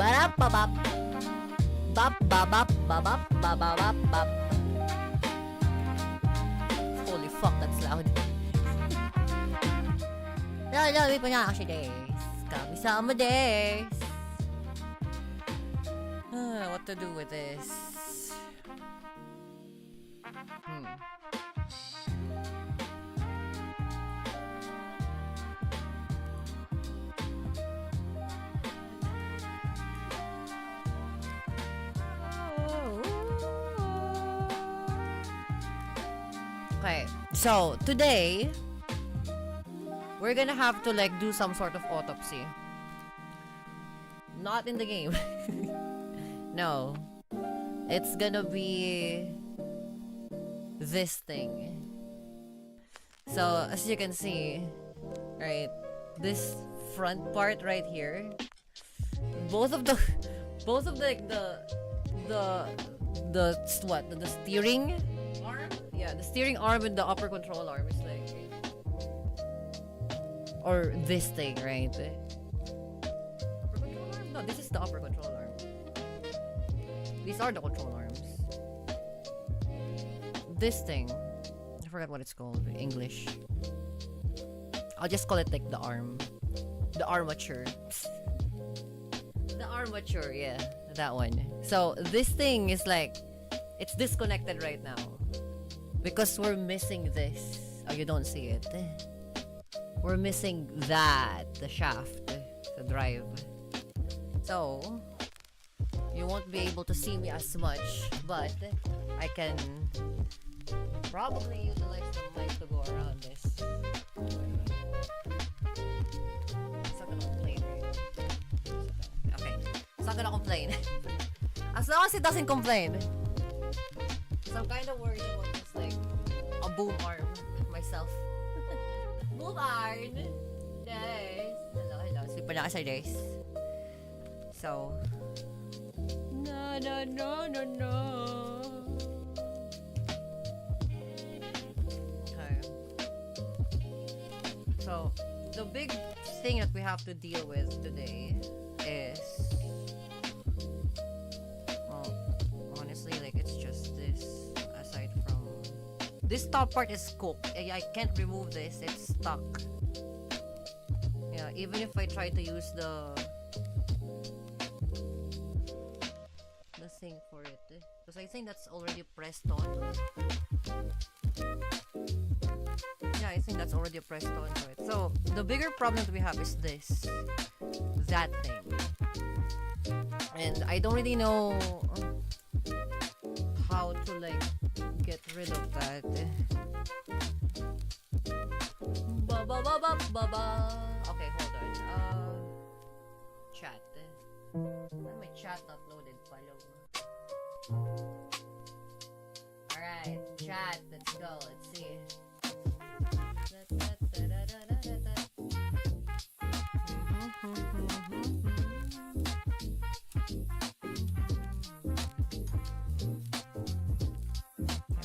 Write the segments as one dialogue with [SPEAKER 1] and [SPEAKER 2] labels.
[SPEAKER 1] Barap babap. Bap babap babap babap bap. Holy fuck, that's loud. Lalo, pa niya kasi days. Kami-sama days. What to do with this? Okay, so today we're gonna have to like do some sort of autopsy. Not in the game. No. It's gonna be this thing. So as you can see, right, this front part right here, both of the like the steering arm, yeah, the steering arm and the upper control arm is like, or this thing, right? Upper control arm? No, this is the upper control arm. These are the control arms. This thing, I forgot what it's called in English. I'll just call it like the arm. The armature. The armature, yeah, that one. So this thing is like, it's disconnected right now because we're missing this. Oh, you don't see it. We're missing that, the shaft, the drive. So you won't be able to see me as much, but I can probably utilize the mic to go around this. It's not gonna complain, right? Okay, it's not gonna complain. As long as it doesn't complain. So I'm kind of worried about just like a boom arm myself. Boom arm! Days! Hello. Sleep pa na kasi days. So, no. Okay. So, the big thing that we have to deal with today is, well, honestly, like, it's just this, aside from, this top part is cooked. I can't remove this, it's stuck. Yeah, even if I try to use the thing for it, because I think that's already pressed on. Yeah, I think that's already pressed onto it. So the bigger problem that we have is that thing, and I don't really know how to like get rid of that. Okay, hold on. Chat. Why my chat not loaded? Follow. Alright, chat, let's go, let's see.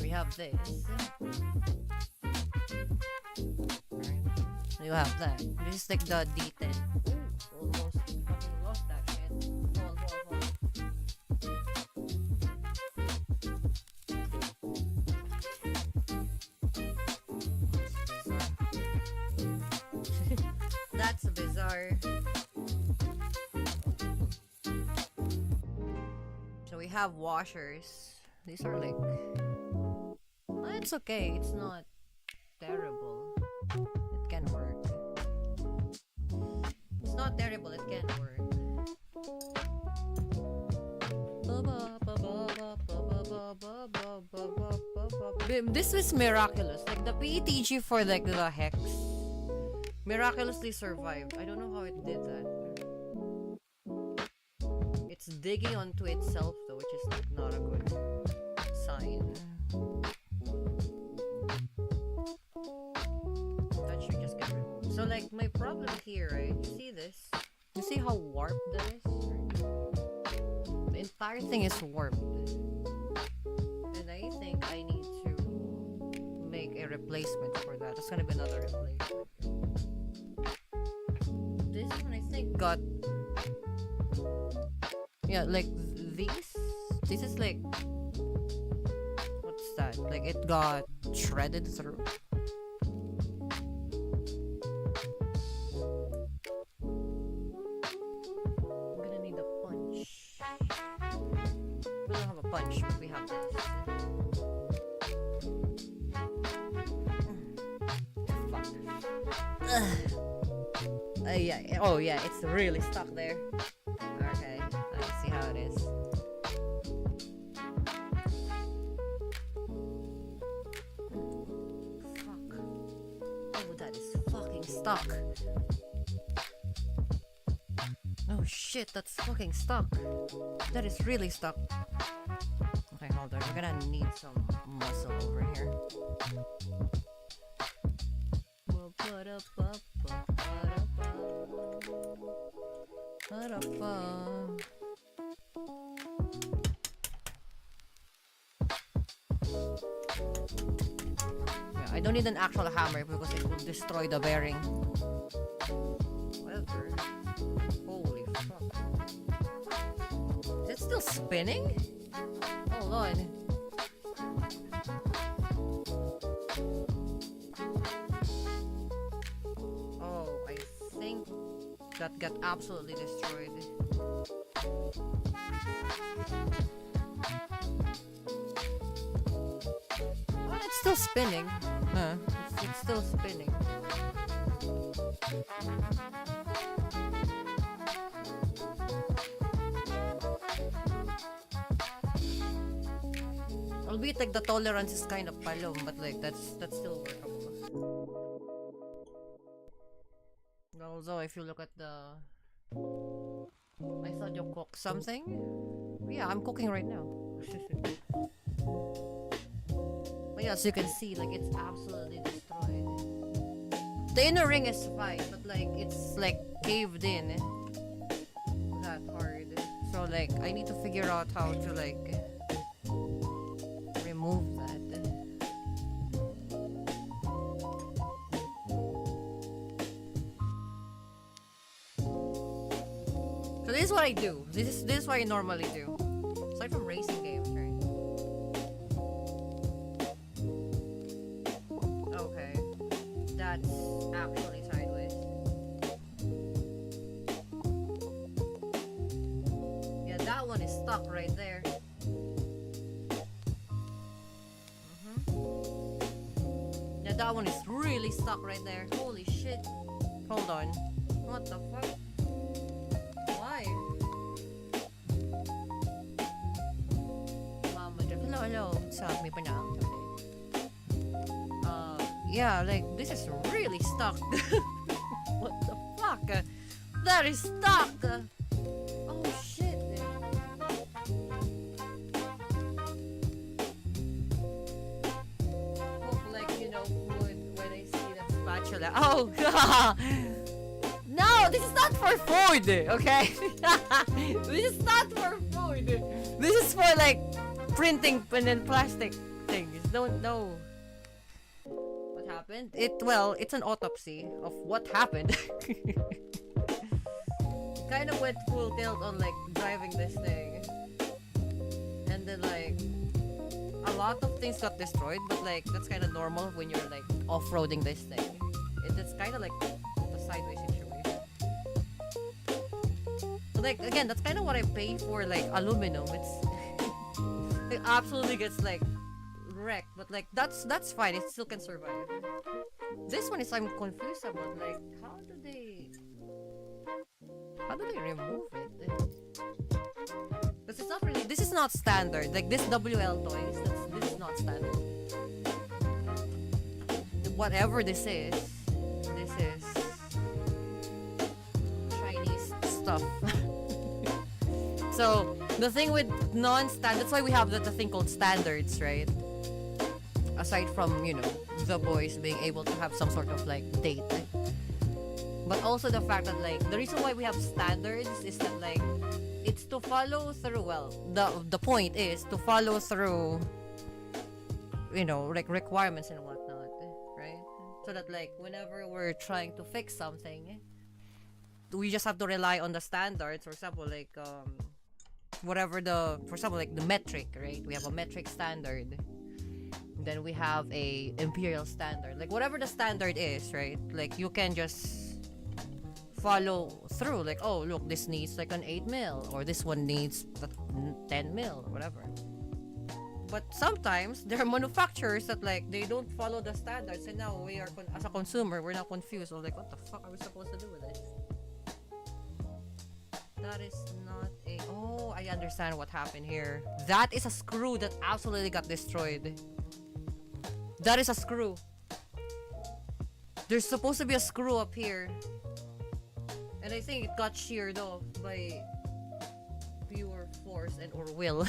[SPEAKER 1] We have this. Alright, you have that. This is like the D10. Almost fucking lost that shit. Hold. That's bizarre. So we have washers. These are like, well, it's okay. It's not terrible. It can work. It's not terrible. It can work. This is miraculous. Like the PETG for like the hex miraculously survived. I don't know how it did that. It's digging onto itself though, which is like not a good sign. That should just get removed. So like my problem here, right? You see this? You see how warped that is? The entire thing is warped. And I think I need to make a replacement for that. There's gonna be another replacement. This one I think got Yeah, like these. This is like, what's that? Like it got shredded through. I'm gonna need a punch. We don't have a punch, but we have this. Fuck. Yeah. Oh yeah, it's really stuck there. Okay, let's see how it is. Fuck. Oh, that is fucking stuck. Oh shit, that's fucking stuck. That is really stuck. Okay, hold on. We're gonna need some muscle over here. Yeah, I don't need an actual hammer because it will destroy the bearing. Whatever. Holy fuck. Is it still spinning? Hold on. Oh, I think that got absolutely destroyed. Oh, it's still spinning. Huh? It's still spinning. Albeit like the tolerance is kind of palom, but like that's still workable. Although if you look at the, I thought you cooked something. Yeah, I'm cooking right now. But yeah, so you can see like it's absolutely destroyed. The inner ring is fine, but like it's like caved in that hard. So like I need to figure out how to like remove that. So this is what I do. This is what I normally do. Aside from racing games, right? Okay. That's actually sideways. Yeah, that one is stuck right there. Yeah, that one is really stuck right there. Holy shit. Hold on. What the fuck? Why? Mama, hello. What's up? May panahon. Yeah, like, this is really stuck. What the fuck? That is stuck! Oh shit. Hope, like, you know, wood when I see that spatula. Oh, no, this is not for food, okay? This is not for food. This is for, like, printing and then plastic things. Don't know. Happened. It's an autopsy of what happened. Kind of went full tilt on like driving this thing, and then like a lot of things got destroyed, but like that's kind of normal when you're like off-roading this thing. It's kind of like a sideways situation. But like again, that's kind of what I pay for like aluminum. It absolutely gets like wrecked, but like that's fine. It still can survive. This one is I'm confused about like how do they remove it? Because it's not really, this is not standard. Like this WL toys, this is not standard. Whatever this is Chinese stuff. So the thing with non-standard, that's why we have the thing called standards, right? Aside from, you know, the boys being able to have some sort of like date, but also the fact that like the reason why we have standards is that like it's to follow through. Well, the point is to follow through, you know, like requirements and whatnot, right? So that like whenever we're trying to fix something, we just have to rely on the standards. For example, like whatever the, for example, like the metric, right? We have a metric standard. Then we have a imperial standard. Like whatever the standard is, right? Like you can just follow through. Like, oh, look, this needs like an 8 mil, or this one needs a 10 mil, or whatever. But sometimes there are manufacturers that like they don't follow the standards, and now we are as a consumer, we're now confused. We're like, what the fuck are we supposed to do with this? That is not a... Oh, I understand what happened here. That is a screw that absolutely got destroyed. That is a screw. There's supposed to be a screw up here. And I think it got sheared off by pure force and or will.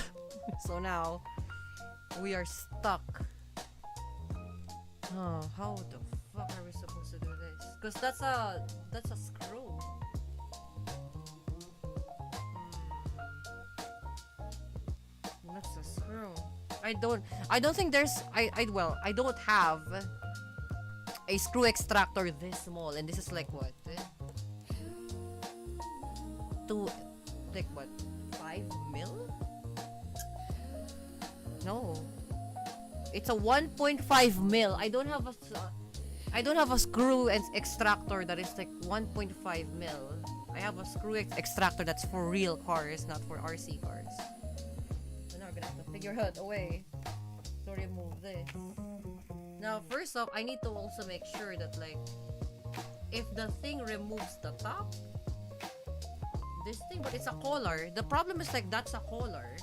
[SPEAKER 1] So now, we are stuck. Oh, how the fuck are we supposed to do this? Because that's a screw. That's a screw. I don't think there's I don't have a screw extractor this small, and this is like what? Like what? 5 mil? No. It's a 1.5 mil. I don't have a screw extractor that is like 1.5 mil. I have a screw extractor that's for real cars, not for RC cars. So now we're gonna have to figure out a way to remove this. Now, first off, I need to also make sure that like if the thing removes the top, this thing, but it's a collar. The problem is like that's a collar,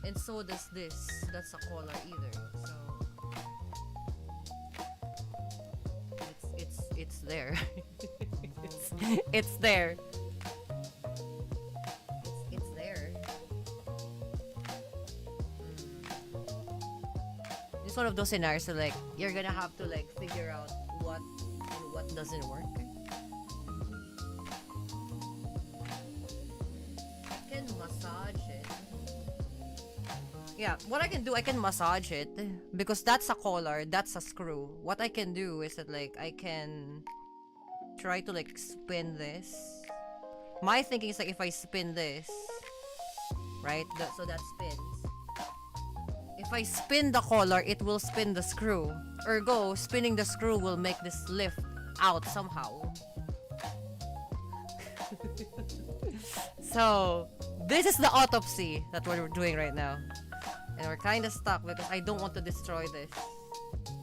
[SPEAKER 1] and so does this. That's a collar either. So it's there. it's there. It's there. It's one of those scenarios so like you're gonna have to like figure out what and what doesn't work. Massage it. Yeah, what I can do, I can massage it because that's a collar, that's a screw. What I can do is that like I can try to like spin this. My thinking is like if I spin this, right? So that spins. If I spin the collar, it will spin the screw. Ergo, spinning the screw will make this lift out somehow. So, this is the autopsy that we're doing right now. And we're kind of stuck because I don't want to destroy this.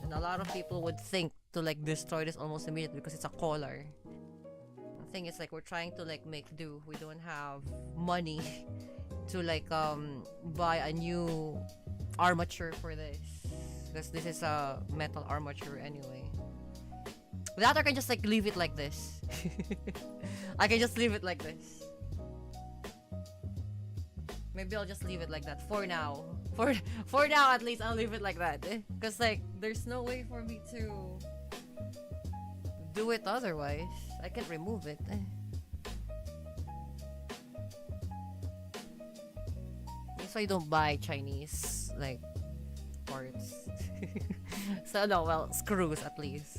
[SPEAKER 1] And a lot of people would think to like destroy this almost immediately because it's a collar. The thing is like we're trying to like make do. We don't have money to like buy a new armature for this. Because this is a metal armature anyway. That I can just like leave it like this. I can just leave it like this. Maybe I'll just leave it like that for now. For now at least I'll leave it like that. Cause like there's no way for me to do it otherwise. I can't remove it. That's why I don't buy Chinese like parts. So no, well, screws at least.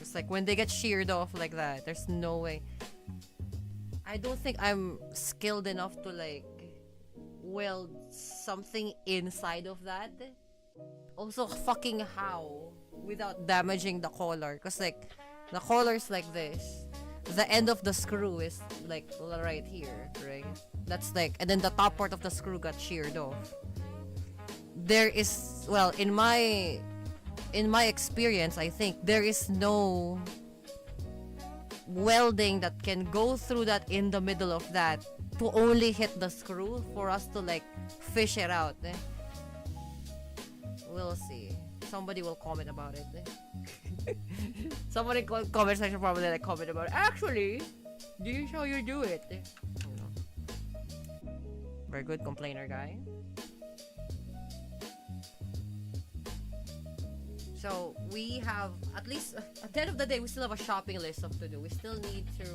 [SPEAKER 1] It's like when they get sheared off like that, there's no way. I don't think I'm skilled enough to like weld something inside of that. Also, fucking how without damaging the collar? Cause like the collar's like this. The end of the screw is like right here, right? That's like, and then the top part of the screw got sheared off. There is, well, in my experience, I think there is no welding that can go through that in the middle of that to only hit the screw for us to like fish it out. We'll see. Somebody will comment about it. Somebody comment section probably like comment about it. Actually, this is how you do it. Very good complainer guy. So we have, at least at the end of the day, we still have a shopping list of to do. We still need to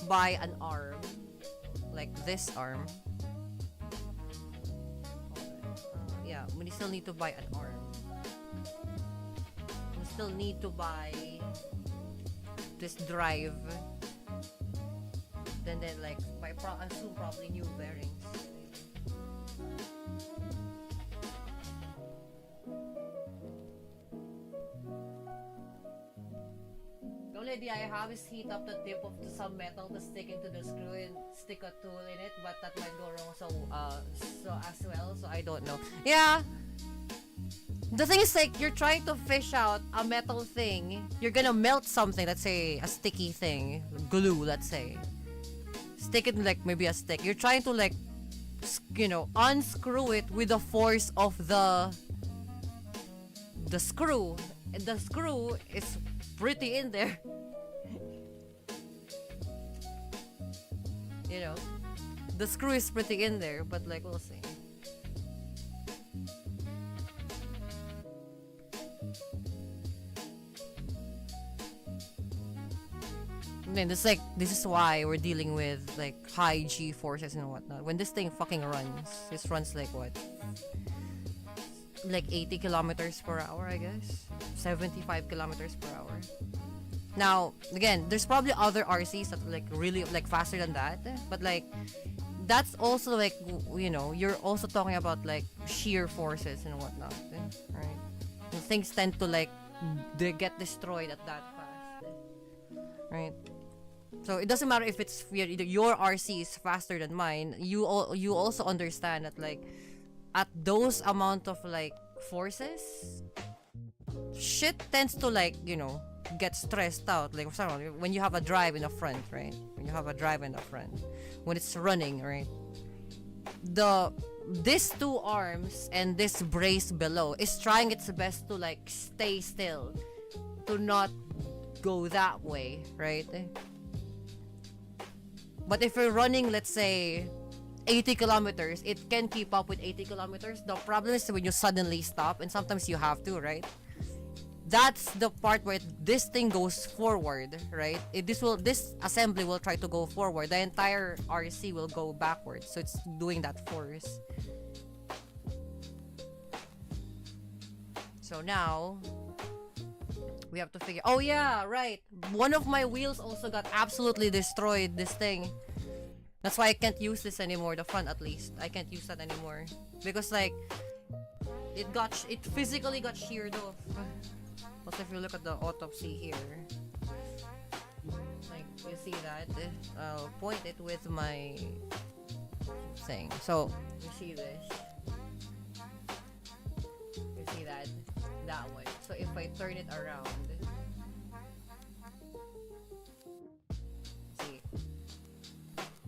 [SPEAKER 1] buy an arm, like this arm. Yeah, we still need to buy an arm. We still need to buy this drive and then like I assume probably new bearings. The only idea I have is heat up the tip of some metal to stick into the screw and stick a tool in it, but that might go wrong so as well, so I don't know. Yeah. The thing is like you're trying to fish out a metal thing. You're gonna melt something, let's say a sticky thing, glue, let's say. Stick it in like maybe a stick. You're trying to like unscrew it with the force of the screw. And the screw is pretty in there. The screw is pretty in there, but like we'll see. I mean, this is why we're dealing with like high G forces and whatnot. When this thing fucking runs, this runs like what? Like 80 kilometers per hour, I guess. 75 kilometers per hour. Now, again, there's probably other RCs that like really like faster than that, but like that's also like you're also talking about like shear forces and whatnot, right? And things tend to like they get destroyed at that fast, right? So it doesn't matter if it's your RC is faster than mine. You also understand that like at those amount of like forces, shit tends to like get stressed out. Like for example, when you have a drive in the front, right? When you have a drive in the front, when it's running, right? These two arms and this brace below is trying its best to like stay still, to not go that way, right? But if you're running, let's say 80 kilometers, it can keep up with 80 kilometers. The problem is when you suddenly stop, and sometimes you have to, right? That's the part where this thing goes forward, right? This assembly will try to go forward. The entire RC will go backwards, so it's doing that force. So now we have to figure. Oh yeah, right. One of my wheels also got absolutely destroyed. This thing. That's why I can't use this anymore. The front, at least, I can't use that anymore because like it physically got sheared off. Also, if you look at the autopsy here, like you see that, I'll point it with my thing. So you see this, you see that way. So if I turn it around, see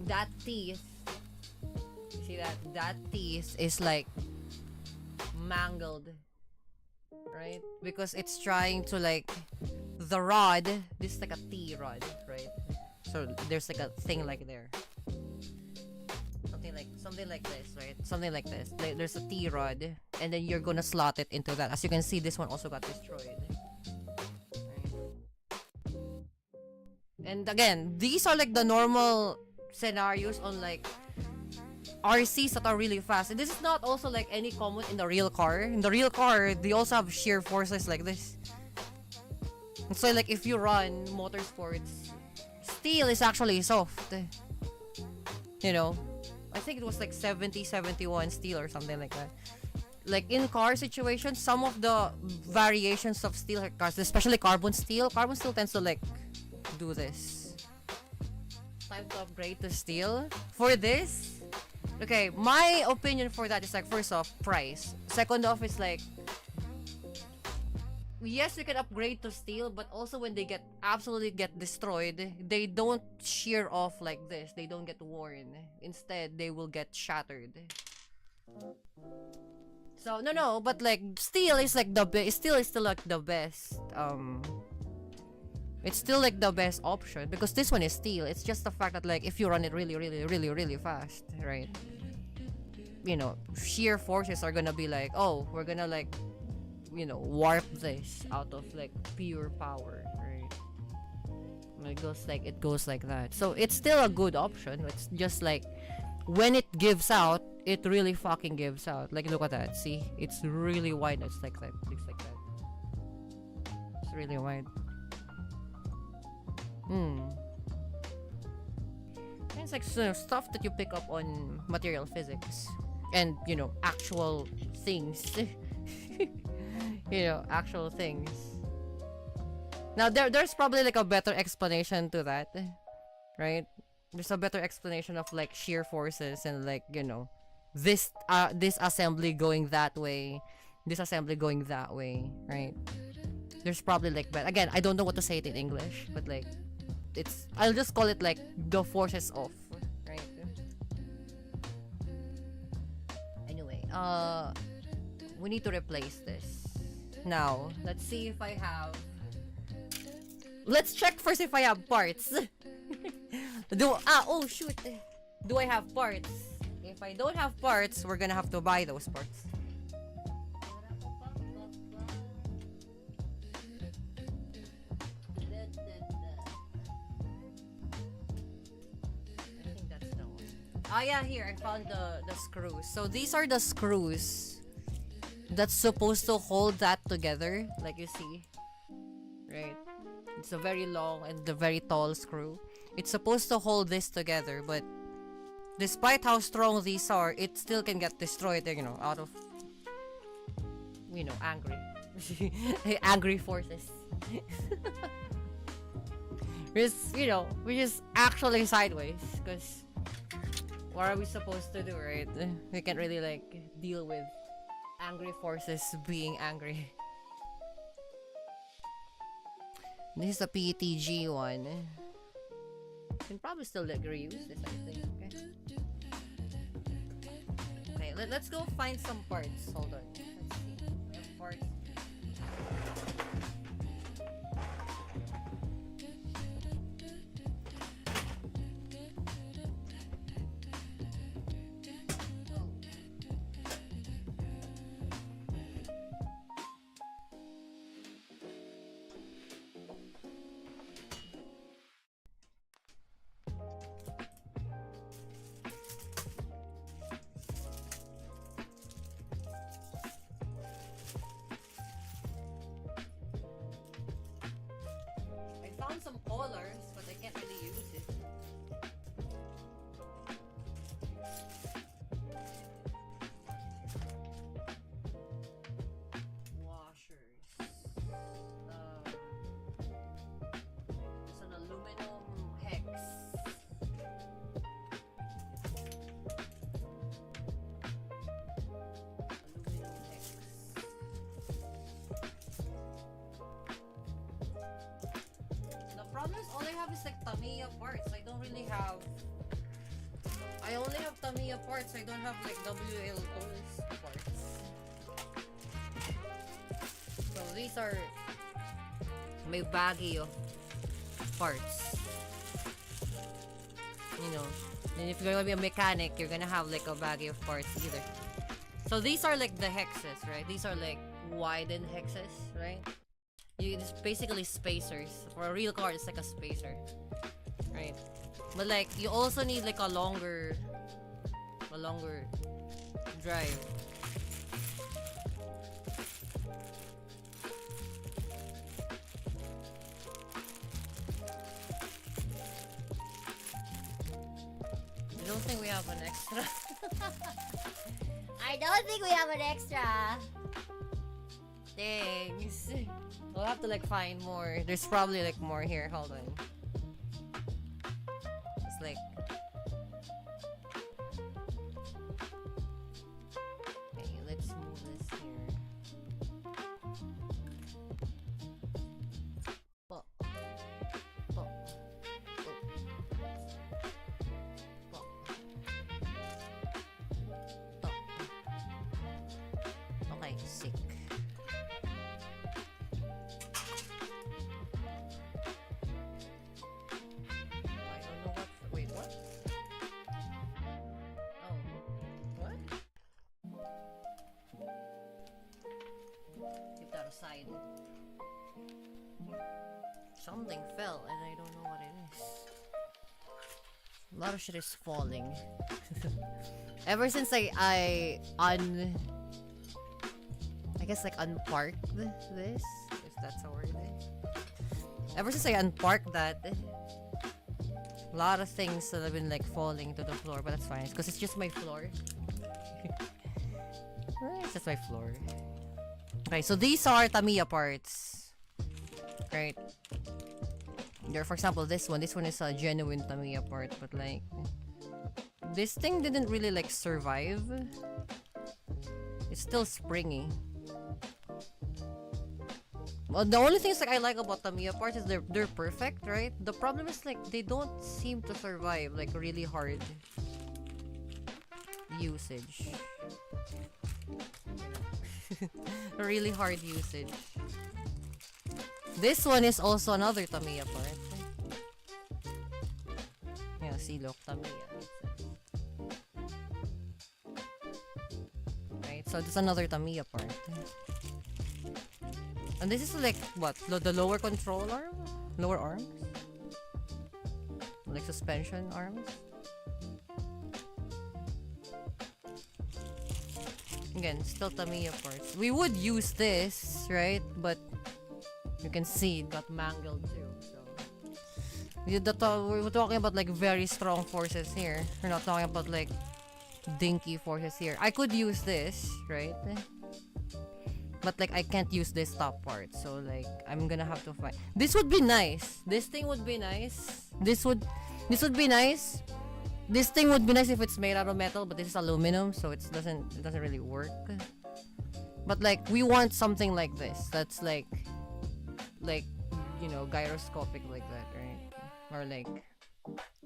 [SPEAKER 1] that teeth. You see that teeth is like mangled. Right? Because it's trying to like the rod, this is like a T rod, right? So there's like a thing like there. Something like this, right? Something like this. Like, there's a T rod and then you're gonna slot it into that. As you can see, this one also got destroyed. Right? And again, these are like the normal scenarios on like RCs that are really fast. And this is not also like any common in the real car. In the real car, they also have shear forces like this. And so like if you run motorsports, steel is actually soft. I think it was like 70, 71 steel or something like that. Like in car situations, some of the variations of steel cars, especially carbon steel tends to like do this. Time to upgrade to steel. For this, okay, my opinion for that is like, first off, price. Second off, is like, yes, we can upgrade to steel, but also when they absolutely get destroyed, they don't shear off like this. They don't get worn. Instead, they will get shattered. So no, but like steel is like steel is still like the best. It's still like the best option because this one is steel. It's just the fact that like if you run it really fast, right? Shear forces are gonna be like, oh, we're gonna like, warp this out of like pure power, right? It goes like that. So it's still a good option. It's just like when it gives out, it really fucking gives out. Like look at that. See, it's really wide. It's like that. Looks like that. It's really wide. It's like stuff that you pick up on material physics and actual things. Actual things. Now there's probably like a better explanation to that, right? There's a better explanation of like shear forces and like this assembly going that way, this assembly going that way, right? There's probably like, but again, I don't know what to say it in English, but like I'll just call it like the forces of, right? Anyway, we need to replace this. Now, let's see if I have. Let's check first if I have parts. Oh shoot. Do I have parts? If I don't have parts, we're gonna have to buy those parts. I think that's the one. Ah yeah, here I found the screws. So these are the screws that's supposed to hold that together, like you see. Right? It's a very long and a very tall screw. It's supposed to hold this together, but despite how strong these are, it still can get destroyed, out of, angry. Angry forces. We're just actually sideways, because what are we supposed to do, right? We can't really, like, deal with angry forces being angry. This is a PETG one. Can probably still like reuse this, I think. Okay, let's go find some parts. Hold on. Let's see. We have parts. Some colors, but I can't really use it. Washers. It's an aluminum hex. Aluminum hex. Problem is, all I have is like Tamiya parts. I don't really have. I only have Tamiya parts. I don't have like WL tools parts. So these are my baggy of parts. And if you're gonna be a mechanic, you're gonna have like a baggy of parts either. So these are like the hexes, right? These are like widened hexes, right? It's basically spacers. For a real car, it's like a spacer, right? But like, you also need like a longer drive. I don't think we have an extra. I don't think we have an extra. Thanks. We'll have to like find more. There's probably like more here. Hold on. It's like. Okay, let's move this here. Oh. Oh. Oh. Oh. Oh. Okay, sick. Side. Something fell and I don't know what it is. A lot of shit is falling. Ever since I guess like unparked this, if that's a word. Ever since I unparked that, A lot of things that have been like falling to the floor, but that's fine because it's just my floor. It's just my floor. Okay, so these are Tamiya parts, right? There, for example, this one is a genuine Tamiya part, but like this thing didn't really like survive. It's still springy. Well, the only things like I like about Tamiya parts is they're perfect, right? The problem is like they don't seem to survive like really hard usage. Really hard usage. This one is also another Tamiya part. Yeah, see, look, Tamiya. Right, so this is another Tamiya part. And this is like, what? The lower control arm? Lower arms? Like suspension arms? Again, still Tamiya parts. We would use this, right? But you can see it got mangled too. So we're talking about like very strong forces here. We're not talking about like dinky forces here. I could use this, right? But like I can't use this top part, so like I'm gonna have to find. This would be nice. This thing would be nice. This would be nice. This thing would be nice if it's made out of metal, but this is aluminum, so it doesn't really work. But like we want something like this. That's like you know, gyroscopic like that, right? Or like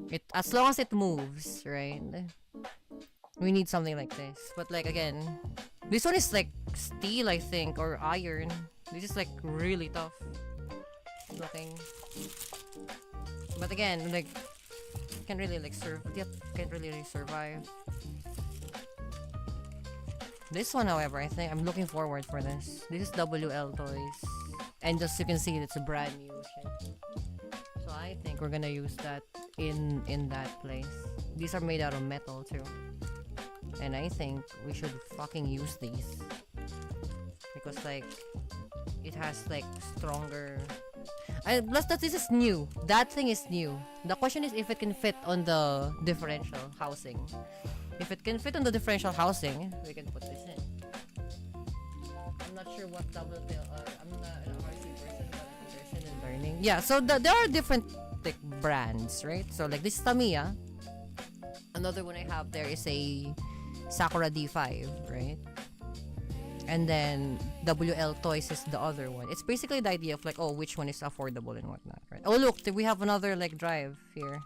[SPEAKER 1] it, as long as it moves, right? We need something like this. But like again, this one is like steel, I think, or iron. This is like really tough looking. But again, like can't really like can't really survive. This one, however, I think I'm looking forward for this. This is WL Toys, and just you can see it's a brand new shit. So I think we're gonna use that in that place. These are made out of metal too. And I think we should fucking use these. Because like it has like stronger plus that this is new. That thing is new. The question is if it can fit on the differential housing. If it can fit on the differential housing, we can put this in. I'm not sure what double tail I'm not an RC person, but I'm interested in learning. Yeah, so there are different like brands, right? So like this is Tamiya. Another one I have there is a Sakura D5, right? And then WL Toys is the other one. It's basically the idea of like, oh, which one is affordable and whatnot, right? Oh, look, we have another like drive here.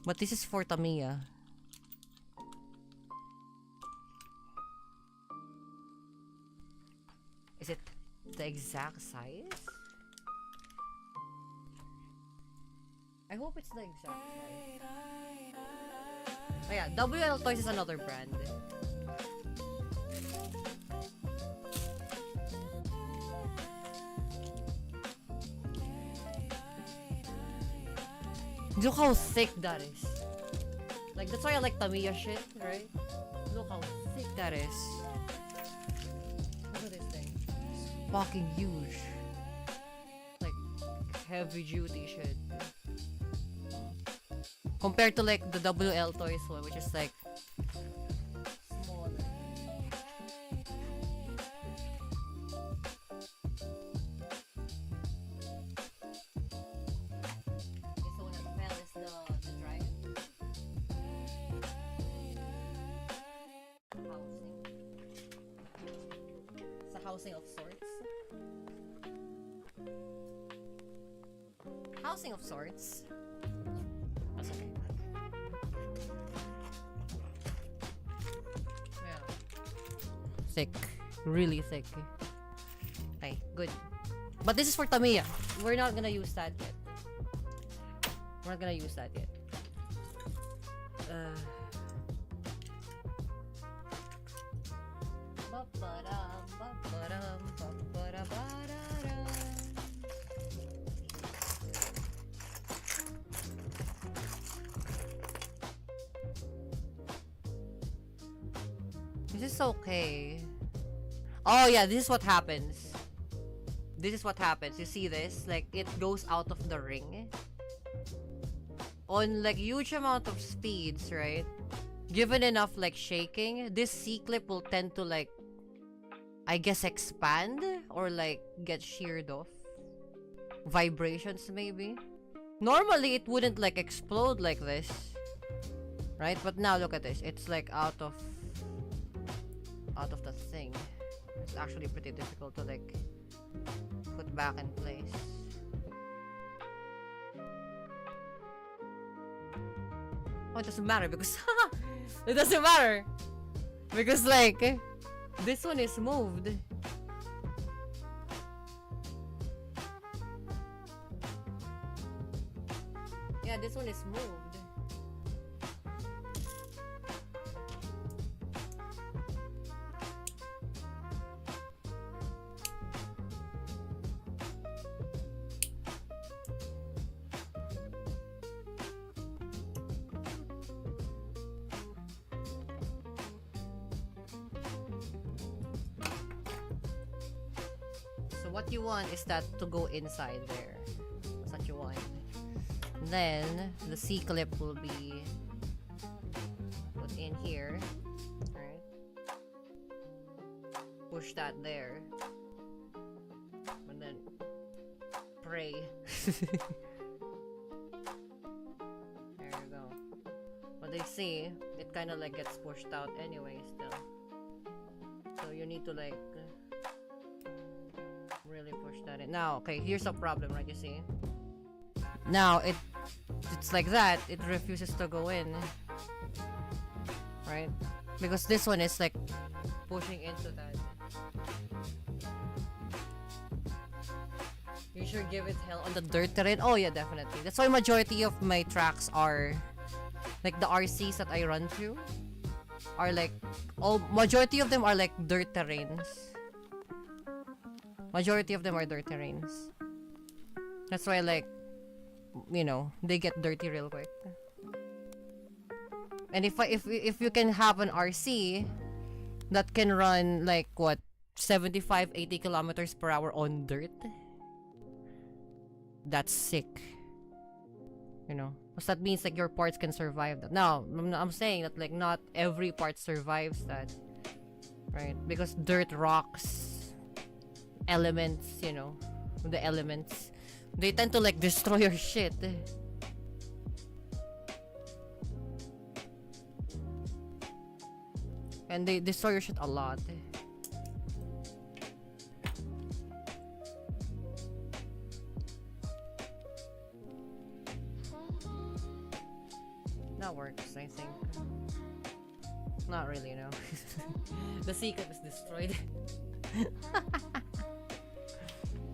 [SPEAKER 1] But this is for Tamiya. Is it the exact size? I hope it's the exact size. Oh yeah, WL Toys is another brand. Look how thick that is. Like, that's why I like Tamiya shit, right? Look how thick that is. Look at this thing. It's fucking huge. Like, heavy duty shit. Compared to like the WL Toys one, which is like smaller. Okay, so what I fell is the drive. Housing. It's a housing of sorts. Housing of sorts. That's okay. Yeah. Thick. Really thick. Okay, good. But this is for Tamiya. We're not gonna use that yet. We're not gonna use that yet. This is okay. Oh yeah, this is what happens. This is what happens. You see this? Like, it goes out of the ring. on like huge amount of speeds, right? Given enough like shaking, this C-clip will tend to like, I guess, expand or like get sheared off. Vibrations maybe. Normally it wouldn't like explode like this, right? But now look at this. It's like out of the thing. It's actually pretty difficult to like put back in place. Oh, it doesn't matter because it doesn't matter because like this one is moved. Yeah, this one is moved. What you want is that to go inside there. That's what you want. Then the C-clip will be put in here, right? Push that there, and then pray. There you go. But they see it kind of like gets pushed out anyway still. So you need to like really push that in. Now, okay, here's a problem, right? You see? Now it's like that. It refuses to go in, right? Because this one is like pushing into that. You should give it hell on the dirt terrain. Oh yeah, definitely. That's why majority of my tracks are like the RCs that I run through are like majority of them are like dirt terrains. Majority of them are dirt terrains. That's why, like, you know, they get dirty real quick. And if you can have an RC that can run like what 75, 80 kilometers per hour on dirt, that's sick. You know, because that means like your parts can survive that. Now, I'm saying that like not every part survives that, right? Because dirt, rocks, elements, you know, the elements, they tend to like destroy your shit. And they destroy your shit a lot. That works, I think. Not really, no. The C-clip is destroyed.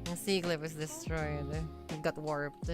[SPEAKER 1] The C-clip is destroyed. It got warped.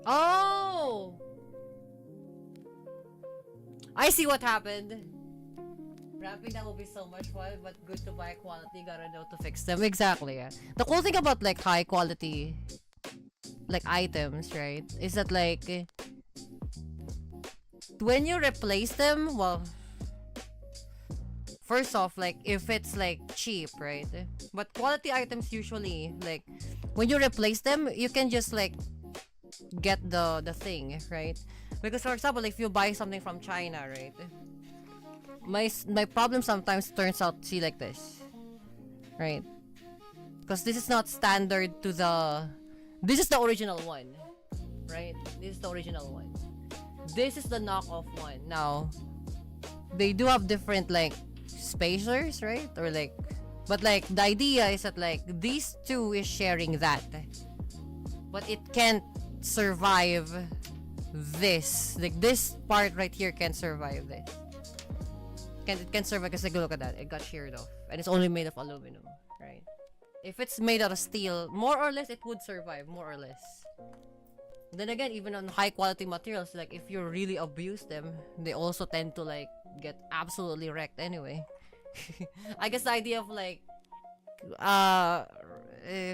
[SPEAKER 1] Oh! I see what happened. Wrapping that will be so much fun, but good to buy quality, gotta know to fix them. Exactly, yeah. The cool thing about like high quality like items, right, is that like when you replace them, well, first off, like if it's like cheap, right? But quality items usually like when you replace them, you can just like get the thing, right? Because for example, if you buy something from China, right, my problem sometimes turns out to see like this, right? Because this is not standard to the, this is the original one, right? This is the original one. This is the knockoff one. Now they do have different like spacers, right? Or like, but like the idea is that like these two is sharing that, but it can't survive this. Like this part right here can survive this. It can survive because like look at that, it got sheared off and it's only made of aluminum, right? If it's made out of steel, more or less it would survive, more or less. Then again, even on high quality materials, like if you really abuse them, they also tend to like get absolutely wrecked anyway. I guess the idea of like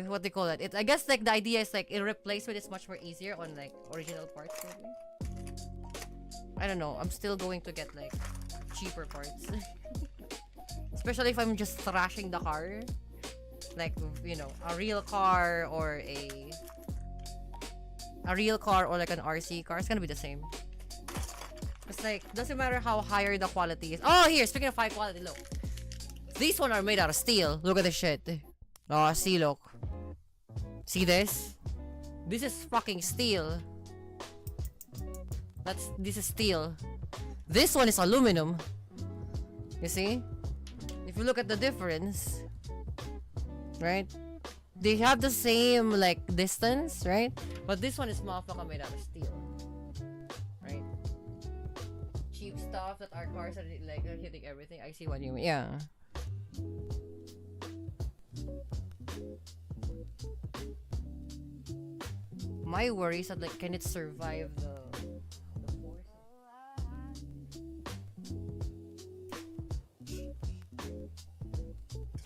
[SPEAKER 1] what they call it, I guess like the idea is like a replacement is much more easier on like original parts maybe. I don't know, I'm still going to get like cheaper parts. Especially if I'm just thrashing the car, like, you know, a real car or like an RC car, it's gonna be the same. It's like, doesn't matter how higher the quality is. Oh, here, speaking of high quality, look. These one are made out of steel. Look at this shit. Oh, see, look. See this? This is fucking steel. This is steel. This one is aluminum. You see? If you look at the difference, right? They have the same like distance, right? But this one is motherfucker made out of steel, right? Cheap stuff that our cars are like hitting everything. I see what you mean. Yeah. My worry is that like, can it survive the force?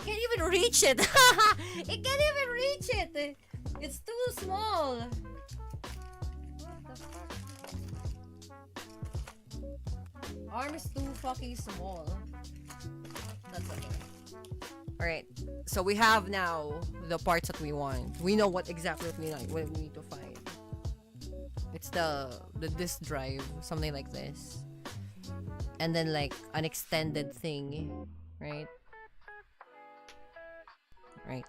[SPEAKER 1] Can't even reach it. It can't even reach it. It's too small. What the fuck? Arm is too fucking small. That's okay. Alright, so we have now the parts that we want. We know what exactly what we need to find. It's the disk drive, something like this. And then like an extended thing, right? Right.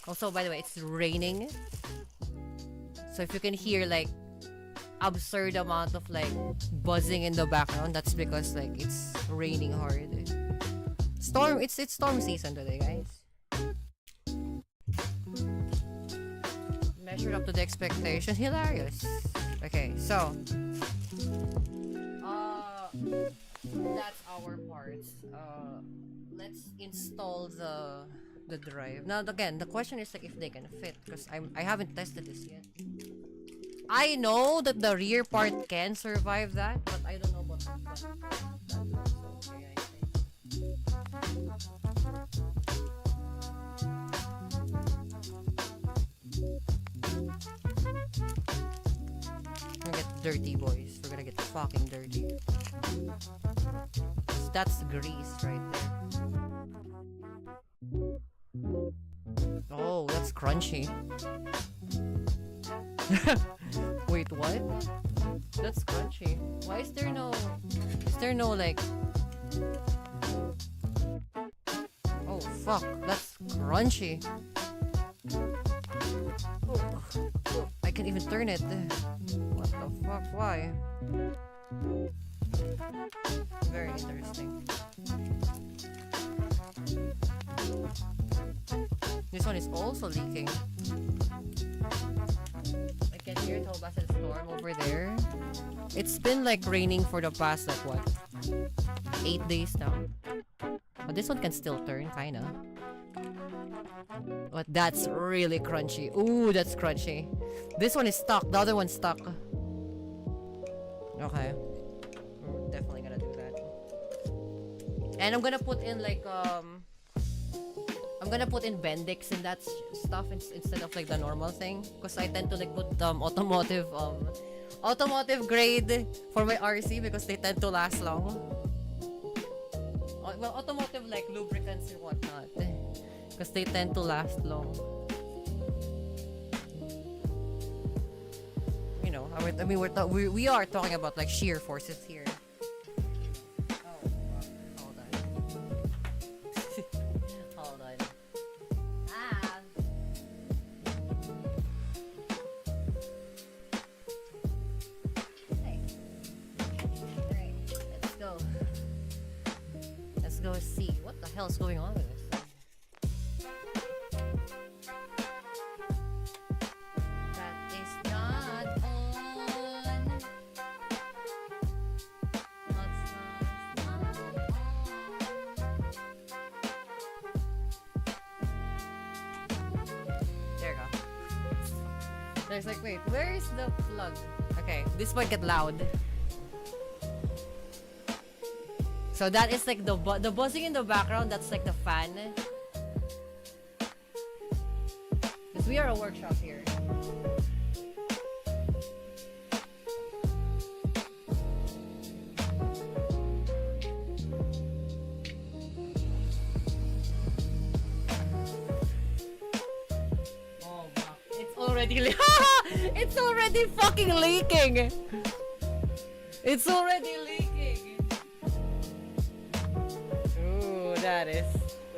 [SPEAKER 1] Also, by the way, it's raining. So if you can hear like absurd amount of like buzzing in the background, that's because like it's raining hard. It's storm season today, guys. Measured up to the expectation. Hilarious. Okay, so that's our parts. Let's install the drive. Now again, the question is like if they can fit, because I haven't tested this yet. I know that the rear part can survive that, but I don't know about that. Okay, I think. We're gonna get dirty, boys. We're gonna get fucking dirty. That's grease right there. Oh, that's crunchy. Wait, what? That's crunchy. Why is there no like... Oh fuck, that's crunchy. Oh, I can't even turn it. What the fuck, why? Very interesting. This one is also leaking. I can hear Tobas's storm over there. It's been like raining for the past like what? 8 days now. But this one can still turn, kinda. But that's really crunchy. Ooh, that's crunchy. This one is stuck. The other one's stuck. Okay. We're definitely gonna do that. And I'm gonna put in like I'm gonna put in Bendix in that stuff instead of like the normal thing, because I tend to like put automotive grade for my RC because they tend to last long. Well, automotive like lubricants and whatnot, because they tend to last long. You know, I mean we are talking about like shear forces here. Go see what the hell is going on with this. That is not on. That's not on. There's like, wait, where is the plug? Okay, this might get loud. So that is like the buzzing in the background. That's like the fan. Because we are a workshop here. It's already fucking leaking. It's already leaking. Ooh, that is.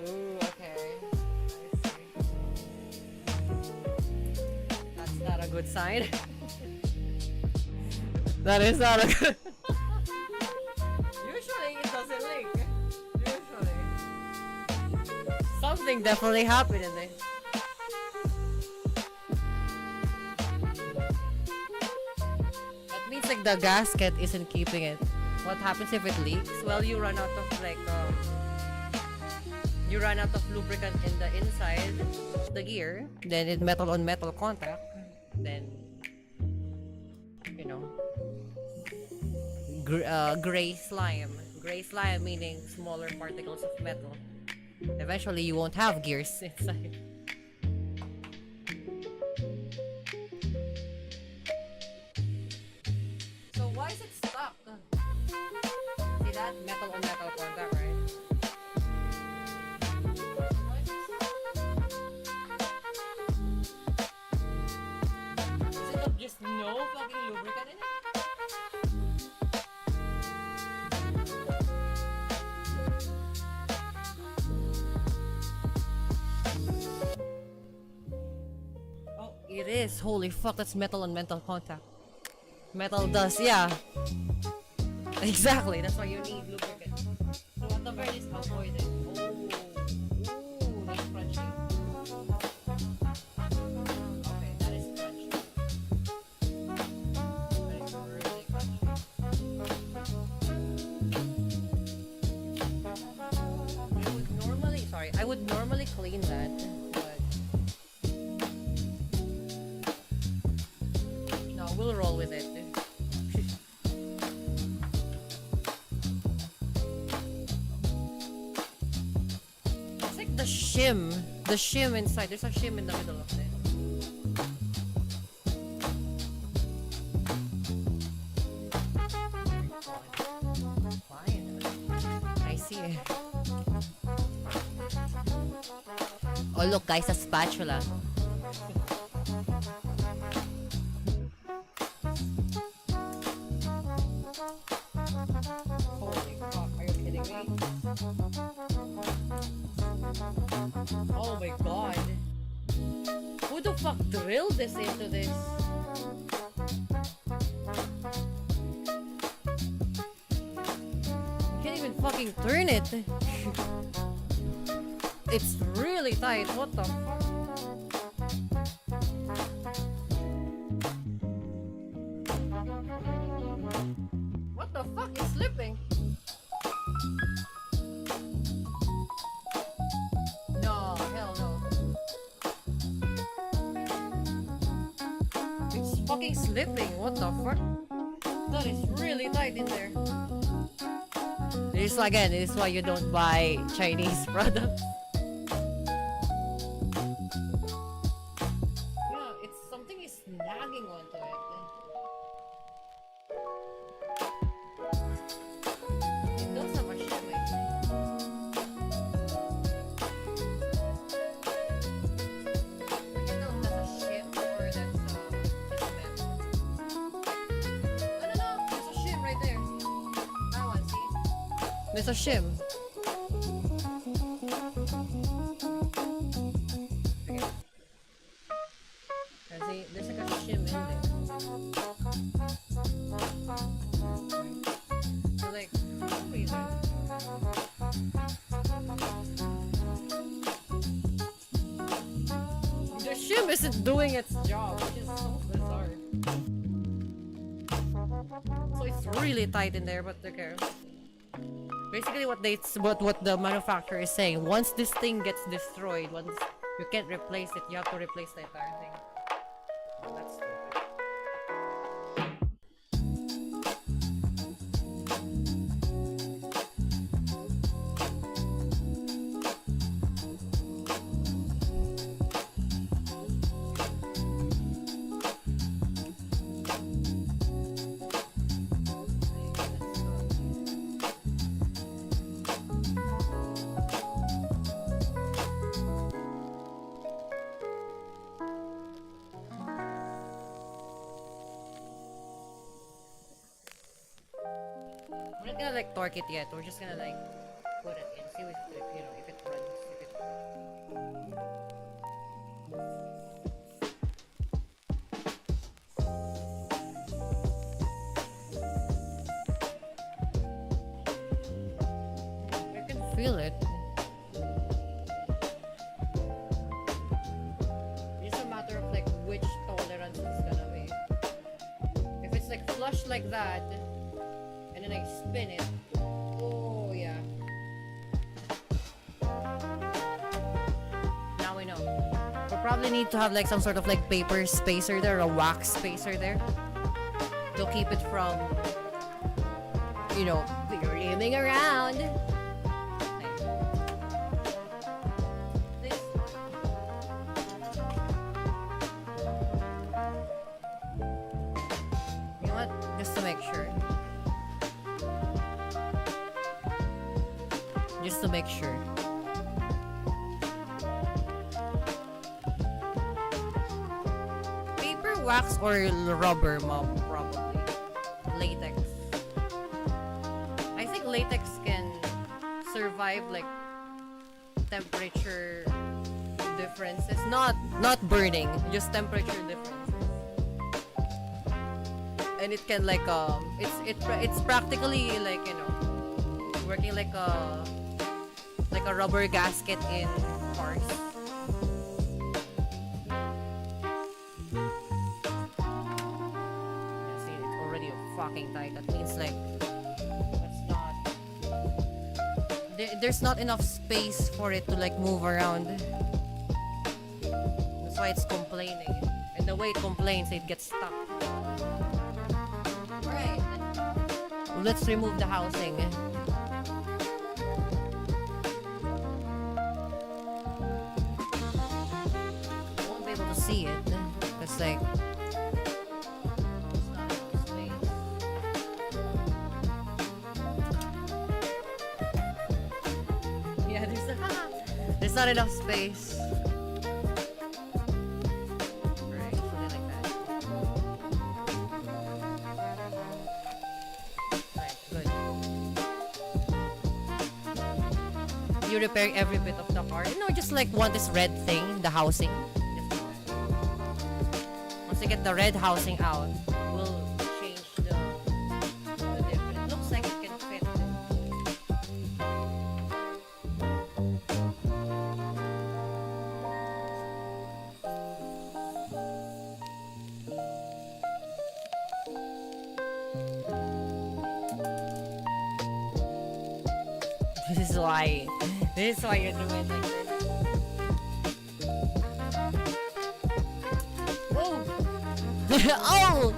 [SPEAKER 1] Ooh, okay. I see. That's not a good sign. That is not a good. Usually it doesn't leak. Usually. Something definitely happened in there. Like the gasket isn't keeping it. What happens if it leaks? Well, you run out of like you run out of lubricant in the inside of the gear, then it metal on metal contact, then you know, gray slime meaning smaller particles of metal. Eventually you won't have gears inside. Why is it stuck? See that? Metal on metal contact, right? Is it just no fucking lubricant in it? Oh, it is. Holy fuck, that's metal on metal contact. Metal dust, yeah. Exactly, that's why you need lubricant. So at the very least, avoid it. Oh, ooh, that's crunchy. Okay, that is crunchy. That is really crunchy. I would normally clean that, but no, we'll roll with it. The shim inside. There's a shim in the middle of it. Fine. I see it. Oh look guys, a spatula. Holy fuck, are you kidding me? Oh my god. Who the fuck drilled this into this? You can't even fucking turn it. It's really tight. What the fuck? What the fuck is slipping? No, hell no. It's fucking slipping. What the fuck? That is really tight in there. This again, this is why you don't buy Chinese products. Yeah, it's something is nagging onto it. It does have a shimmy. I don't know if that's a shim or that's cement. I don't know, there's a shim right there. That one, see? There's a shim. Okay. See, there's like a shim in there. So like, for some reason. The shim isn't doing its job, which is so bizarre. So it's really tight in there, but okay. Basically what the manufacturer is saying, once this thing gets destroyed, once you can't replace it, you have to replace the entire thing. That's We're not gonna like torque it yet. We're just gonna like put it in, see if if it runs. I can feel it. It's a matter of like which tolerance it's gonna be. If it's like flush like that, and then I spin it. Oh yeah. Now we know. We'll probably need to have like some sort of like paper spacer there, or a wax spacer there, to keep it from, screaming around. This. You know what? Just to make sure. Just to make sure. Paper, wax, or rubber, mom, probably. Latex. I think latex can survive like temperature differences. Not burning, just temperature differences. And it can like it's practically like working like a rubber gasket in cars. See, it's already fucking tight. That means like there's not enough space for it to like move around. That's why it's complaining. And the way it complains, it gets stuck. Alright. Let's remove the housing. See it. It's like yeah, there's not enough space. Right, something like that. Right, good. You repair every bit of the car. Just like want this red thing, the housing. To get the red housing out, we'll change the difference. It looks like it can fit. This is why you're doing it like this. Oh!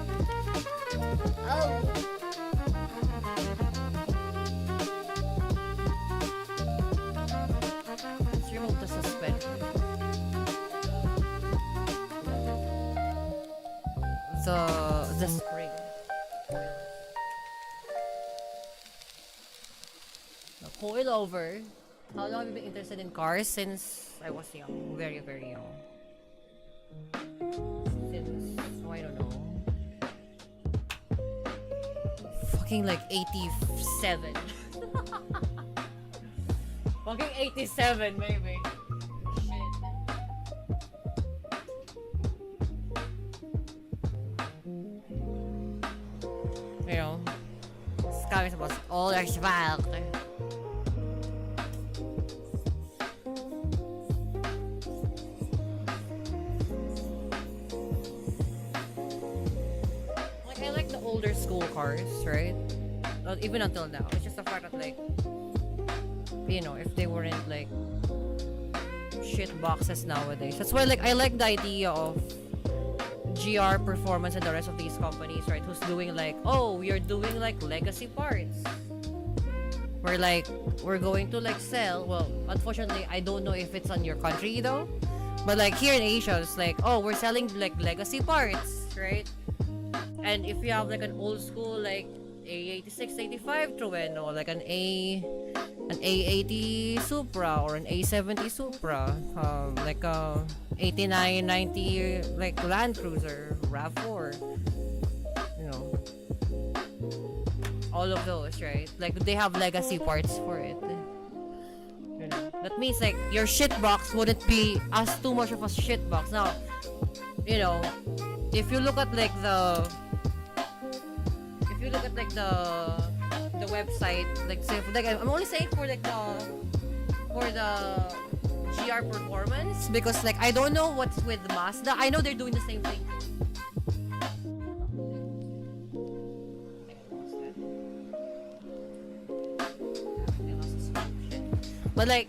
[SPEAKER 1] Let's remove the suspension. The spring. The coil over. How long have you been interested in cars? Since I was young. Very, very young. I don't know. Fucking like 87. Fucking 87 maybe. Shit. Sky is about all our swag. Older school cars, right? Even until now, it's just the fact that like, if they weren't like shit boxes nowadays. That's why like I like the idea of GR Performance and the rest of these companies, right? Who's doing like, oh, you're doing like legacy parts. We're going to like sell. Well, unfortunately, I don't know if it's on your country though. But like here in Asia, it's like, oh, we're selling like legacy parts, right? And if you have like an old school like A86, 85 Trueno, like an A80 Supra or an A70 Supra, like a 89, 90 like Land Cruiser, RAV4, all of those, right? Like they have legacy parts for it. You know, that means like your shit box wouldn't be as too much of a shit box. Now, you know, if you look at like the the website, like say like I'm only saying for like the GR performance because like I don't know what's with Mazda. I know they're doing the same thing. But like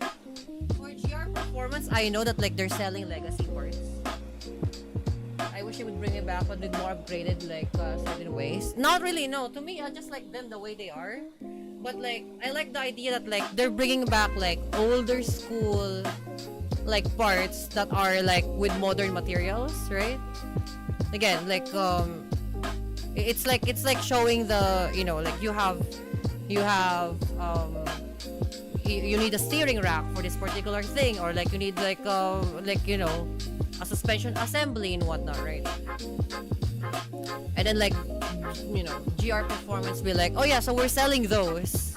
[SPEAKER 1] for GR performance, I know that like they're selling legacy parts. I wish they would bring it back but with more upgraded like certain ways. Not really, no. To me, I just like them the way they are. But like I like the idea that like they're bringing back like older school like parts that are like with modern materials, right? Again, like it's like showing the, you know, like you need a steering rack for this particular thing, or like you need like you know, a suspension assembly and whatnot, right? And then like, you know, GR performance be like, oh yeah, so we're selling those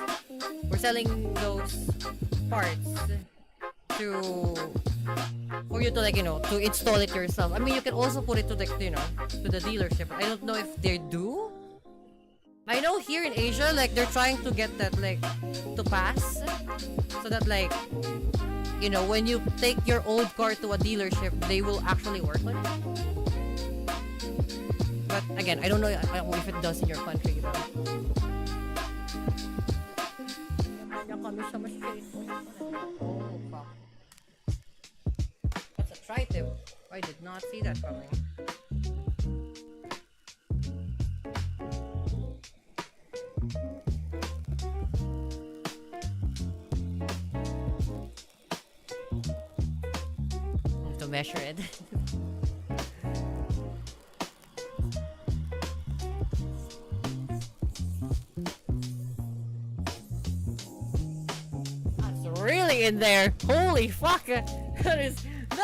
[SPEAKER 1] parts for you to like, you know, to install it yourself. I mean, you can also put it to like, you know, to the dealership. I don't know if they do. I know here in Asia, like they're trying to get that like to pass, so that like, you know, when you take your old car to a dealership, they will actually work on it. But again, I don't know if it does in your country, you know. Oh fuck. That's a tri-tip. I did not see that coming. To measure it. That's really in there. Holy fuck. That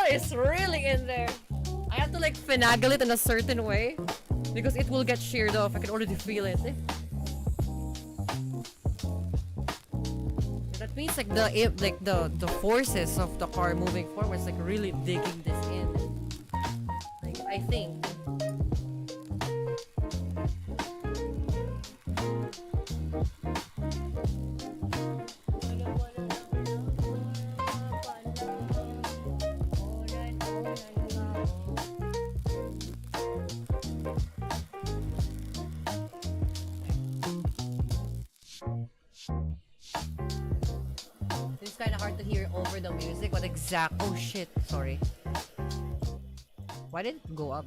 [SPEAKER 1] is really in there. I have to like finagle it in a certain way because it will get sheared off. I can already feel it. That means like the forces of the car moving forward is like really digging this in. Like I think. It's kind of hard to hear over the music. What exact? Oh shit! Sorry. Why did it go up?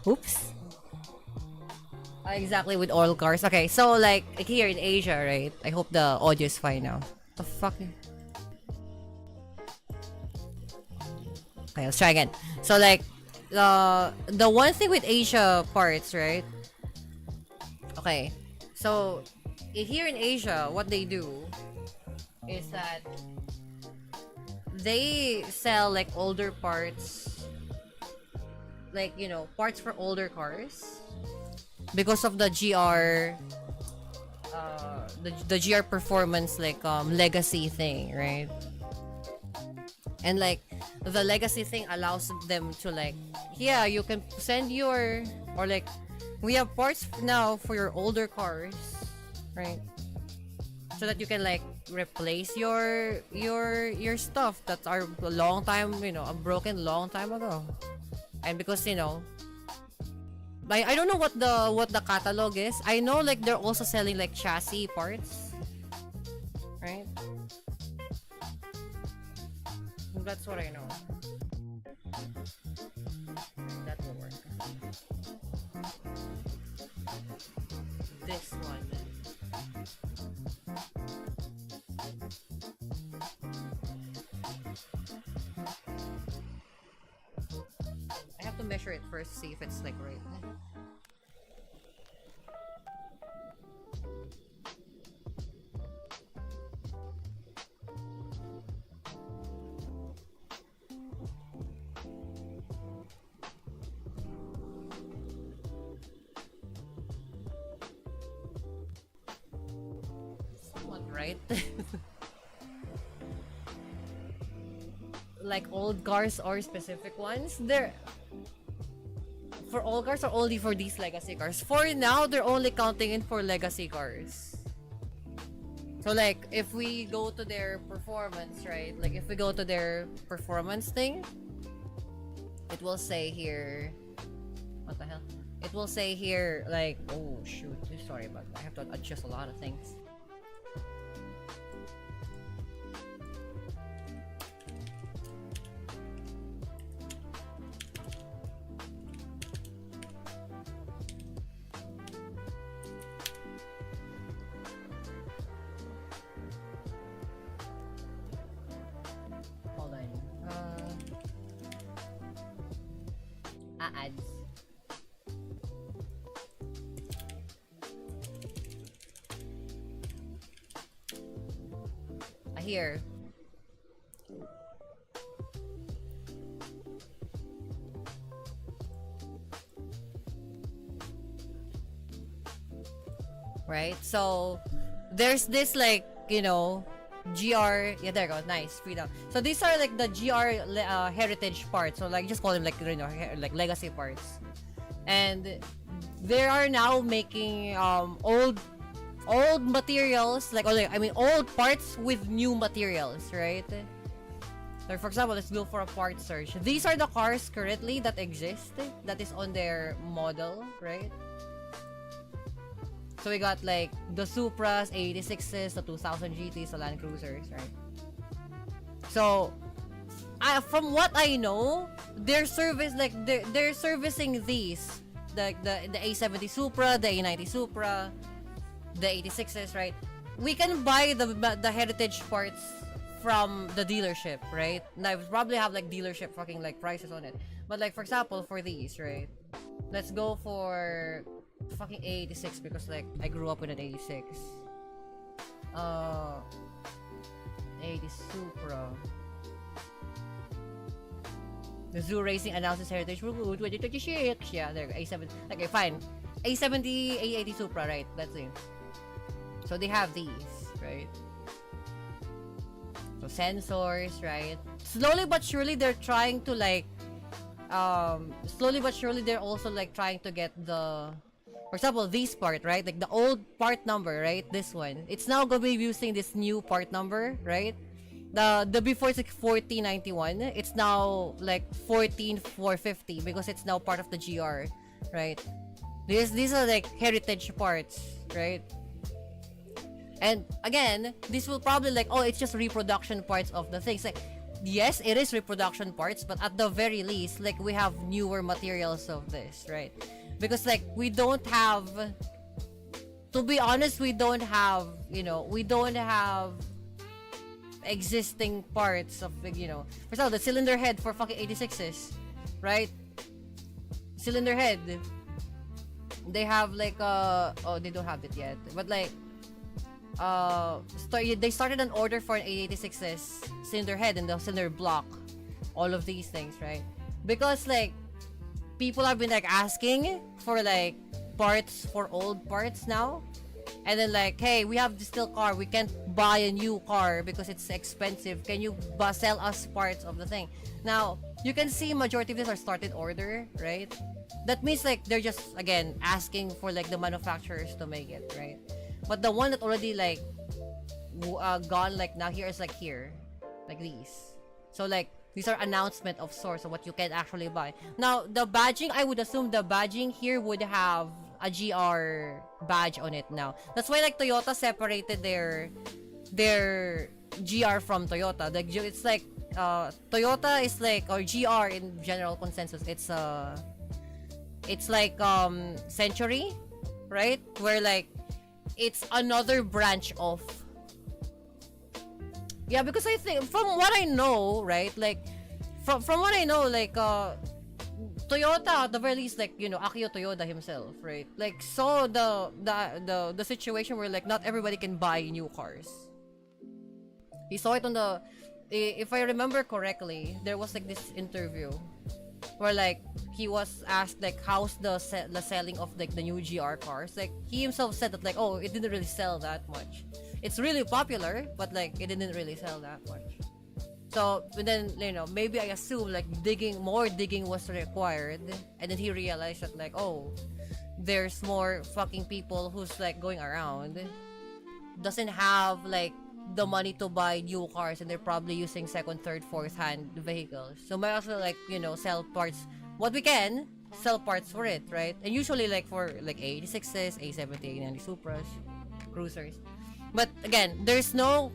[SPEAKER 1] Oops. Exactly with oil cars. Okay, so like here in Asia, right? I hope the audio is fine now. The fuck? Okay, let's try again. So like the one thing with Asia parts, right? Okay, so here in Asia, what they do is that they sell like older parts, like, you know, parts for older cars because of the GR the GR performance like legacy thing, right? And like the legacy thing allows them to like, yeah, you can send your, or like we have parts now for your older cars, right? So that you can like replace your stuff that are a long time, you know, a broken long time ago. And because, you know, I don't know what the catalog is. I know like they're also selling like chassis parts, right? That's what I know. That will work. This one. I have to measure it first, see if it's like right. right? Like old cars or specific ones. They're for all cars or only for these legacy cars. For now, they're only counting in for legacy cars. So like if we go to their performance, right? Like if we go to their performance thing, it will say here, what the hell? It will say here like, oh shoot, sorry about that. I have to adjust a lot of things. Hold on. Ads. Here. Right? So there's this like, you know, GR, yeah, there you go, nice, freedom. So these are like the GR heritage parts, so like just call them like, you know, like legacy parts. And they are now making old materials, like, I mean old parts with new materials, right? Like for example, let's go for a part search. These are the cars currently that exist, that is on their model, right? So we got like the Supras, 86s, the 2000 GTs, the Land Cruisers, right? So, from what I know, they're servicing these, the A70 Supra, the A90 Supra, the 86s, right? We can buy the heritage parts from the dealership, right? Now we probably have like dealership fucking like prices on it. But like for example, for these, right? Let's go for fucking A86 because like I grew up with an 86. 80 Supra. The Zoo Racing announces heritage for 2026. Yeah, there. A7. Okay, fine. A70, A80 Supra, right? That's it. So they have these, right? So sensors, right? Slowly but surely they're trying to like slowly but surely they're also like trying to get the, for example, this part, right? Like the old part number, right? This one. It's now gonna be using this new part number, right? The before it's like 1491. It's now like 14450 because it's now part of the GR, right? These are like heritage parts, right? And again, this will probably like, oh, it's just reproduction parts of the things. Like, yes, it is reproduction parts, but at the very least, like we have newer materials of this, right? Because like we don't have, to be honest, we don't have, you know, we don't have existing parts of, you know, for example, the cylinder head for fucking 86s, right? Cylinder head, they have like oh, they don't have it yet, but like they started an order for an 86s cylinder head and the cylinder block, all of these things, right? Because like people have been like asking for like parts for old parts now, and then like, hey, we have this still car, we can't buy a new car because it's expensive, can you sell us parts of the thing? Now you can see majority of these are started order, right? That means like they're just again asking for like the manufacturers to make it, right? But the one that already like gone like now here is like here, like these. So like these are announcement of sorts of what you can actually buy. Now the badging, I would assume the badging here would have a GR badge on it now. That's why like Toyota separated their GR from Toyota. Like it's like Toyota is like, or GR in general consensus, it's like Century, right? Where like it's another branch of, yeah, because I think from what I know, right, like from what I know, like Toyota at the very least, like, you know, Akio Toyoda himself, right, like saw the situation where like not everybody can buy new cars. He saw it on the, if I remember correctly, there was like this interview where like he was asked like how's the selling of like the new GR cars. Like he himself said that like, oh, it didn't really sell that much. it's really popular, but like it didn't really sell that much. So but then maybe I assume like more digging was required, and then he realized that like, oh, there's more fucking people who's like going around, doesn't have like the money to buy new cars, and they're probably using second, third, fourth hand vehicles. So might also like sell parts, what we can sell parts for it, right? And usually like for like A86s, A70, A90 Supras, cruisers. But again, there's no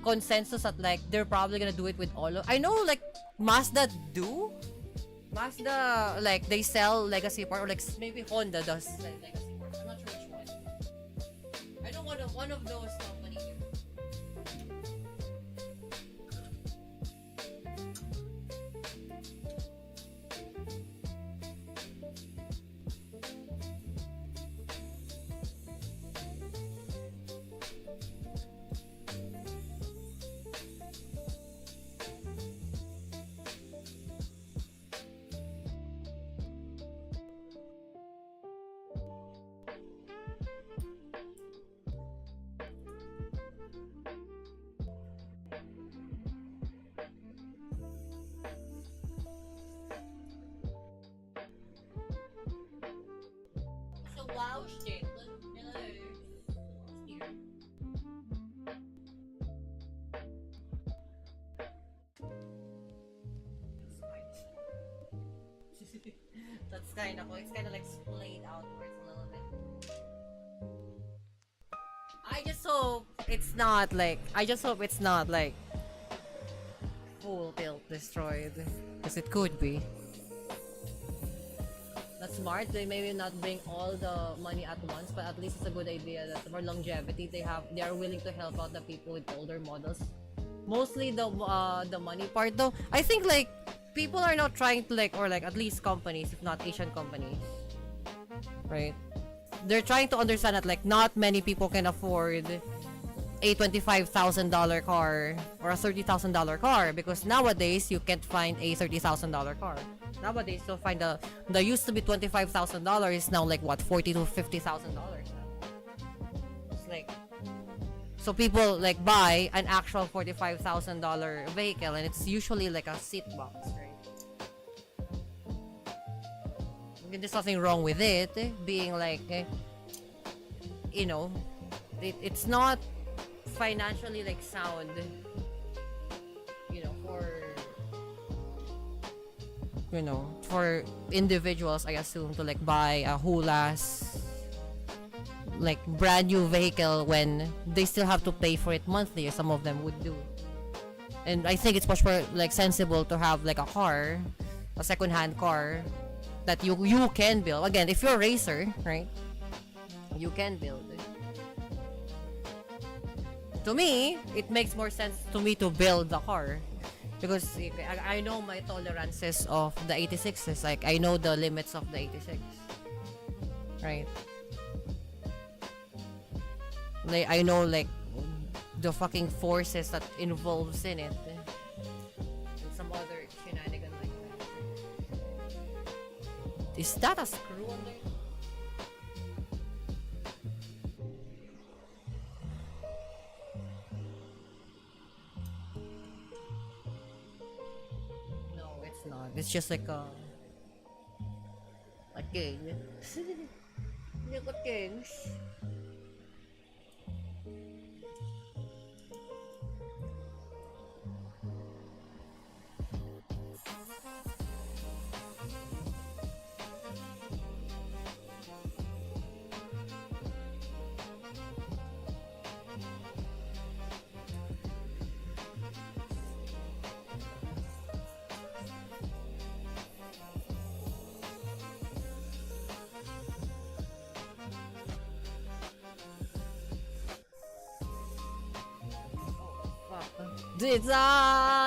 [SPEAKER 1] consensus that like they're probably gonna do it with all of. I know like Mazda do. Mazda, like they sell legacy part, or like maybe Honda does sell legacy parts. I'm not sure which one. I know one of those companies. So wow shit. That's kind of cool. It's kind of like splayed outwards a little bit. I just hope it's not like full tilt destroyed, because it could be. That's smart. They maybe not bring all the money at once, but at least it's a good idea that for longevity they are willing to help out the people with older models. Mostly the money part though. I think like people are not trying to like, or like at least companies, if not Asian companies, right? They're trying to understand that like not many people can afford a $25,000 car or a $30,000 car, because nowadays you can't find a $30,000 car. Nowadays you'll find the used to be $25,000 is now like what, $40,000 to $50,000 now. It's like, so people like buy an actual $45,000 vehicle, and it's usually like a seat box, right? There's nothing wrong with it being like, it's not financially like sound, for individuals, I assume, to like buy a whole ass like brand new vehicle when they still have to pay for it monthly, or some of them would do. And I think it's much more like sensible to have like a second-hand car that you can build. Again, if you're a racer, right, you can build it. To me, it makes more sense to me to build the car, because I know my tolerances of the 86s. Like I know the limits of the 86, right? Like I know like the fucking forces that involves in it, and some other shenanigans like that. Is that a screw on there? No, it's not. It's just like a king. Look at kings. It's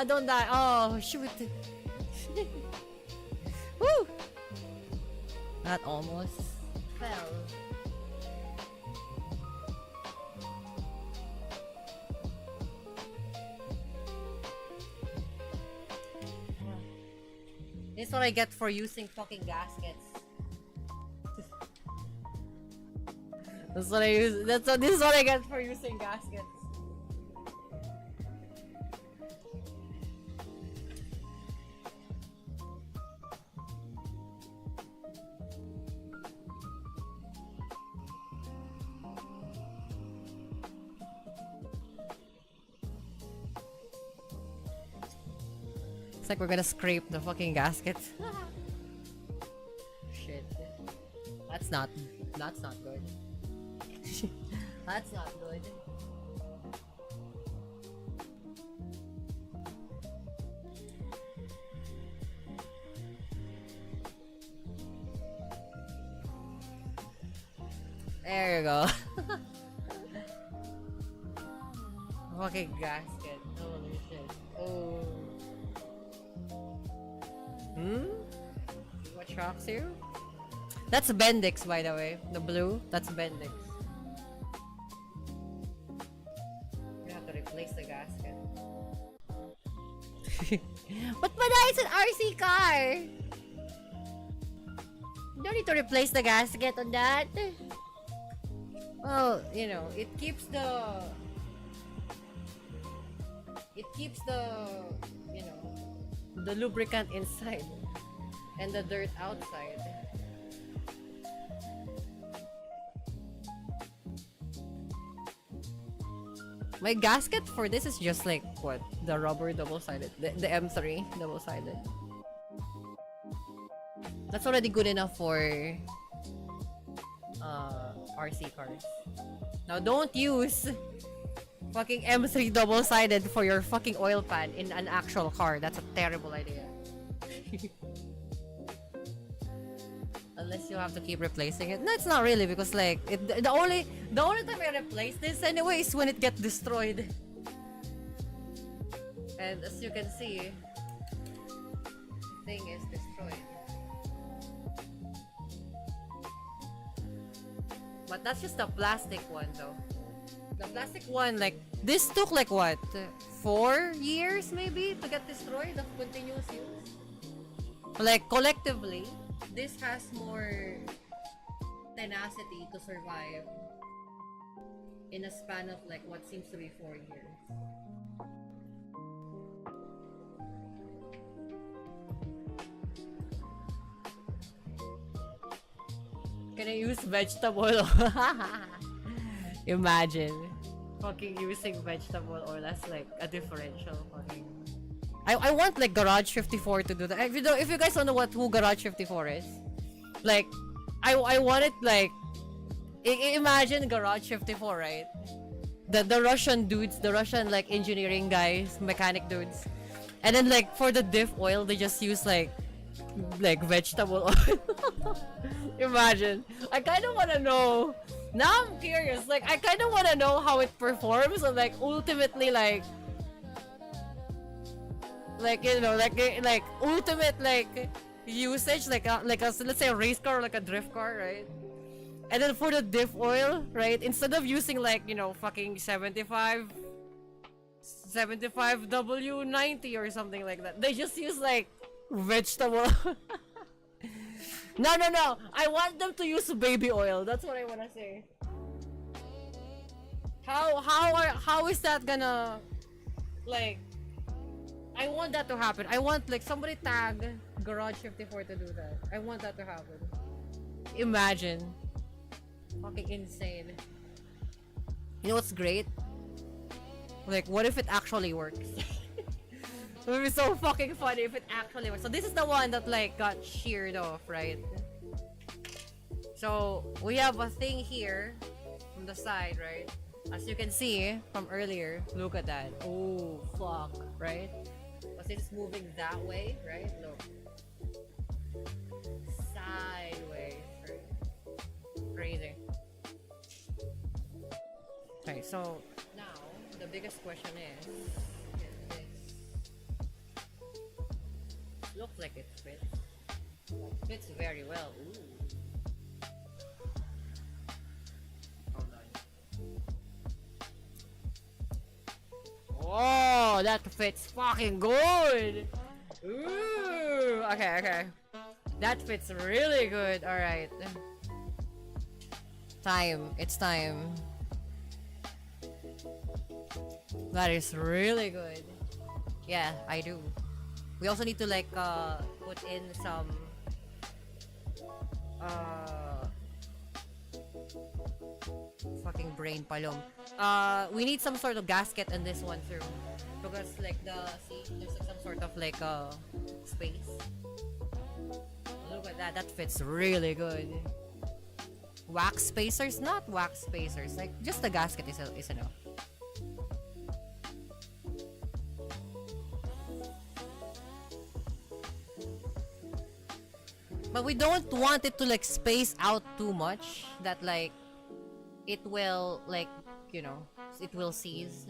[SPEAKER 1] don't die. Oh shoot. Woo! That almost fell. This is what I get for using fucking gaskets. That's what I use. This is what I get for using gaskets. It's like we're gonna scrape the fucking gasket. Shit. That's not good. That's not good. There you go. Fucking gasket. Holy shit. Oh. What shocks you? That's Bendix, by the way. The blue. That's Bendix. You have to replace the gasket. But it's an RC car! You don't need to replace the gasket on that. Well, you know, it keeps the, you know, the lubricant inside and the dirt outside. My gasket for this is just like, what? The rubber double-sided. The M3 double-sided. That's already good enough for RC cars. Now don't use fucking M3 double-sided for your fucking oil pan in an actual car. That's a terrible idea. Unless you have to keep replacing it. No, it's not really, because like the only time I replace this anyway is when it gets destroyed. And as you can see, the thing is destroyed. But that's just the plastic one though. The plastic one, like, this took like what? 4 years maybe to get destroyed of continuous use? Like, collectively, this has more tenacity to survive in a span of like what seems to be 4 years. Can I use vegetable oil? Imagine fucking using vegetable oil as like a differential fucking. I want like Garage 54 to do that. If you guys don't know who Garage 54 is, like I want it like imagine Garage 54, right? The Russian dudes, the Russian like engineering guys, mechanic dudes, and then like for the diff oil they just use like vegetable oil. Imagine. I kind of want to know. Now I'm curious. Like I kind of want to know how it performs, and like ultimately like you know like ultimate like usage like a let's say a race car or like a drift car, right? And then for the diff oil, right, instead of using like, you know, fucking 75 W90 or something like that, they just use like vegetable. No, I want them to use baby oil. That's what I want to say. How is that gonna, like, I want that to happen. I want like somebody tag Garage 54 to do that. I want that to happen. Imagine. Fucking insane. You know what's great? Like, what if it actually works? It would be so fucking funny if it actually works. So this is the one that like got sheared off, right? So we have a thing here from the side, right? As you can see from earlier, look at that. Oh fuck, right? Because it's moving that way, right? Look. Sideways, right? Crazy. Okay, so now the biggest question is this. Looks like it fits. It fits very well. Ooh. Oh, that fits fucking good. Ooh. Okay. That fits really good. All right. Time. It's time. That is really good. Yeah, I do. We also need to like put in some uh fucking brain palom. We need some sort of gasket in this one too. Because like there's like some sort of like space. Look at that, that fits really good. Wax spacers, not wax spacers. Like just the gasket is enough. But we don't want it to like space out too much that like it will like, you know, it will seize.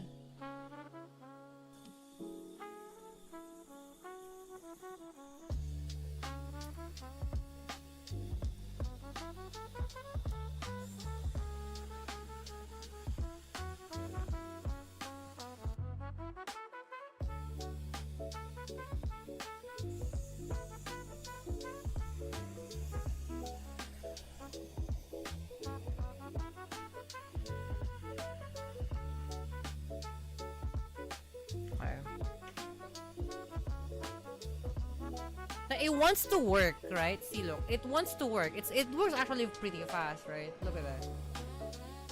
[SPEAKER 1] It wants to work, right? See, look, it wants to work. It works actually pretty fast, right? Look at that.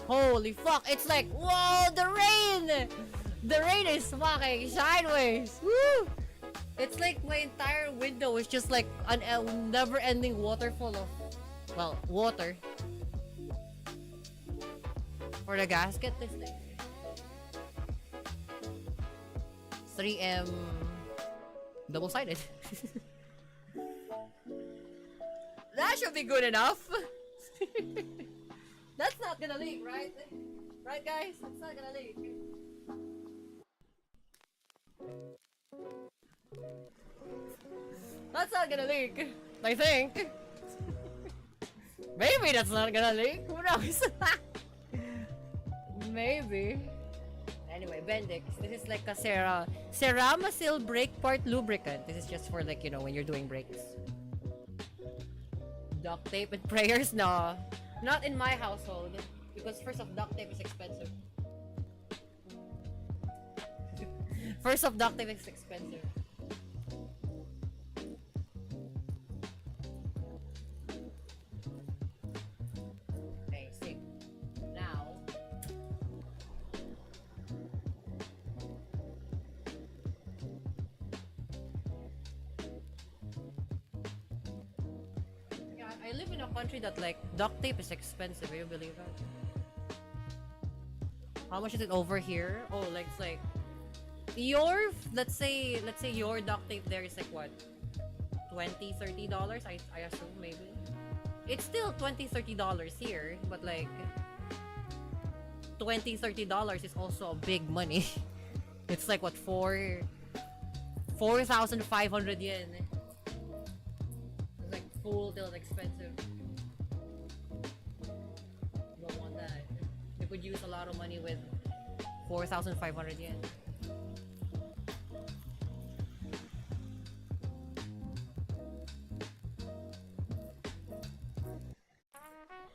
[SPEAKER 1] Holy fuck! It's like, whoa, the rain! The rain is fucking sideways. Woo! It's like my entire window is just like a never-ending waterfall of, well, water. For the gasket, this thing. 3M double-sided. That should be good enough. That's not gonna leak, right? Right, guys? That's not gonna leak. That's not gonna leak, I think. Maybe that's not gonna leak. Who knows? Maybe. Anyway, Bendix. This is like a Ceramasil brake part lubricant. This is just for like, you know, when you're doing brakes. Duct tape and prayers? No. Not in my household. Because first off, duct tape is expensive. First off, duct tape is expensive. Okay, see. Now. I live in a country that like duct tape is expensive. You believe that? How much is it over here? Oh, like it's like your let's say your duct tape there is like what, $20-$30? I assume maybe. It's still $20-$30 here, but like $20-$30 is also a big money. It's like what, 4,500 yen. It's like full till expensive. Don't want that. You could use a lot of money with 4,500 yen.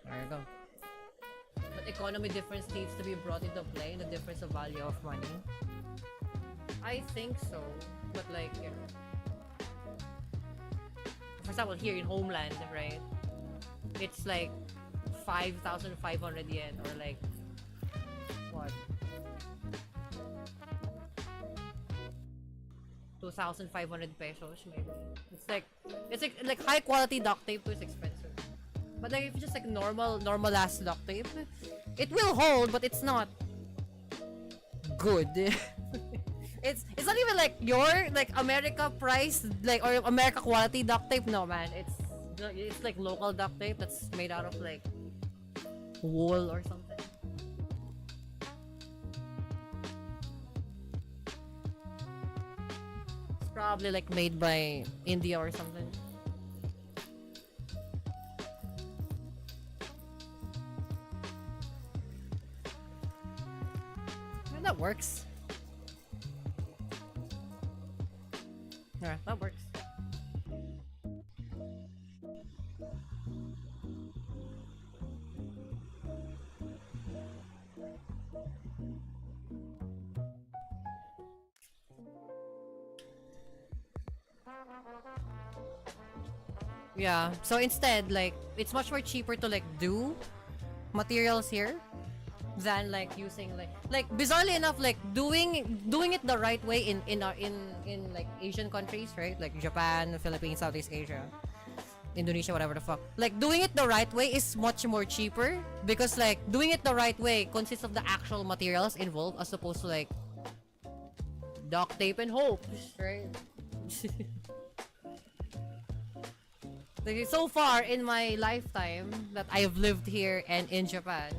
[SPEAKER 1] There you go. But economy difference needs to be brought into play in the difference of value of money. I think so. But like, you know, for example, here in Homeland, right? It's like 5,500 yen or like what? 2,500 pesos maybe. It's like high quality duct tape is expensive. But like if it's just like normal ass duct tape, it will hold, but it's not good. It's not even like your like America price like or America quality duct tape. No man, it's like local duct tape that's made out of like wool or something. It's probably like made by India or something. And that works. Yeah, that works. Yeah. So instead, like, it's much more cheaper to like do materials here than like using like bizarrely enough, like doing it the right way in like Asian countries, right? Like Japan, Philippines, Southeast Asia, Indonesia, whatever the fuck. Like doing it the right way is much more cheaper because like doing it the right way consists of the actual materials involved as opposed to like duct tape and hope, right? Like, so far in my lifetime that I've lived here and in Japan,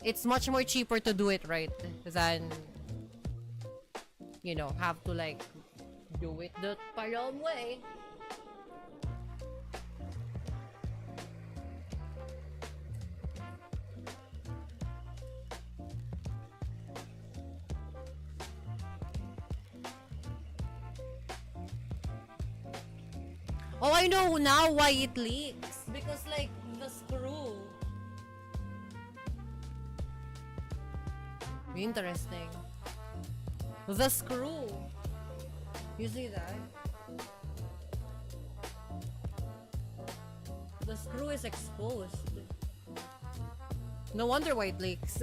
[SPEAKER 1] it's much more cheaper to do it right than, you know, have to like do it the Palom way. Oh, I know now why it leaks. Because like the screw. Interesting. The screw. You see that? The screw is exposed. No wonder why it leaks.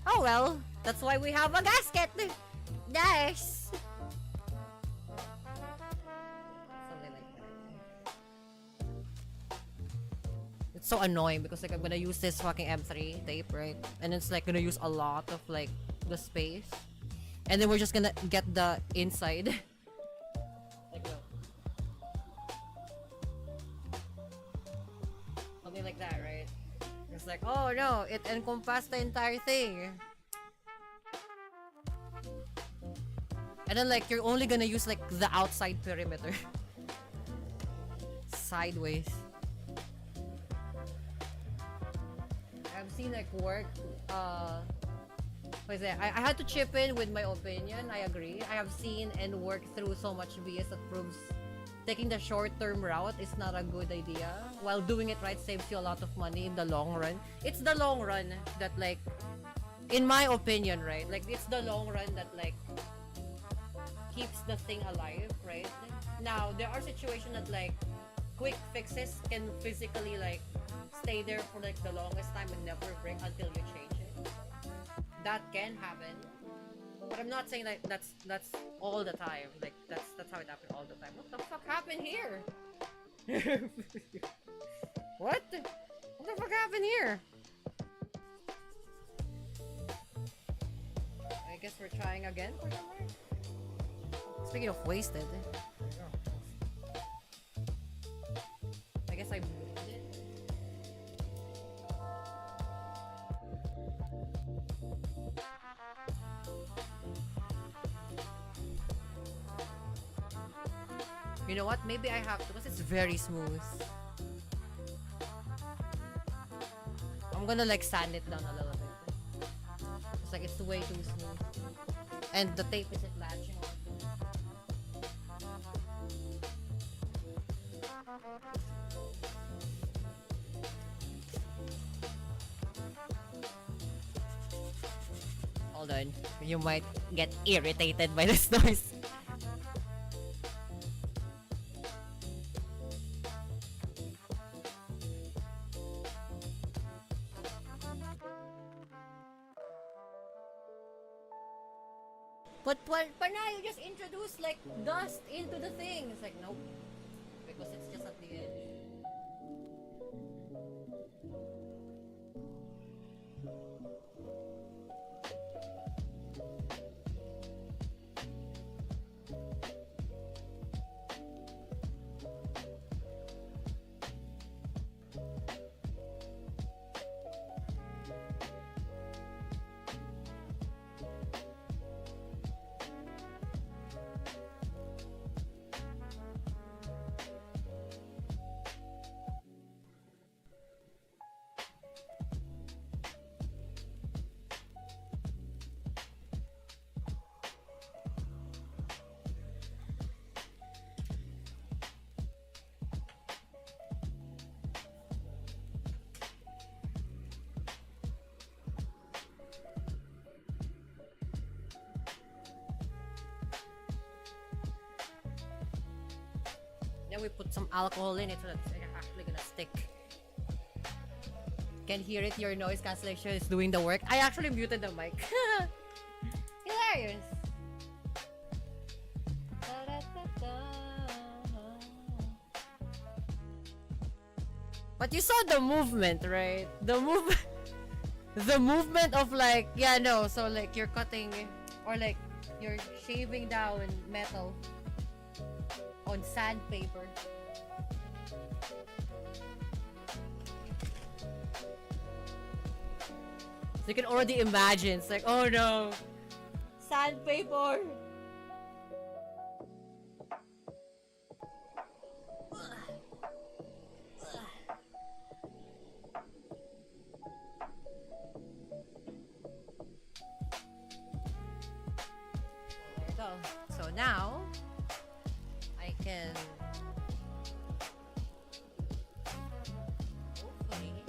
[SPEAKER 1] Oh well, that's why we have a gasket. Nice. Something like that. It's so annoying because like I'm gonna use this fucking M3 tape, right? And it's like gonna use a lot of like the space. And then we're just gonna get the inside. Like no. Something like that, right? It's like, oh no, it encompassed the entire thing. And then like you're only gonna use like the outside perimeter. Sideways. I've seen like work, what is it? I had to chip in with my opinion. I agree. I have seen and worked through so much BS that proves taking the short-term route is not a good idea, while doing it right saves you a lot of money in the long run. It's the long run that like, in my opinion, right? Like it's the long run that like keeps the thing alive, right? Now there are situations that like quick fixes can physically like stay there for like the longest time and never break until you change it. That can happen, but I'm not saying like that's all the time. Like that's how it happened all the time. What the fuck happened here? What? What the fuck happened here? I guess we're trying again for somewhere. Speaking of wasted, I guess I moved it. You know what? Maybe I have to because it's very smooth. I'm gonna like sand it down a little bit. It's like it's way too smooth. And the tape isn't latching on. Hold on. You might get irritated by this noise. But now you just introduce like dust into the thing. It's like nope. Because it's just at the edge. then we put some alcohol in it so that it's actually gonna stick. Can hear it, your noise cancellation is doing the work. I actually muted the mic. Hilarious. But you saw the movement, right? The movement of like, yeah, no, so like you're cutting or like you're shaving down metal on sandpaper. So you can already imagine, it's like, oh no, sandpaper. So now I can hopefully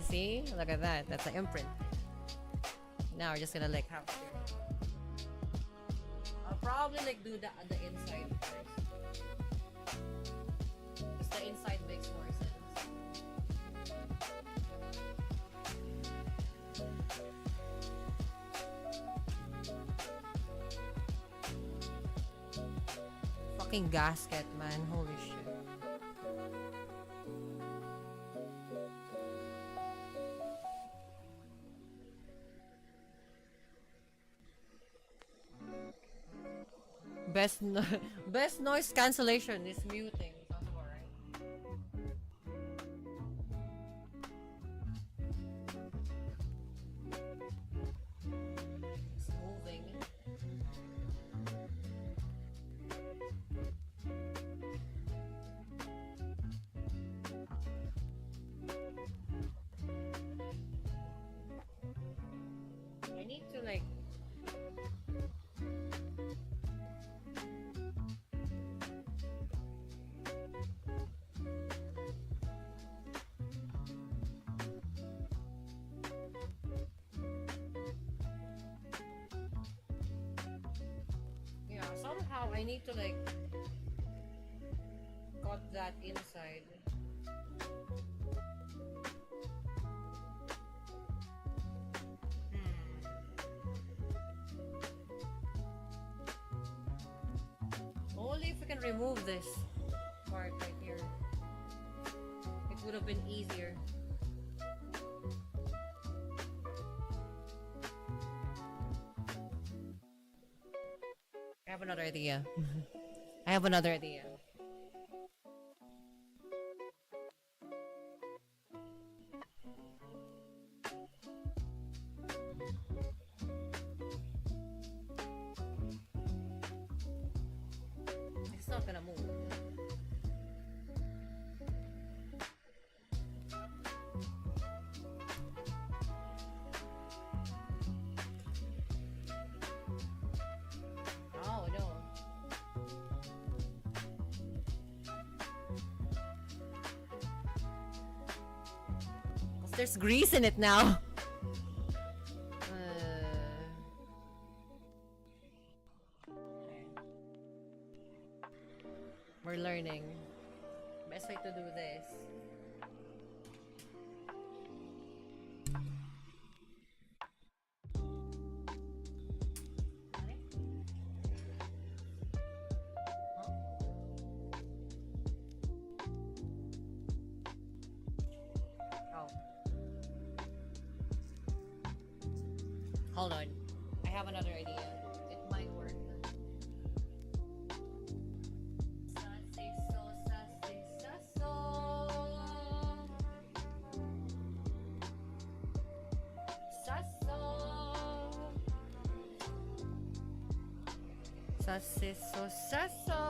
[SPEAKER 1] see, look at that, that's an imprint. Now we're just gonna like have here. I'll probably like do the inside first because the inside makes more sense. Fucking gasket, man. Holy shit. Best noise cancellation is muting. Sounds about right. It's moving. I need to like somehow I need to like cut that inside. Only if we can remove this part right here, it would have been easier. I have another idea. I have another idea. It's not gonna move. Oh no. Because there's grease in it now. We're learning. Best way to do this. Hold on. I have another idea. It might work. Sasso, sasso.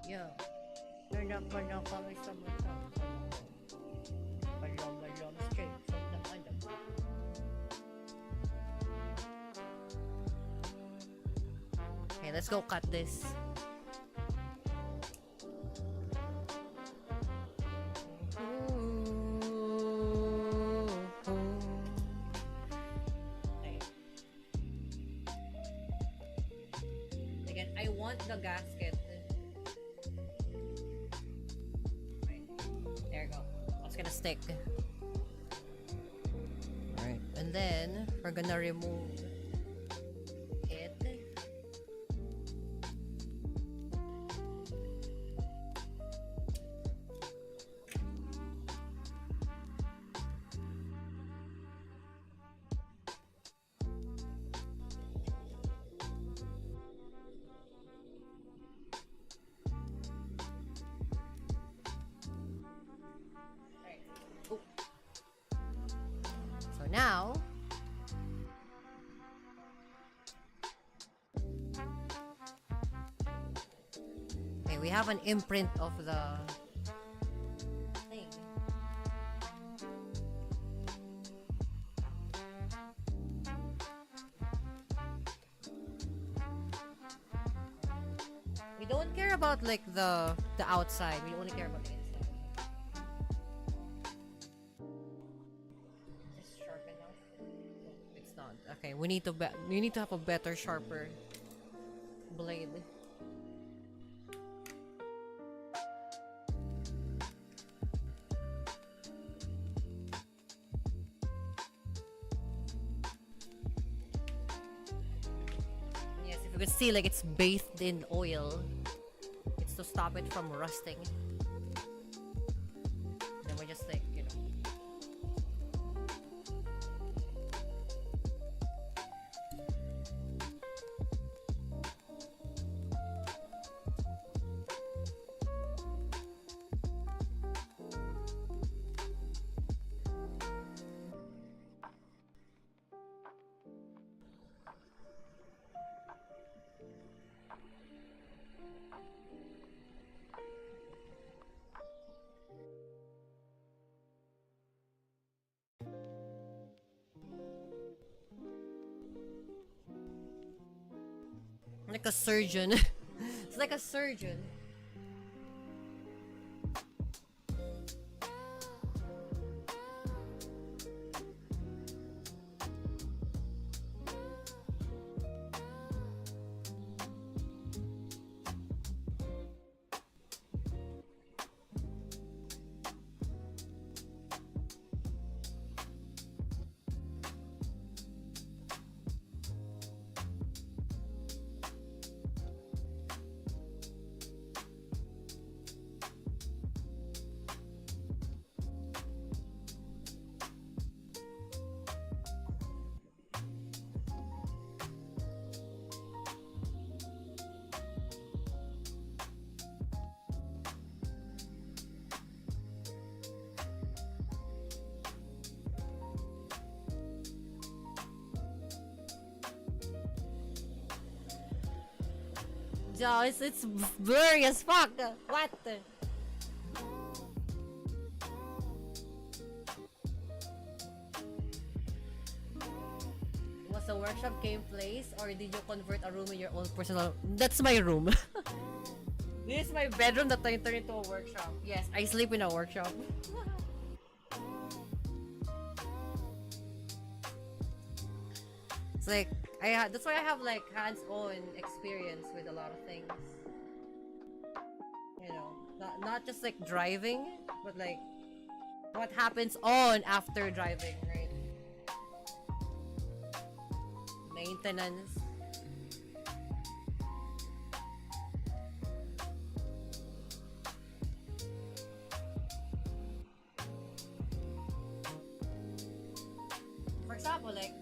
[SPEAKER 1] Yo, you're not gonna call me someone balong straight from the underground. Okay, let's go cut this. want the gasket. Right. There you go. That's gonna stick. Alright, and then we're gonna remove it. So now, okay, we have an imprint of the thing. We don't care about like the outside. We only care about the inside. Is this sharp enough? No, it's not. Okay, we need to have a better, sharper blade. Yes, if you can see, like it's bathed in oil. It's to stop it from rusting. Then we just like, you know. Like a surgeon. It's like a surgeon. Yo, it's blurry as fuck. What? Was the workshop game place, or did you convert a room in your own personal? That's my room. This is my bedroom that I turned into a workshop. Yes, I sleep in a workshop. It's like that's why I have like hands-on experience with a lot of things. You know, not just like driving, but like what happens on after driving, right? Maintenance. For example, like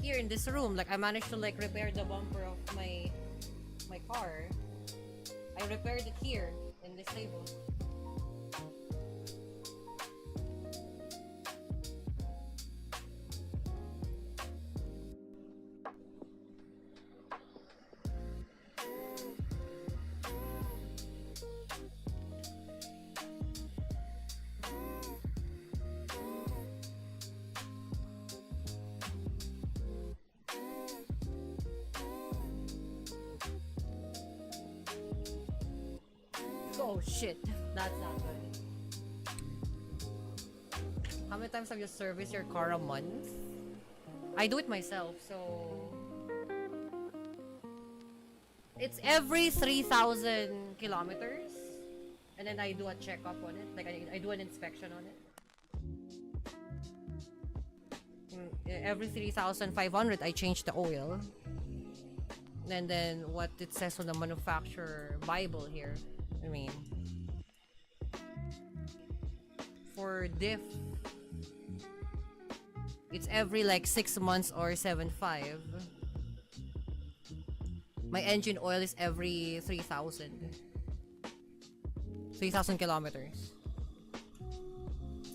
[SPEAKER 1] here in this room, like I managed to like repair the bumper of my car. I repaired it here in this table. Oh shit, that's not good. How many times have you serviced your car a month? I do it myself, so it's every 3,000 kilometers, and then I do a checkup on it. Like I do an inspection on it. Every 3,500, I change the oil. And then what it says on the manufacturer Bible here, I mean, for diff, it's every like 6 months or 7.5. My engine oil is every 3,000 kilometers.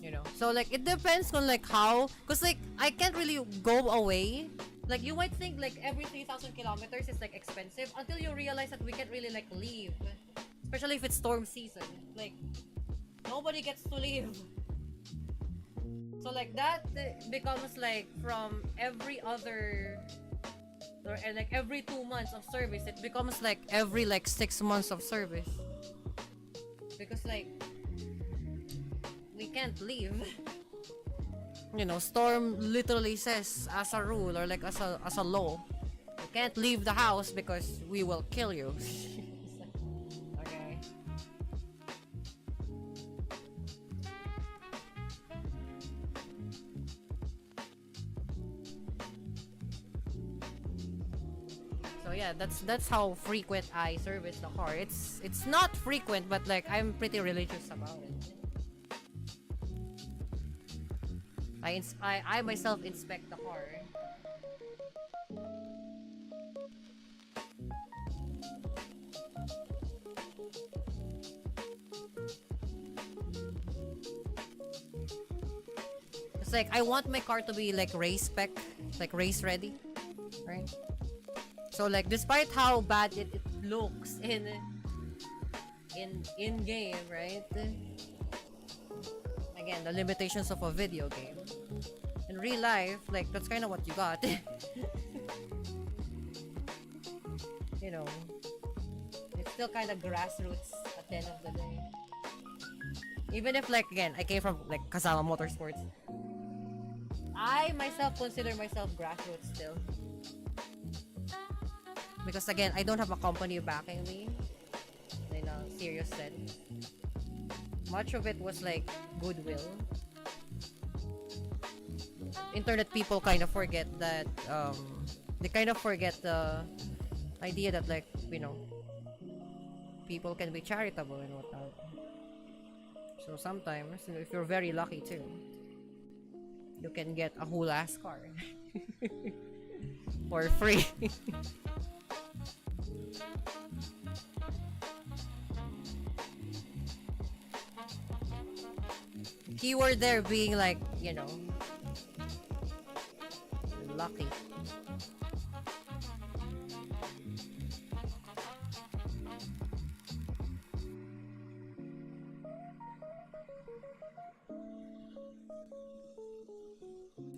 [SPEAKER 1] You know, so like it depends on like how, cause like I can't really go away. Like you might think like every 3,000 kilometers is like expensive until you realize that we can't really like leave, especially if it's storm season. Like nobody gets to leave. So like that becomes like from every other, or like every 2 months of service, it becomes like every like 6 months of service. Because like we can't leave. You know, storm literally says as a rule or like as a law, you can't leave the house because we will kill you. Okay. So yeah, that's how frequent I service the car. It's not frequent, but like I'm pretty religious about it. I myself inspect the car. It's like I want my car to be like race spec, like race ready, right? So like despite how bad it looks in game, right? Again, the limitations of a video game. In real life, like that's kind of what you got. You know, it's still kind of grassroots at the end of the day. Even if like again, I came from like Kasama Motorsports, I myself consider myself grassroots still. Because again, I don't have a company backing me in a serious sense. Much of it was like goodwill. Internet people kind of forget that they kind of forget the idea that like, you know, people can be charitable and whatnot. So sometimes, you know, if you're very lucky too, you can get a whole ass car for free. Keyword there being like, you know, lucky.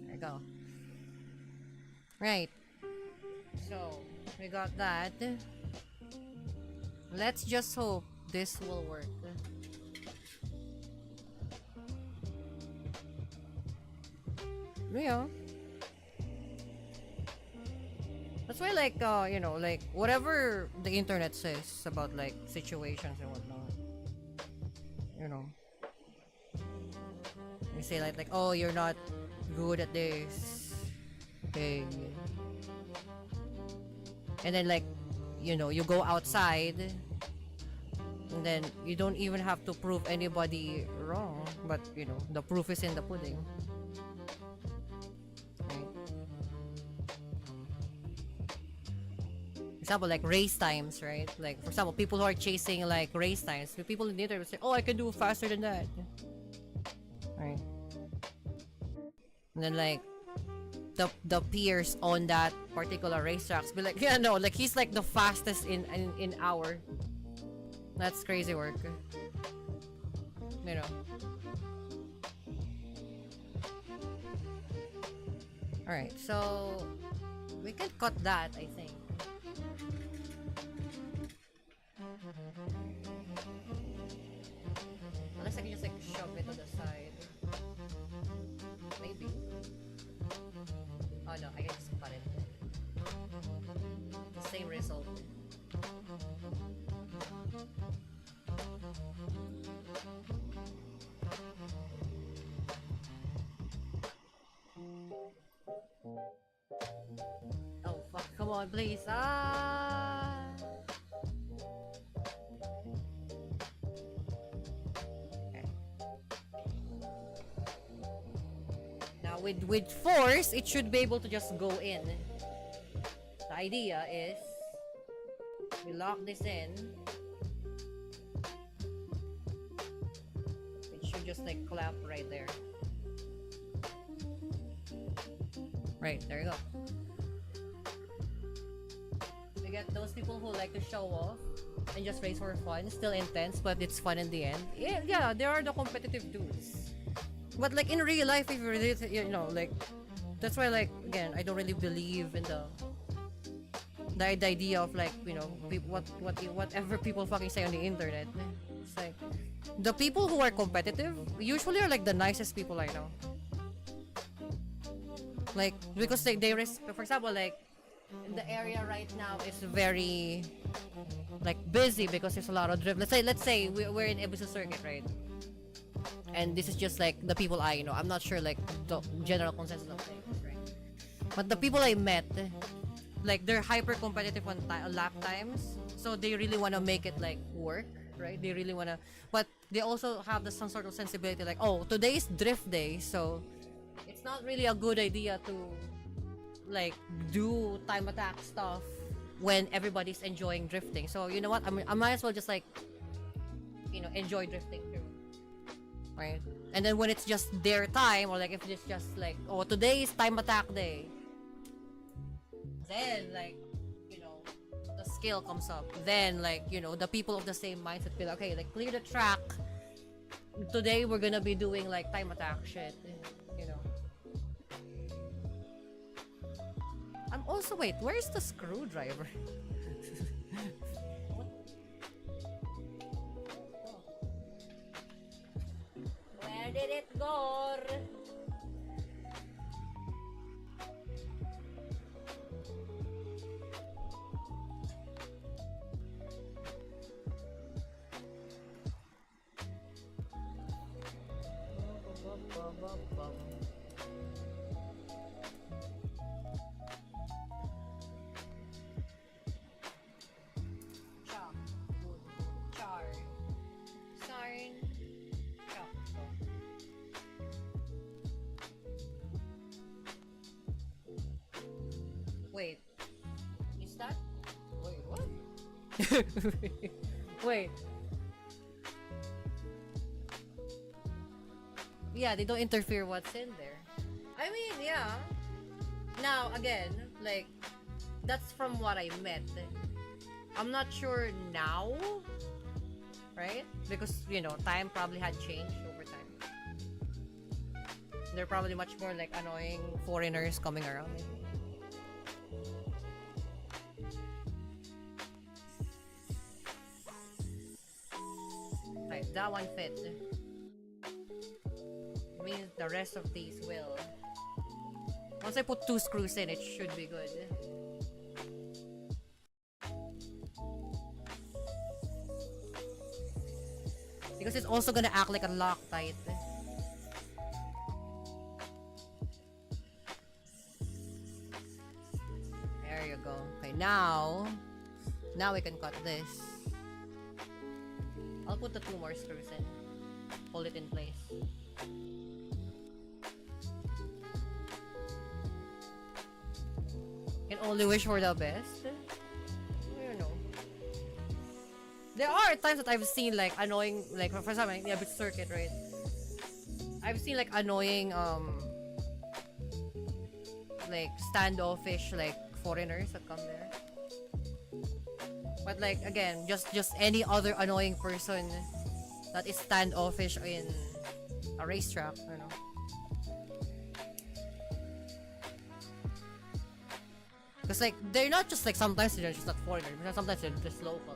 [SPEAKER 1] There you go. Right. So, we got that. Let's just hope this will work. Yeah. That's why like you know, like whatever the internet says about like situations and whatnot, you know, you say like oh, you're not good at this thing, and then like, you know, you go outside and then you don't even have to prove anybody wrong, but you know, the proof is in the pudding. For example, like race times, right? Like for example, people who are chasing like race times, people in the internet will say, oh, I can do faster than that, right? And then like the peers on that particular racetracks be like, yeah, no, like he's like the fastest in hour. That's crazy work, you know. All right, so we can cut that, I think. Unless I can just like shove it to the side. Maybe. Oh no, I can just cut it. Same result. Come on, please. Ah. Okay. Now with force, it should be able to just go in. The idea is we lock this in. It should just like clap right there. Right, there you go. You get those people who like to show off and just race for fun. Still intense, but it's fun in the end. Yeah, there are the competitive dudes. But like in real life, if you really, you know, like that's why, like, again, I don't really believe in the idea of like, you know, whatever people fucking say on the internet. It's like the people who are competitive usually are like the nicest people I know. Like because they risk, for example, like the area right now is very like busy because there's a lot of drift. Let's say we're in Ibiza circuit, right? And this is just like the people I know. I'm not sure like the general consensus of things, right? But the people I met, like they're hyper competitive on lap times, so they really want to make it like work, right? They really want to, but they also have some sort of sensibility like, oh, today's drift day, so it's not really a good idea to like do time attack stuff when everybody's enjoying drifting. So you know what, I might as well just like, you know, enjoy drifting too, right? And then when it's just their time, or like if it's just like, oh, today is time attack day, then like, you know, the skill comes up. Then like, you know, the people of the same mindset feel, okay, like clear the track, today we're gonna be doing like time attack shit, you know. I'm also, wait, where's the screwdriver? Where did it go? Wait, is that? Wait, what? Wait. Yeah, they don't interfere what's in there. I mean, yeah. Now, again, like, that's from what I met. I'm not sure now, right? Because, you know, time probably had changed over time. There are probably much more, like, annoying foreigners coming around. Right, that one fit. Means the rest of these will. Once I put 2 screws in, it should be good. Because it's also gonna act like a Loctite. There you go. Okay, now we can cut this. I'll put the 2 more screws in. Hold it in place. Can only wish for the best. I don't know. There are times that I've seen like annoying, like for example, in the Ibiza circuit, right? I've seen like annoying, like standoffish, like foreigners that come there. But like again, just any other annoying person that is standoffish in a racetrack, you know. Because like they're not just like, sometimes they're just not foreigners, sometimes they're just local.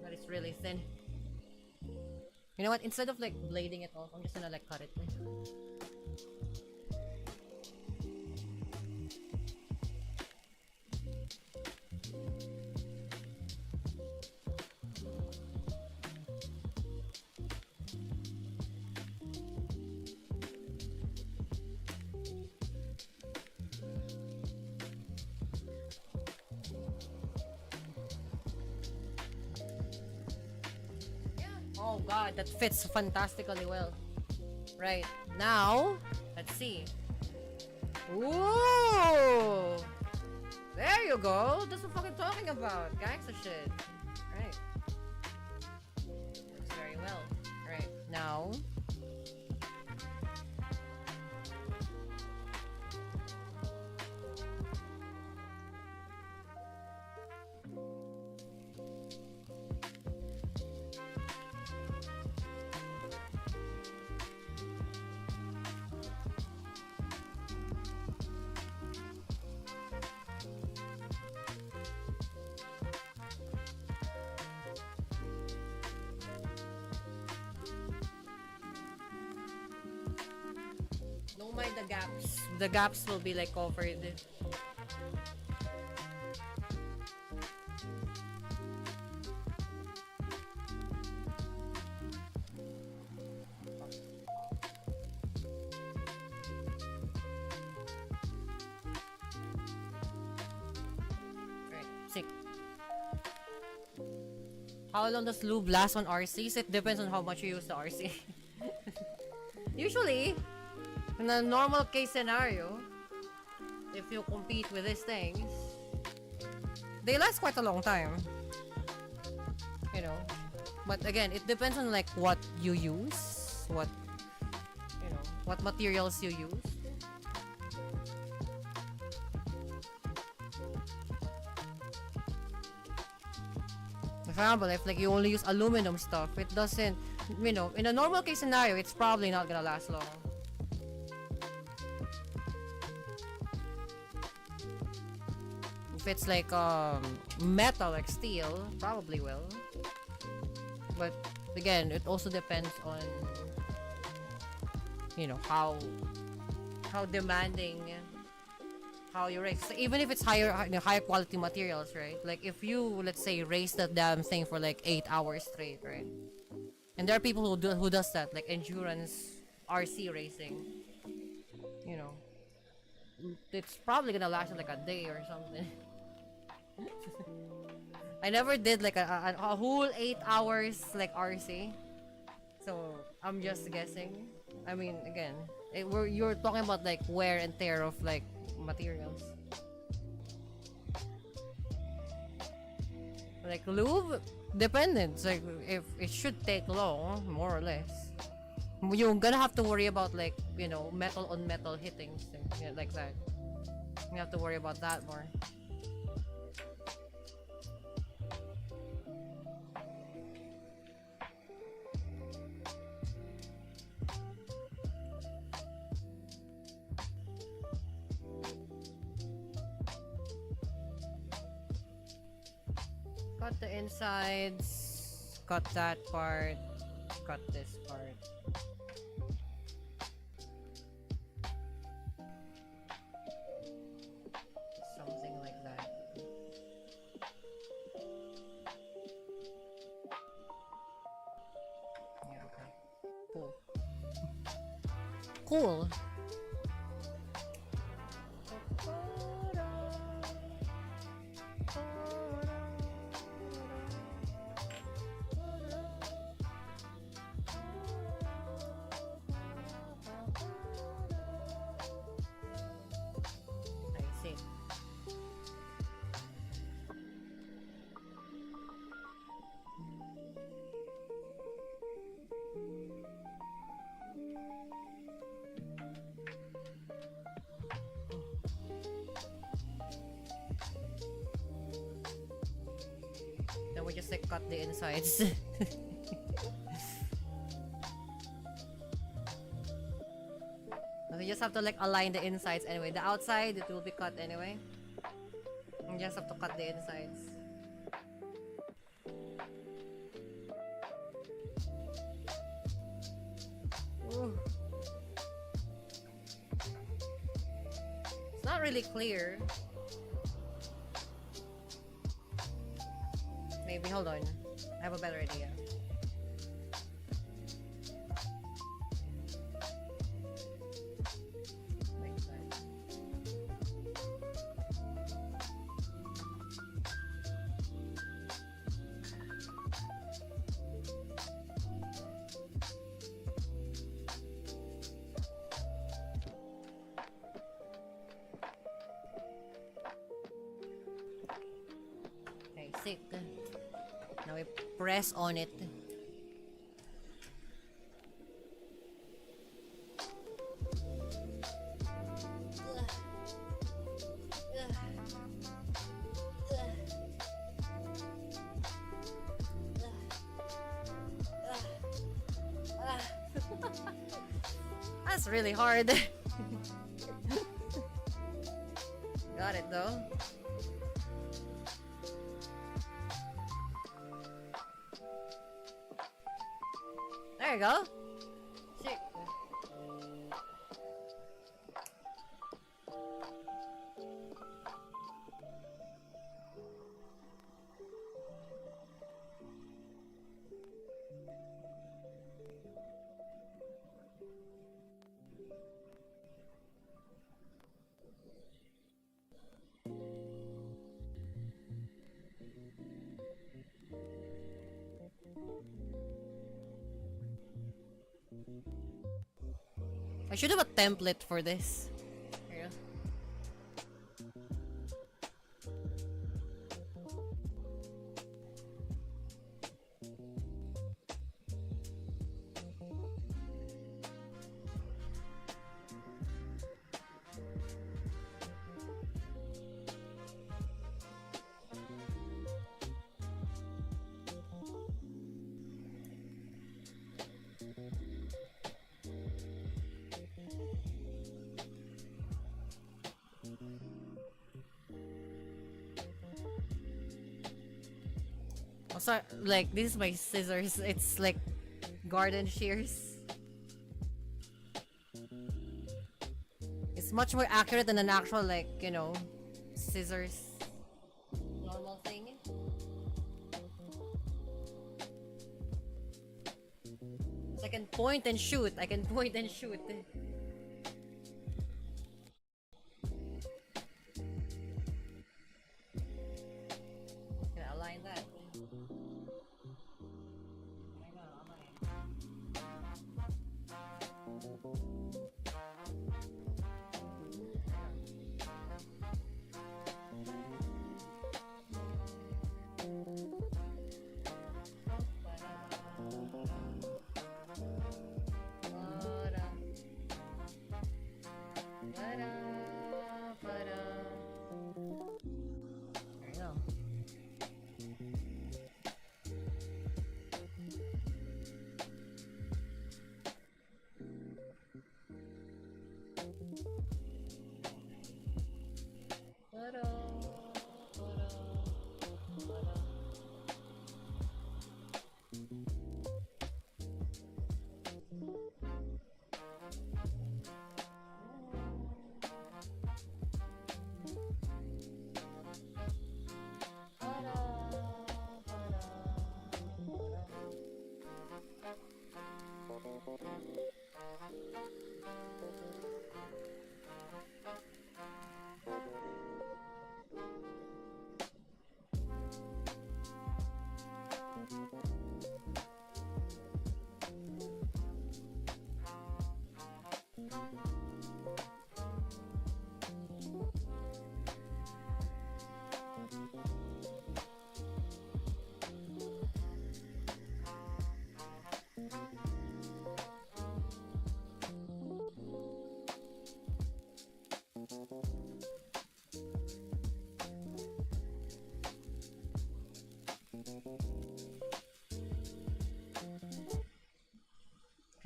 [SPEAKER 1] That is really thin. You know what? Instead of like blading it off, I'm just gonna like cut it. Oh god, that fits fantastically well. Right, now, let's see. Ooh! There you go! That's what I'm fucking talking about. Gangsta shit. Right. Works very well. Right, now. Don't mind the gaps. The gaps will be like covered. Right, sick. How long does lube last on RCs? It depends on how much you use the RC. Usually, in a normal case scenario, if you compete with these things, they last quite a long time. You know, but again, it depends on like what you use, what what materials you use. For example, if like you only use aluminum stuff, it doesn't, in a normal case scenario, it's probably not gonna last long. If it's like metal, like steel, probably will. But again, it also depends on how demanding how you race. So even if it's higher quality materials, right? Like if you, let's say, race that damn thing for like 8 hours straight, right? And there are people who does that, like endurance RC racing. It's probably gonna last like a day or something. I never did like a whole 8 hours like RC, so I'm just guessing. I mean, again, you're talking about like wear and tear of like materials. Like lube, dependent. Like if it should take long, more or less. You're gonna have to worry about like metal on metal hitting, like that. You have to worry about that more. Cut the insides, cut that part, cut this part. Something like that. Yeah, okay. Cool. Cool. Then we just like cut the insides. We just have to like align the insides anyway. The outside, it will be cut anyway. You just have to cut the insides. Ooh. It's not really clear. Maybe, hold on. I have a better idea. thick. Now we press on it. That's really hard. Got it though. There you go. Sick. I should have a template for this. Here you go. Oh, sorry, like this is my scissors. It's like garden shears. It's much more accurate than an actual, like, you know, scissors. Normal thing. So I can point and shoot. I can point and shoot. Can I align that?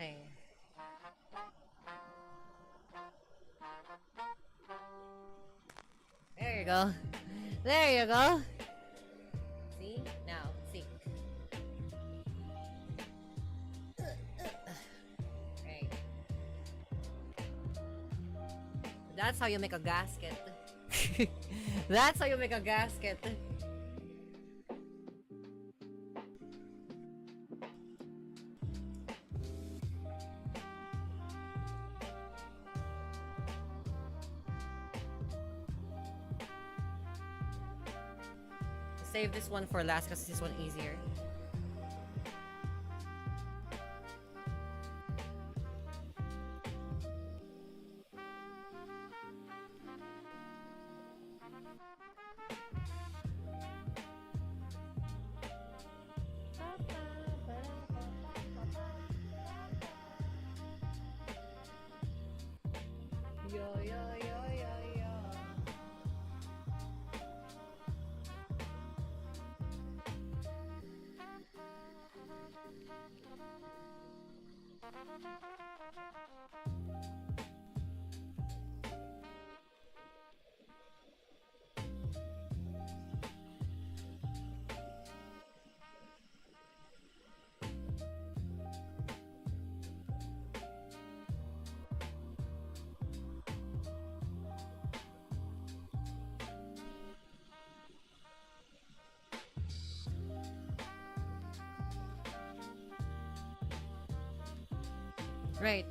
[SPEAKER 1] Okay. There you go. There you go. See? Now, see. Right. That's how you make a gasket. That's how you make a gasket. Save this one for last because this one easier. Right.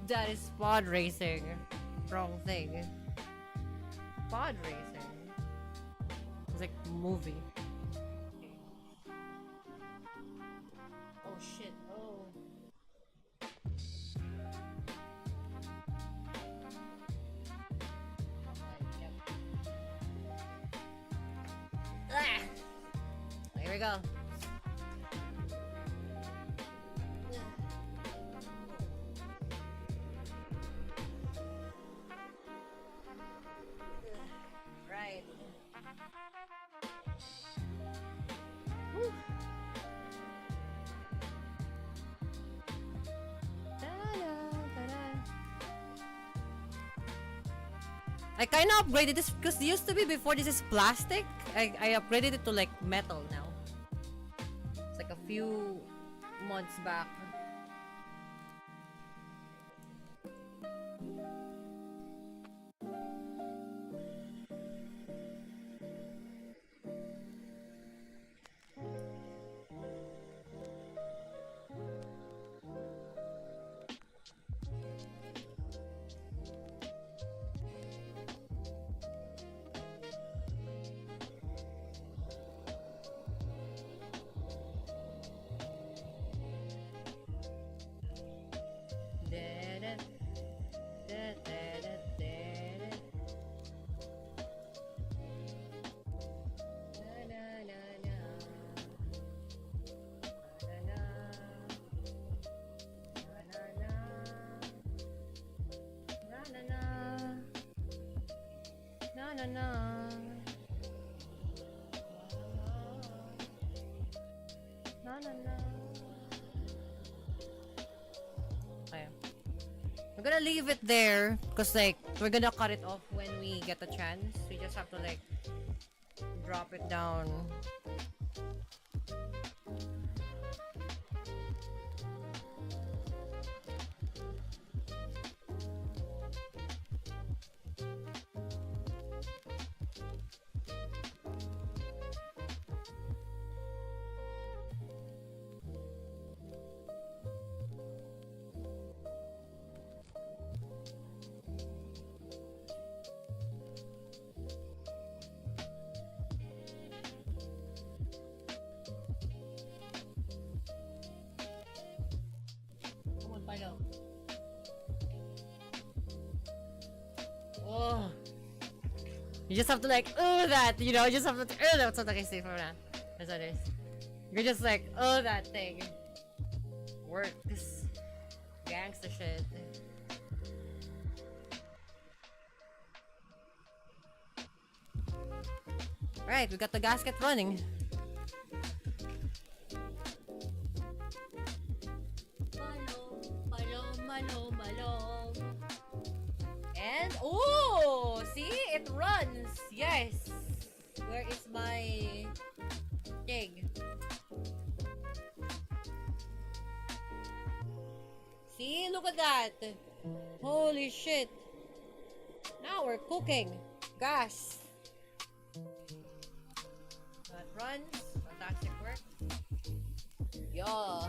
[SPEAKER 1] That is pod racing. Wrong thing. Pod racing. It's like movie. Oh shit. Oh. Ah! Here we go. Right. Woo. I kind of upgraded this because it used to be before this is plastic. I upgraded it to like metal now. It's like a few months back. Okay. I'm gonna leave it there because like we're gonna cut it off when we get the chance. We just have to like drop it down. Oh, you just have to like, oh that, you know, you just have to, oh that's what I say for that. That's what it is. You're just like, oh that thing. Works. Gangsta shit. Alright, we got the gasket running. Malong. And, oh, see? It runs. Yes. Where is my thing? See? Look at that. Holy shit. Now we're cooking. Gas. That runs. Fantastic work. Yeah.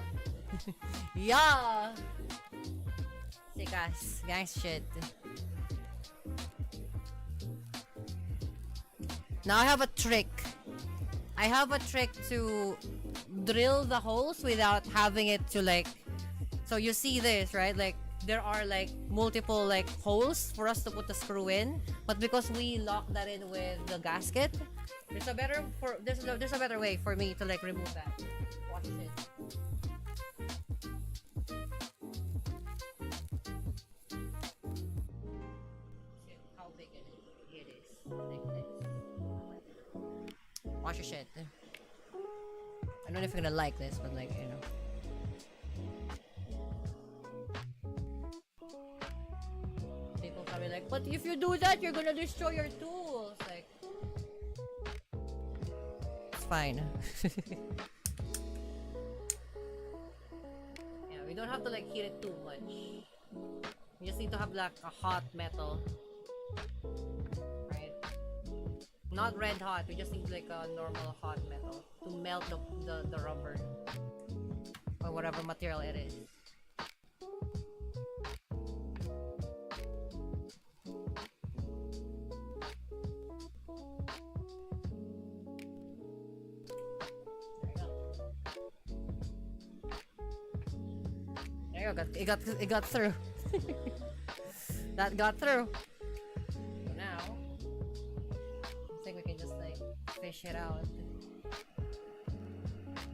[SPEAKER 1] Yeah. Sick ass. Gangs shit. Now I have a trick. I have a trick to drill the holes without having it to like, so you see this, right? Like there are like multiple like holes for us to put the screw in, but because we lock that in with the gasket, there's a better way for me to like remove that. Watch it. How big it is. Like this. Watch your shit. know if you're gonna like this, but like, you know. People probably like, but if you do that, you're gonna destroy your tools. Like, it's fine. Yeah, we don't have to like heat it too much. We just need to have like a hot metal. Right? Not red hot, we just need like a normal hot metal to melt the rubber. Or whatever material it is. There you go, it got through. That got through. So now, I think we can just like fish it out.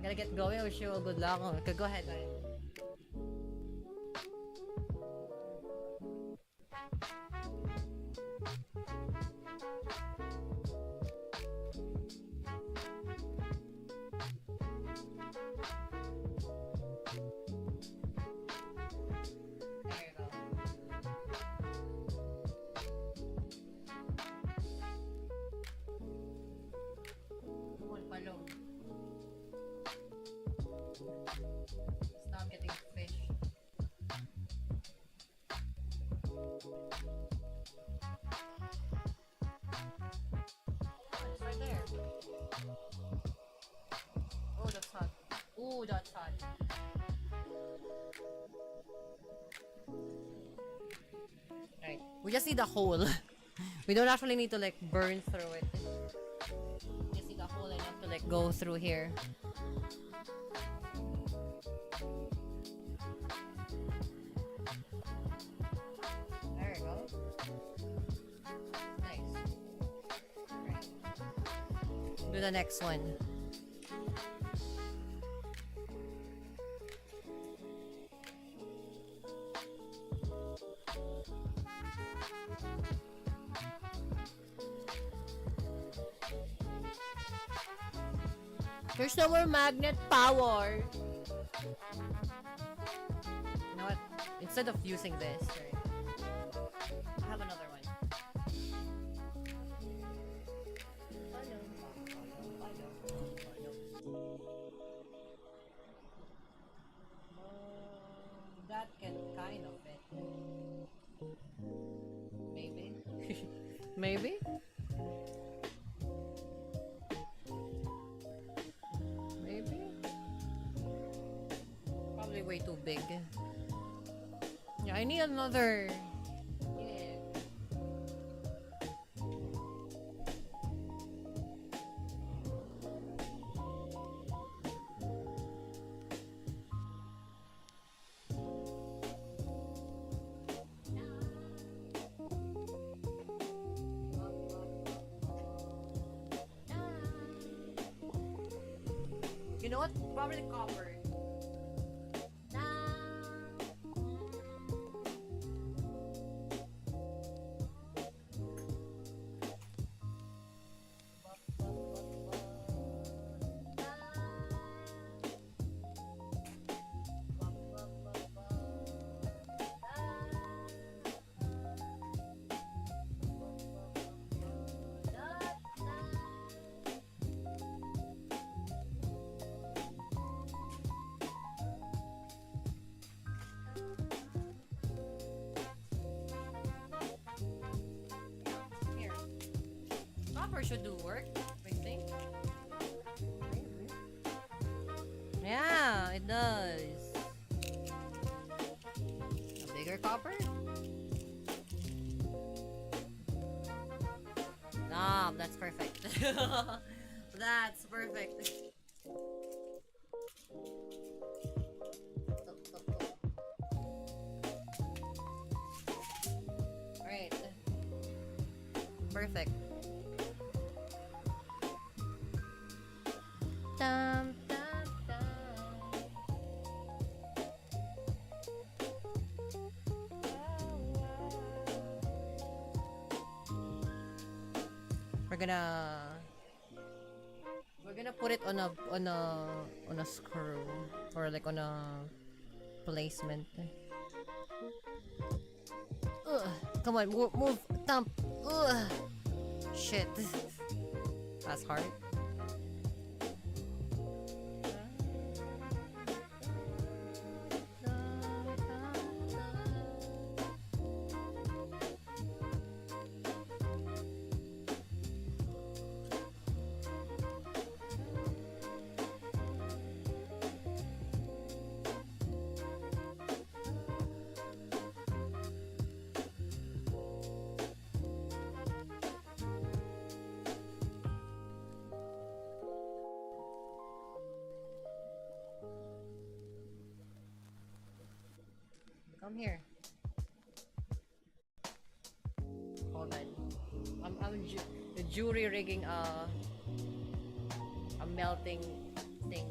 [SPEAKER 1] Gotta get going. I wish you all good luck. Okay, go ahead, guys. Stop getting fish. Oh, it's right there. Oh, that's hot. Ooh, that's hot. Right. We just need a hole. We don't actually need to like burn through it. We just need a hole enough to like go through here. There you go. Nice. Right. Do the next one. There's no more magnet power. You know what? Instead of using this, right, I have another one. That can kind of fit. Maybe. Maybe? Probably way too big. Yeah, I need another. Yeah. You know what? Probably copper. Should do work, I think. Yeah, it does. A bigger copper? Ah, that's perfect. That's perfect. Alright. Perfect. Dum, dum, dum. We're gonna gonna put it on a screw or like on a placement. Ugh, come on, move, thump. Ugh. Shit. That's hard. Come here. Hold on. I'm jury rigging a melting thing.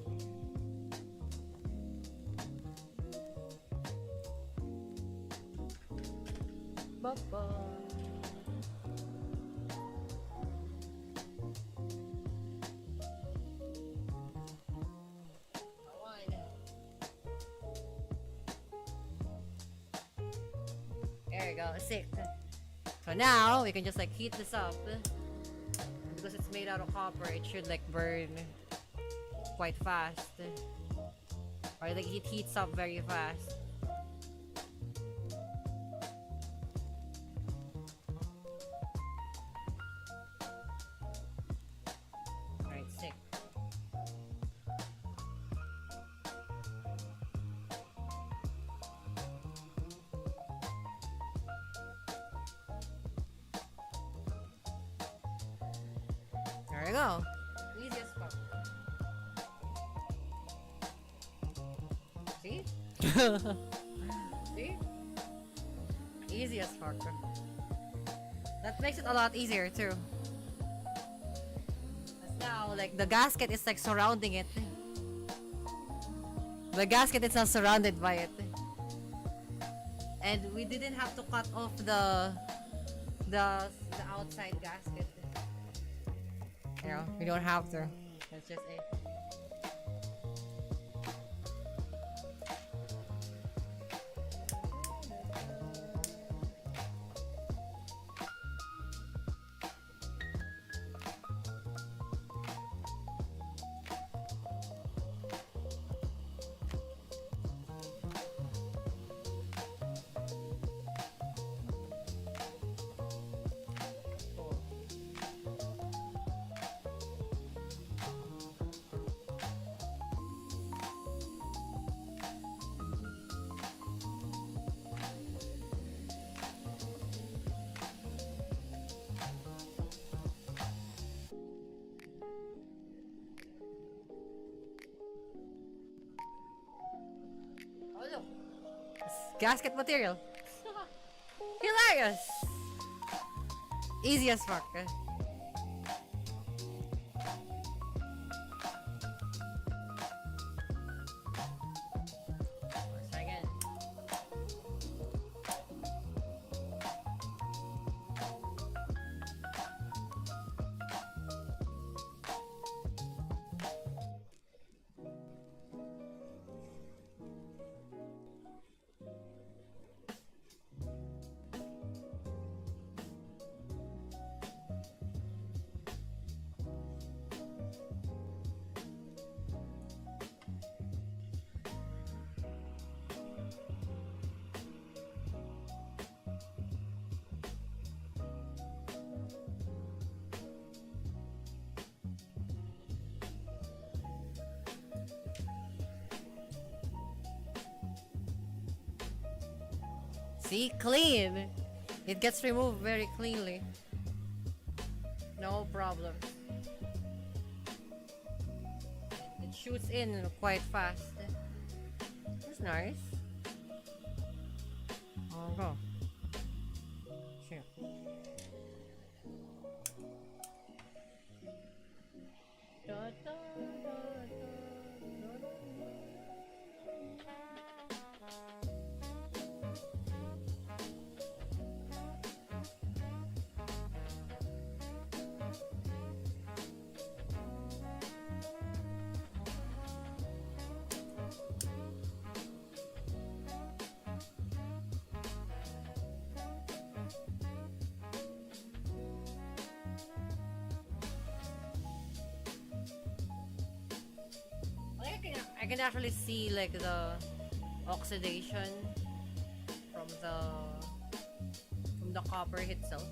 [SPEAKER 1] Bye-bye. There you go, 6. So now we can just like heat this up. Because it's made out of copper, it should like burn quite fast. Or like it heats up very fast. Alright, 6. There we go. Easy as fuck. See? See? Easy as fuck. That makes it a lot easier too. Because now, like, the gasket is like surrounding it. The gasket is now surrounded by it. And we didn't have to cut off the outside gasket. You know, we don't have to. That's just it. Oh look, it's gasket material. Hilarious. Easy as fuck. Let's try again. See? Clean! It gets removed very cleanly. No problem. It shoots in quite fast. That's nice. Okay. Sure. Da, da, da, can actually see like the oxidation from the copper itself.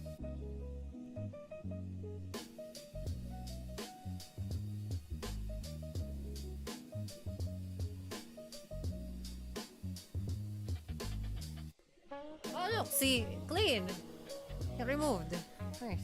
[SPEAKER 1] Oh look, see, clean. Removed. Nice.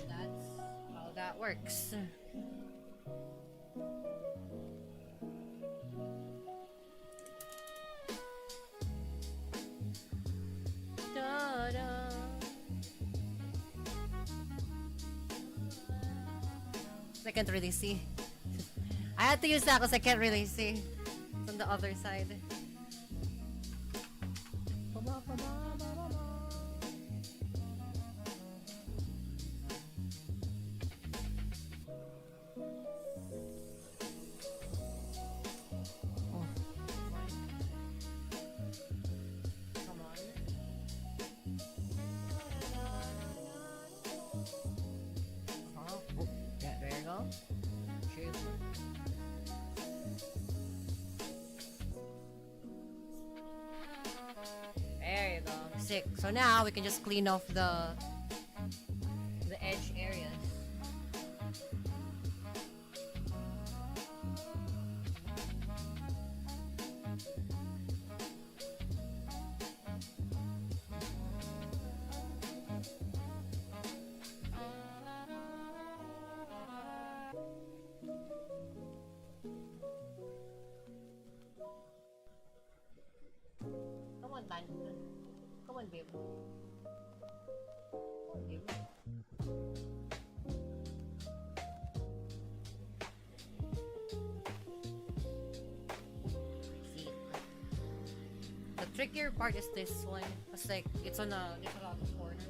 [SPEAKER 1] That's how that works. Da-da. I can't really see. I had to use that because I can't really see. It's on the other side. Oh. Come on. Oh, yeah, there you go. Cheers. There you go. Sick. So now we can just clean off the edge areas. Come on, man. Come on, babe. Come on, babe. See. The trickier part is this one. It's like, it's on there's a lot of corners.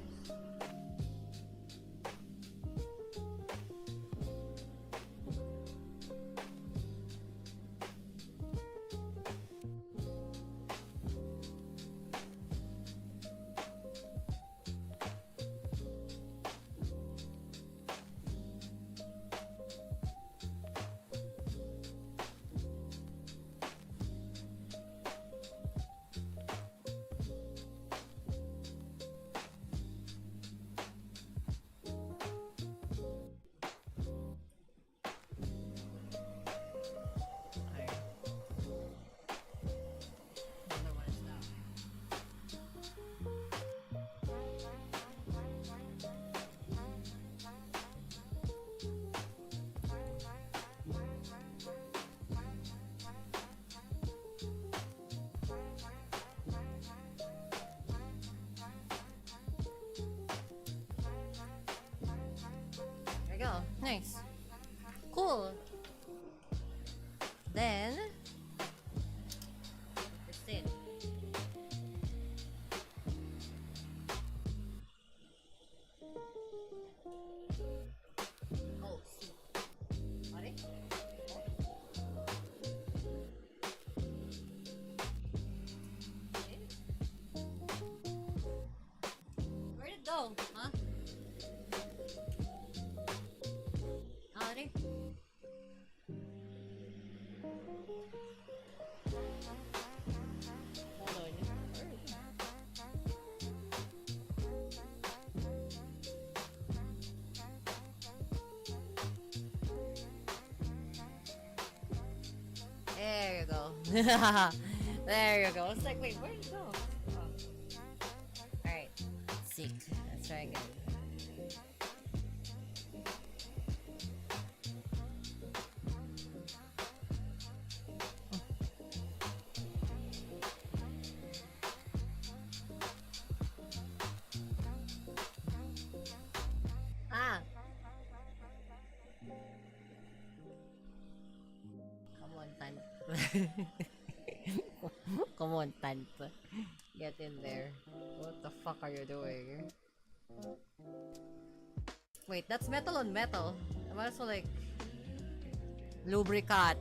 [SPEAKER 1] There you go. Nice. Cool. Then that's it. Oh, see. Got it? Where'd it go? Huh? Got it? Hold on. There you go. There you go. It's like, wait, where did it go? Oh. Alright. Sick. Let's try again. Ah! Come on, Tant. Come on, Tant. Get in there. What the fuck are you doing? Wait, that's metal on metal. I'm also like lubricate.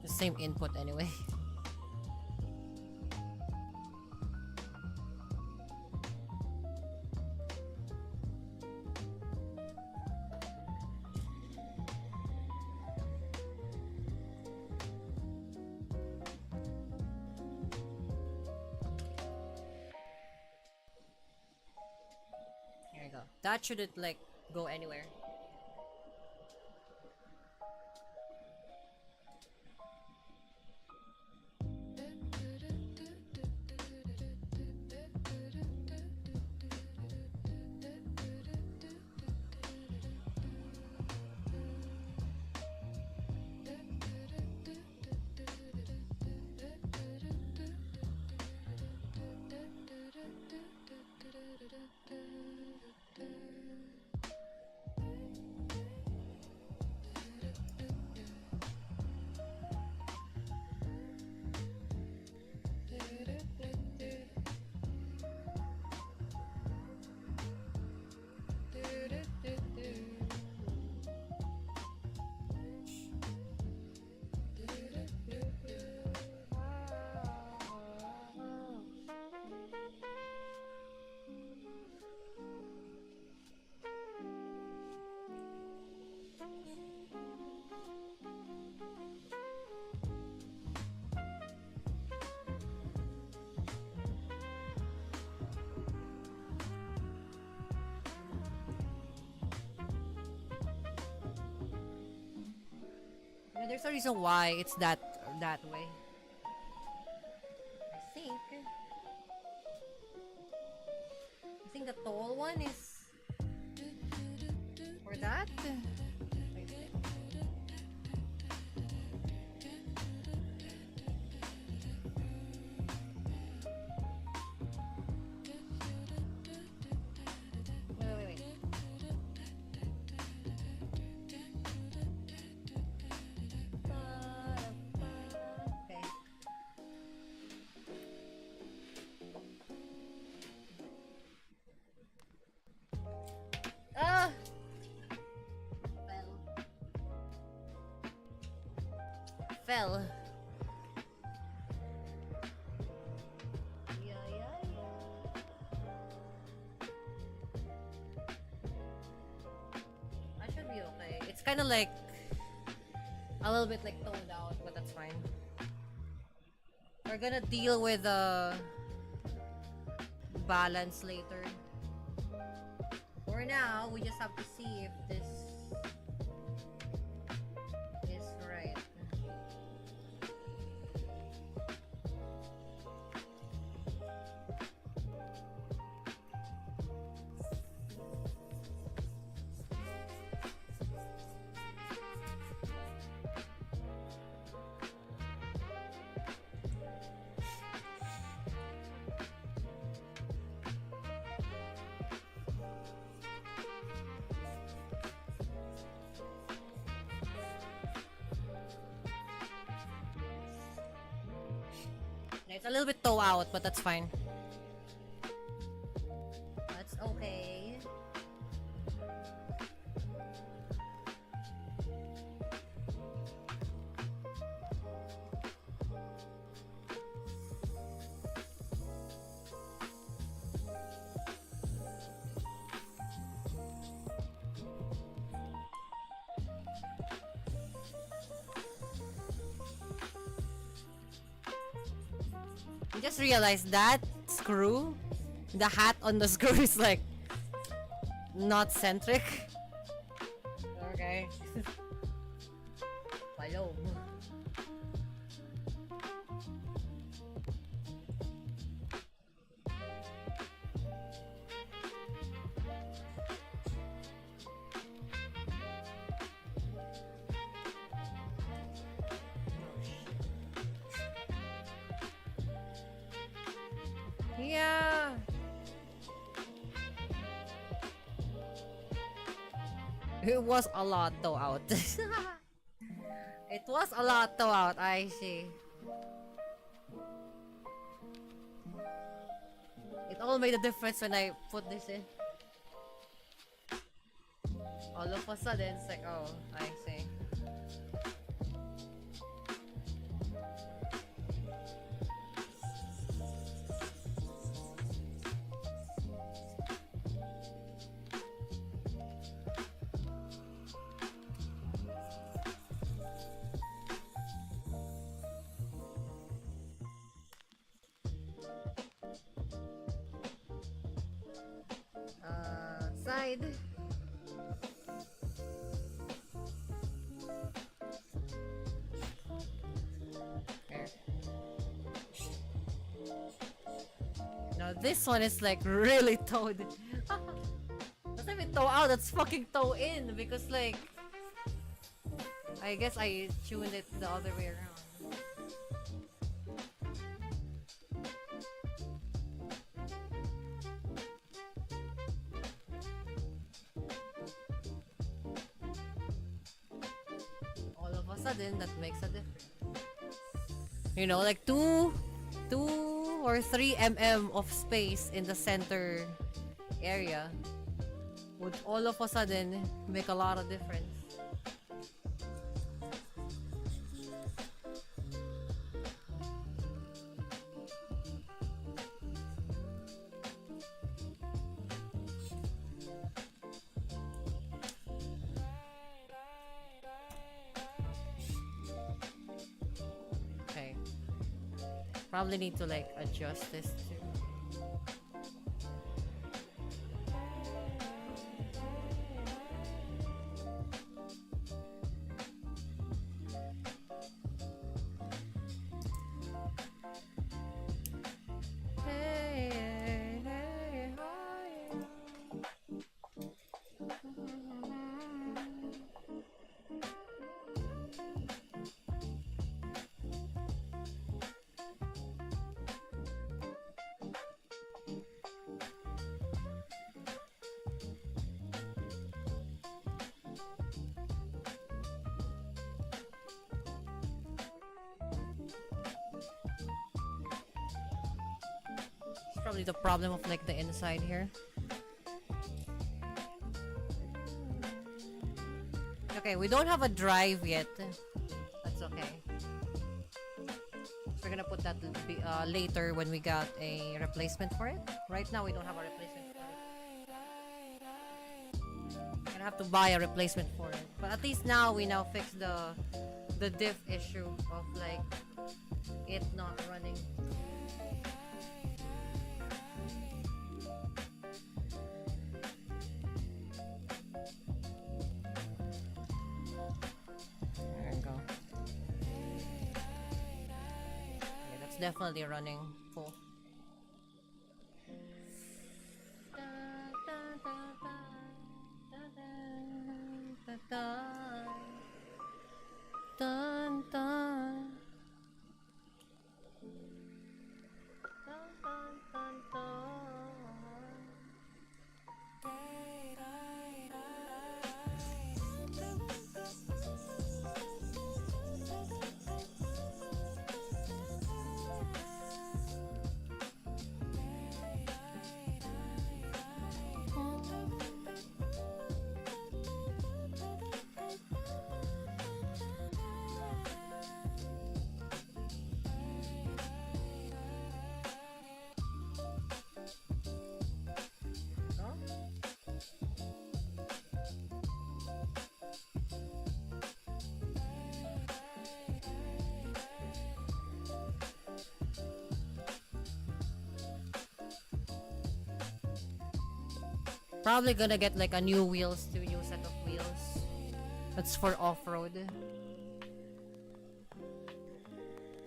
[SPEAKER 1] The same input anyway. Here you go. That shouldn't like go anywhere. Yeah, there's a reason why it's that way. I think the tall one is for that. Wait. Okay. Ah! Fell. Yeah. I should be okay. It's kind of like a little bit like toned out, but that's fine. We're gonna deal with the balance later. For now, we just have to see if this is right. It's a little bit toe out, but that's fine. That's okay. I just realized that screw, the hat on the screw is like not centric. Okay. Follow. It was a lot though out. It was a lot though out, I see. It all made a difference when I put this in. All of a sudden, it's like, oh, I see. Side. Here. Now this one is like really towed. That's not even toe out, that's fucking toe in because like I guess I tuned it the other way around. All of a sudden that makes a difference. You know, like 2 or 3 mm of space in the center area would all of a sudden make a lot of difference. Okay. Probably need to like adjust this too. Probably the problem of like the inside here. Okay, we don't have a drive yet. That's okay. We're gonna put that later when we got a replacement for it. Right now we don't have a replacement for it. We're gonna have to buy a replacement for it. But at least now we now fix the diff issue of like it not running. Definitely running full. Dun, dun. Probably gonna get like a new wheels too, new set of wheels. That's for off-road.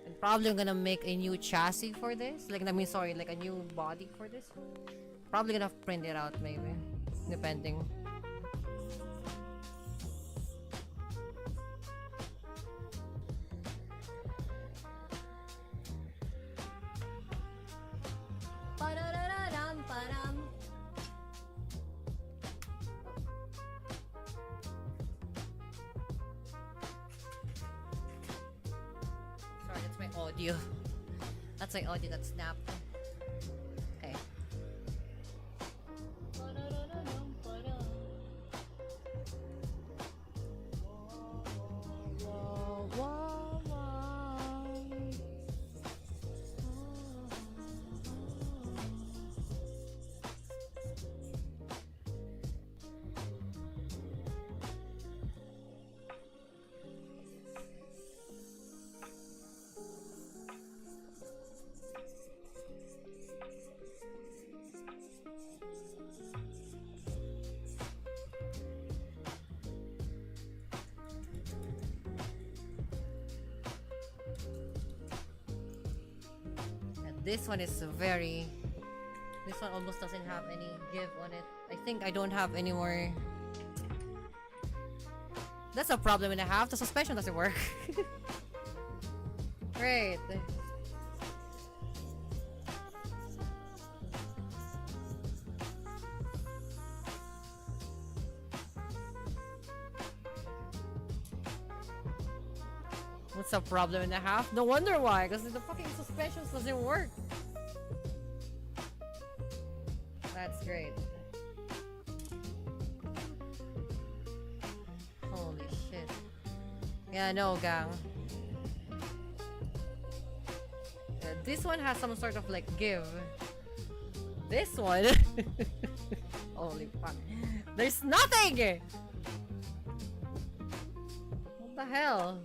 [SPEAKER 1] And probably gonna make a new chassis for this. Like, I mean, sorry, like a new body for this. Probably gonna print it out maybe, depending. audio. That's my audio that snapped. Okay. This one is very... This one almost doesn't have any give on it. I think I don't have any more... That's a problem and a half. The suspension doesn't work. Great. What's a problem and a half? No wonder why, because the fucking suspension doesn't work. That's great. Holy shit. Yeah, no, gang. This one has some sort of like give. This one? Holy fuck. There's nothing! What the hell?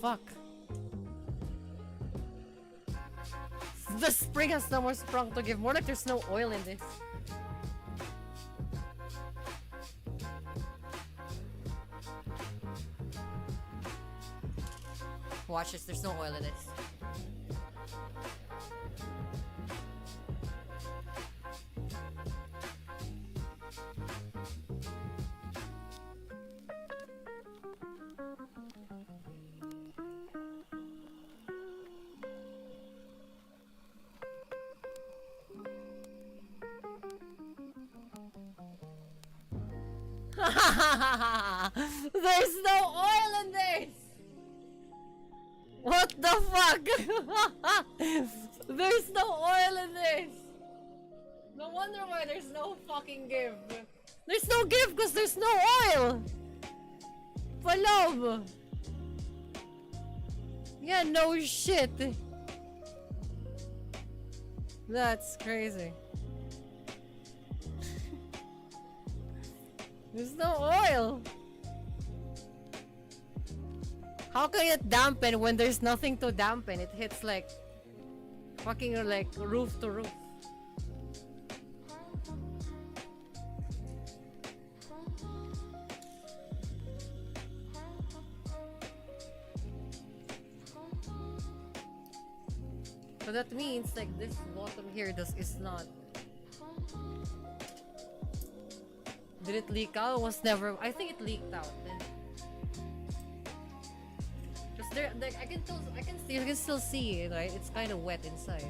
[SPEAKER 1] Fuck. The spring has no more sprung to give. More like there's no oil in this. Watch this, there's no oil in this. There's no oil in this! What the fuck? There's no oil in this! No wonder why there's no fucking give. There's no give because there's no oil! Palom! Yeah, no shit. That's crazy. There's no oil! How can it dampen when there's nothing to dampen? It hits like fucking like roof to roof. So that means like this bottom here is not. Did it leak out? Was never. I think it leaked out. Cause there, I can still see it. Right? It's kind of wet inside.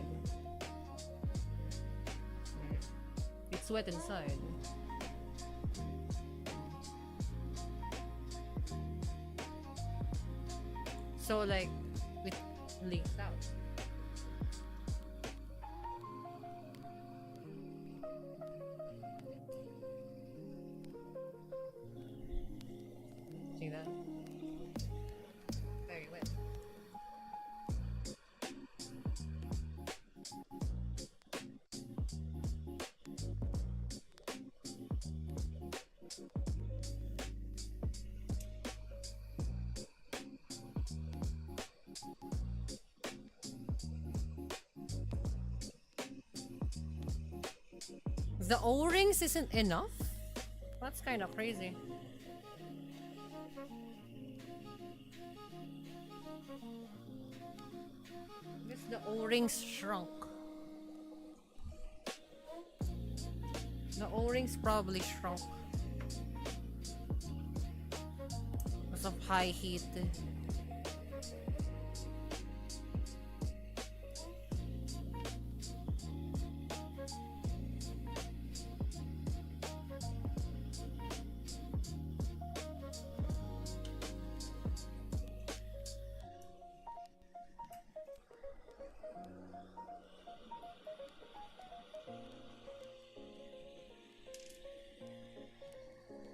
[SPEAKER 1] It's wet inside. So like, it leaked out. See that? Very wet. The O-rings isn't enough? That's kind of crazy. Guess the O-rings shrunk. The O-rings probably shrunk. of high heat.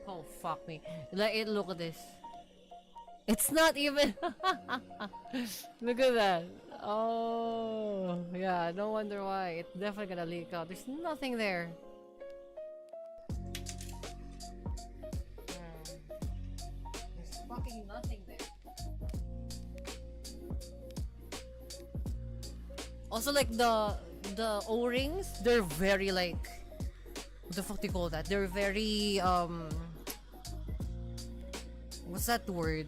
[SPEAKER 1] Oh, fuck me. Like, look at this. It's not even... Look at that. Oh, yeah, no wonder why. It's definitely gonna leak out. There's nothing there. There's fucking nothing there. Also, like, the O-rings, they're very, like... What the fuck do you call that? They're very, what's that word?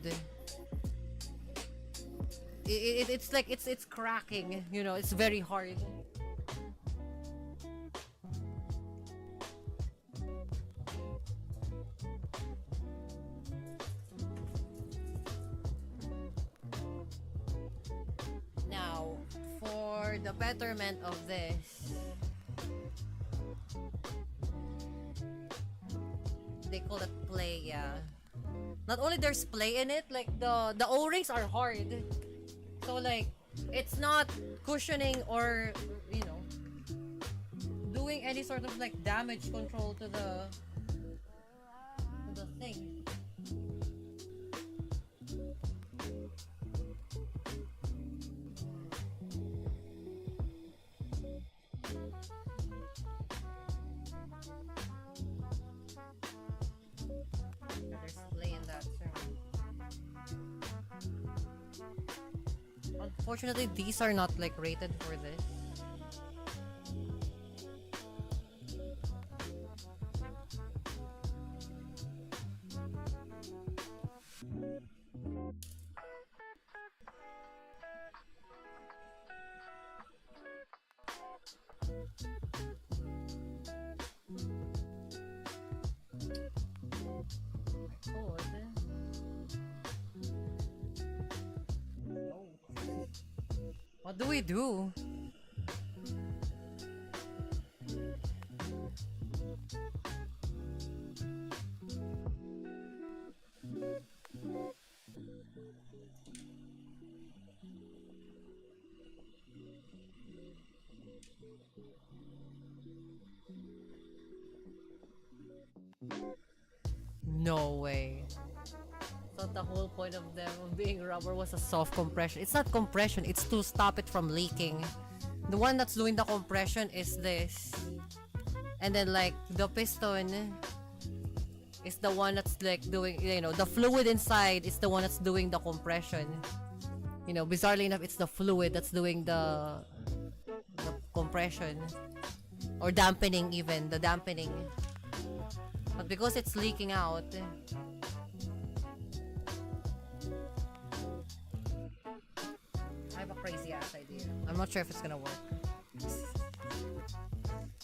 [SPEAKER 1] It's like it's cracking, you know, it's very hard. Now, for the betterment of this, they call it play, yeah. Not only there's play in it, like the O-rings are hard. So like it's not cushioning or, you know, doing any sort of like damage control to the thing. There's play in that too. Unfortunately, these are not like rated for this. Oh, what do we do? No way. Thought the whole point of them being rubber was a soft compression. It's not compression, it's to stop it from leaking. The one that's doing the compression is this. And then like the piston is the one that's like doing, you know, the fluid inside is the one that's doing the compression. You know, bizarrely enough, it's the fluid that's doing the compression. Or dampening even, the dampening. But because it's leaking out, I have a crazy ass idea. I'm not sure if it's gonna work.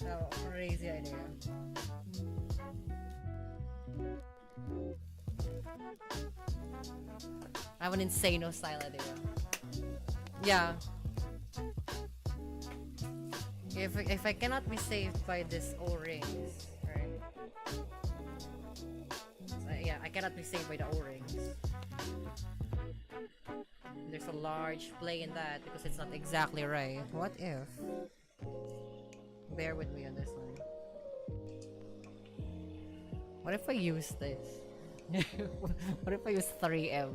[SPEAKER 1] Oh, crazy idea. I have an insane style idea. Yeah. If I cannot be saved by this O-rings, right? Yeah, I cannot be saved by the O-rings. There's a large play in that because it's not exactly right. What if? Bear with me on this one. What if I use this? What if I use 3M?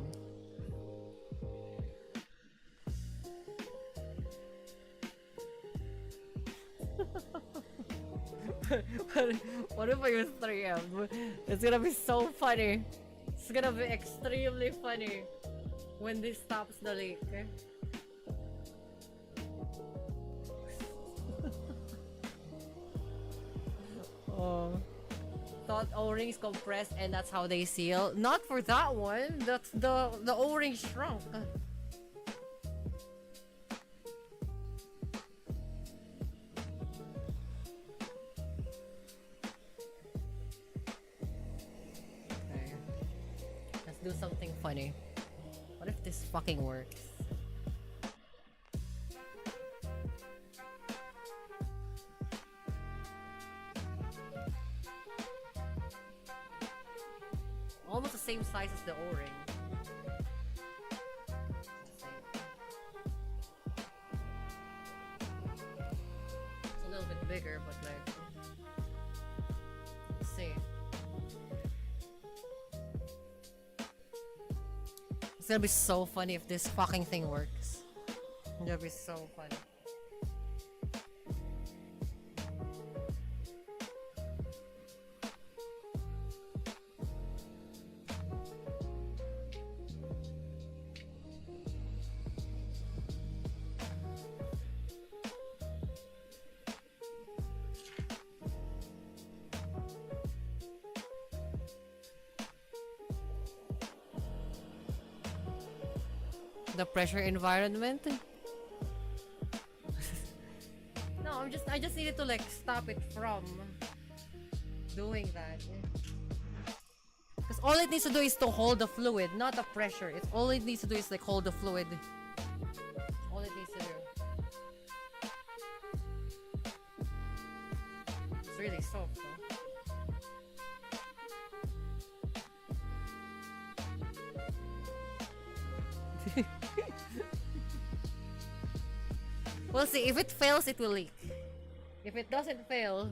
[SPEAKER 1] What if I use 3M? It's gonna be so funny. It's gonna be extremely funny when this stops the leak. Oh. Thought O-rings compressed and that's how they seal. Not for that one. That's the O-ring shrunk. do something funny. What if this fucking works? Almost the same size as the O-ring. It's a little bit bigger, but like, let's see. It's gonna be so funny if this fucking thing works. It's gonna be so funny. The pressure environment. No, I just needed to like stop it from doing that. Because all it needs to do is to hold the fluid, not the pressure. It's all it needs to do is like hold the fluid. All it needs to do. It's really soft though. We'll see. If it fails, it will leak. If it doesn't fail,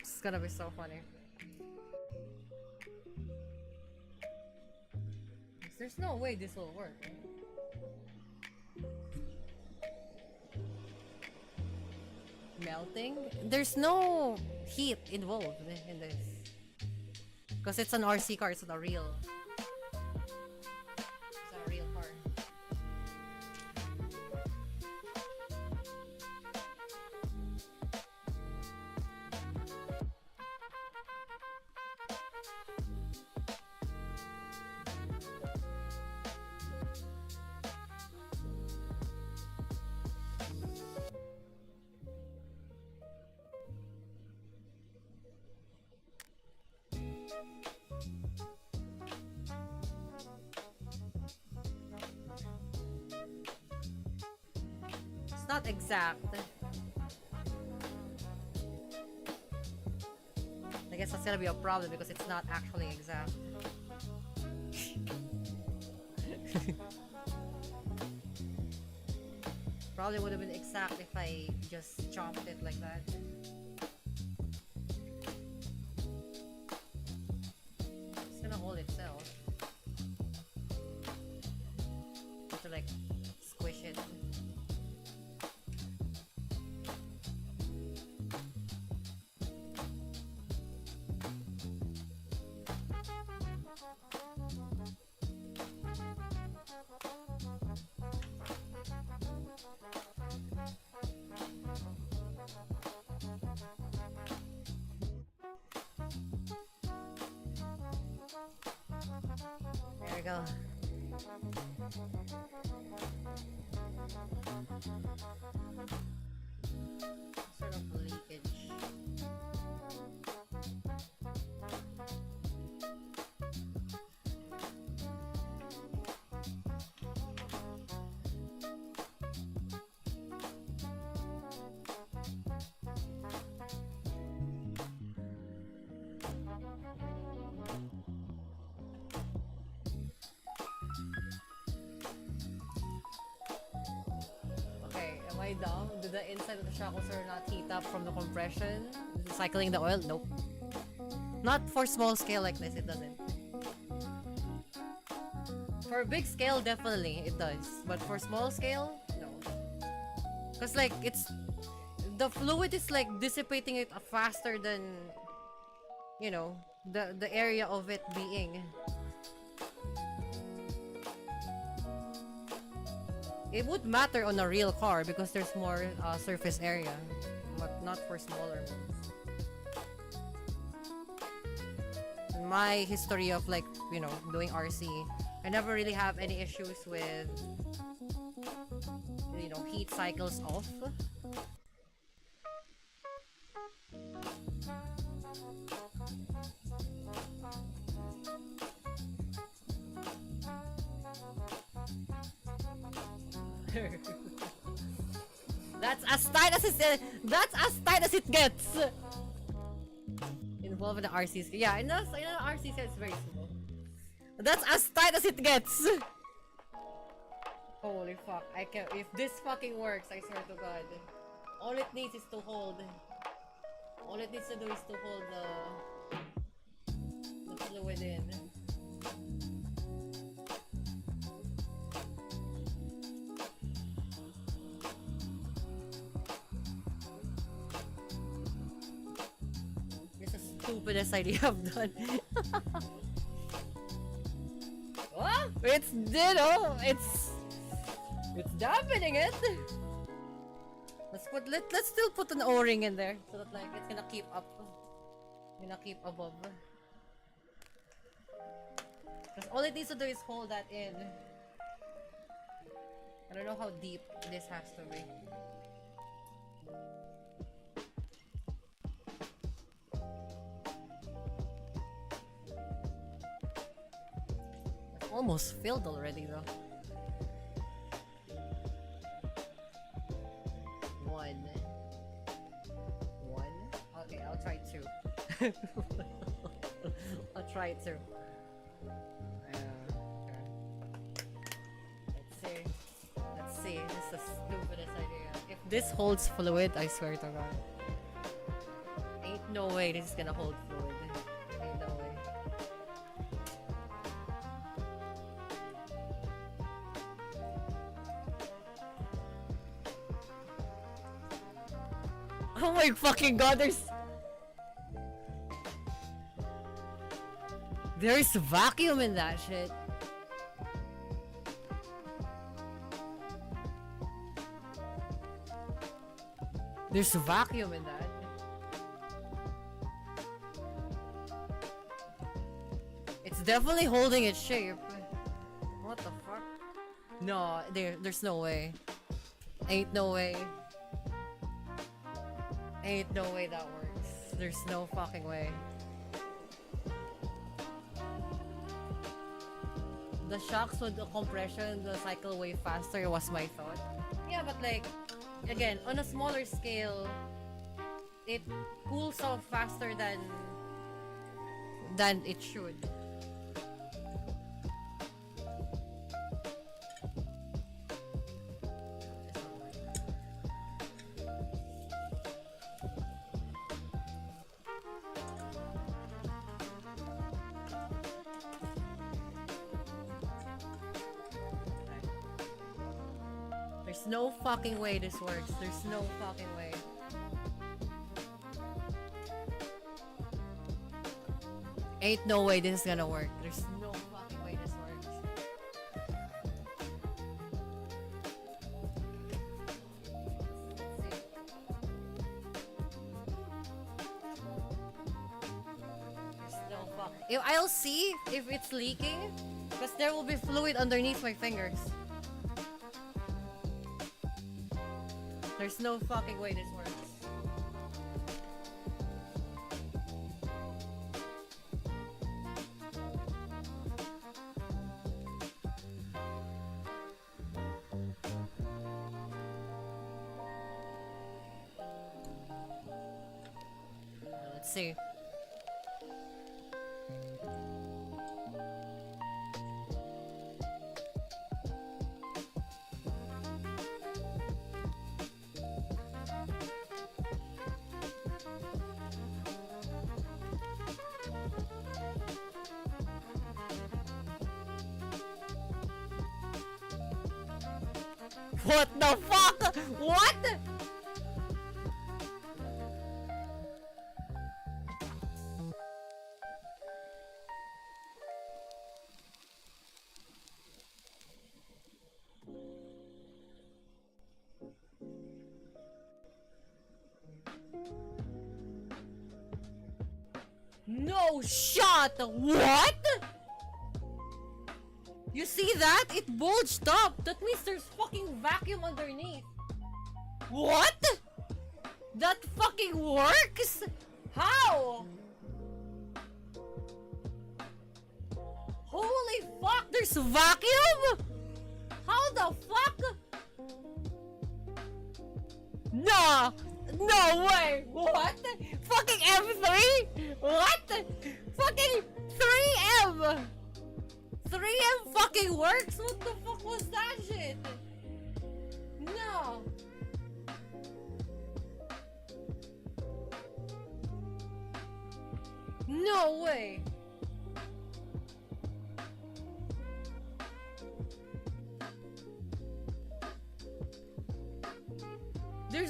[SPEAKER 1] it's gonna be so funny. There's no way this will work. Melting? There's no heat involved in this. Because it's an RC car, it's not real. It's not a real car. It's not exact. I guess that's gonna be a problem because it's not actually exact. Probably would have been exact if I just chopped it like that. It's gonna hold itself. Have to like squish it. There we go. Sort of leakage. Am I dumb? Did the inside of the shock absorber not heat up from the compression? Cycling the oil? Nope. Not for small scale like this, it doesn't. For big scale, definitely it does. But for small scale, no. Because like, the fluid is like dissipating it faster than, you know, the area of it being. It would matter on a real car because there's more surface area, but not for smaller ones. In my history of like, you know, doing RC, I never really have any issues with, you know, heat cycles off. That's as tight as that's as tight as it gets. Involved in the RCC. Yeah, I know RCC is very small. That's as tight as it gets. Holy fuck! I can. If this fucking works, I swear to God. All it needs is to hold. All it needs to do is to hold the fluid in. It's the stupidest idea I've done. Oh, it's ditto. It's dampening it. Let's still put an O-ring in there so that like it's gonna keep up. Gonna keep above. Because all it needs to do is hold that in. I don't know how deep this has to be. It's almost filled already though. Okay, I'll try two. I'll try two. Okay. Let's see. This is the stupidest idea. If this holds fluid, I swear to God. Ain't no way this is gonna hold fluid. Ain't no way. Oh my fucking God, there's vacuum in that shit. There's vacuum in that. It's definitely holding its shape. What the fuck? No, there's no way. Ain't no way. Ain't no way that works. There's no fucking way. The shocks with the compression, the cycle way faster was my thought. Yeah, but like, again, on a smaller scale, it cools off faster than it should. There's no fucking way this works. There's no fucking way. Ain't no way this is gonna work. There's no fucking way this works. There's no fuck. I'll see if it's leaking, because there will be fluid underneath my fingers. There's no fucking way this works. Let's see. What the fuck? What? No shot! What? You see that? It bulged up. That means there's fucking vacuum underneath. What? That fucking works? How? Holy fuck, there's vacuum? How the fuck? No! No way! What? Fucking M3? What? Fucking 3M! 3M fucking works? What the fuck was that shit? No! No way!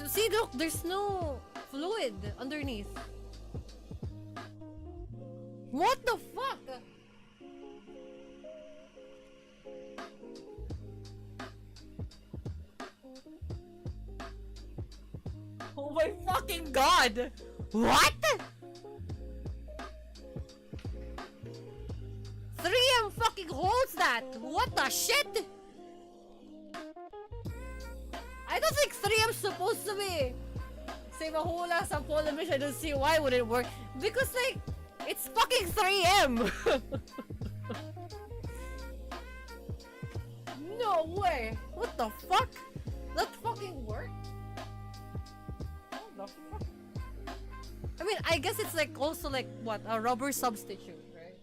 [SPEAKER 1] See, look, there's no fluid underneath. What the fuck? Oh my fucking god! What? 3M fucking holds that! What the shit? I don't think 3M's supposed to be save a whole lot of polymer. I don't see why would it work. Because like, it's fucking 3M! No way! What the fuck? That fucking work? What the fuck? I mean, I guess it's like also like, what, a rubber substitute, right?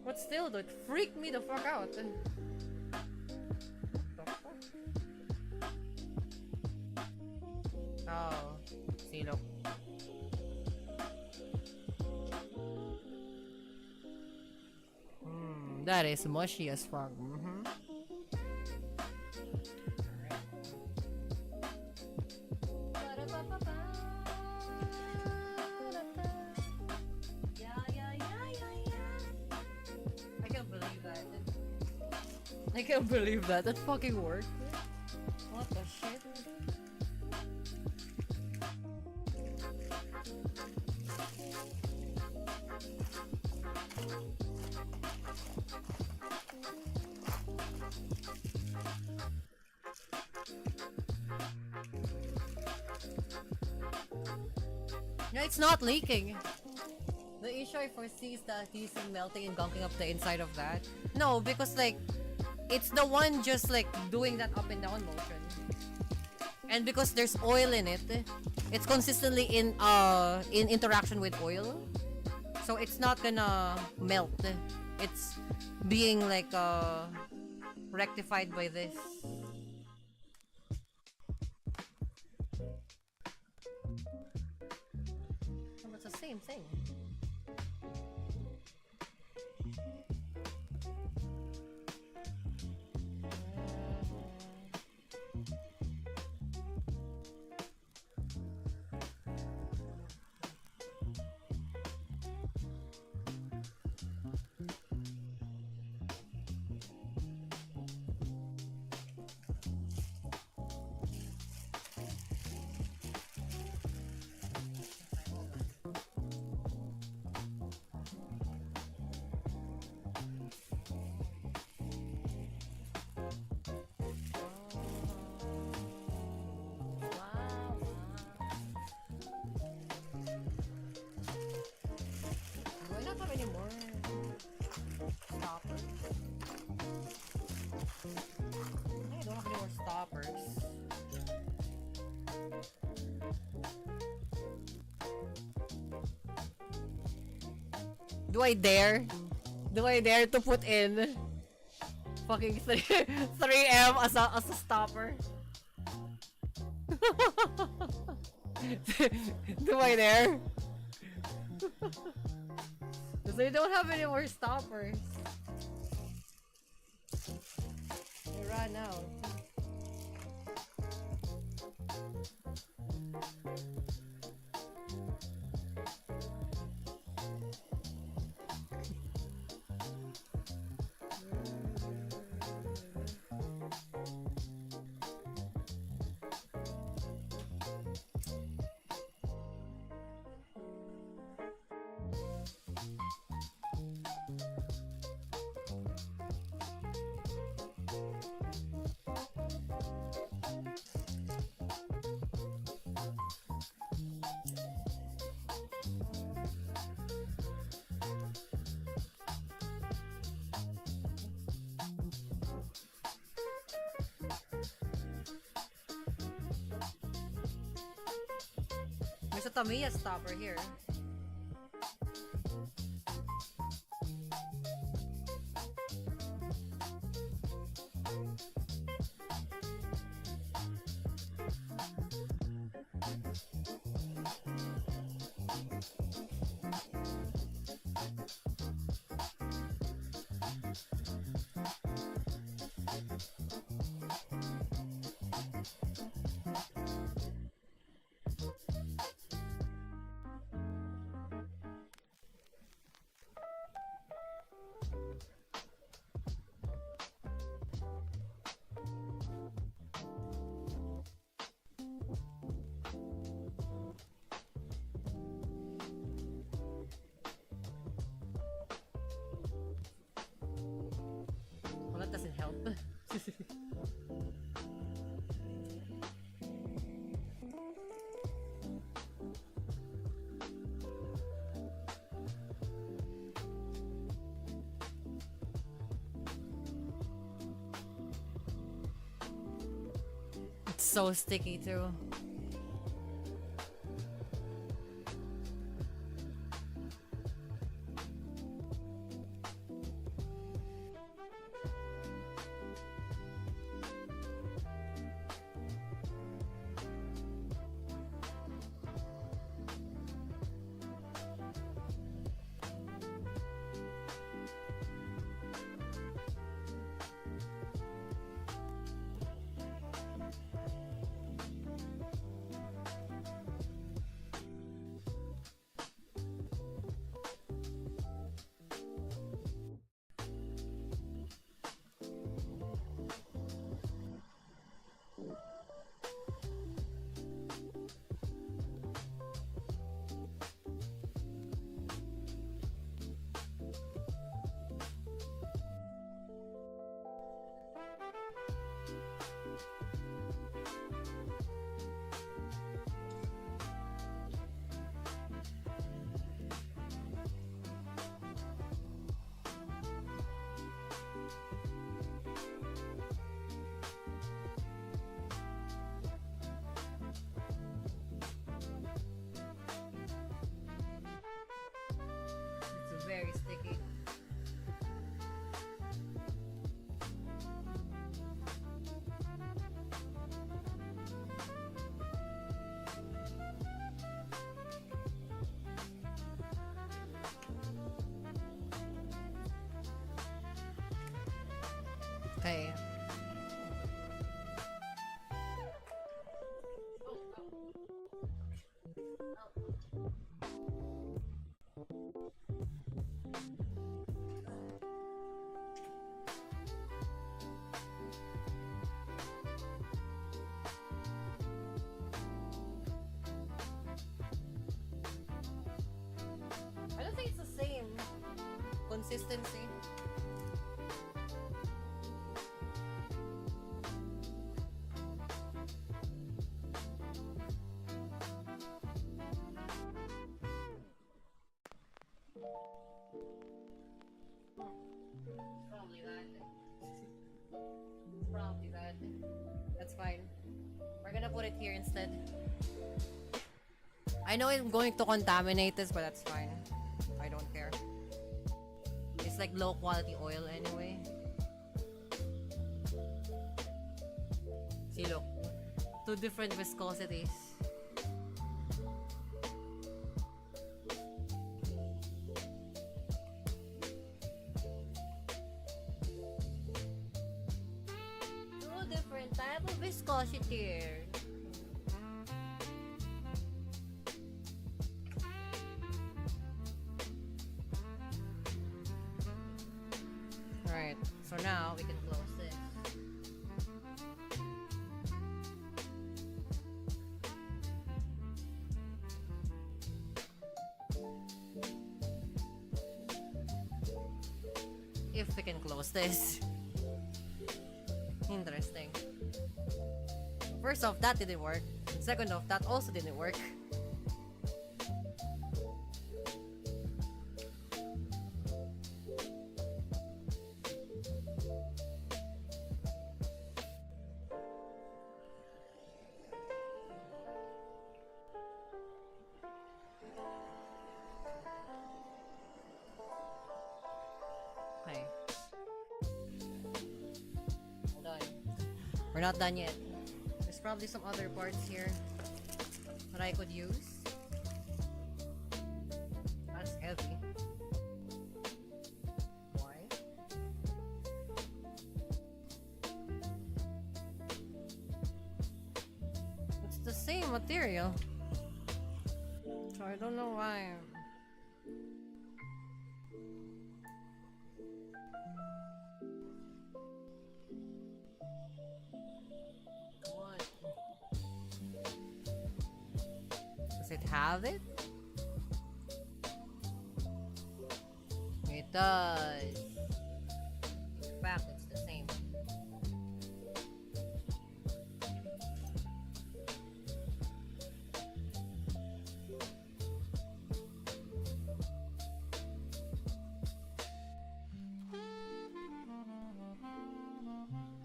[SPEAKER 1] But still, though, it freaked me the fuck out. Oh, see, look. That is mushy as fuck. I can't believe that. I can't believe that. That fucking worked. What the shit? No, it's not leaking. The issue I foresee is the adhesive melting and gunking up the inside of that. No, because like, it's the one just like doing that up and down motion. And because there's oil in it, it's consistently in interaction with oil. So it's not gonna melt. It's being like rectified by this. It's the same thing. Do I dare? Do I dare to put in fucking 3M as a stopper? Do I dare? Because I don't have any more stoppers. I ran out. There's a Tamiya stopper here. Well, that doesn't help. It's so sticky too. It's very sticky. Okay. I don't think it's the same consistency. Probably that. Probably that. That's fine. We're gonna put it here instead. I know I'm going to contaminate this, but that's fine. I don't care. It's like low quality oil anyway. See, look. Two different viscosities. Two different type of viscosity. Alright, so now we can close this. If we can close this. Interesting. First off, that didn't work. Second off, that also didn't work. Okay. Hold on. We're not done yet. There's probably some other parts here that I could use. That's heavy. Why? It's the same material. So I don't know why. What? Does it have it? It does. In fact, it's the same.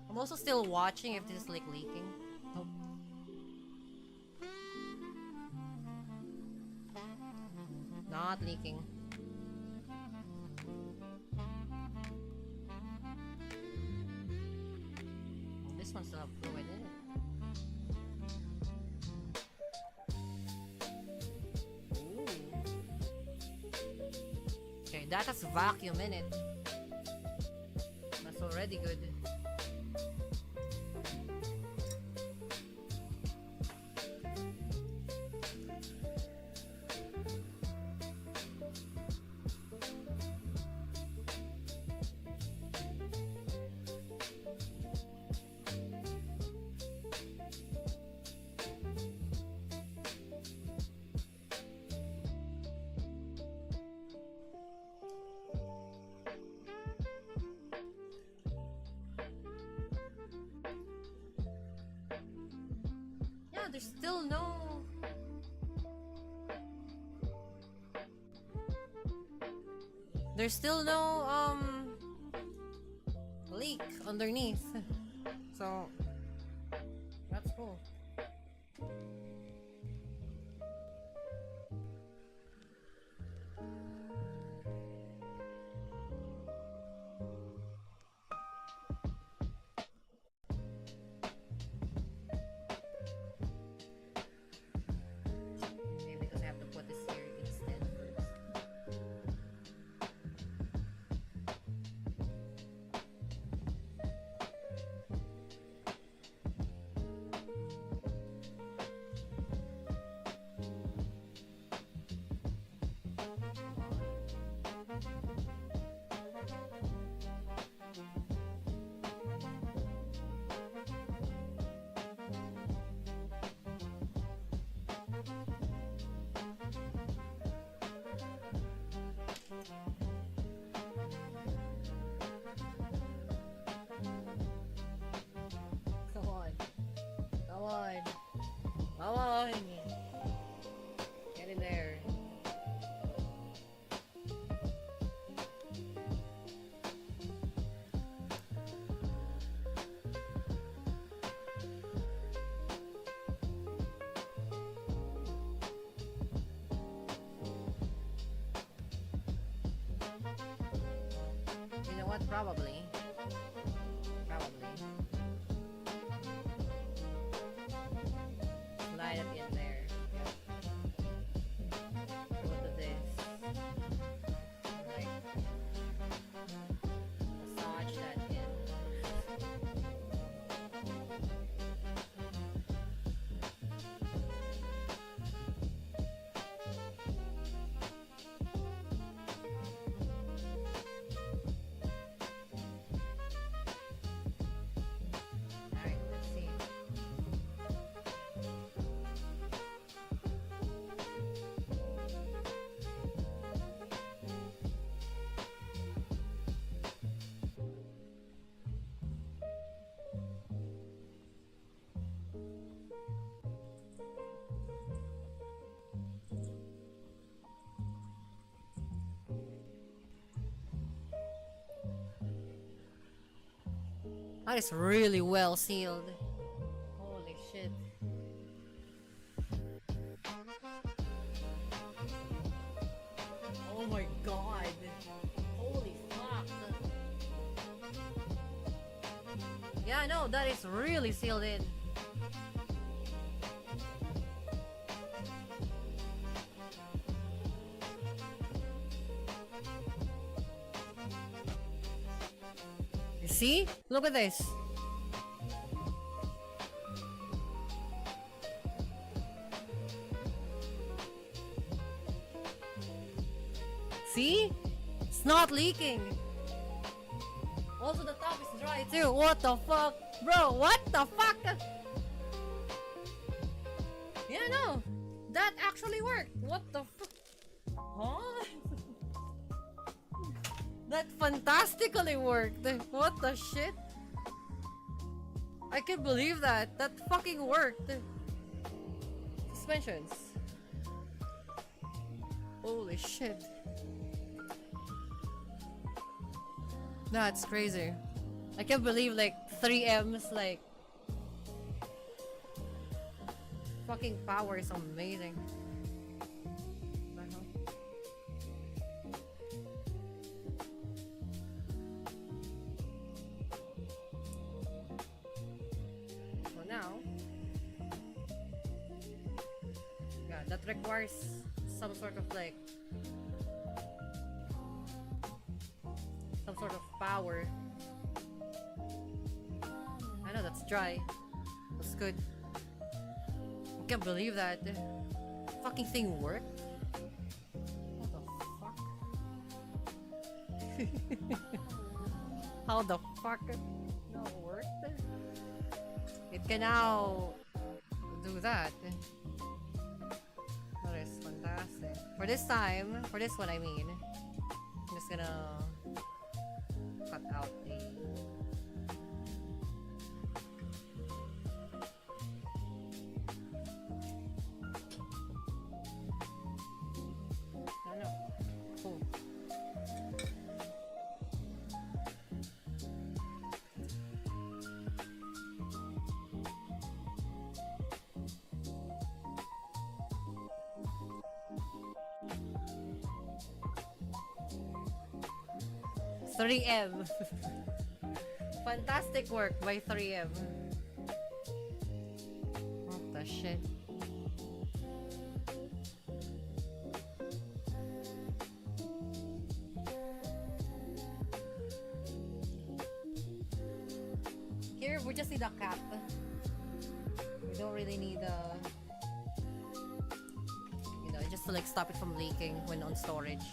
[SPEAKER 1] I'm also still watching if this is like leaking. Nope. Not leaking. This one still have fluid in it. Ooh. Okay, that has vacuum in it. That's already good. Yeah, there's still no... There's still no, leak underneath. So, that's cool. Maybe because I have to put this here instead first. Come on. Come on. Come on. Get in there. You know what? Probably. Slide it in there. Go to this. Like, massage that in. Alright, let's see. That is really well sealed. Holy shit. Yeah, no, that is really sealed in. You see? Look at this. See? It's not leaking. Also, the top is dry too. What the fuck? Bro, what the fuck? Yeah, no. That actually worked. What the fuck? Huh? That fantastically worked. What the shit? I can't believe that. That fucking worked. Suspensions. Holy shit. That's crazy. I can't believe like 3M's like fucking power is amazing. So now, yeah, that requires some sort of like some sort of power. I know that's dry. That's good. I can't believe that. The fucking thing worked. What the fuck? How the fuck it now worked? It can now do that. That is fantastic. For this time, for this one I mean, I'm just gonna cut out the no. Cool. Three M. Fantastic work by 3M. What the shit? Here we just need a cap. We don't really need a, you know, just to like stop it from leaking when on storage.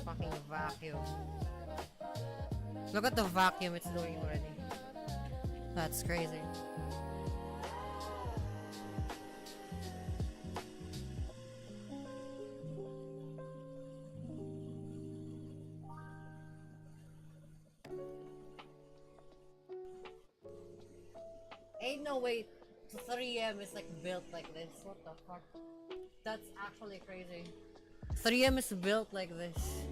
[SPEAKER 1] Fucking vacuum. Look at the vacuum it's doing already. That's crazy. Ain't no way 3M is like built like this. What the fuck? That's actually crazy. 3M is built like this.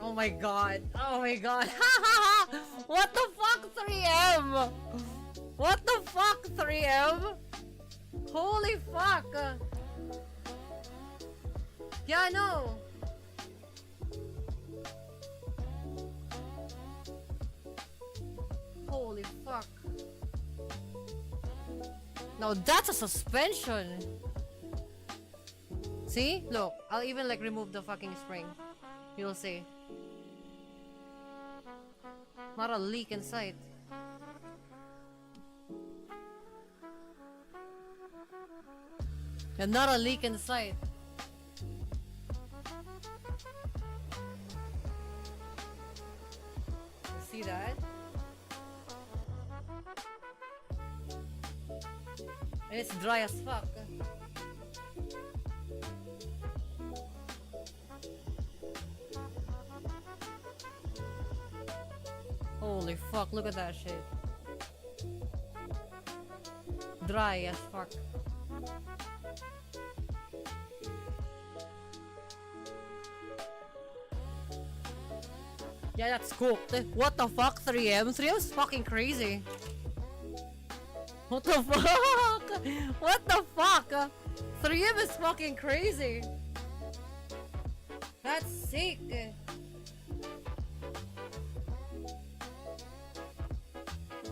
[SPEAKER 1] Oh my god. Oh my god. What the fuck, 3M? What the fuck, 3M? Holy fuck. Yeah, no. Holy fuck. No, that's a suspension. See? Look, I'll even like remove the fucking spring. You'll see. Not a leak in sight. And not a leak in sight. You see that? And it's dry as fuck. Holy fuck, look at that shit. Dry as fuck. Yeah, that's cooked. What the fuck, 3M? 3M's fucking crazy. What the fuck? What the fuck? 3M is fucking crazy. That's sick.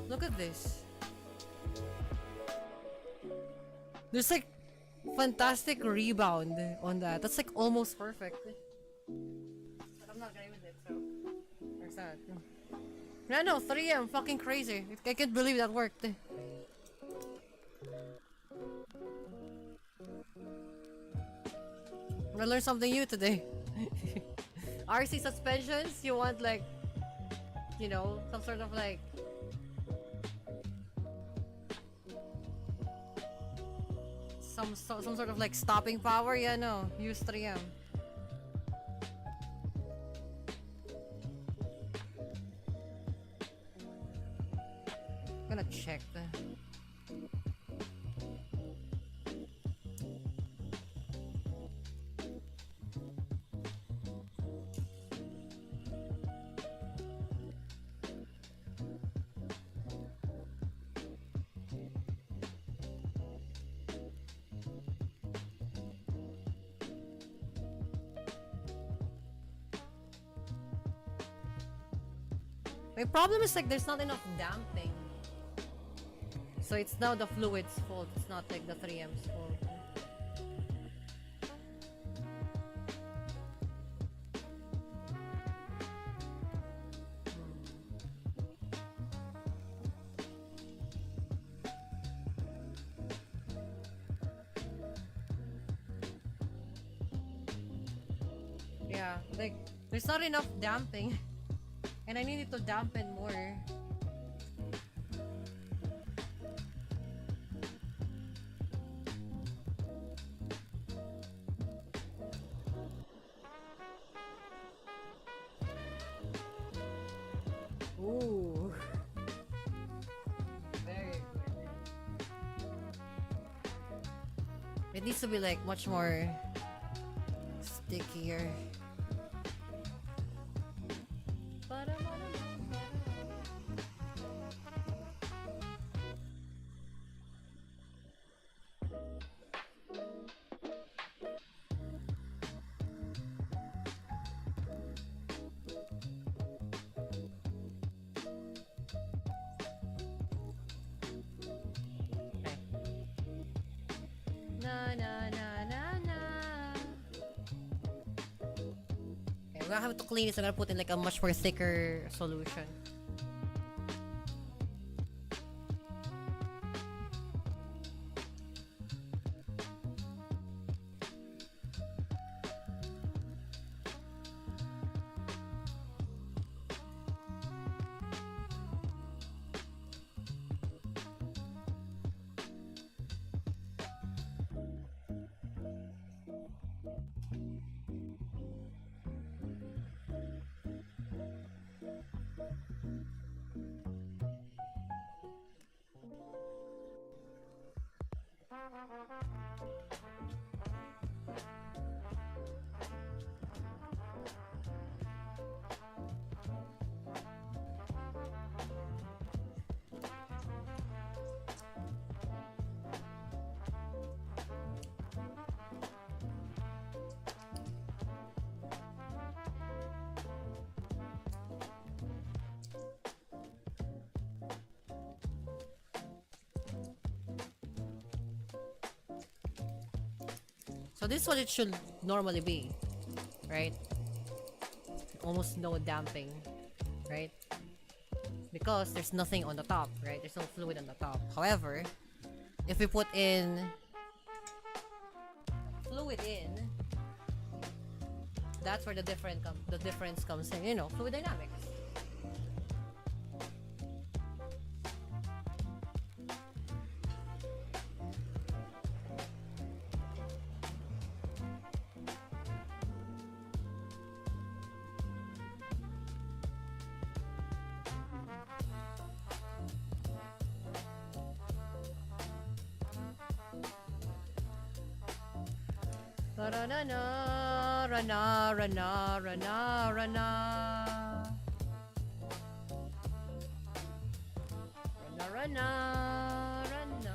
[SPEAKER 1] Look at this. There's like fantastic rebound on that. That's like almost perfect. But I'm not gonna use it, so there's that. Yeah, no, 3M, fucking crazy. I can't believe that worked. I learned something new today. RC suspensions, you want like, you know, some sort of like some sort of like stopping power. Yeah, no, use 3M. I'm gonna check the. My problem is like there's not enough damping. So it's now the fluid's fault, it's not like the 3M's fault. Yeah, like there's not enough damping. And I needed to dampen more. Ooh. Very good. It needs to be like much more stickier. We're gonna have to clean this. I'm gonna put in like a much more thicker solution. So this is what it should normally be, right? Almost no damping, right? Because there's nothing on the top, right? There's no fluid on the top. However, if we put in fluid in, that's where the difference comes in. You know, fluid dynamics. Rana, rana, rana, rana, rana. Rana, rana, rana, rana.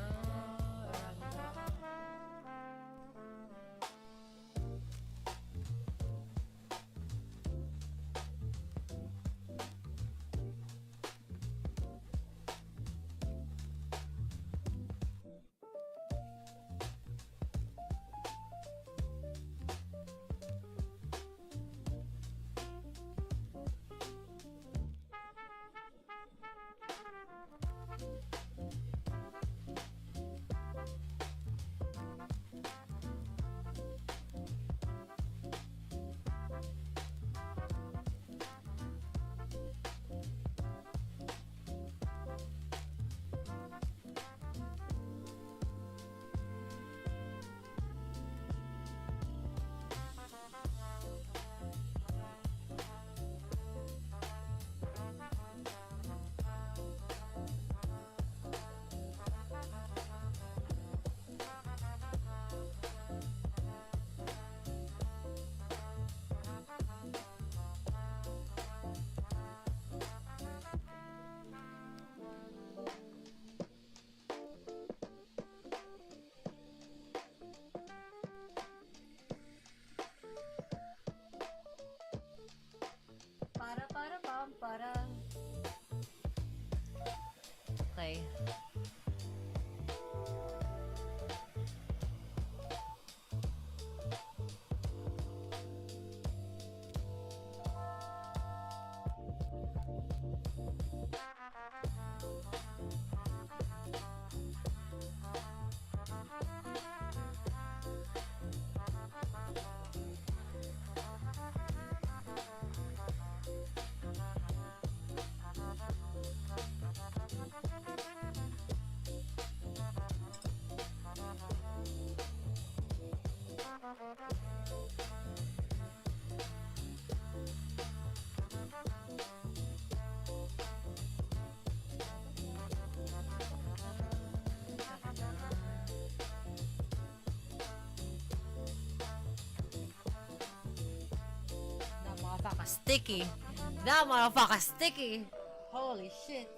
[SPEAKER 1] Para pam para. Okay. That motherfucker sticky. That motherfucker sticky. Holy shit.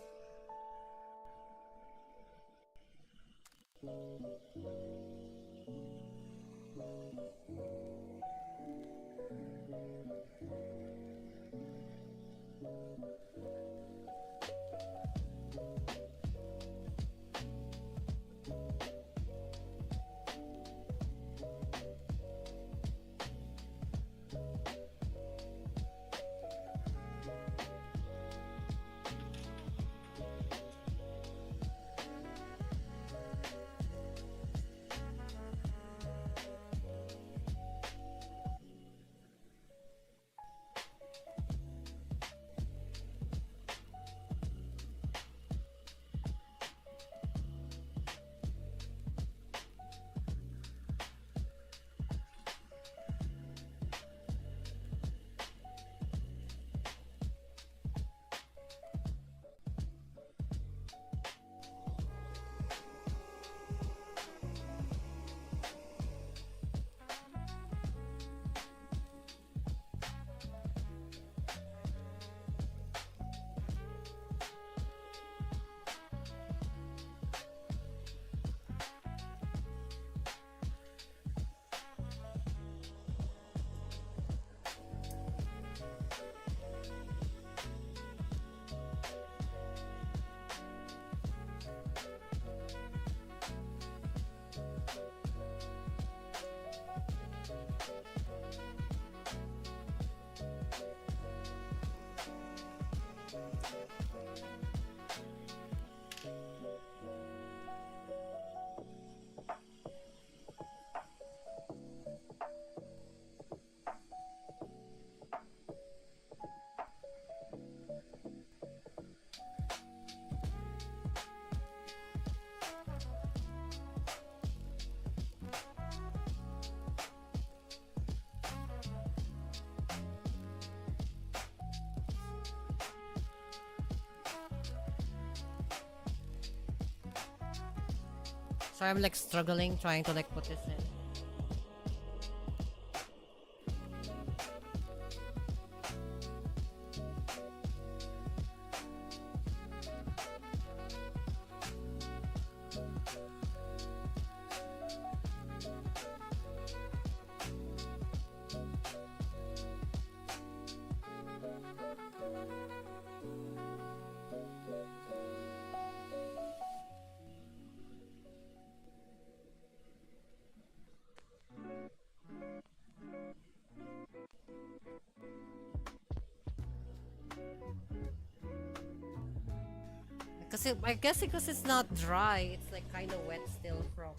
[SPEAKER 1] So I'm like struggling trying to like put this in. I guess because it's not dry, it's like kind of wet still from.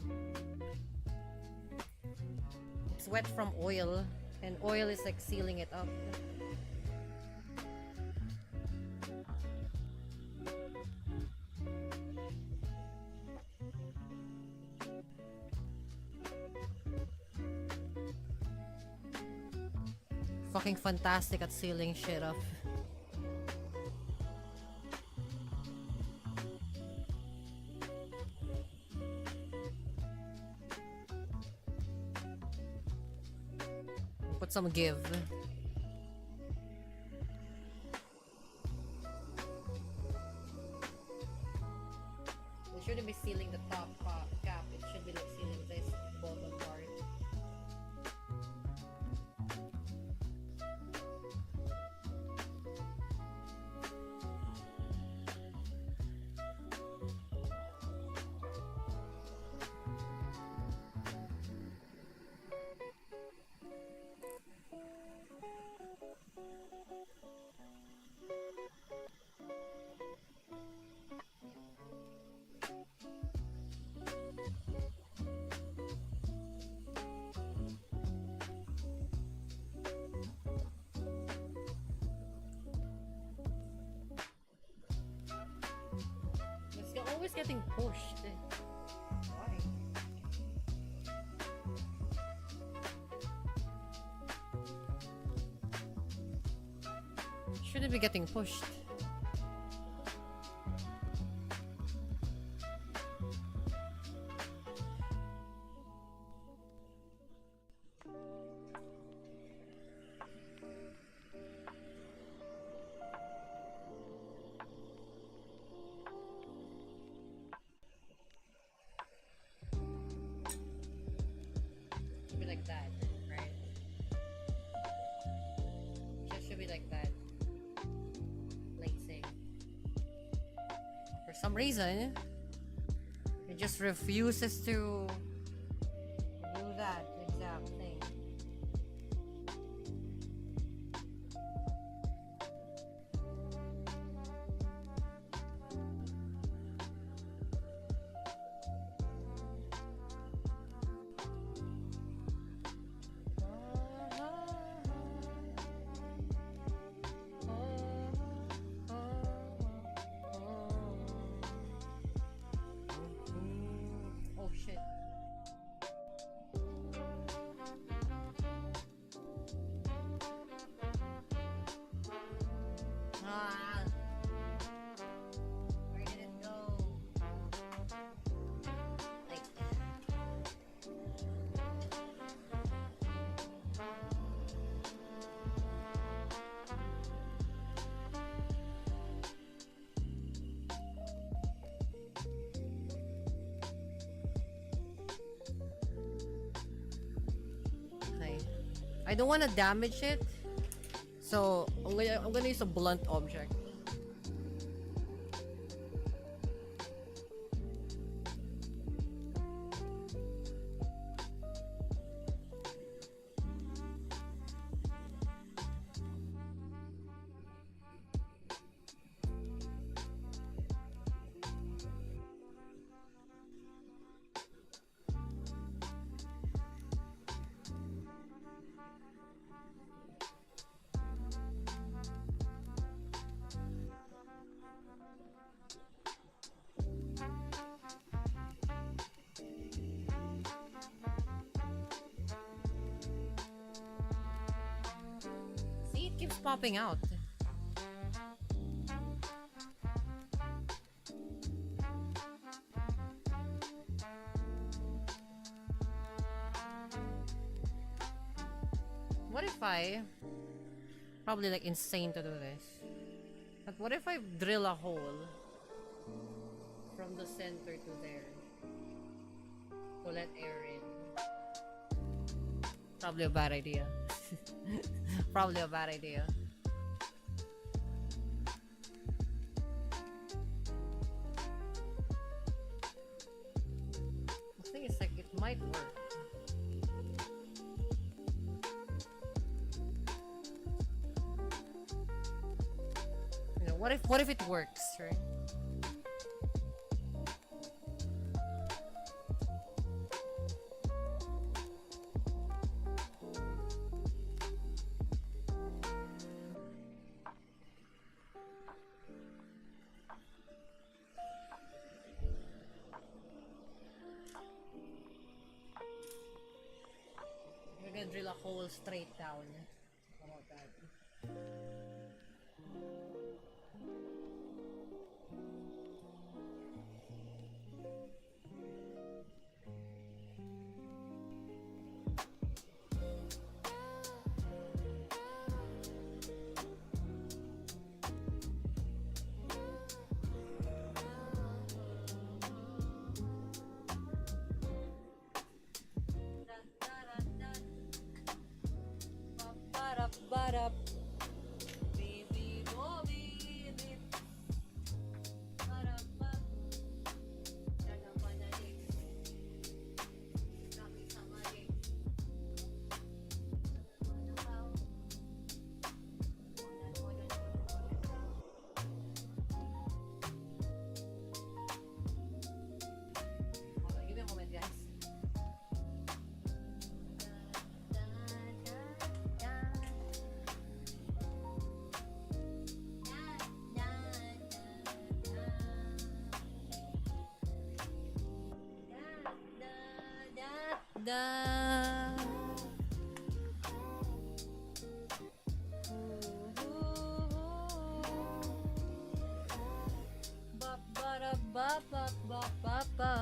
[SPEAKER 1] It's wet from oil, and oil is like sealing it up. Fucking fantastic at sealing shit up. Put some give. We shouldn't be sealing the top cap. It should be like sealing this bottom part. Always getting pushed. Why? Shouldn't be getting pushed. Reason it just refuses to do that exact thing. I don't want to damage it, so I'm gonna use a blunt object. keeps popping out. What if I... Probably like insane to do this. But what if I drill a hole from the center to there to let air in? Probably a bad idea. Probably a bad idea. The thing is, like, it might work. You know, what if it works, right? We're gonna drill a hole straight down. How about that? Ba-da-ba-da. Baby, oh, baby. Ba-da-ba. Da-da-ba-da-di. Dami-sama-di. Ba-da-ba. Hold on, give me a moment, guys. Da. Ba ba da ba ba ba ba ba.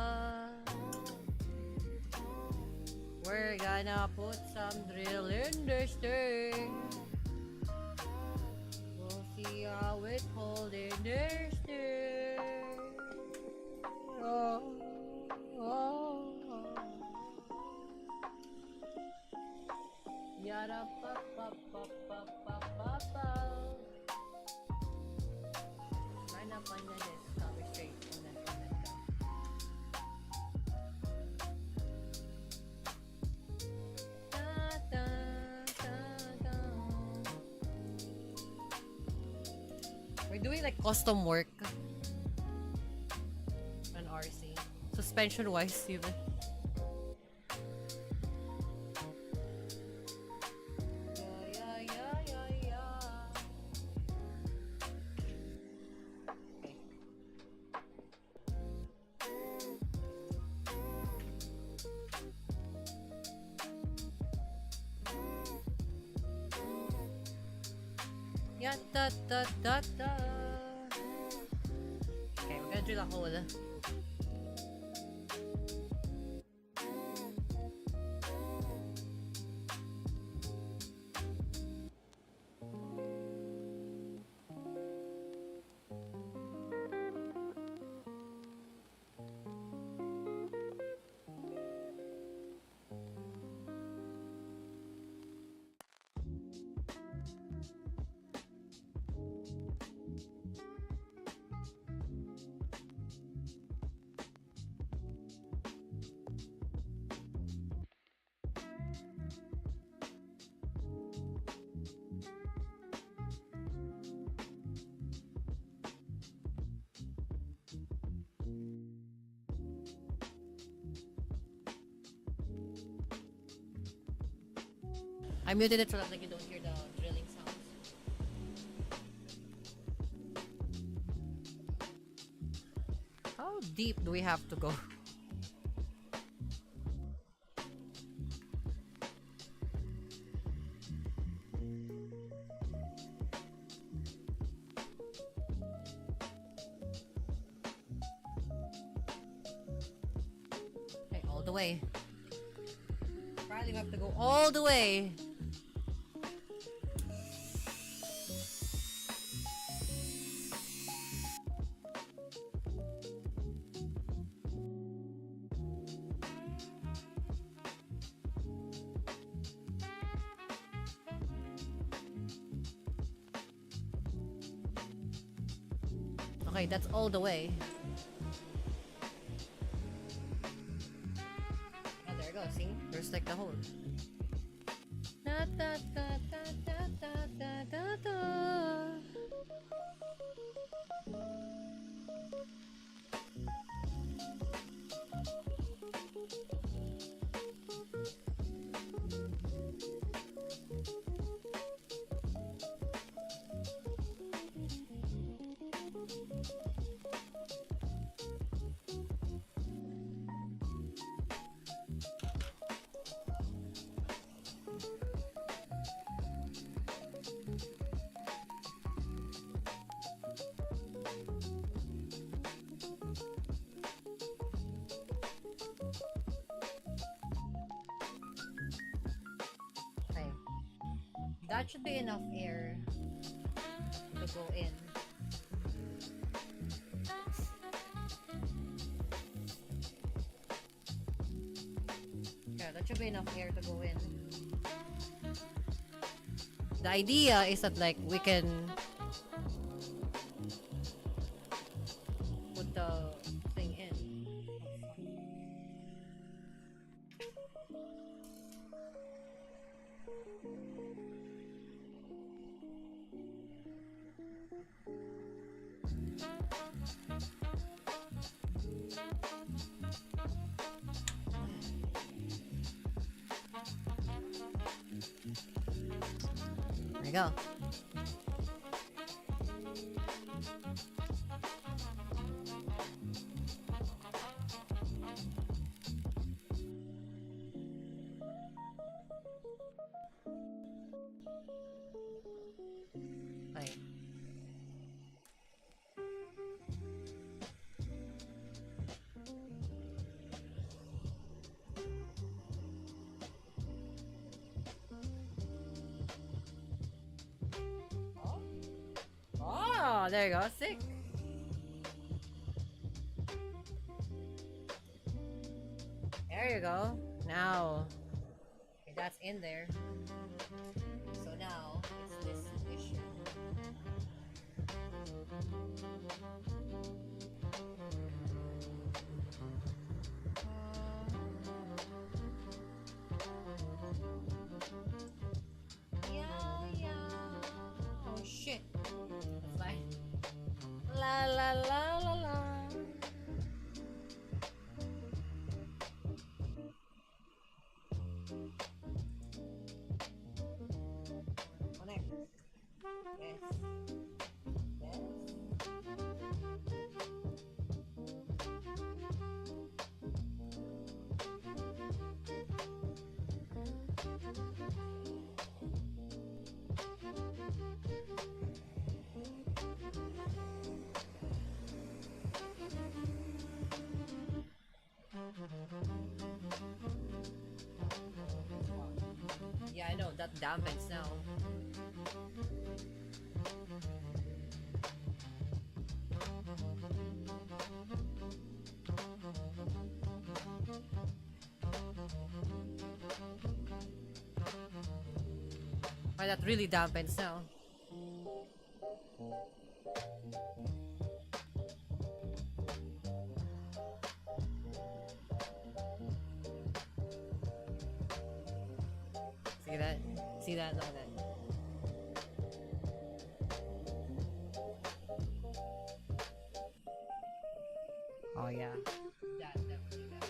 [SPEAKER 1] We're gonna put some drill in this thing. We'll see how it hold in this thing. Oh, oh. Yada pa pa pa pa pa pa pa. Line up on this, cover straight on that down. Da da da da. We're doing like custom work on RC, suspension wise even. Yeah, da da da da. Okay, we're gonna drill a hole. I muted it so that like you don't hear the drilling sounds. How deep do we have to go? the way. Probably have to go all the way. Okay, that's all the way. Oh, there you go. See? There's like the hole. Da, da, da, da, da, da, da, da. Okay. That should be enough air to go in. Yeah, that should be enough air to go in. The idea is that like we can put the thing in. There you go. Right. Oh, there you go. Sick. There you go. Now, okay, that's in there. So now, it's this issue. Yeah, yeah. Oh shit. That's fine. La la la la la. Connect. Yes. Yes. Yeah, I know, that dampens now. Why that really dampens now. See that? See that? Look at that. Oh yeah. That definitely dampens.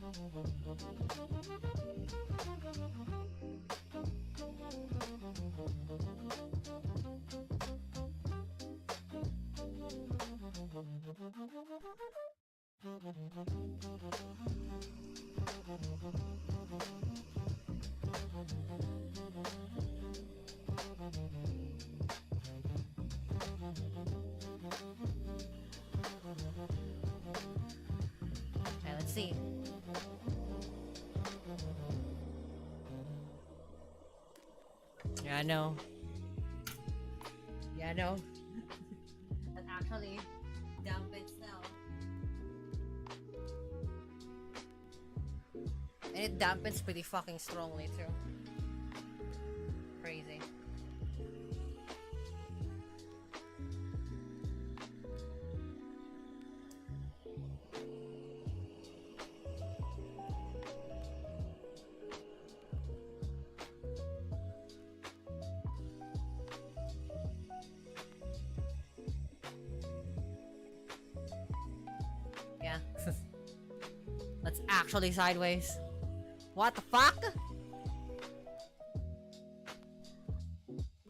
[SPEAKER 1] Okay, let's see. Yeah, I know. Yeah, I know. That actually dampens now. And it dampens pretty fucking strongly too. Crazy. Yeah. That's actually sideways. What the fuck?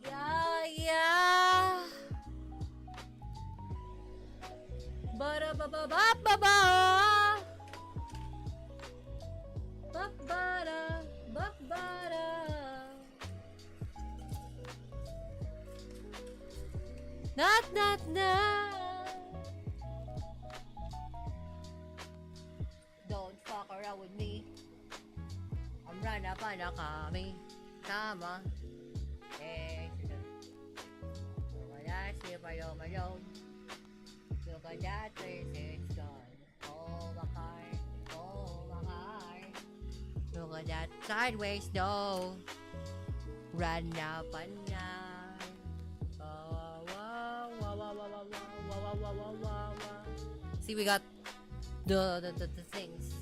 [SPEAKER 1] Yeah, yeah. Ba ba ba ba ba ba. Ba ba da ba ba da. Not. Don't fuck around with me. I'm running up on a kami. Tama. Eh, wala siya pa yung malong. Look at that place, it's gone. Oh, my car. Look at that sideways though. Run up and down. See, we got the things.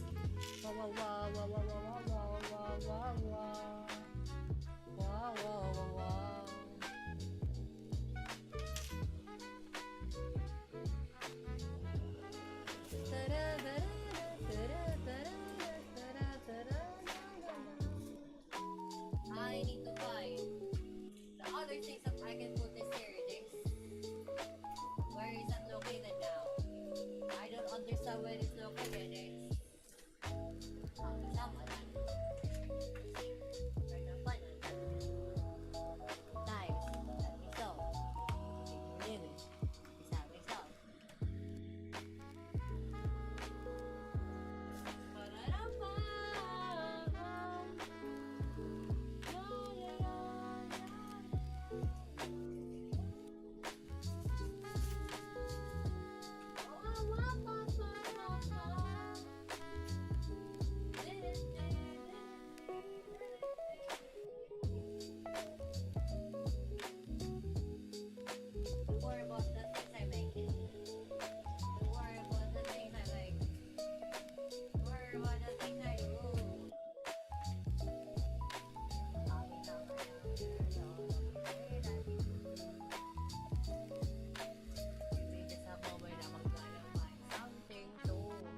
[SPEAKER 1] I need to find the other things that I can put this here. Where is that located now? I don't understand where it's located.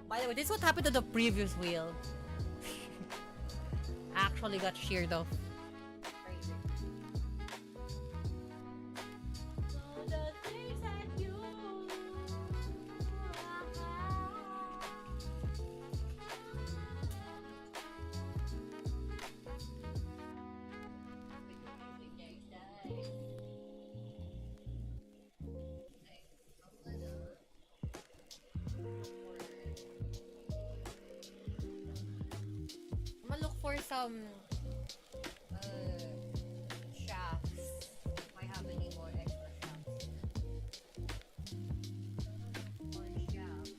[SPEAKER 1] By the way, this is what happened to the previous wheel. Actually got sheared off. Crazy. I'm gonna look for some shafts. If I have any more extra shafts. More shafts.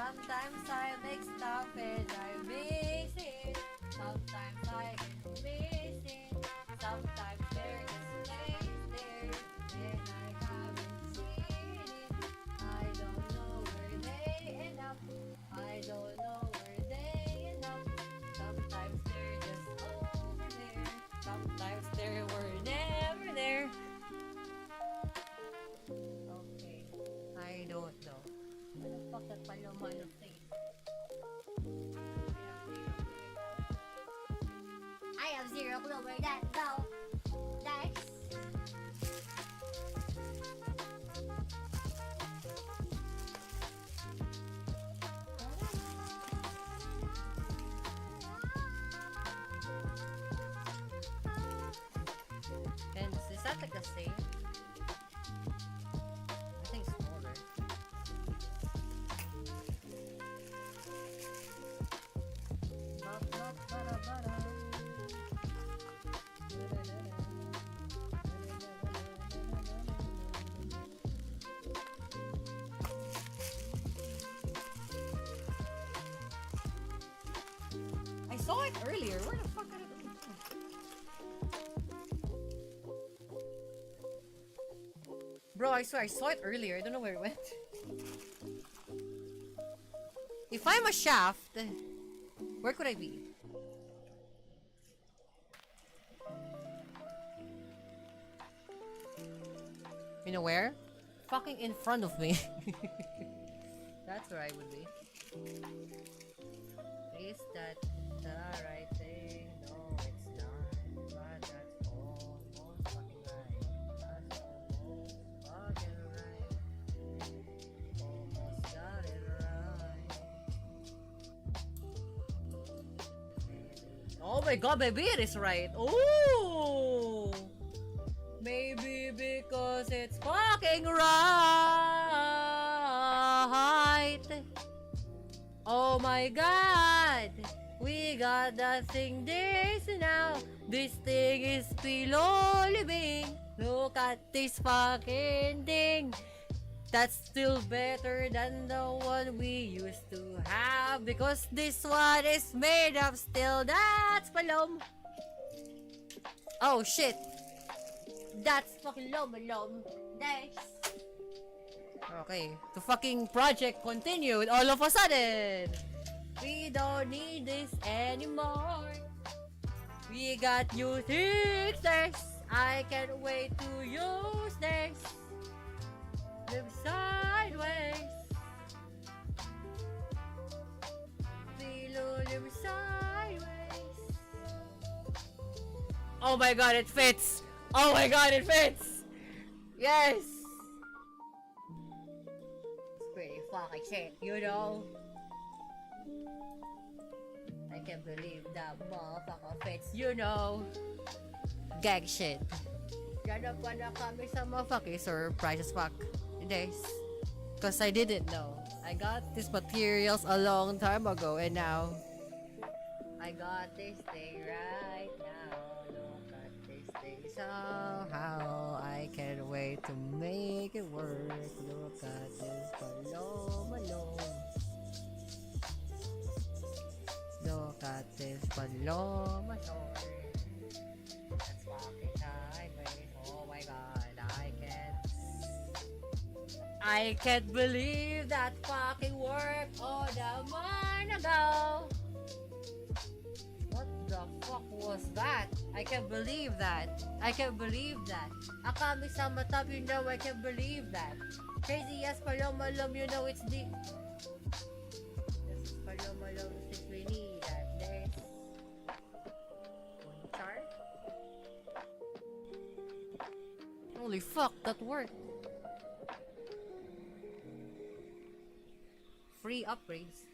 [SPEAKER 1] Sometimes I make stuff and I miss it. Sometimes I get miss it. Sometimes there is place there and I haven't seen it. I don't know where they end up. I don't know where they end up. Sometimes they're just over there. Sometimes they were never there. Okay, I don't know. What the fuck that Palomano thing? I have zero clue where that go. Nice. And is that like the same? I think smaller. I saw it earlier. Where the fuck did it go? Bro, I swear I saw it earlier. I don't know where it went. If I'm a shaft, where could I be? You know where? Fucking in front of me. That's where I would be. Is that the right thing? No, it's not. But that's almost fucking right. That's almost fucking right. Almost got it right. Oh my god, maybe it is right. Ooh! Maybe because it's fucking right. Oh my god! We got that thing this now. This thing is below living. Look at this fucking thing. That's still better than the one we used to have. Because this one is made of steel. That's palom. Oh shit. That's fucking lom. Nice. Okay, the fucking project continued all of a sudden. We don't need this anymore. We got new fixers. I can't wait to use this. Live sideways. Below, live sideways. Oh my god, it fits. Oh my god, it fits. Yes. Pretty fucking shit, you know? I can't believe that motherfucker fits, you know? Gag shit. Ganap pa na kami sa motherfucking surprise as fuck days. Cause I didn't know. I got these materials a long time ago and now I got this thing right now. Look at this thing somehow. I can't wait to make it work. Look at this paloma. Look at this paloma. That's fucking sideways. Oh my god, I can't believe that fucking worked all the month ago. What the fuck was that? I can't believe that. Akami sa matab, you know, I can't believe that. Crazy as palomalom, you know it's deep. This is palomalom since we need that. This one chart. Holy fuck, that worked. Free upgrades.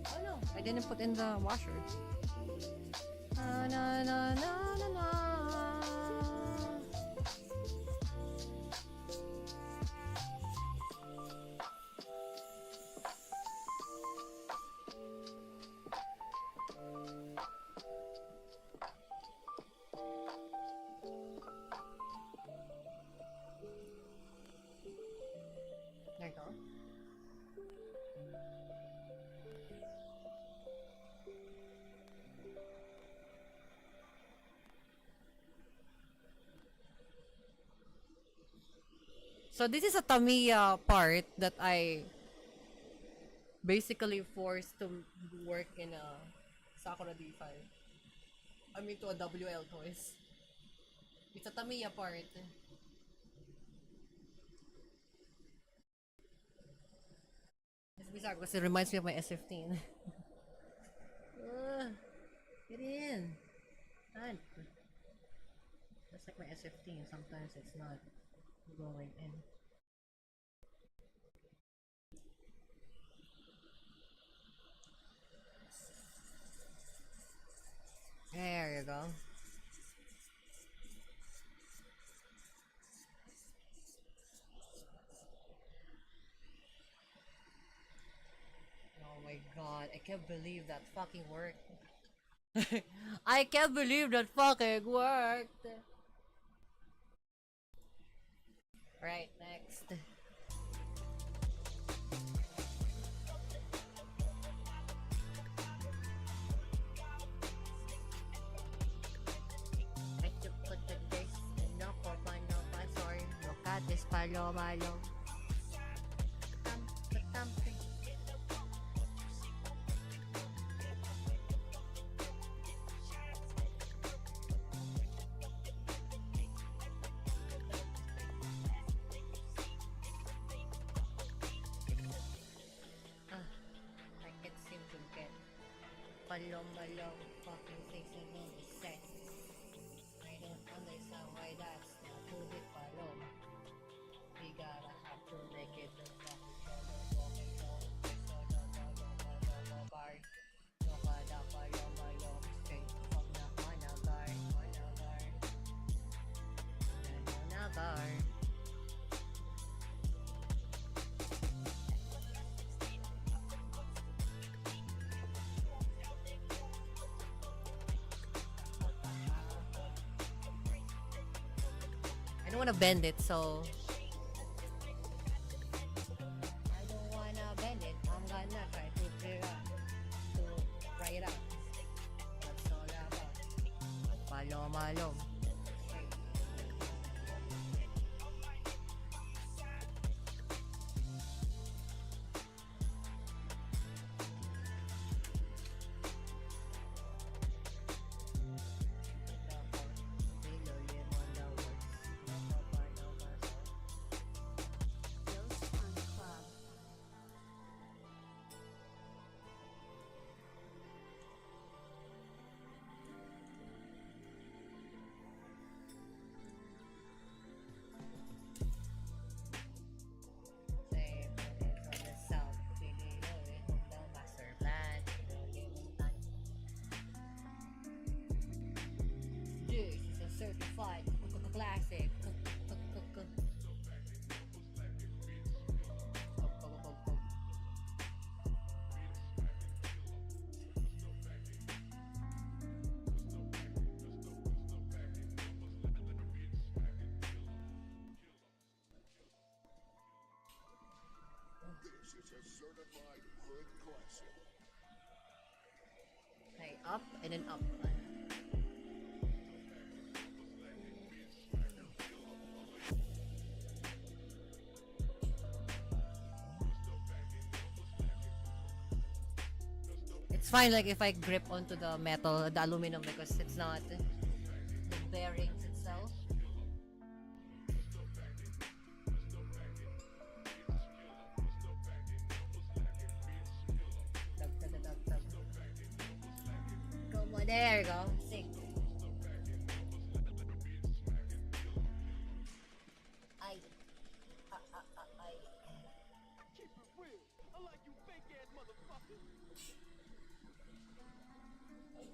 [SPEAKER 1] Oh no, I didn't put in the washer. Na na na na na na. So this is a Tamiya part that I basically forced to work in a Sakura D5. I mean to a WL toys. It's a Tamiya part. It's bizarre because it reminds me of my S15. Get in. Man. That's like my S15. Sometimes it's not going in. There you go. Oh my god, I can't believe that fucking worked. I can't believe that fucking worked. Right, next. I took put the days no for my no my sorry. Look at this paloma long. I can't seem to get paloma long fucking things in the set. I don't understand why that's not too big paloma. We gotta have to make it the fucking walking bar. No kada paloma long straight from the managar. Managar. I don't wanna bend it, so I don't wanna bend it. I'm gonna try to try it out. That's all about paloma long. This is a certified classic. Okay, up and then up. It's fine like if I grip onto the metal, the aluminum because it's not the bearings itself. Come on, there you go. Sing. I. I.
[SPEAKER 2] Keep it real, unlike you fake ass motherfuckers.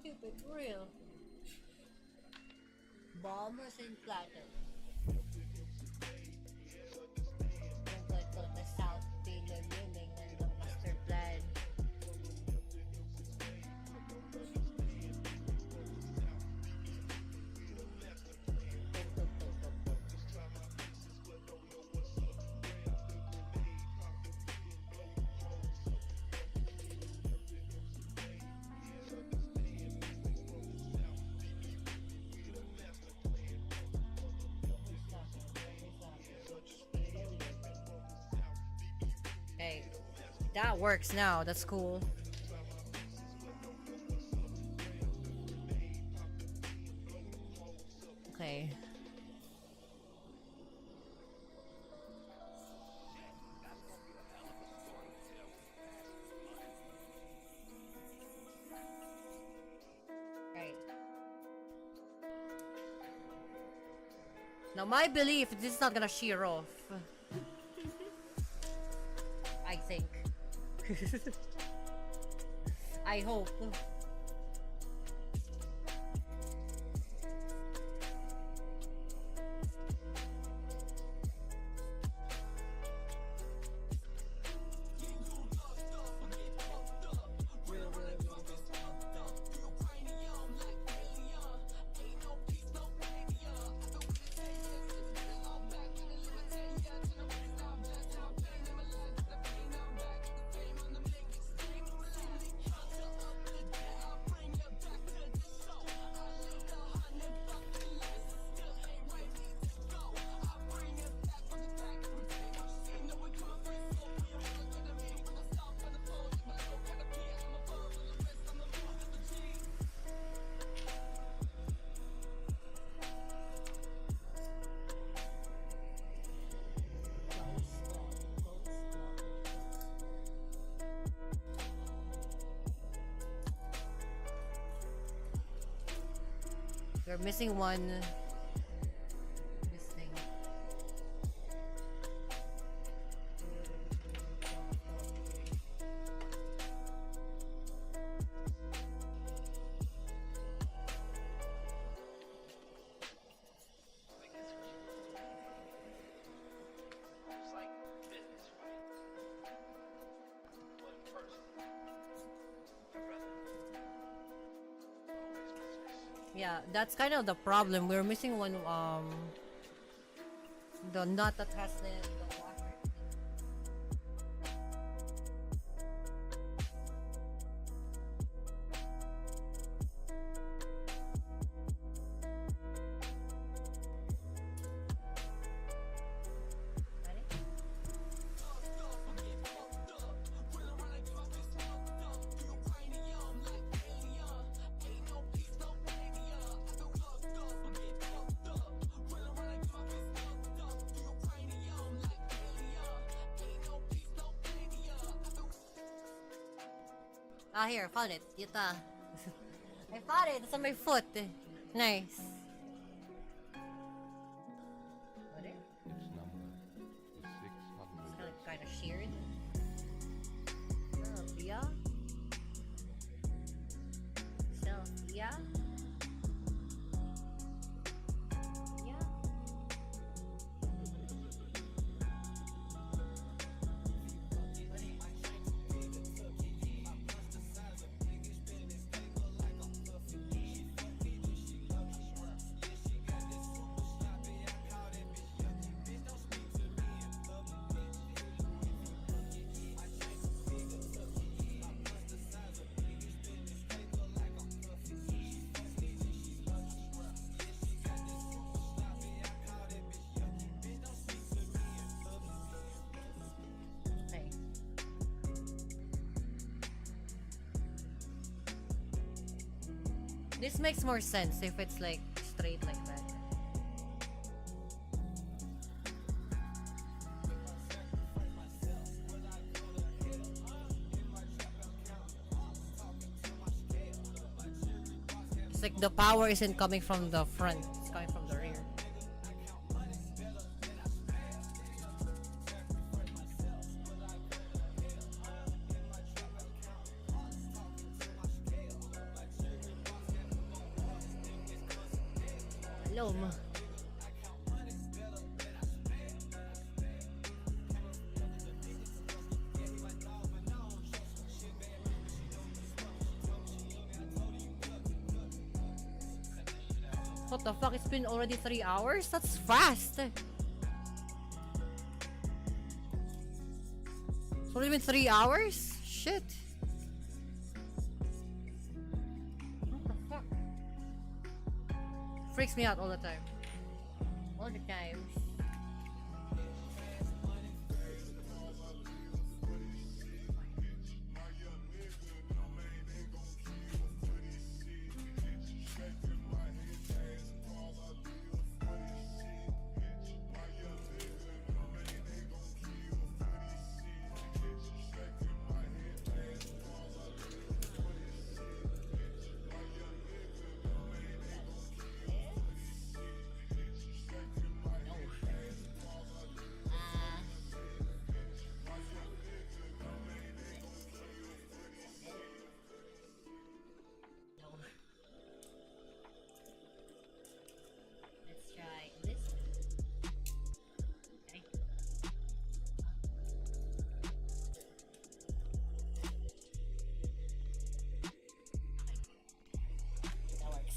[SPEAKER 1] Keep it real. Bombers in platter. The South Taylor living and the master plan. That works now. That's cool. Okay. Right. Now my belief, this is not gonna shear off. I think. I hope. We're missing one. This thing. Yeah, that's kind of the problem. We're missing one. The nut that has the washer. Ah, here, found it. Yata. I found it. It's on my foot. Nice. What is it?
[SPEAKER 3] This number is 600.
[SPEAKER 1] It's kind of sheared. Sophia. Sophia. Yeah. Okay. This makes more sense if it's like straight like that. It's like the power isn't coming from the front, it's coming from the rear. Hello, ma. What the fuck? It's been already 3 hours? That's fast! It's already been 3 hours? Shit. What the fuck? Freaks me out all the time. All the time.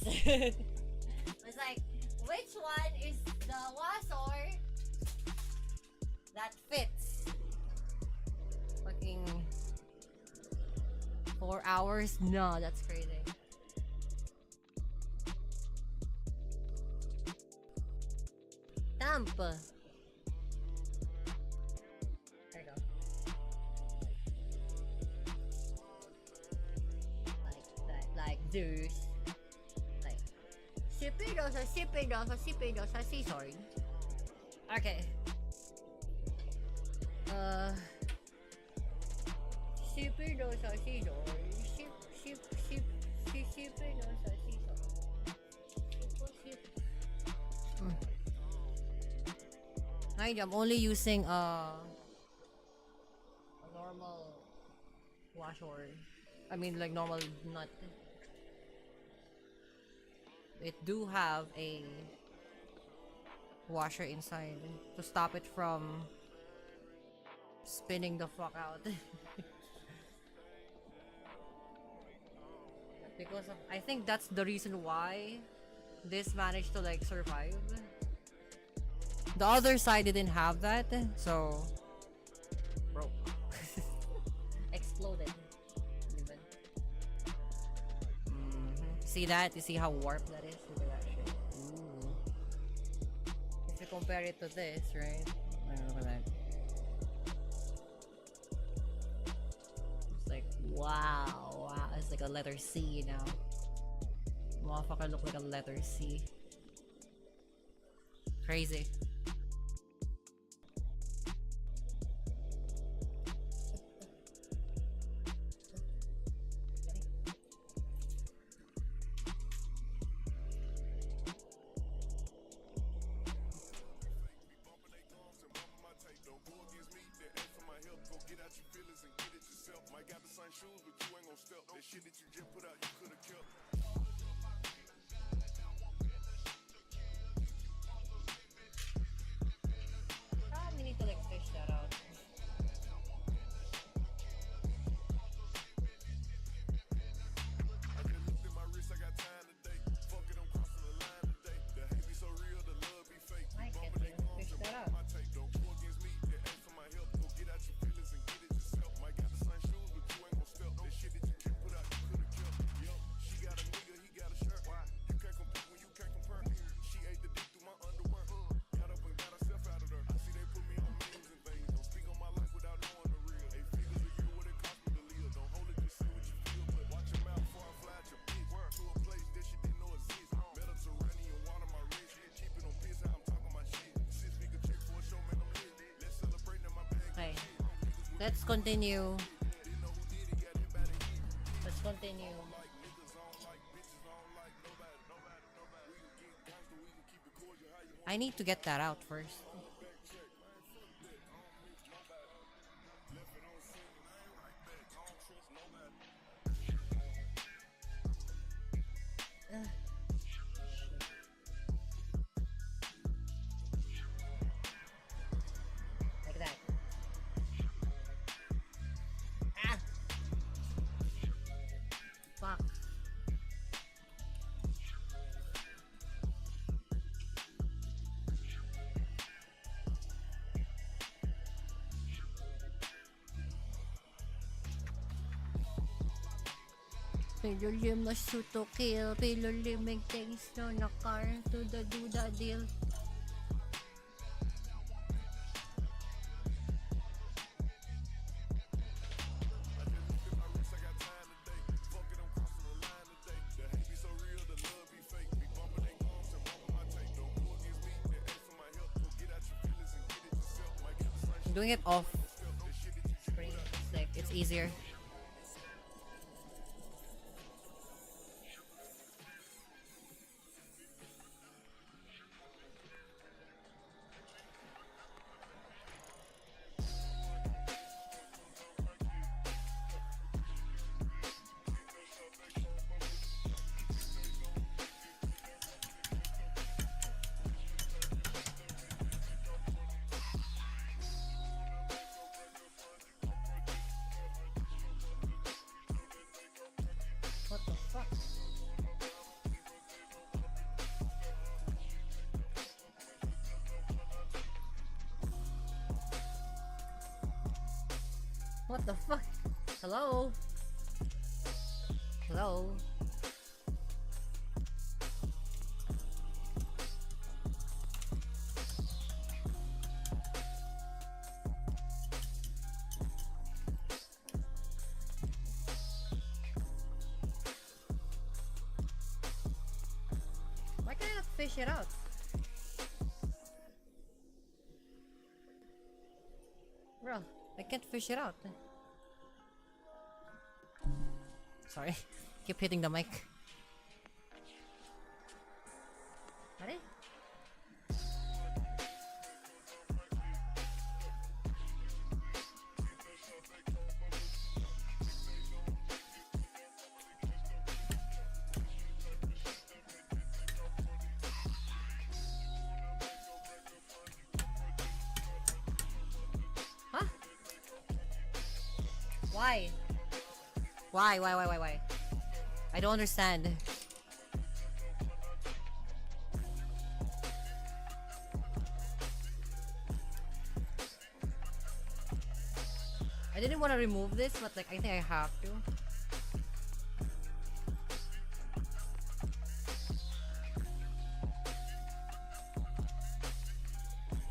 [SPEAKER 1] It's like, which one is the washer that fits? Fucking 4 hours? No, that's crazy. Tampa. There you go. Like that, like this. Like, sipidosa, sorry. Okay. Sipidosa, I'm only using a normal washer. I mean, like normal nut. It do have a washer inside to stop it from spinning the fuck out. Because of, I think that's the reason why this managed to like survive. The other side didn't have that, so broke. Exploded. Even. See that? You see how warped that is? Look at that shit. Ooh. If you compare it to this, right? Look at that. It's like, wow. It's like a letter C now. Motherfucker look like a letter C. Crazy. We need to like fish that out. I can't even fish that out. Okay, let's continue. Let's continue. I need to get that out first. Like that. Ah! Fuck. Pilulim na shoot to kill. Pilulim things no na car to the do the deal. Doing it off screen, it's like it's easier. What the fuck? Hello? Hello? Why can't I not fish it out? Bro, I can't fish it out. Sorry, keep hitting the mic. Ready? Huh? Why? Why? I don't understand. I didn't want to remove this, but like I think I have to.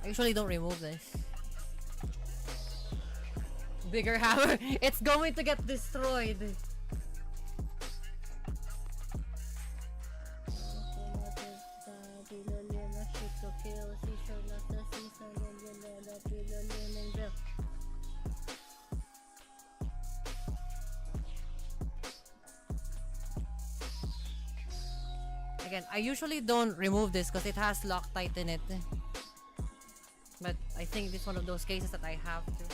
[SPEAKER 1] I usually don't remove this. Bigger hammer. It's going to get destroyed. Again, I usually don't remove this because it has Loctite in it. But I think this is one of those cases that I have to.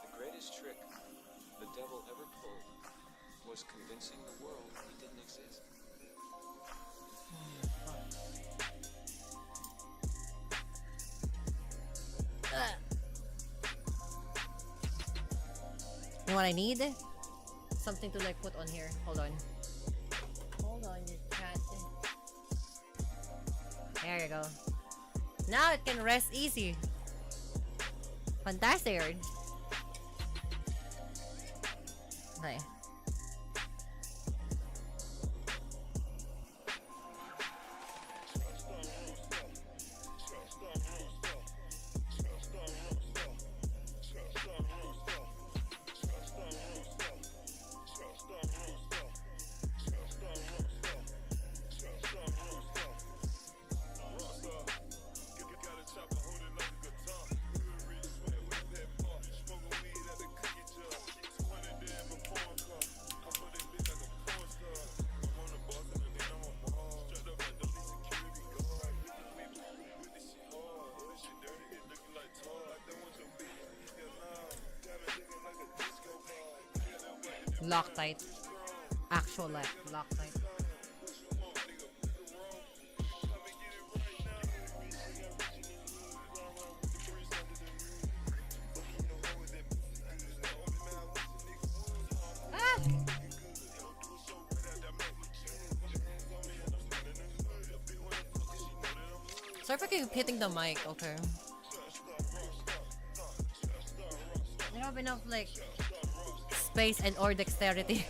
[SPEAKER 4] The greatest trick the devil ever pulled was convincing the world he didn't exist.
[SPEAKER 1] You know what I need? Something to like put on here. Hold on. Hold on, you cat. There you go. Now it can rest easy. Fantastic. Okay. Loctite. Actual like Loctite. Ah! Sorry for keep hitting the mic, okay. I don't have enough like space and or dexterity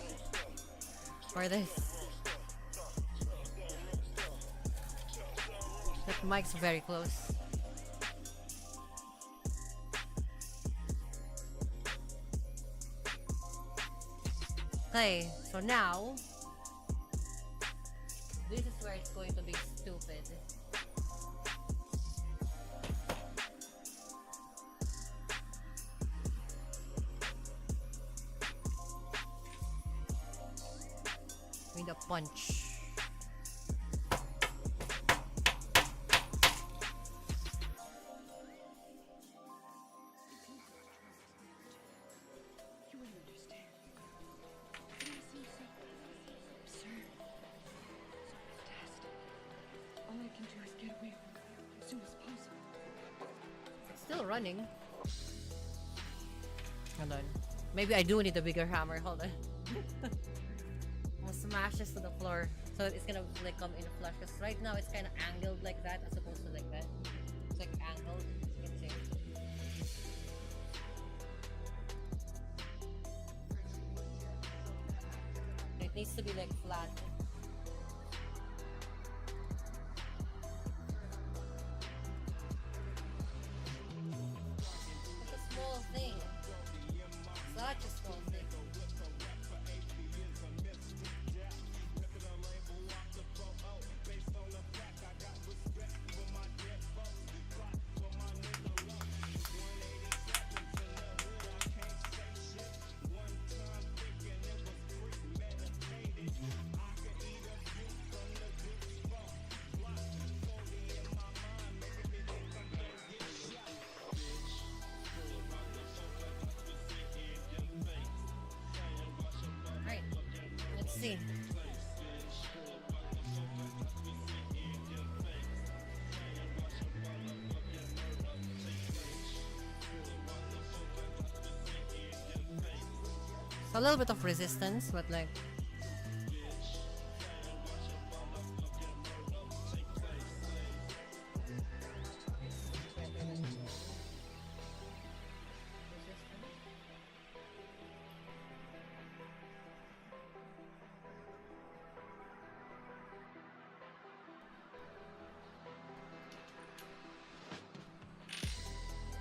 [SPEAKER 1] for this. That mic's very close. Okay, so now this is where it's going to be stupid. With a punch.
[SPEAKER 5] You wouldn't understand. It seems so absurd, so fantastic. All I can do is get away from it as soon as possible.
[SPEAKER 1] It's still running. Hold on. Maybe I do need a bigger hammer. Hold on. I'll smash this to the floor so it's gonna like come in flush. Because right now it's kind of angled like that as opposed to like that. It's like angled. You can see. It needs to be like flat. It's a small thing. Such a small thing. Right. Let's see. So a little bit of resistance, but like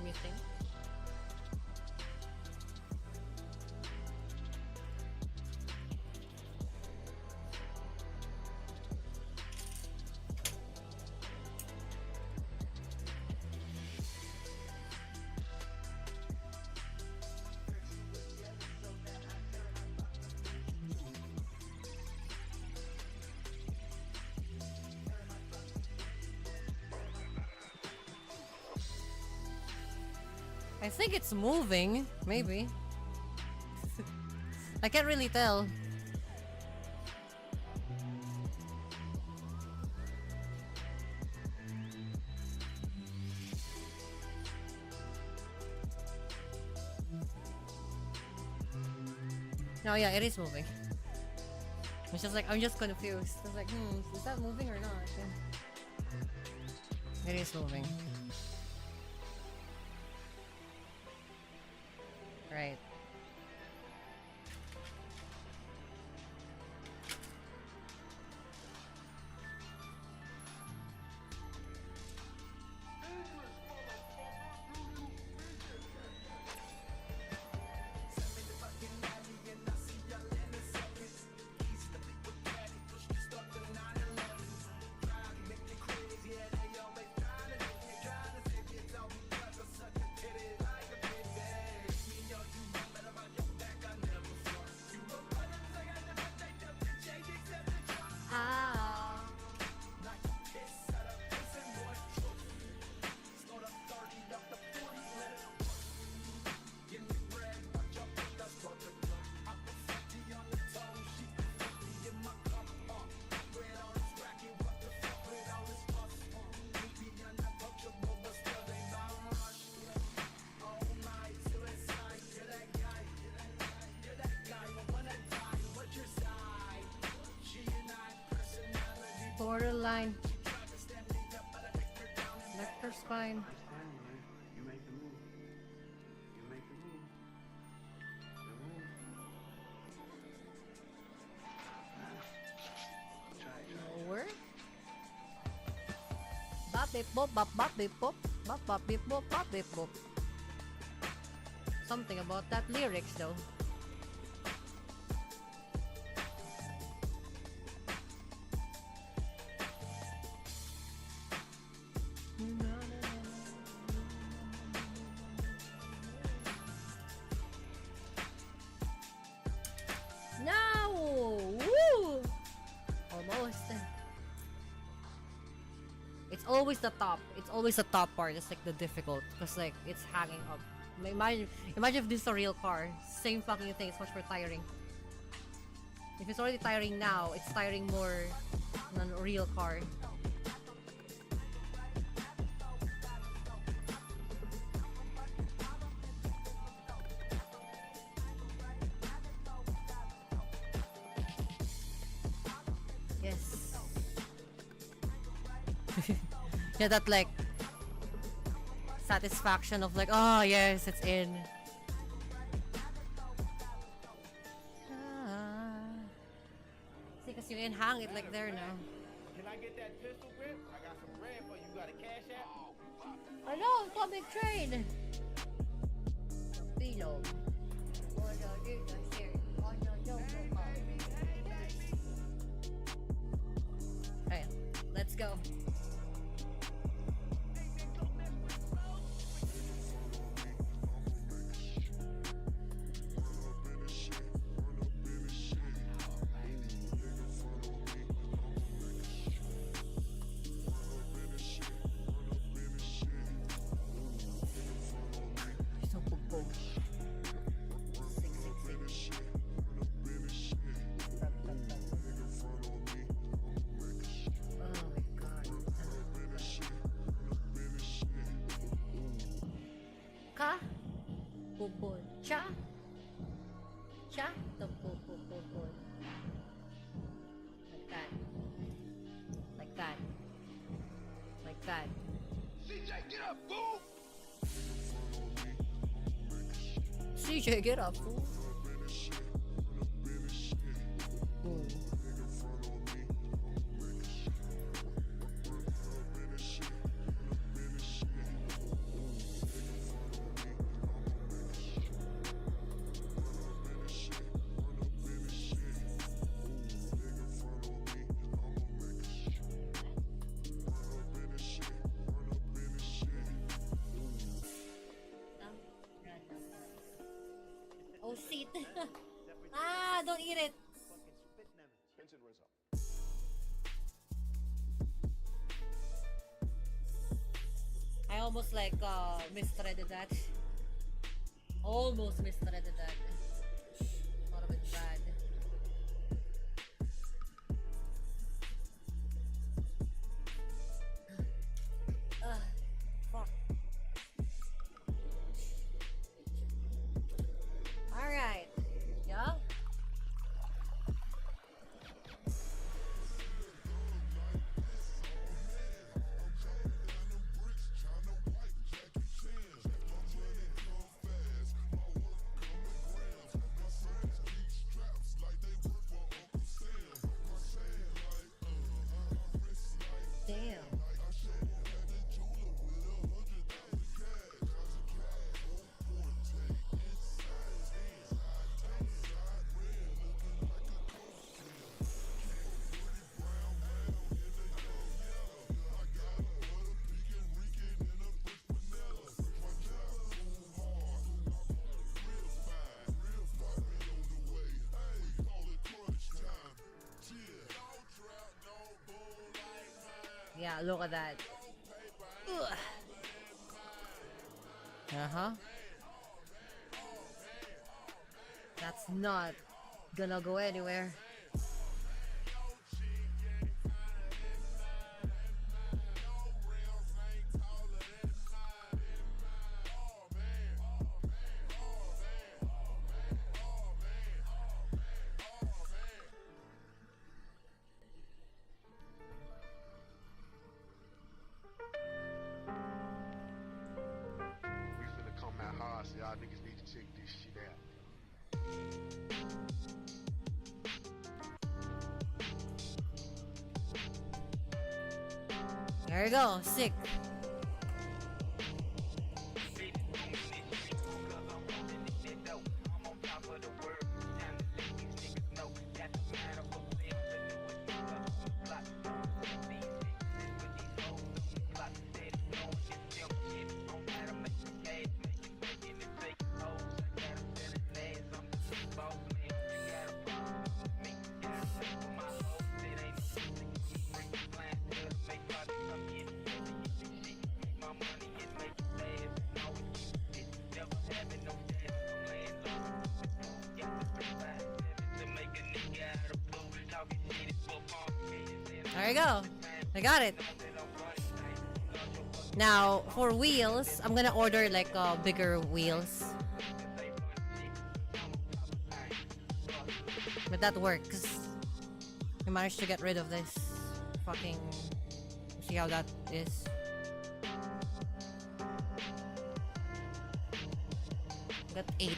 [SPEAKER 1] muting. I think it's moving, maybe. I can't really tell. No, yeah, it is moving. It's just like, I'm just confused. It's like, is that moving or not? It is moving. Right. Borderline. Vector spine.
[SPEAKER 3] You make the move. You make the move. The move. Try.
[SPEAKER 1] Where? Bop bip bop bop bop bip bop bop bop bip bop bop bip bop. Something about that lyrics though. No! Woo! Almost. It's always the top. It's always the top part. It's like the difficult, because like it's hanging up. Imagine if this is a real car. Same fucking thing. It's much more tiring. If it's already tiring now, it's tiring more than a real car. Yes. Yeah, that like satisfaction of like, oh yes, it's in. See, cause you can hang it like there now.
[SPEAKER 2] Can I get that pistol grip? I got some bread for you. You got a cash app?
[SPEAKER 1] I know, comic train. Bilog. Okay, let's go. So bugbog. Oh my god. Ka? Pupon. Cha? Cha? The pupon. Like that. Like that. Like that.
[SPEAKER 2] CJ, get up, fool!
[SPEAKER 1] CJ, get up, fool. Boom. Oh, seat. Ah, don't eat it.
[SPEAKER 4] Rinse and rinse up.
[SPEAKER 1] I almost like misthreaded that. Almost misthreaded that. Thought of it bad. Fuck. Alright. Yeah? Damn. Yeah, look at that. Ugh. Uh-huh. That's not gonna go anywhere.
[SPEAKER 3] We finna come out hard, so y'all niggas need to check this shit out.
[SPEAKER 1] There you go, sick. There you go. I got it. Now, for wheels, I'm gonna order like bigger wheels. But that works. We managed to get rid of this fucking... See how that is. Got 8.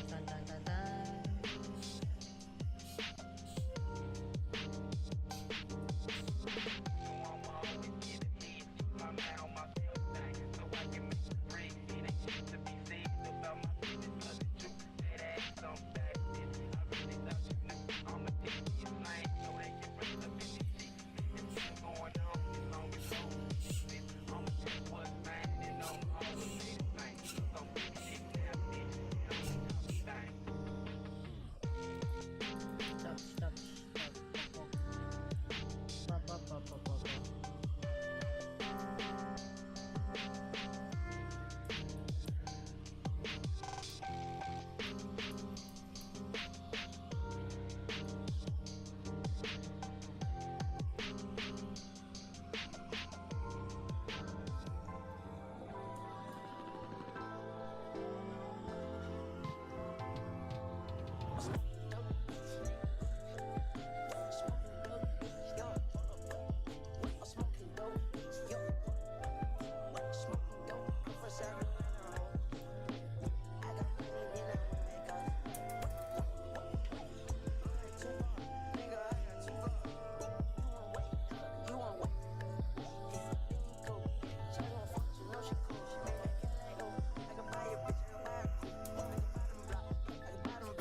[SPEAKER 1] Dun, dun, dun, dun. Stop. Ba.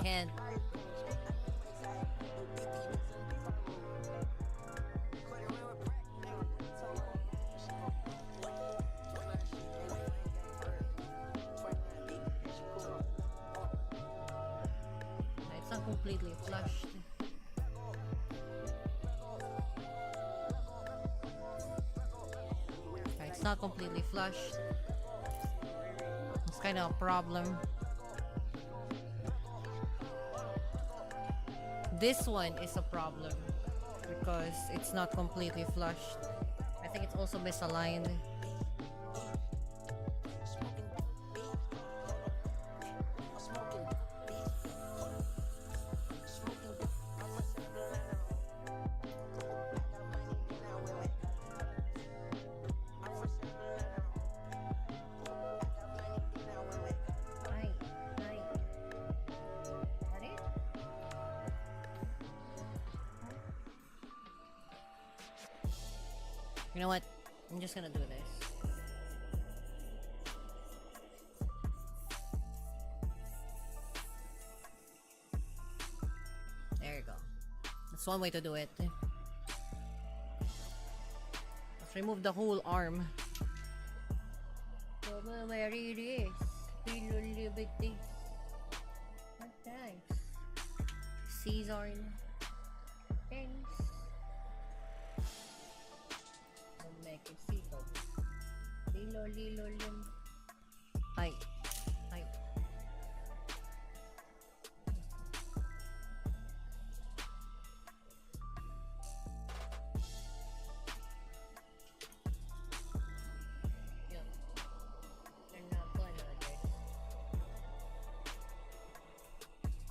[SPEAKER 1] Can't. It's not completely flushed. It's not completely flushed. It's kind of a problem. This one is a problem because it's not completely flushed. I think it's also misaligned. You know what? I'm just gonna do this. There you go. That's one way to do it. Let's remove the whole arm. Where it is. What thanks? Caesar. Thanks. Hi.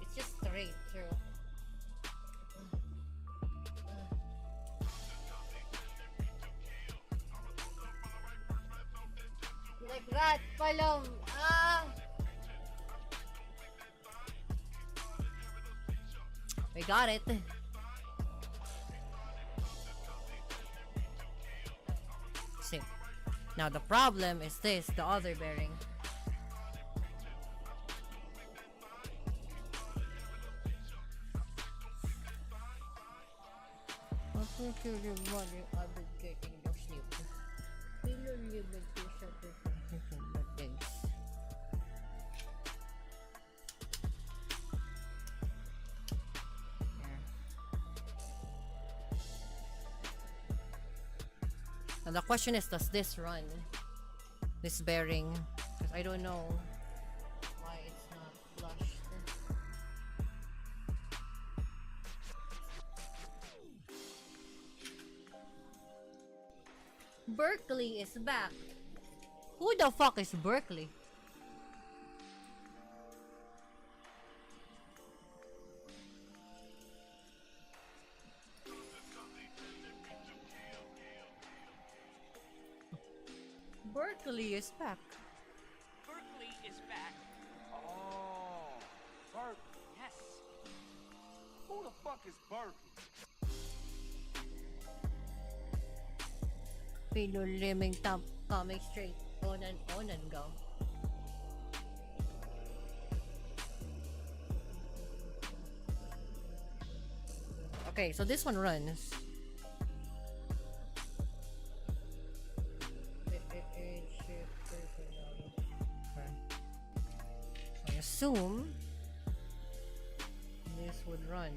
[SPEAKER 1] It's just straight through. Like that, Palom. We got it. See. Now the problem is this, the other bearing. Now the question is, does this run? This bearing? Because I don't know why it's not flushed. Berkeley is back. Who the fuck is Berkeley? Berkeley is back.
[SPEAKER 2] Berkeley is back.
[SPEAKER 3] Oh, Berkeley.
[SPEAKER 2] Yes.
[SPEAKER 3] Who the fuck is Berkeley?
[SPEAKER 1] Pinuliming top coming straight on and go. Okay, so this one runs. I assume this would run.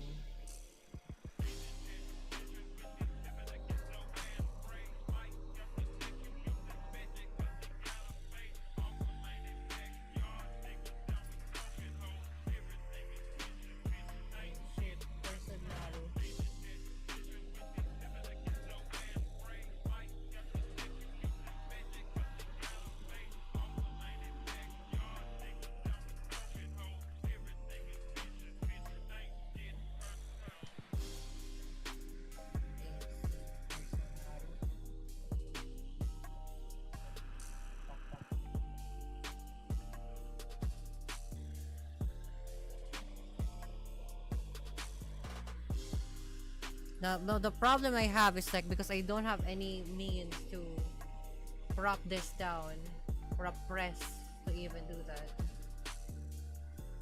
[SPEAKER 1] The problem I have is like because I don't have any means to prop this down or a press to even do that.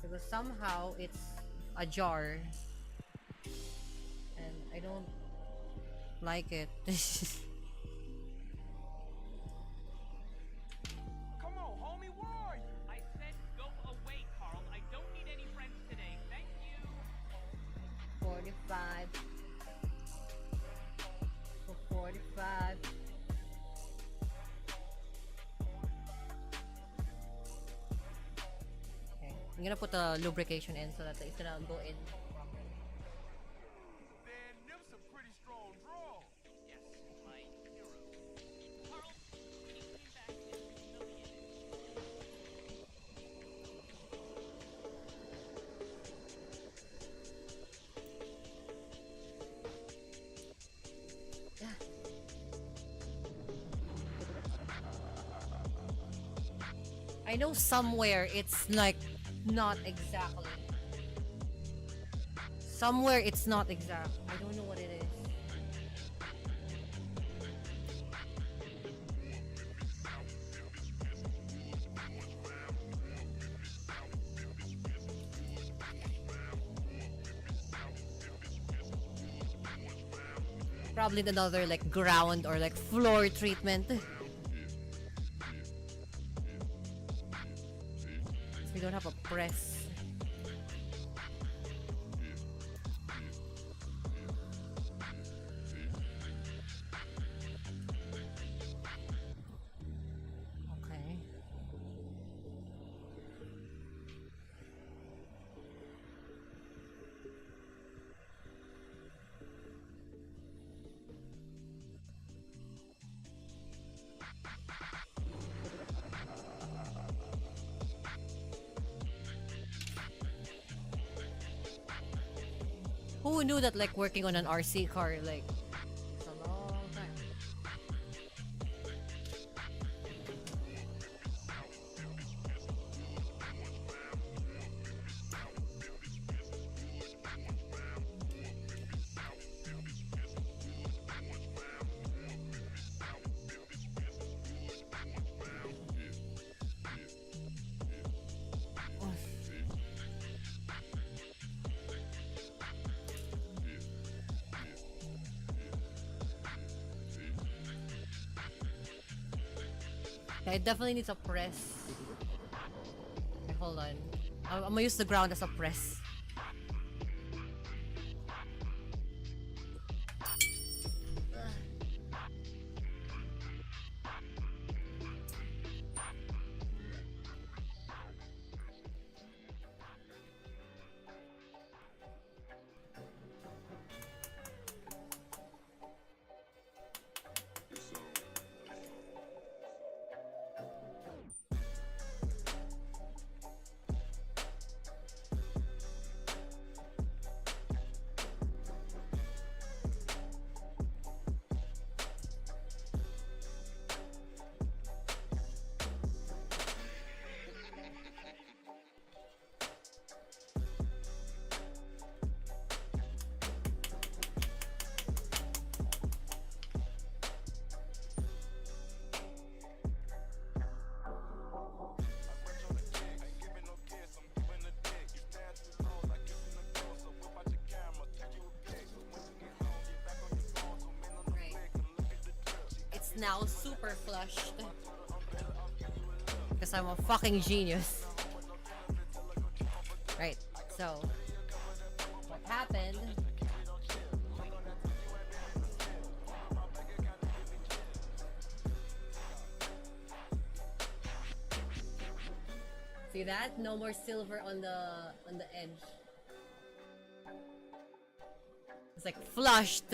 [SPEAKER 1] Because somehow it's ajar and I don't like it.
[SPEAKER 2] Come on, homie, where are you? I said go away, Carl. I don't need any friends today. Thank you.
[SPEAKER 1] 45 for 45. Okay, I'm gonna put the lubrication in so that it's gonna go in properly.
[SPEAKER 3] Man, them some pretty strong draws.
[SPEAKER 2] Yes, my hero. Carl, when he came back and humiliated.
[SPEAKER 1] I know somewhere it's like not exactly. Somewhere it's not exact. I don't know what it is. Probably another like ground or like floor treatment. We don't have a press. Okay. Who knew that like working on an RC car like it's a long time. Yeah, it definitely needs a press. Okay, hold on. I'm gonna use the ground as a press. now super flushed. Because I'm a fucking genius. Right, so what happened? See that? No more silver on the edge. It's like flushed.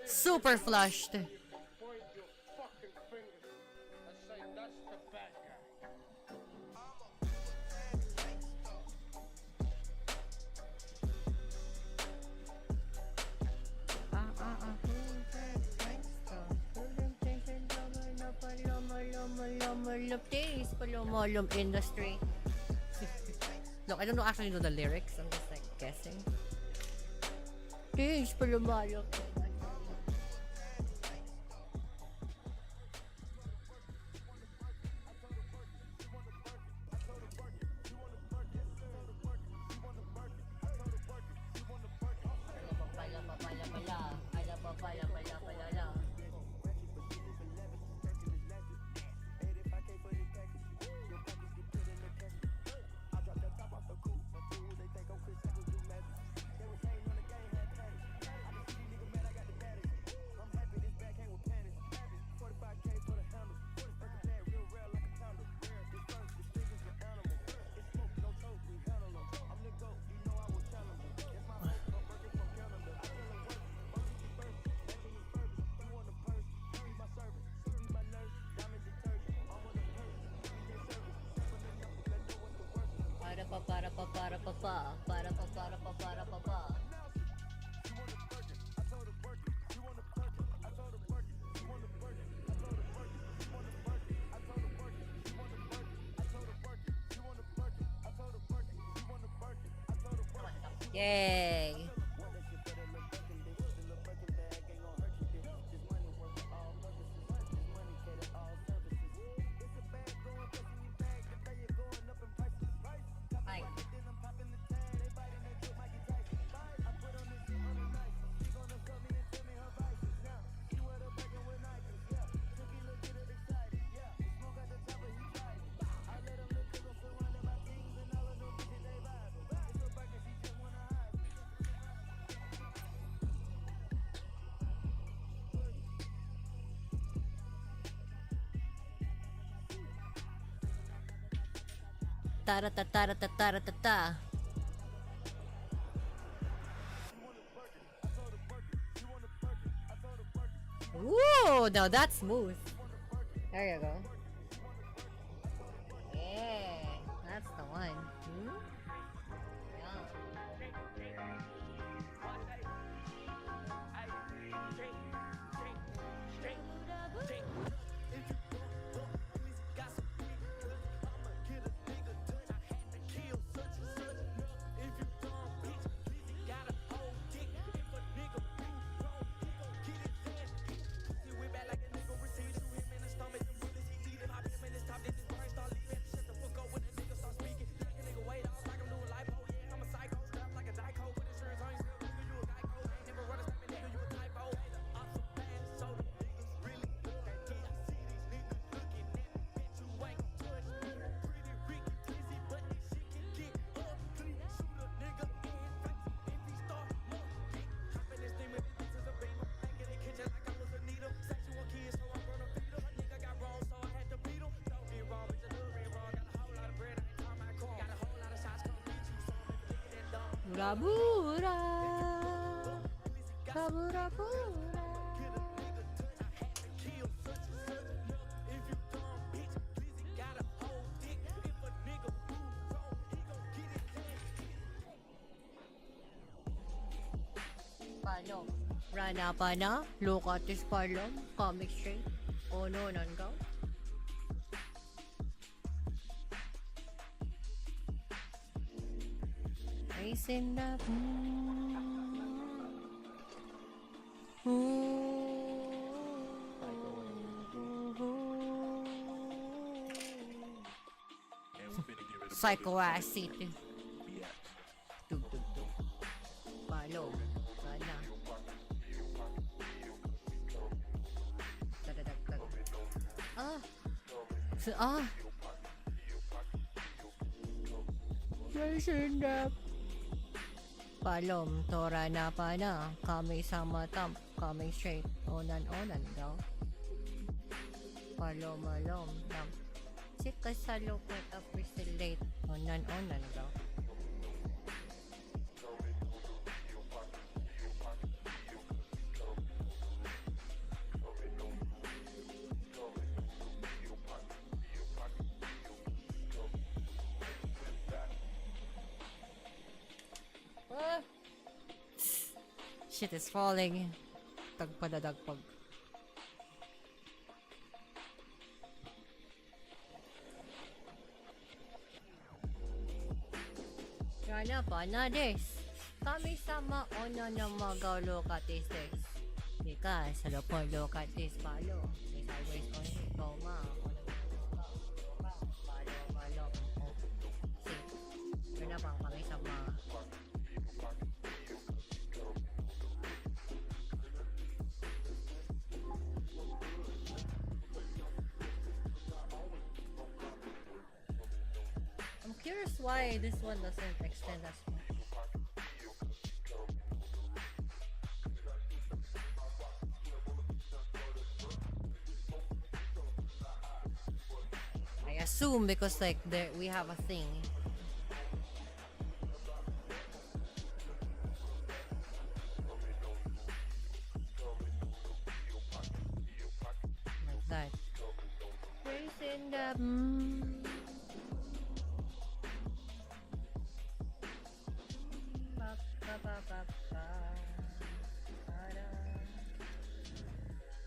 [SPEAKER 1] Super flushed.
[SPEAKER 6] Point your fucking fingers and say that's the bad guy.
[SPEAKER 1] Industry. Look, I don't know actually know the lyrics. I'm just like guessing. Taste palomalom. Yay! Hi. Ta-ra-ta-ta-ra-ta-ta-ra-ta-ta. Ooh, now that's smooth. There you go. Yeah, that's the one. Hmm? Yeah. Bura-bura. Bura-bura. Paano? Rana pa na? Look at this palom. Comic straight. Oh no, nangaw. Racing up. Psycho acid. Tug tug tug. Palo. Sana. Tadadagdag. Ah. Palom, tora na pa na. Kami sama tamp, coming straight. Onan, daw. Palom, alom, tamp. Sika sa lupit, appreciate. Onan, daw. Ah! Shit is falling. Tagpadadagpag. Yana pa na des. Kami sama ono na magalo katis des. Ika, sa lopolo katis palo. Is always on it. Toma. Palo, palo. Si. Yun na pang kami sama. I'm curious why this one doesn't extend as much. I assume because like there we have a thing. Like that. Raising the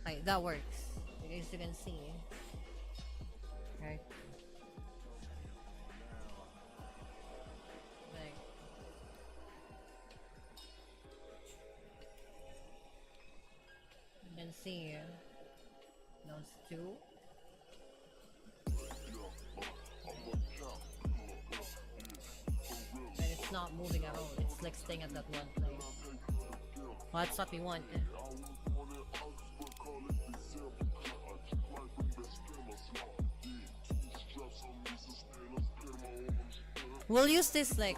[SPEAKER 1] Right, that works. As you can see. Right. Like. You can see those two. And it's not moving at all. It's like staying at that one place. Well, that's what we want. We'll use this like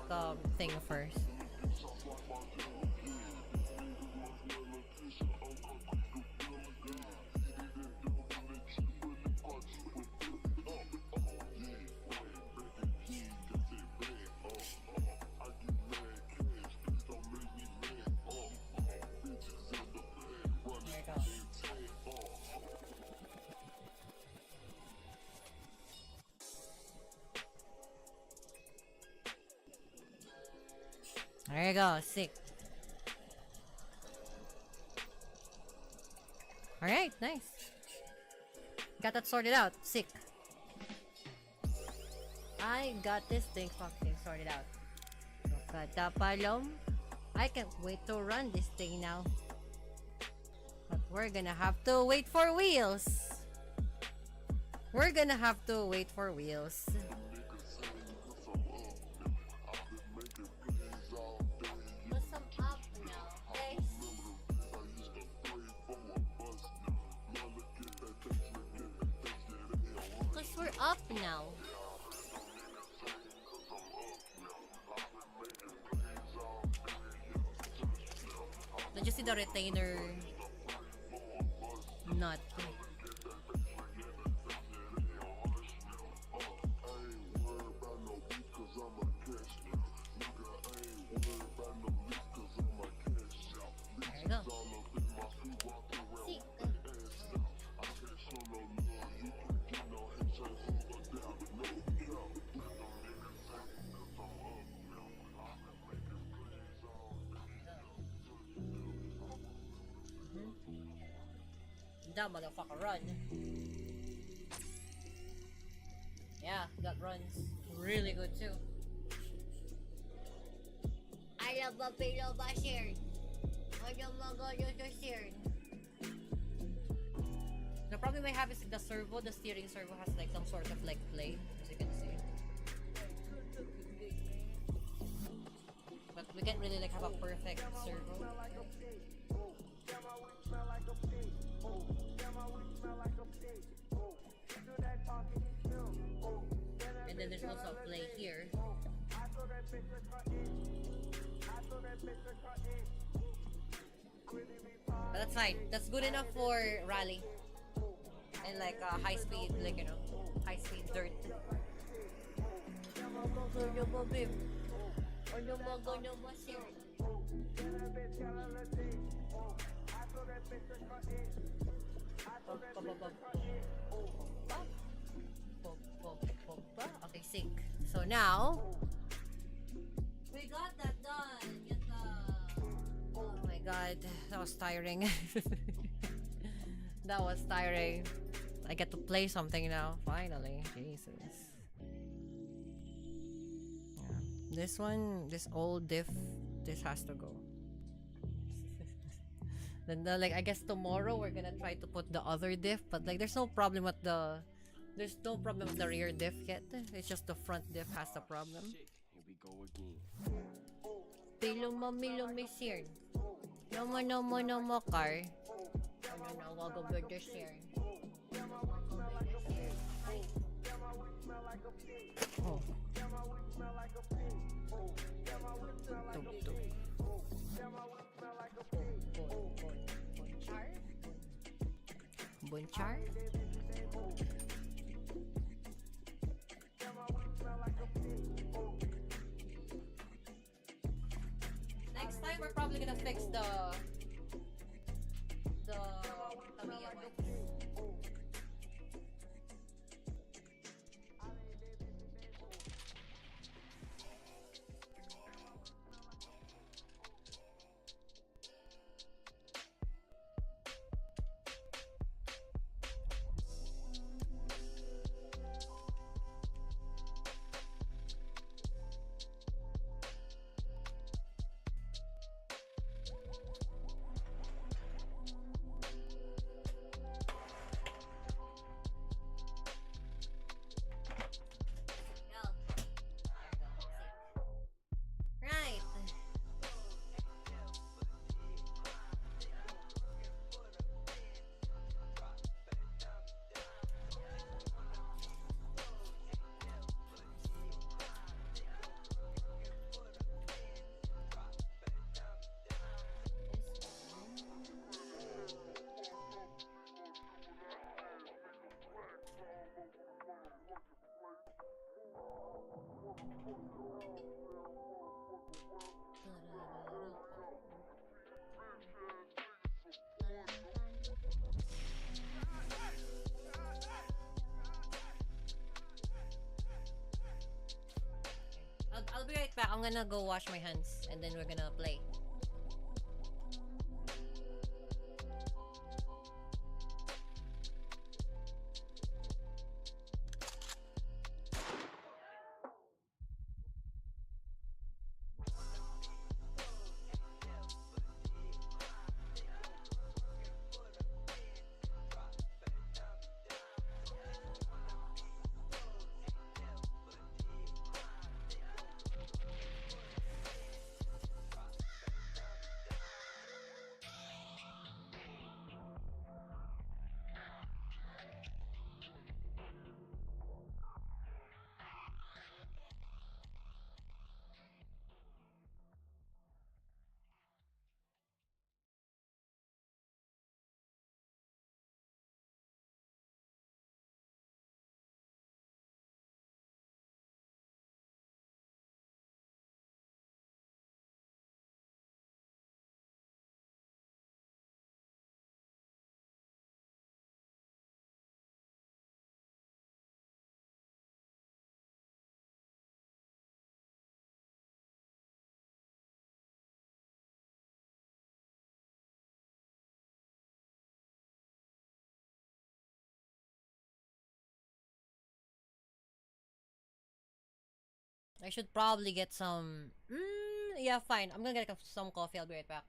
[SPEAKER 1] thing first. There you go, sick. Alright, nice. Got that sorted out, sick. I got this thing fucking sorted out. Katapalom. I can't wait to run this thing now. But we're gonna have to wait for wheels. We're gonna have to wait for wheels. Up now. Did you see the retainer nut? There you go. See. That motherfucker run. Yeah, that runs really good too. I love a pillow bashir. I don't want to go to steering. The problem I have is the servo, the steering servo has like some sort of like play, as you can see. But we can't really like have a perfect servo. there's also a play here. But that's fine. That's good enough for rally. And like high speed, like high speed dirt. Okay, sync. So now we got that done. Get the... Oh my god, that was tiring. That was tiring. I get to play something now, finally. Jesus. Yeah. This one, this old diff, this has to go. Then like I guess tomorrow we're gonna try to put the other diff, but like there's no problem with the rear diff yet. It's just the front diff has the problem.
[SPEAKER 7] Here we go again.
[SPEAKER 1] Pilumisir. No more car. No, wag over this here. Oh. Bunchar? Next time we're probably gonna fix the Tamiya ones. Right. I'll be right back. I'm gonna go wash my hands and then we're gonna play. I should probably get some... yeah, fine. I'm gonna get some coffee. I'll be right back.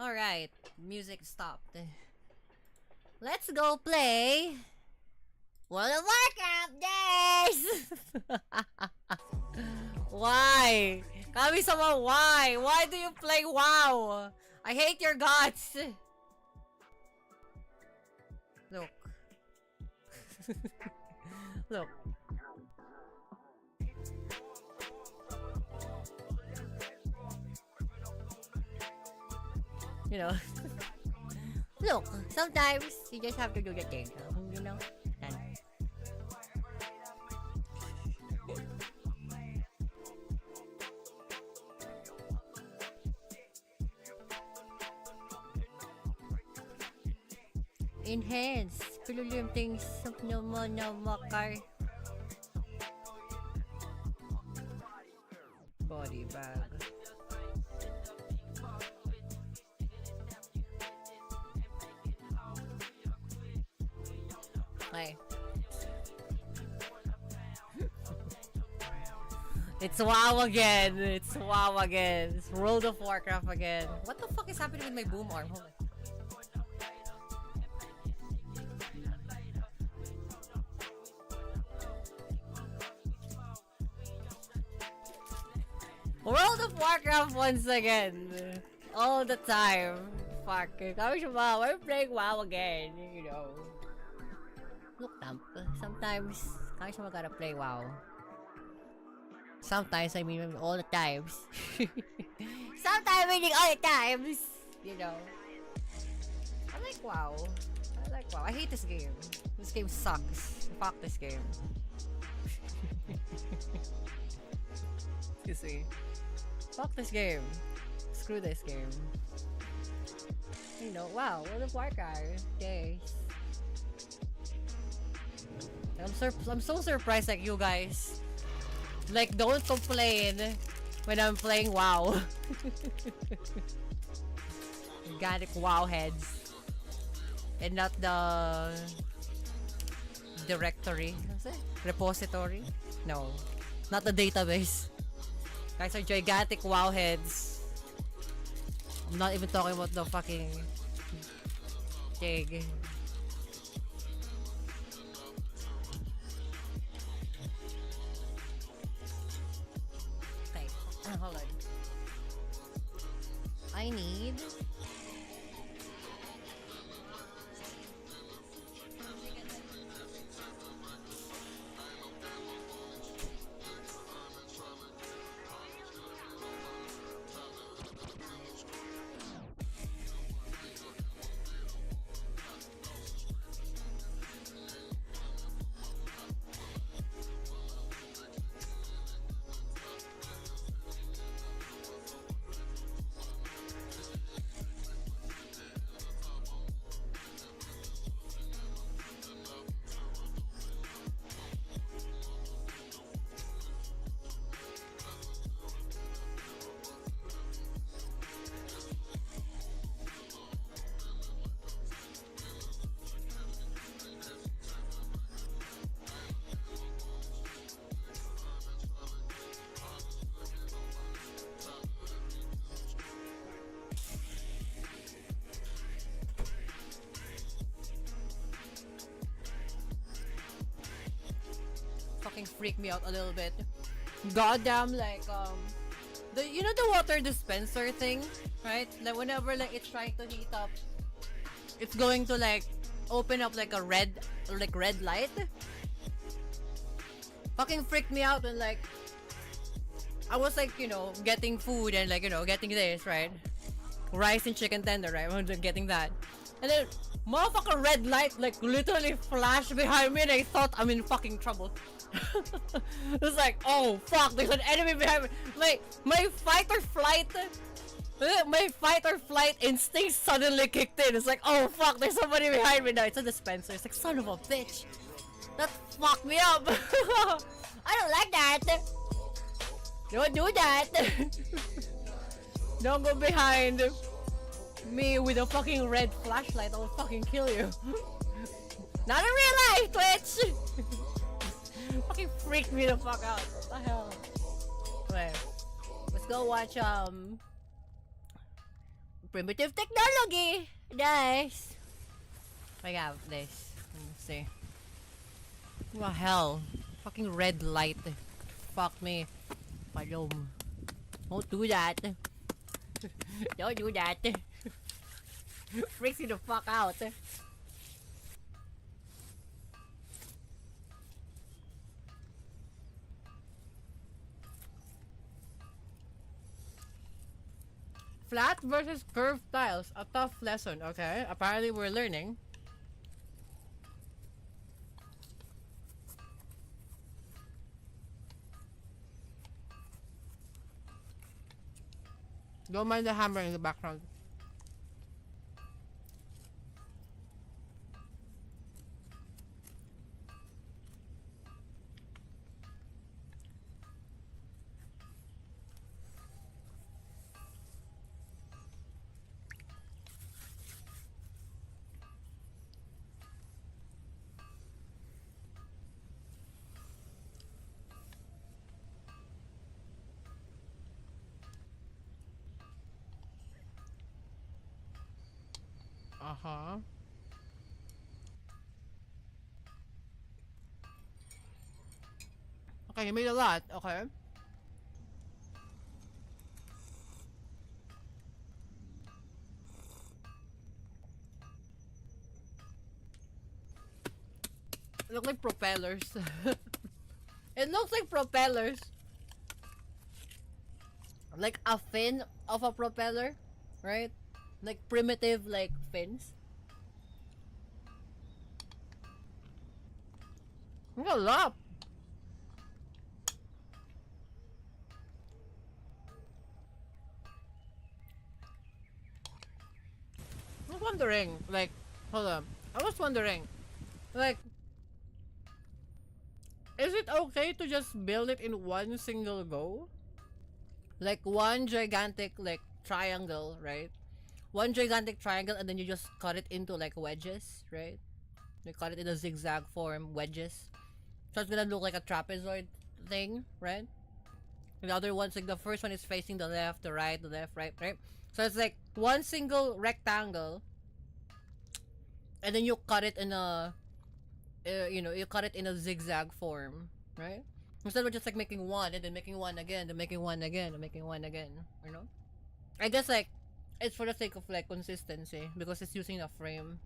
[SPEAKER 1] Alright, music stopped. Let's go play World of Warcraft days! Why? Kami sama, why? Why do you play WoW? I hate your guts! Look. Look. You know. Look, sometimes you just have to do the thing, you know? And enhance. Pilulim things naman na makar. Body bag. Okay. It's WoW again. It's WoW again. It's World of Warcraft again. What the fuck is happening with my boom arm? Hold on. World of Warcraft once again. All the time. Fuck. We're playing WoW again. You know. Look, Tamp. Sometimes, I gotta play WoW. Sometimes, I mean all the times. Sometimes, meaning all the times. You know. I like WoW. I like WoW. I hate this game. This game sucks. Fuck this game. Excuse me. Fuck this game. Screw this game. You know, wow, World of Warcraft days. I'm so surprised, like, you guys, like, don't complain when I'm playing WoW. Organic WoW heads, and not the directory. What's it? Repository? No, not the database. Guys are gigantic WoW heads. I'm not even talking about the fucking thing. Hold on. I need fucking freak me out a little bit. Goddamn, like, you know the water dispenser thing, right? Like, whenever, like, it's trying to heat up, it's going to, like, open up, like, a red light. Fucking freaked me out when, like, I was, like, you know, getting food and, like, you know, getting this, right? Rice and chicken tender, right? I was getting that. And then, motherfucking red light, like, literally flashed behind me and I thought I'm in fucking trouble. It was like, oh fuck, there's an enemy behind me. My fight or flight instinct suddenly kicked in. It's like, oh fuck, there's somebody behind me now. It's a dispenser. It's like, son of a bitch. That fucked me up. I don't like that. Don't do that. Don't go behind me with a fucking red flashlight. I'll fucking kill you. Not in real life, Twitch. Fucking freaked me the fuck out. What the hell? Wait. Let's go watch primitive technology. Nice. I got this. Let's see. What the hell? Fucking red light. Fuck me. Palom. Don't do that. Don't do that. Freaks you the fuck out. Flat versus curved tiles. A tough lesson, okay? Apparently we're learning. Don't mind the hammer in the background. Uh-huh. Okay, you made a lot. Okay. Look like propellers. It looks like propellers. Like a fin of a propeller, right? Like primitive, like fins. Look a lot. I was wondering, like, hold on. I was wondering, like, is it okay to just build it in one single go? Like one gigantic, like, triangle, right? One gigantic triangle and then you just cut it into, like, wedges, right? You cut it in a zigzag form, wedges. So it's gonna look like a trapezoid thing, right? And the other one's like the first one is facing the left, the left, right, right? So it's like one single rectangle and then you cut it in a you cut it in a zigzag form, right? Instead of just like making one and then making one again, then making one again, and making one again, you know? I guess like it's for the sake of like consistency because it's using a frame.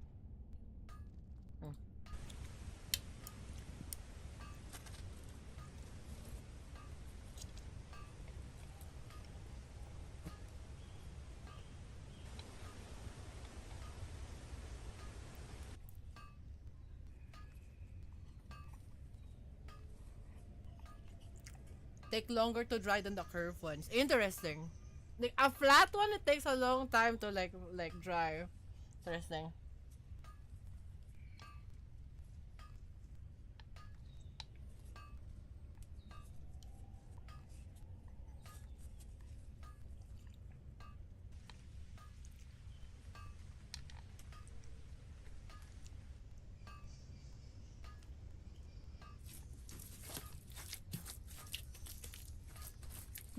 [SPEAKER 1] Take longer to dry than the curved ones. Interesting. Like a flat one, it takes a long time to like dry. Interesting.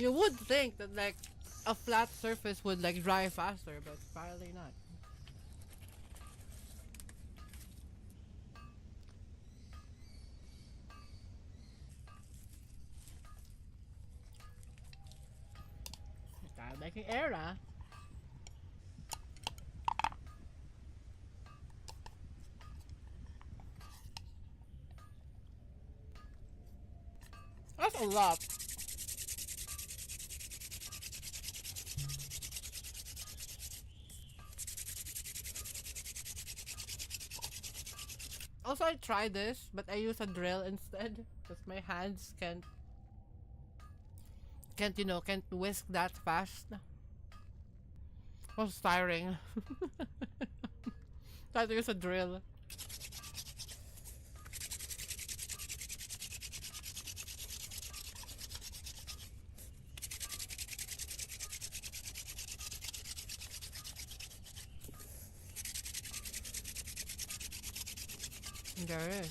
[SPEAKER 1] You would think that like a flat surface would like dry faster, but apparently not. Start making air, huh? That's a lot. Also, I tried this, but I use a drill instead because my hands can't whisk that fast. Was tiring. Try to use a drill. There is.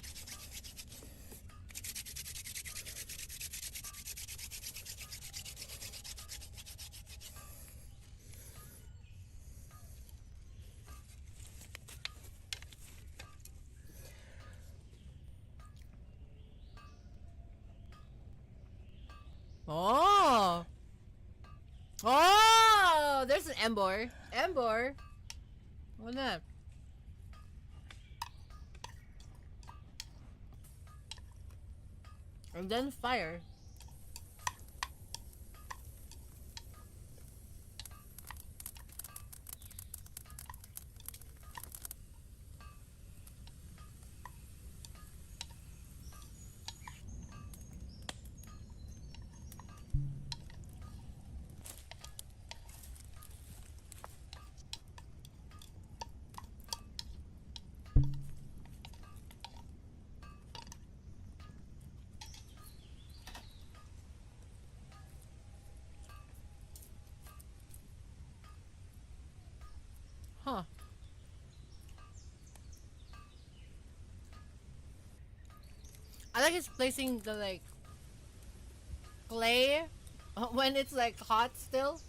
[SPEAKER 1] Oh! Oh! There's an Embor. Embor! What's that? And then fire. Huh. I like it's placing the like clay when it's like hot still.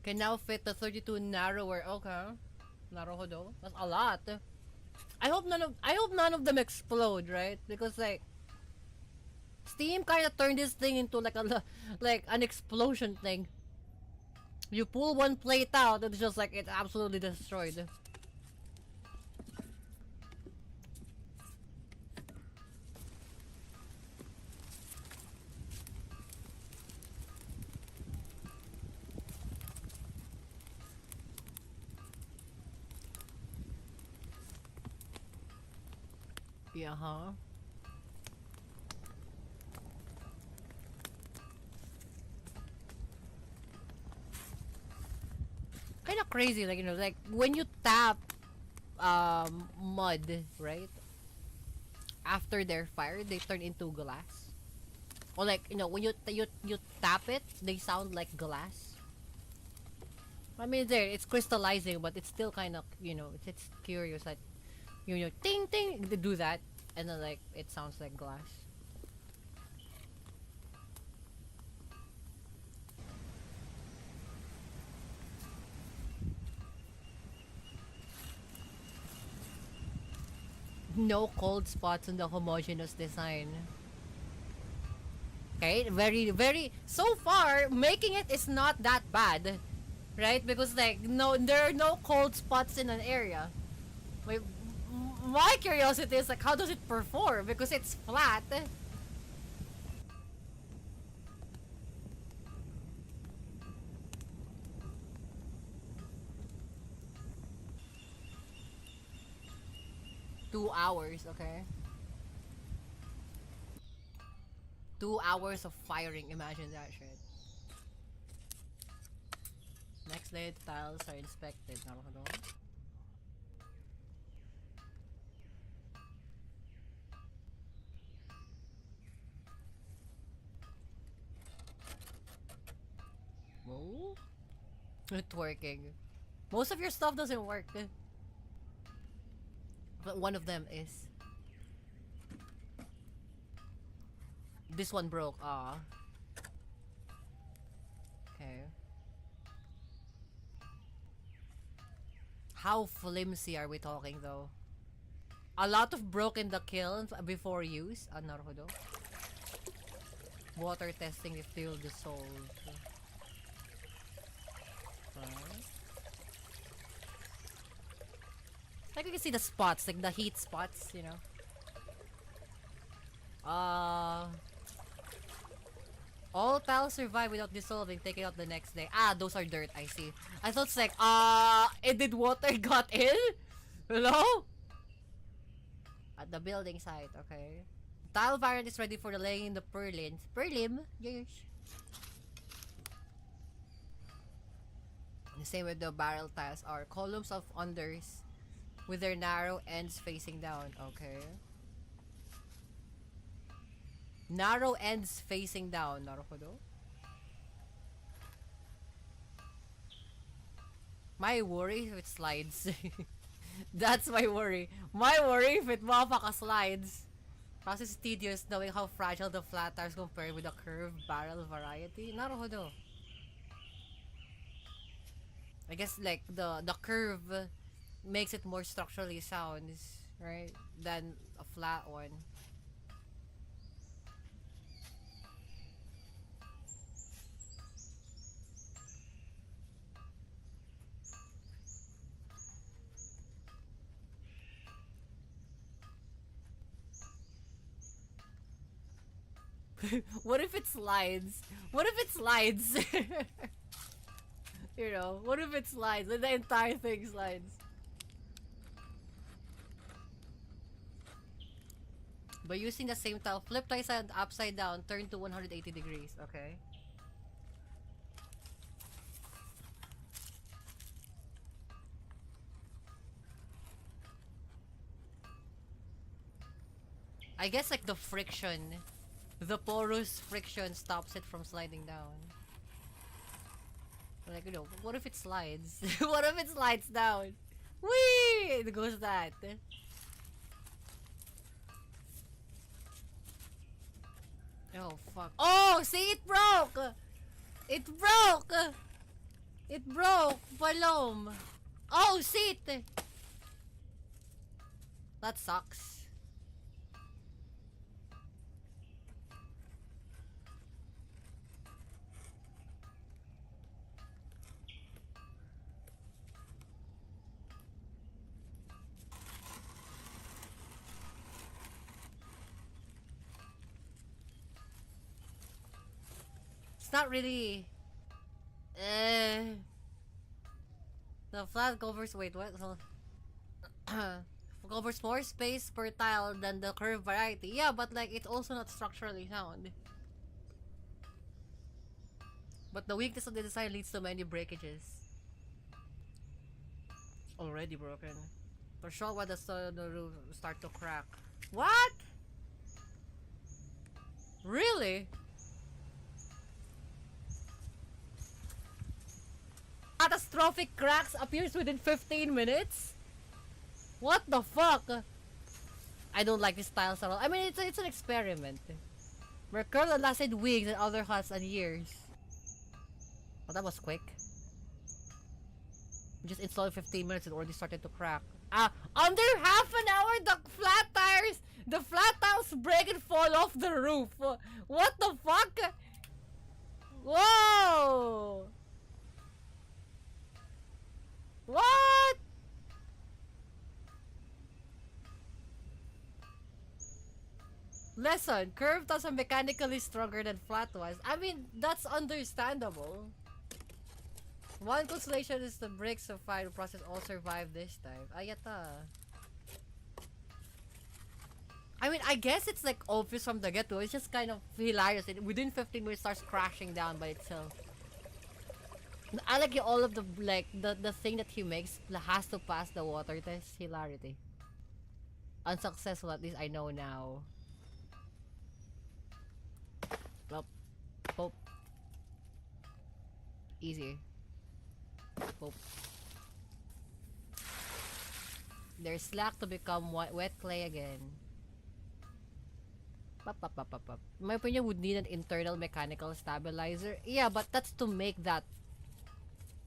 [SPEAKER 1] Can now fit the 32 narrower. Okay. Naruhodo. That's a lot. I hope none of them explode, right? Because like Steam kind of turned this thing into like like an explosion thing. You pull one plate out, it's just like it's absolutely destroyed. Yeah, huh? Kind of crazy, like, you know, like when you tap mud, right? After they're fired, they turn into glass. Or like, you know, when you tap it, they sound like glass. I mean, there it's crystallizing, but it's still kind of, you know, it's curious that you know, ting ting, they do that, and then like it sounds like glass. No cold spots in the homogeneous design. Okay, very so far making it is not that bad, right? Because like no, there are no cold spots in an area. Wait, my curiosity is like how does it perform? Because it's flat. 2 hours, okay. 2 hours of firing, imagine that shit. Next day, the tiles are inspected. Naruhodo. Whoa. It's working. Most of your stuff doesn't work. But one of them is. This one broke. Ah. Okay. How flimsy are we talking though? A lot of broke in the kilns before use. Naruhodo. Water testing if they will dissolve. Like you can see the spots, like the heat spots, you know. All tiles survive without dissolving, take it out the next day. Ah, those are dirt, I see. I thought it's like, did water got in? Hello? At the building site, okay. Tile variant is ready for the laying in the purlins. Purlim? Yes. The same with the barrel tiles are columns of unders with their narrow ends facing down. Okay. Narrow ends facing down. Naruhodo. My worry if it slides. That's my worry. My worry if it motherfucker slides. Process is tedious knowing how fragile the flat tires compare with the curved barrel variety. Naruhodo. I guess like the curve makes it more structurally sound, right, than a flat one. What if it slides? What if it slides? You know, what if it slides and the entire thing slides? By using the same tile, flip tile side upside down, turn to 180 degrees. Okay. I guess like the friction, the porous friction stops it from sliding down. Like, you know, what if it slides? What if it slides down? Whee! It goes that. Oh, fuck. Oh, see, it broke! It broke! It broke! Palom! Oh, shit! That sucks. It's not really... The flat covers... Wait, what? Covers more space per tile than the curve variety. Yeah, but like, it's also not structurally sound. But the weakness of the design leads to many breakages. Already broken. For sure, when the roof start to crack. What? Really? Catastrophic cracks appears within 15 minutes? What the fuck? I don't like this styles at all. I mean, it's an experiment. Where curl that lasted weeks and other huts and years. Oh, that was quick. Just installed 15 minutes and already started to crack. Under half an hour, the flat tiles break and fall off the roof. What the fuck? Whoa! What? Lesson, curved tiles are mechanically stronger than flat ones. I mean, that's understandable. One consolation is the bricks of fire process all survived this time. Ayata. I mean, I guess it's like obvious from the get-go. It's just kind of hilarious. Within 15 minutes starts crashing down by itself. I like all of the like the thing that he makes has to pass the water test. Hilarity. Unsuccessful, at least I know now. Plop. Pop. Easy. Pop. They're slack to become wet clay again. Pop, pop, pop, pop, pop. In my opinion, would need an internal mechanical stabilizer. Yeah, but that's to make that.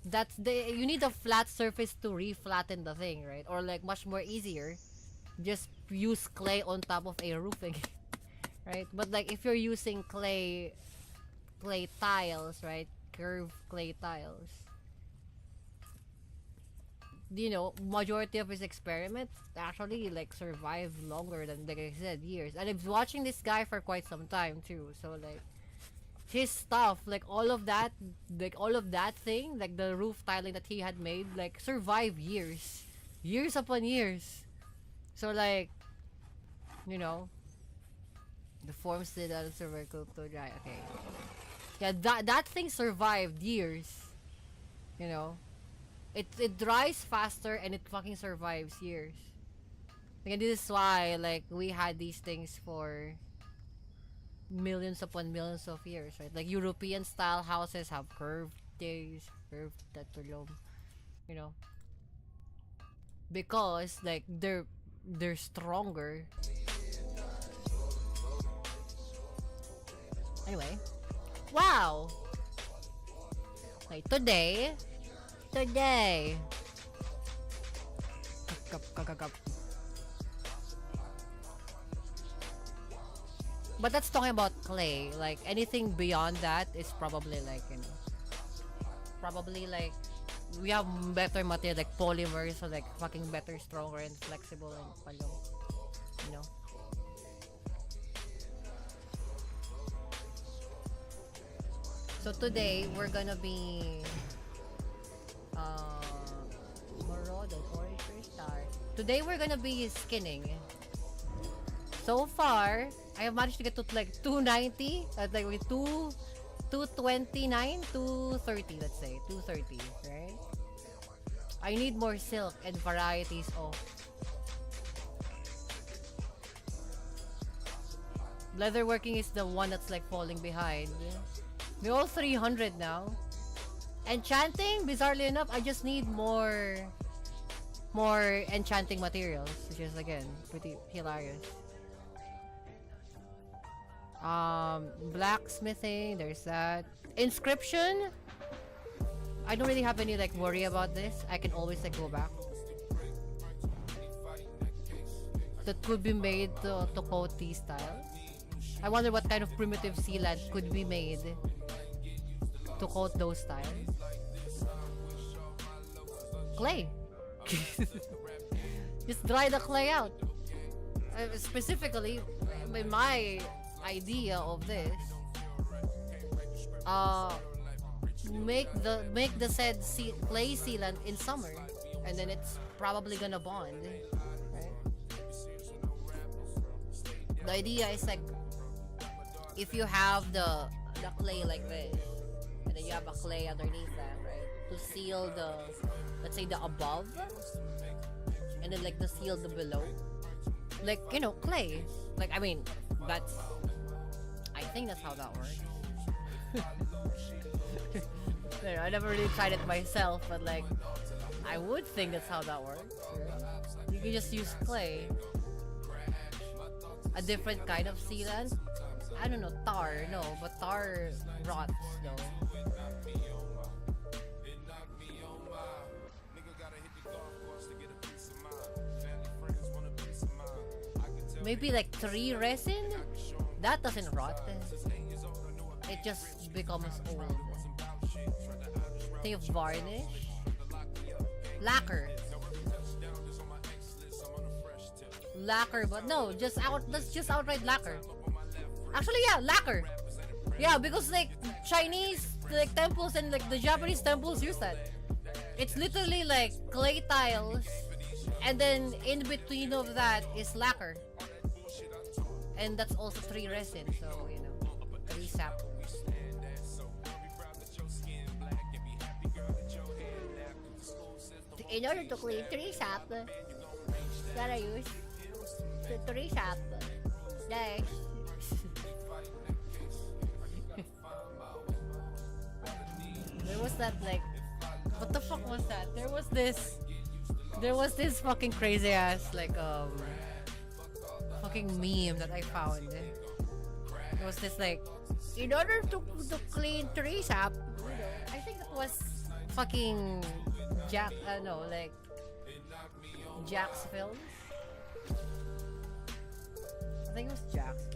[SPEAKER 1] You need a flat surface to re-flatten the thing, right? Or like much more easier, just use clay on top of a roofing, right? But like if you're using clay tiles, right? Curved clay tiles. You know, majority of his experiments actually like survive longer than, like I said, years. And I've been watching this guy for quite some time too. So like his stuff, like all of that thing, like the roof tiling that he had made, like survived years upon years. So like, you know, the forms did not survive to dry. Okay, yeah, that thing survived years. You know, it dries faster and it fucking survives years. Like, this is why like we had these things for millions upon millions of years, right? Like European style houses have curved days, curved that below, you know, because like they're stronger. Anyway, wow. Like today today. Cup. But that's talking about clay. Like anything beyond that is probably like, you know, probably like we have better material like polymers, so like fucking better, stronger and flexible and palong, you know. So today we're gonna be Morodo, orange star. Today we're gonna be skinning. So far, I have managed to get to like 290 at like with 229, 230, let's say 230, right? I need more silk and varieties of leatherworking is the one that's like falling behind. We're all 300 now. Enchanting, bizarrely enough, I just need more enchanting materials, which is again pretty hilarious. Blacksmithing, there's that. Inscription, I don't really have any like worry about this. I can always like go back. That could be made to coat tea style. I wonder what kind of primitive sealant could be made to coat those styles. Clay. Just dry the clay out. Specifically, my idea of this, make the said clay sealant in summer, and then it's probably gonna bond, right? The idea is like if you have the clay like this, and then you have a clay underneath that, right, to seal the, let's say, the above, and then like the seal the below, like, you know, clay. Like, I mean, I think that's how that works. I never really tried it myself, but like, I would think that's how that works. Right? You can just use clay. A different kind of sealant. I don't know, tar, no, but tar rots though. Maybe like tree resin? That doesn't rot. It just becomes old. Think of varnish. Lacquer. Lacquer, but no, that's just outright lacquer. Actually, yeah, lacquer. Yeah, because like Chinese like temples and like the Japanese temples use that. It's literally like clay tiles, and then in between of that is lacquer. And that's also tree resin, so you know, tree sap. In order to clean tree sap, gotta use the tree sap. Nice. There was that like, what the fuck was that? There was this fucking crazy ass like fucking meme that I found. It was this like, in order to clean tree sap, I think it was fucking Jack, no, like Jack's Films. I think it was Jack's.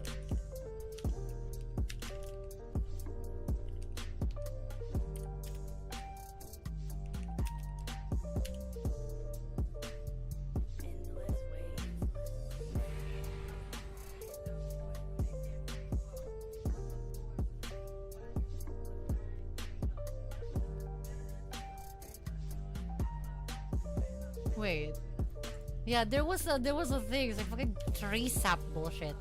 [SPEAKER 1] Wait. Yeah, there was a thing. It's like fucking tree sap bullshit.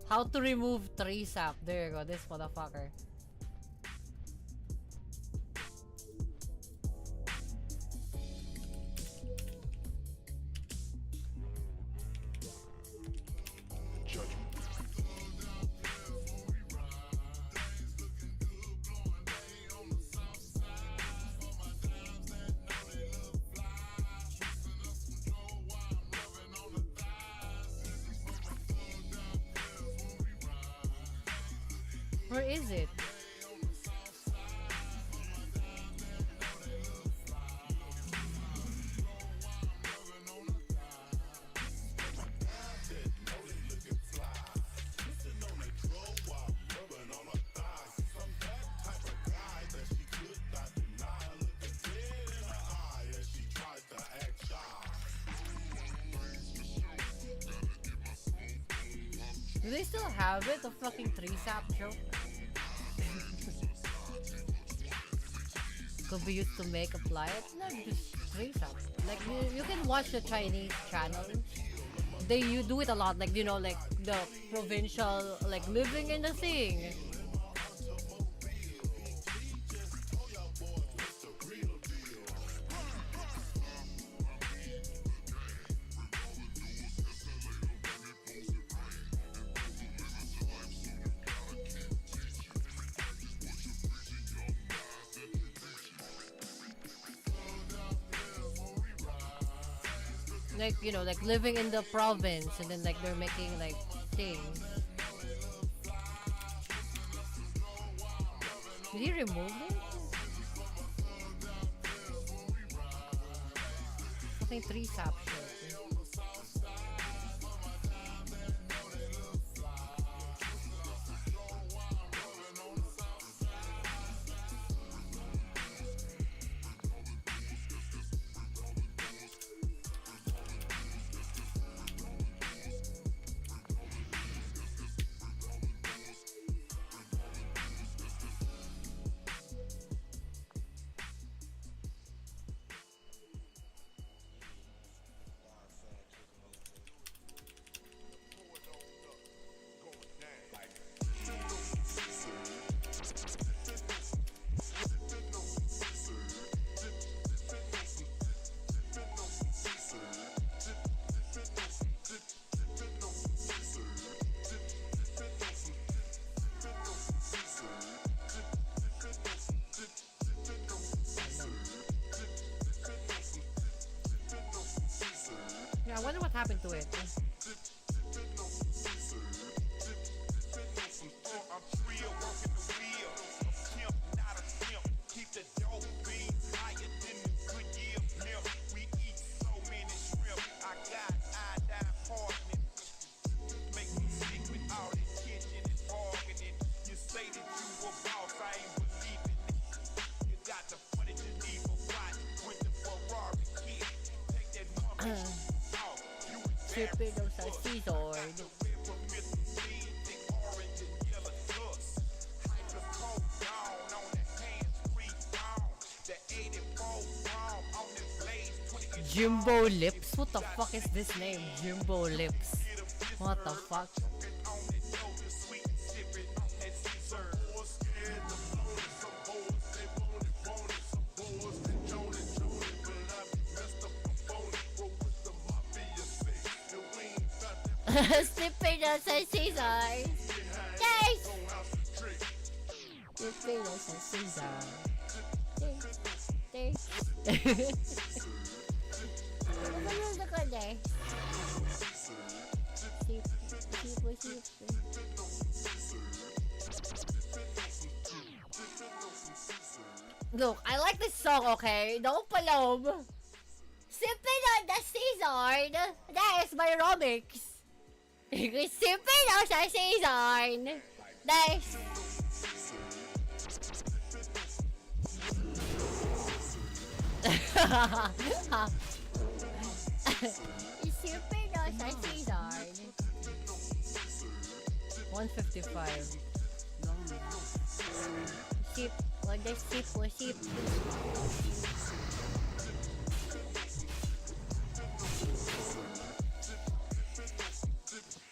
[SPEAKER 1] How to remove tree sap? There you go. This motherfucker. Where is it? Do they still have it? The fucking 3-sap joke? Could be used to make apply it? No, just 3-sap. Like, you can watch the Chinese channels. You do it a lot, like, you know, like the provincial, like living in the thing. Like, you know, like living in the province, and then like they're making like things. Did he remove it? Fucking 3-sap shit. Yeah, I wonder what happened to it. Sipping on sa season. Jimbo Lips? What the fuck is this name? Jimbo Lips. What the fuck? Sipping on sa season. Yes! Sipping on sa season. Ano ka na? Look, I like this song, okay? Don't palom. Sipping on the season. That is my remix. Sipping on the season. Nice. Sipping on the season. 155. Sip. What the sip was sip.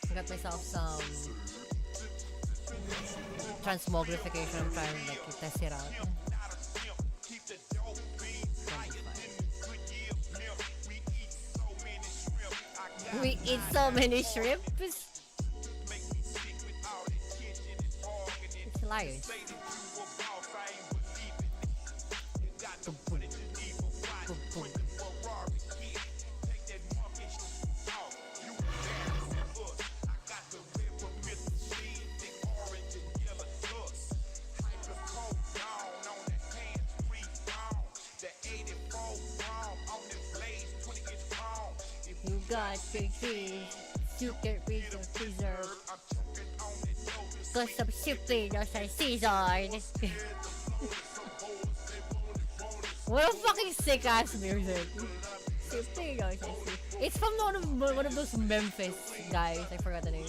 [SPEAKER 1] I got myself some transmogrification. I'm trying to like test it out. 25. We eat so many shrimps. It's hilarious. You got big dreams, you can read the freezer. Cause I'm shipping on the season. What a fucking sick ass music. Shipping on the season. It's from one of those Memphis guys, I forgot the name.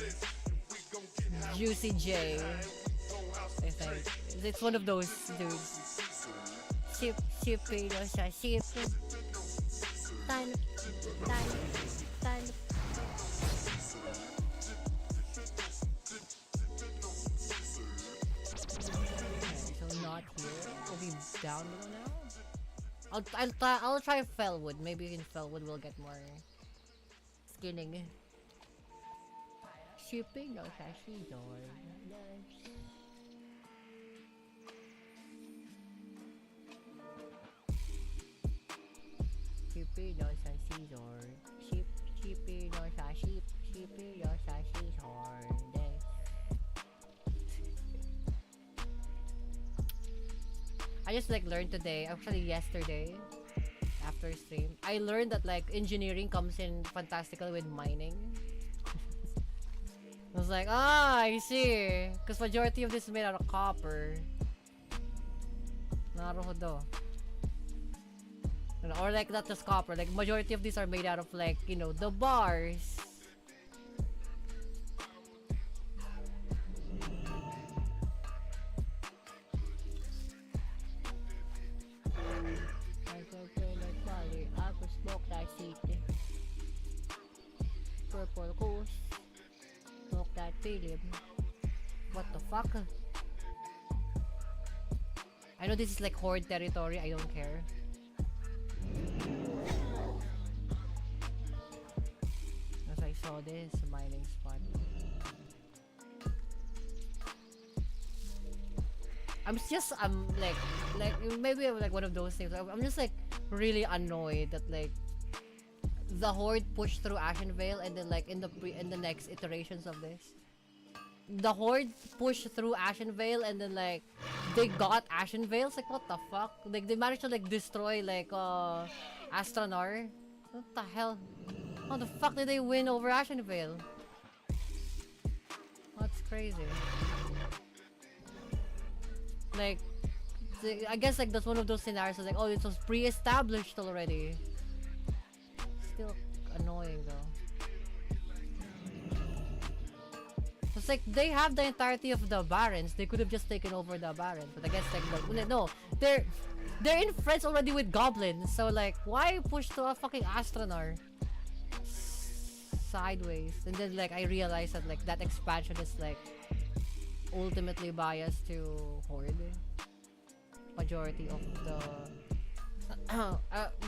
[SPEAKER 1] Juicy J, I think. It's one of those dudes. Ship, siya, ship. Tan, tan, tan. So not here. We'll be down below now. I'll try Fellwood. Maybe in Fellwood we'll get more skinning. Shipping no sashi door. Shipping no sashi door. Shipping no sashi. Shipping no sashi door. I just like learned today, actually yesterday, after stream, I learned that like engineering comes in fantastically with mining. I was like, I see, because majority of this is made out of copper. Naruhodo. Or like not just copper, like majority of these are made out of like, you know, the bars. I could smoke that seed. Purple goose. Smoke that Philip. What the fuck? I know this is like horde territory, I don't care. As I saw this mining spot. I'm like maybe I'm like one of those things. I'm just like really annoyed that like the horde pushed through Ashenvale and then like in the next iterations of this, the horde pushed through Ashenvale and then like they got Ashenvale. It's like what the fuck? Like they managed to like destroy like Astronar. What the hell? How the fuck did they win over Ashenvale? That's crazy. Like, I guess like that's one of those scenarios like, oh, it was pre-established already. Still annoying though. It's like they have the entirety of the Barrens. They could have just taken over the Barrens, but I guess like no, they're in friends already with goblins. So like, why push to a fucking Astronar? Sideways. And then like I realized that like that expansion is like ultimately biased to horde. Majority of the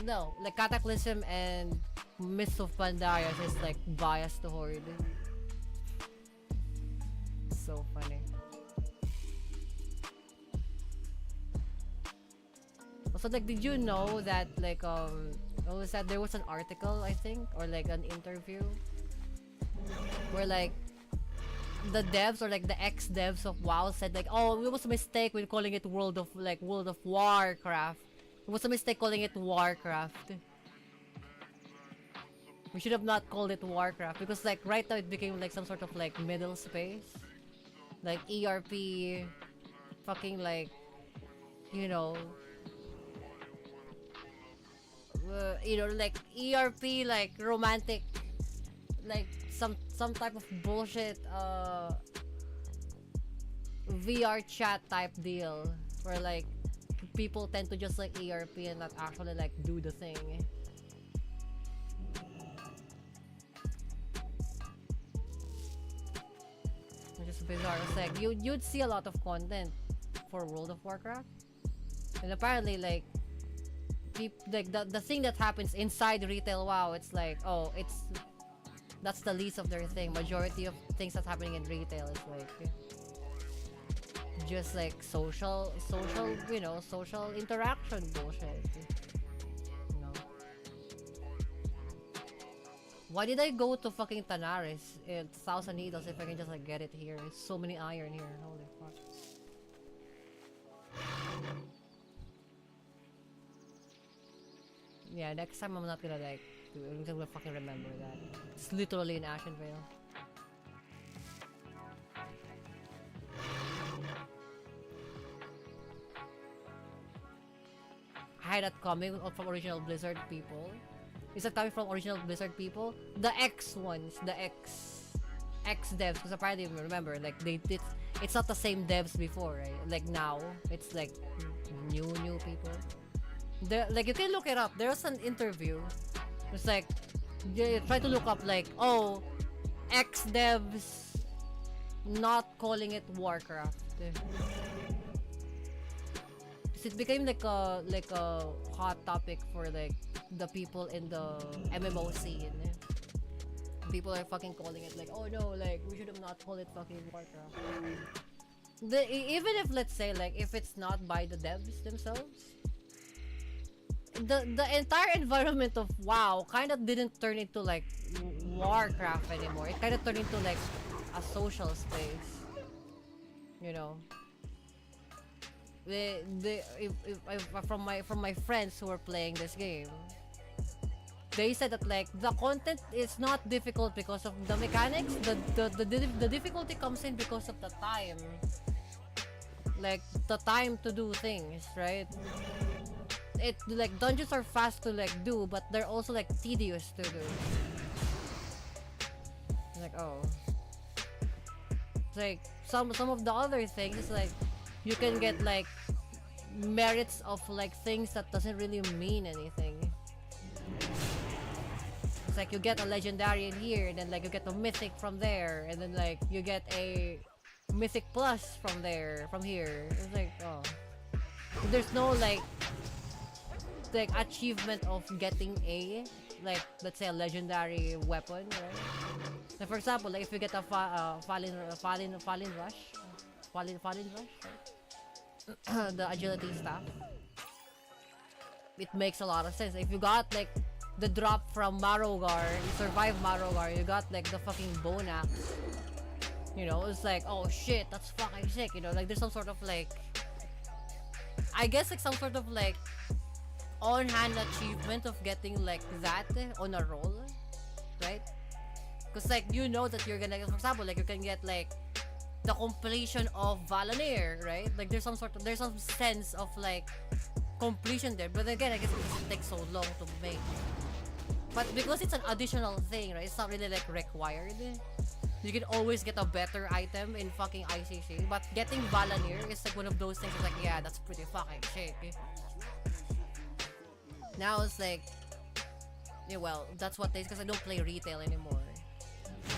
[SPEAKER 1] no, like Cataclysm and Mists of Pandaria is like biased to horde. So funny. Also, like, did you know that like what was that? There was an article, I think, or like an interview where like the devs or like the ex-devs of WoW said like, oh, it was a mistake with calling it World of Warcraft. It was a mistake calling it Warcraft. We should have not called it Warcraft because like right now it became like some sort of like middle space, like ERP, fucking like, you know, like ERP, like romantic, like some type of bullshit VR chat type deal where like people tend to just like ERP and not actually like do the thing. It's just bizarre. It's like you'd see a lot of content for World of Warcraft, and apparently like like the thing that happens inside retail WoW, it's like, oh, that's the least of their thing. Majority of things that's happening in retail is like just like social, you know, social interaction bullshit. You know. Why did I go to fucking Tanaris? It's 1,000 needles if I can just like get it here. There's so many iron here. Holy fuck. Yeah, next time I'm not gonna like I'm gonna fucking remember that. It's literally in Ashenvale. I had that coming from original Blizzard people. Is that coming from original Blizzard people? The X ones, the X. ex devs, because apparently remember like they did. It's not the same devs before, right? Like now it's like new people. Like you can look it up. There's an interview. It's like you try to look up like, oh, ex devs not calling it Warcraft. It became like a hot topic for like the people in the MMO scene. People are fucking calling it like, oh no, like we should have not called it fucking Warcraft. Even if let's say like if it's not by the devs themselves, the entire environment of WoW kind of didn't turn into like Warcraft anymore. It kind of turned into like a social space, you know. From my friends who were playing this game, they said that like the content is not difficult because of the mechanics. The difficulty comes in because of the time, like the time to do things, right? It like dungeons are fast to like do, but they're also like tedious to do. Like, oh, it's like some of the other things is like you can get like merits of like things that doesn't really mean anything. It's like you get a legendary in here, and then like you get a mythic from there, and then like you get a mythic plus from here. It's like, oh, there's no like achievement of getting a like, let's say, a legendary weapon, right? Like for example, like if you get a fallen rush, right? The agility staff, it makes a lot of sense. If you got like the drop from Marrogar, you survive Marrogar, you got like the fucking bone axe, you know, it's like, oh shit, that's fucking sick, you know. Like there's some sort of like, I guess like some sort of like on-hand achievement of getting like that on a roll, right? Because like you know that you're gonna, for example, like you can get like the completion of Valanir, right? Like there's some sense of like completion there, but again I guess because it takes so long to make. But because it's an additional thing, right? It's not really like required. You can always get a better item in fucking ICC, but getting Valanir is like one of those things that's like, yeah, that's pretty fucking sick. Now it's like, yeah, well, that's what they, because I don't play retail anymore.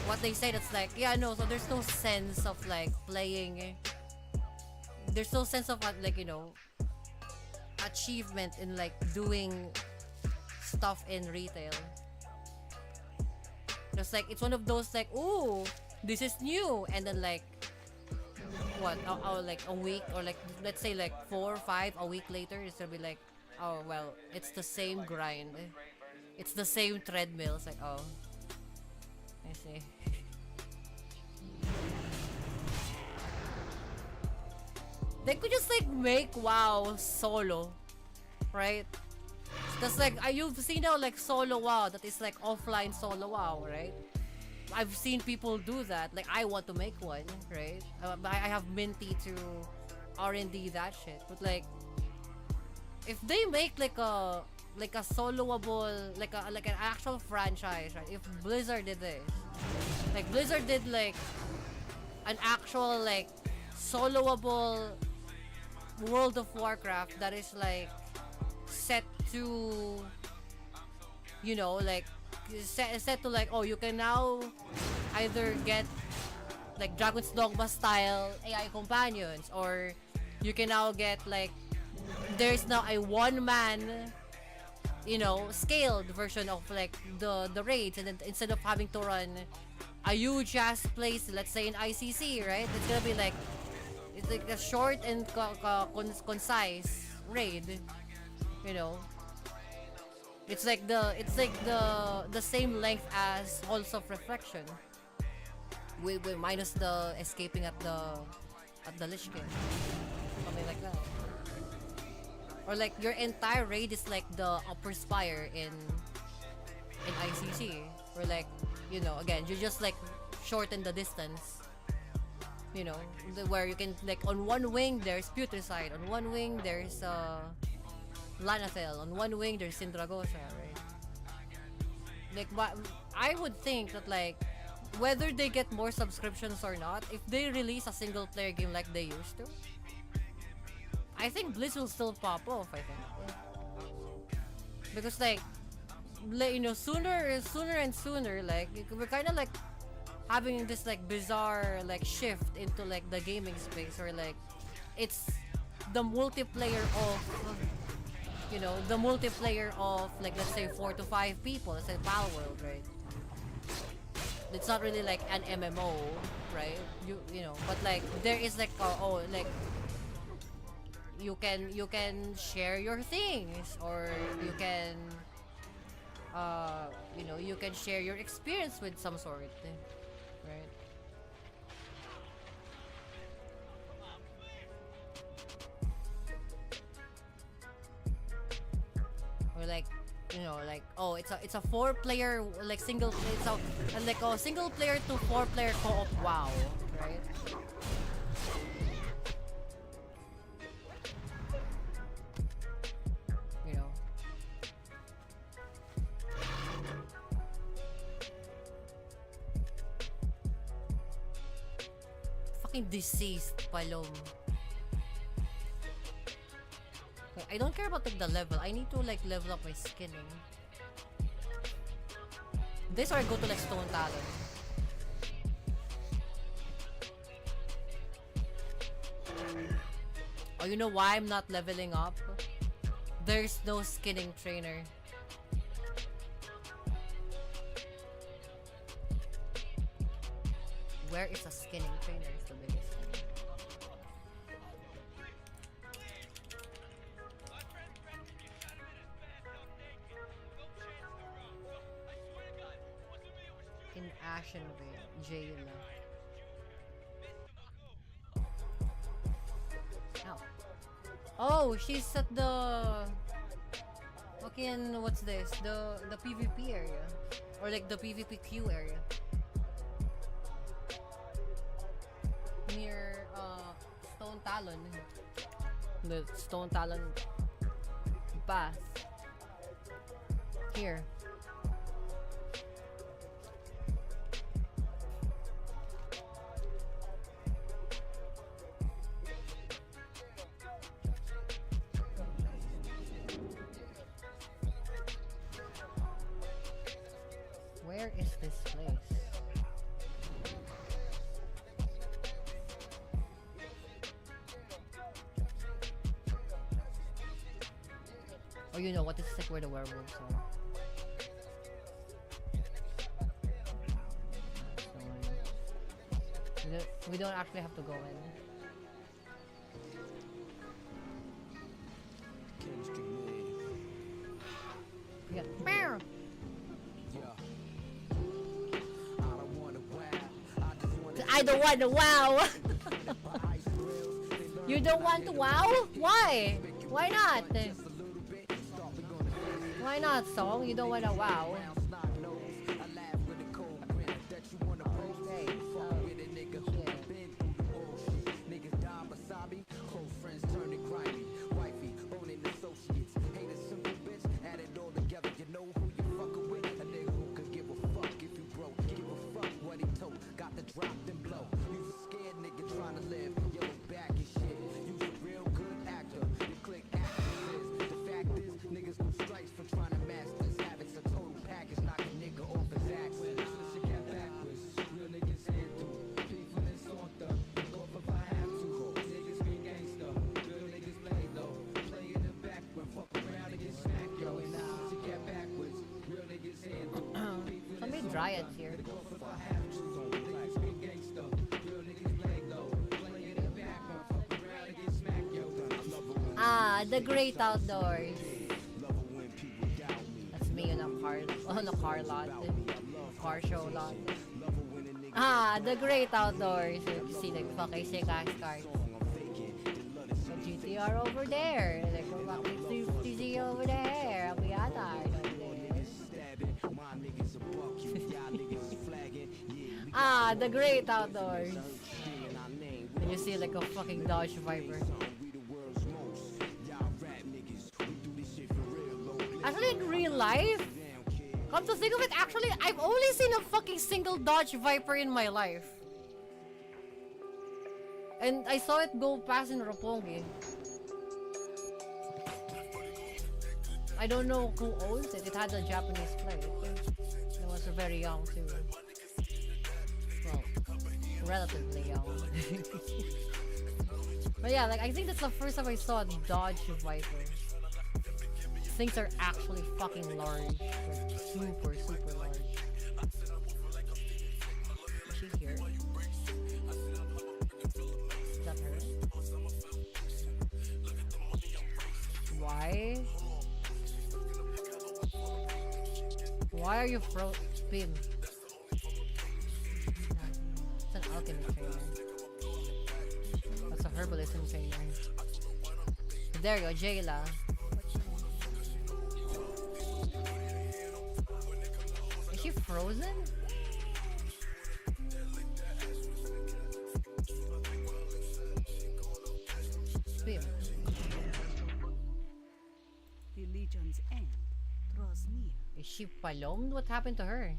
[SPEAKER 1] What they say, that's like, yeah, no, so there's no sense of like playing, there's no sense of like, you know, achievement in like doing stuff in retail. Just like, it's one of those like, ooh, this is new, and then like what, like a week, or like let's say like 4 or 5 a week later, it's gonna be like, oh well, it's the same grind, it's the same treadmill. It's like, oh, I see. They could just like make WoW solo, right? That's like, you've seen now like solo WoW that is like offline solo WoW, right? I've seen people do that. Like I want to make one, right? I have Minty to R&D that shit. But like, if they make like a soloable, like an actual franchise, right? If Blizzard did this, like Blizzard did like an actual like soloable World of Warcraft that is like set to, you know, like set to like, oh, you can now either get like Dragon's Dogma style AI companions, or you can now get like, there's now a one-man, you know, scaled version of like the raids, and then instead of having to run a huge ass place, let's say in ICC, right? It's gonna be like, it's like a short and concise raid, you know. It's like the same length as Halls of Reflection, with minus the escaping at the Lich King, something like that. Or like your entire raid is like the Upper Spire in ICC, where like, you know, again, you just like shorten the distance, you know, where you can like, on one wing there's Putricide, on one wing there's Lanathel, on one wing there's Sindragosa, right? Like, but I would think that like whether they get more subscriptions or not, if they release a single player game like they used to, I think Blizz will still pop off, I think. Because like you know, sooner and sooner, like we're kind of like having this like bizarre like shift into like the gaming space, or like it's the multiplayer of, you know, the multiplayer of like, let's say 4 to 5 people, let's say Pal World, right? It's not really like an MMO, right? You know, but like there is like like you can share your things, or you can you know, you can share your experience with some sort, right? Or like, you know, like, oh, it's a 4-player like single, it's a like a single player to 4-player co-op WoW, right? You know. Fucking deceased Palom. Okay, I don't care about like the level. I need to like level up my skinning. This, or I go to like Stone Talon. Oh, you know why I'm not leveling up? There's no skinning trainer. Where is a skinning trainer is the biggest thing. In Ashenvale, jail. Ow. Oh, she's at the fucking, what's this? The PvP area, or like the PvPQ area. Near Stone Talon. The Stone Talon path. Here. Where is this place? Oh, you know what? This is like where the werewolves are. So, we don't actually have to go in. Yeah. Meow. I don't want to wow. You don't want to wow? Why? Why not? Why not, song? You don't want to wow. Riots here. Ah, the great outdoors. That's me on a car lot. Car show lot. Ah, the great outdoors. You see like fucking sick ass cars. The GTR over there. Like fucking TZ over there. We got that. Ah, the great outdoors. And you see like a fucking Dodge Viper. Actually, in real life, Come to think of it, actually, I've only seen a fucking single Dodge Viper in my life. And I saw it go past in Roppongi. I don't know who owns it. It had a Japanese plate. I was very young too. Well, relatively young. But yeah, like I think that's the first time I saw a Dodge Viper. Things are actually fucking large. Like super, super large. Is she here? Is that her? Why? Why are you Bim? It's an alchemy trainer. That's a herbalism trainer. There you go, Jayla. Is she frozen? Bim.
[SPEAKER 7] The Legion's end draws near.
[SPEAKER 1] Is she palomed? What happened to her?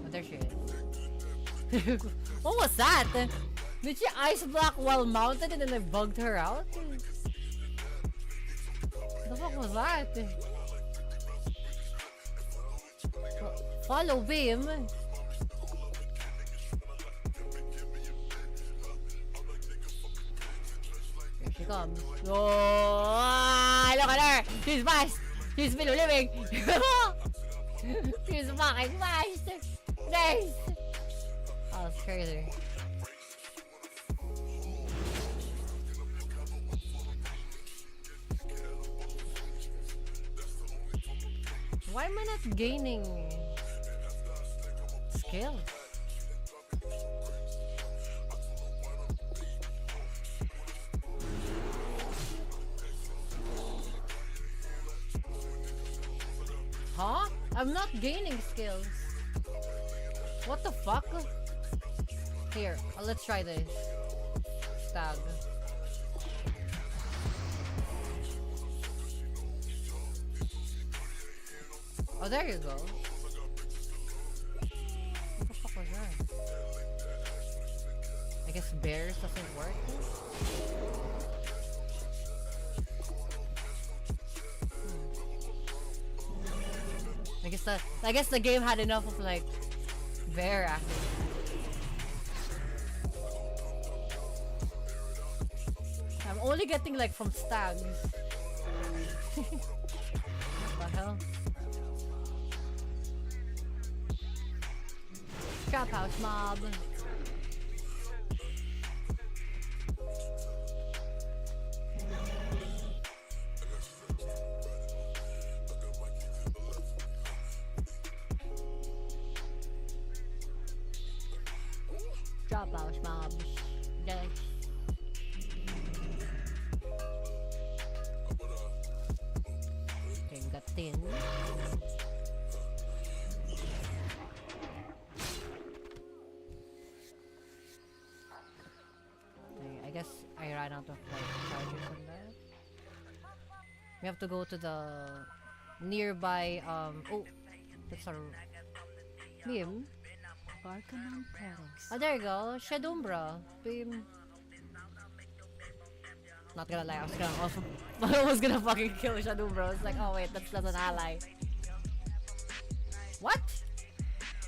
[SPEAKER 1] Oh, there she is. What was that? Did she ice block while mounted and then I bugged her out? The fuck was that? Follow Beam. Here she comes. Oh, look at her! She's fast! She's still living! She's fucking fast! Nice! Oh, that's crazy. Why am I not gaining skills? Huh? I'm not gaining skills. What the fuck? Here, let's try this. Stag. Oh, there you go. What the fuck was that? I guess bears doesn't work. I guess the game had enough of like bear acting. I'm only getting like from stags. What the hell? Trap house mob. Drop house mobs. Yes. Pingatin. I guess I ran out of like charges on that. We have to go to the nearby oh, that's our beam.
[SPEAKER 7] Barkamon Paris.
[SPEAKER 1] Oh, there you go. Shadumbra. Beam. Not gonna lie, I was gonna also I was gonna fucking kill Shadumbra. I was like, oh wait, that's not an ally. What?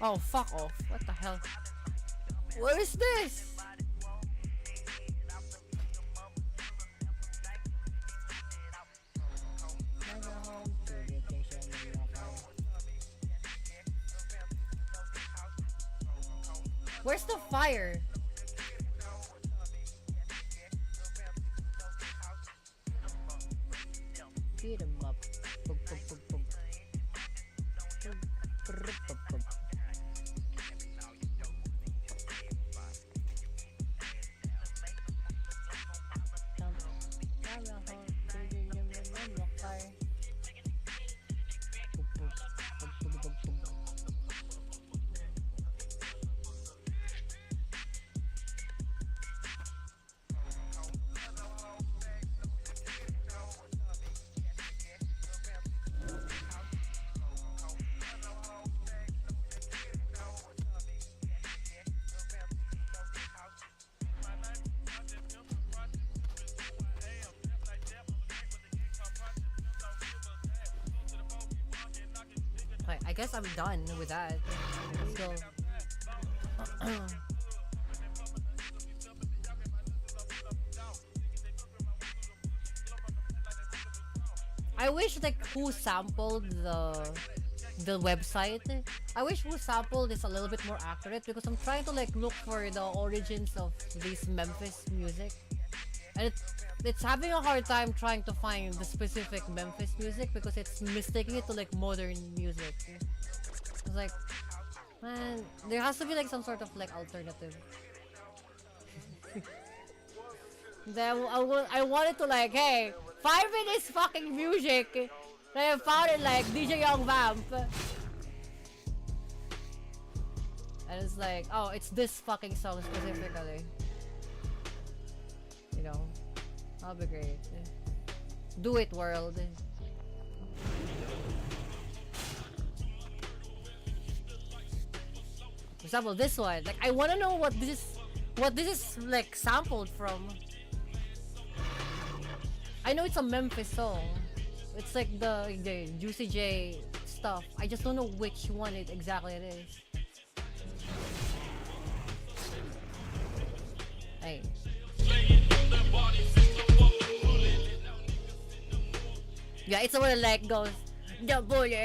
[SPEAKER 1] Oh, fuck off. What the hell? What is this? Where's the fire? Beat him up. Boom, boom, boom, boom. guess I'm done with that. Let's go. I wish like who sampled the website. I wish who sampled is a little bit more accurate because I'm trying to like look for the origins of this Memphis music, and it's having a hard time trying to find the specific Memphis music because it's mistaking it to like modern music. It's like, man, there has to be like some sort of like alternative. Then I wanted to like, hey, 5 minutes fucking music. I found it like DJ Young Vamp. And it's like, oh, it's this fucking song specifically. You know, that'll be great. Do it, world. For example, this one. Like, I wanna know what this is like sampled from. I know it's a Memphis song. It's like the Juicy J stuff. I just don't know which one it exactly it is. Hey. Yeah, it's the one that like goes, the bullet, you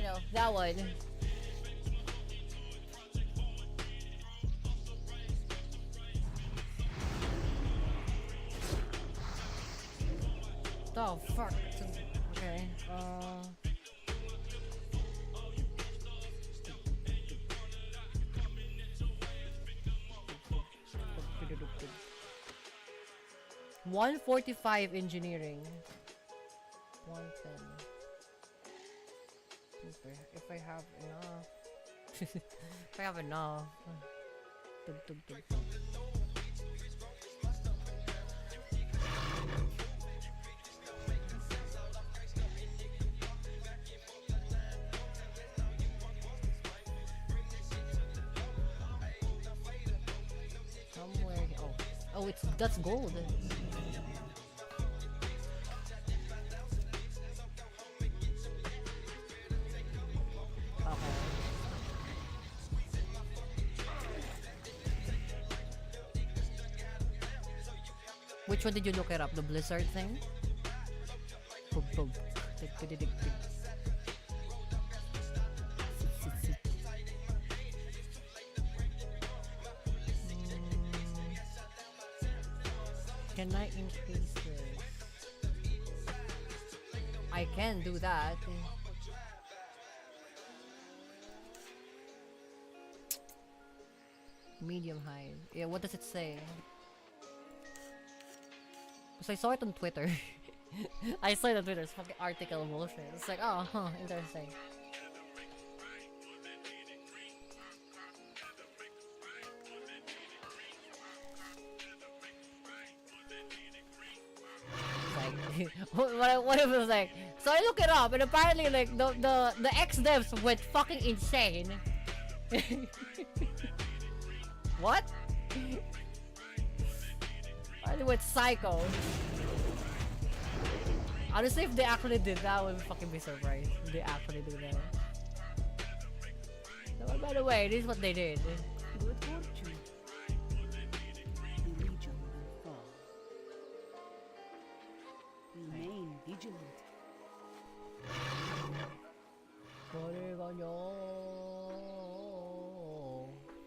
[SPEAKER 1] know, that one. Oh fuck. Okay. 145 engineering. 110. If I have enough. If I have enough. Somewhere. Oh, that's gold. Which one did you look it up? The Blizzard thing? Boom, boom. Can I increase this? I can do that. Medium high. Yeah, what does it say? Because I saw it on Twitter. I saw it on Twitter. It's fucking article bullshit. It's like, oh, huh, interesting. What if it was like, so I look it up and apparently like the ex devs went fucking insane. What? I went psycho. Honestly, if they actually did that, I would fucking be surprised. If they actually do that. So, by the way, this is what they did.
[SPEAKER 7] Good fortune. The Legion will fall. Remain vigilant.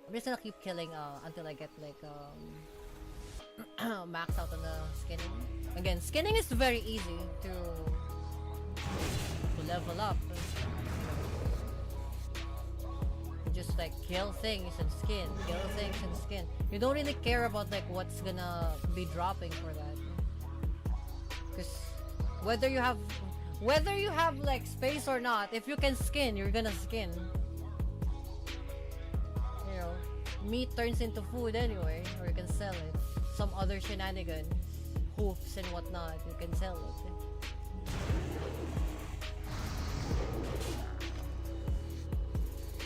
[SPEAKER 1] I'm just gonna keep killing until I get like max out on the skinning. Again, skinning is very easy to level up. You just like kill things and skin, kill things and skin. You don't really care about like what's gonna be dropping for that. Because whether you have like space or not, if you can skin, you're gonna skin. You know, meat turns into food anyway, or you can sell it. Some other shenanigans, hoofs and whatnot, you can sell it.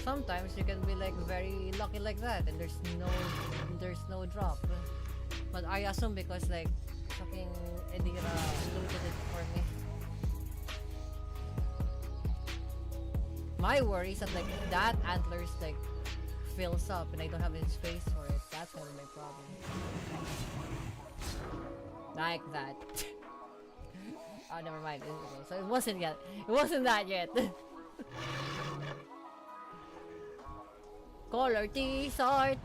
[SPEAKER 1] Sometimes you can be like very lucky like that, and there's no drop. But I assume because like fucking Edira looted it for me. My worry is that like that antlers like fills up and I don't have any space for it. That's gonna be my problem. Like that. Oh, never mind. Okay, so it wasn't yet. It wasn't that yet. Color T-shirt.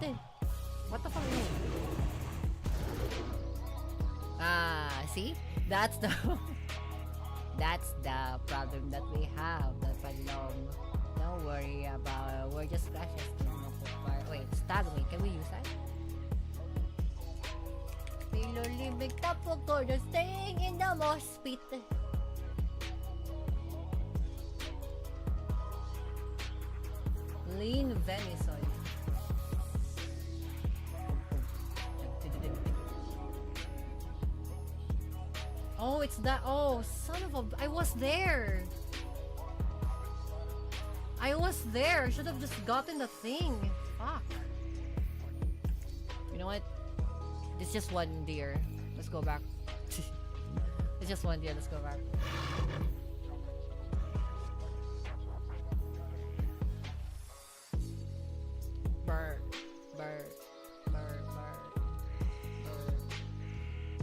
[SPEAKER 1] What the fuck is it? Ah, see? That's the that's the problem that we have. That's alone. Don't worry about it. We're just scratching. Wait, staggering. Can we use that? Pilolibig tapos ko just staying in the mospit. Lean venison. Oh, it's that. Oh, son of a. I was there. I was there. Should have just gotten the thing. Fuck. You know what? It's just one deer. Let's go back. It's just one deer. Let's go back. Bird. Bird. Bird. Bird. Bird.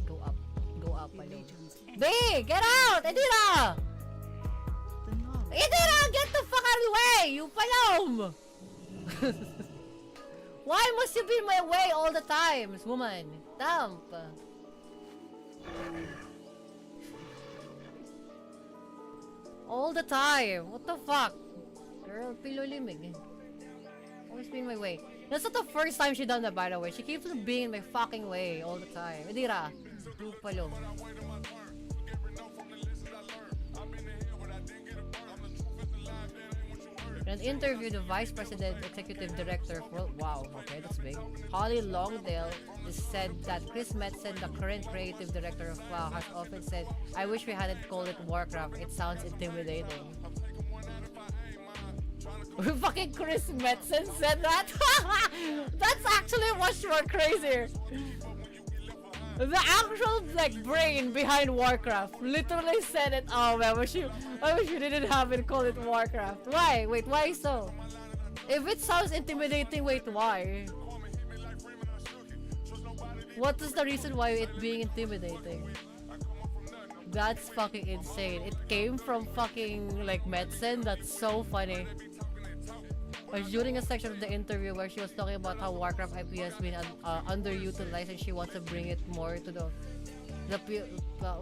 [SPEAKER 1] Go up. Go up.
[SPEAKER 7] Legion's end.
[SPEAKER 1] Babe, get out! Edira!
[SPEAKER 7] The knowledge.
[SPEAKER 1] Edira, get the fuck out of the way! You palom! Why must you be in my way all the times, woman? Dump. All the time. What the fuck? Girl, pilulimig. Always be in my way. That's not the first time she done that, by the way. She keeps being in my fucking way all the time. Edira, you palom. In an interview, the Vice President Executive Director for wow, okay, that's big. Holly Longdale said that Chris Metzen, the current creative director of WoW, has often said, "I wish we hadn't called it Warcraft. It sounds intimidating." Fucking Chris Metzen said that. That's actually much more crazier. The actual like brain behind Warcraft literally said it. Oh man, I wish you didn't have it called it Warcraft. Why? Wait, why so? If it sounds intimidating, wait, why? What is the reason why it being intimidating? That's fucking insane. It came from fucking like Metzen. That's so funny. I was during a section of the interview where she was talking about how Warcraft IP has been underutilized and she wants to bring it more to the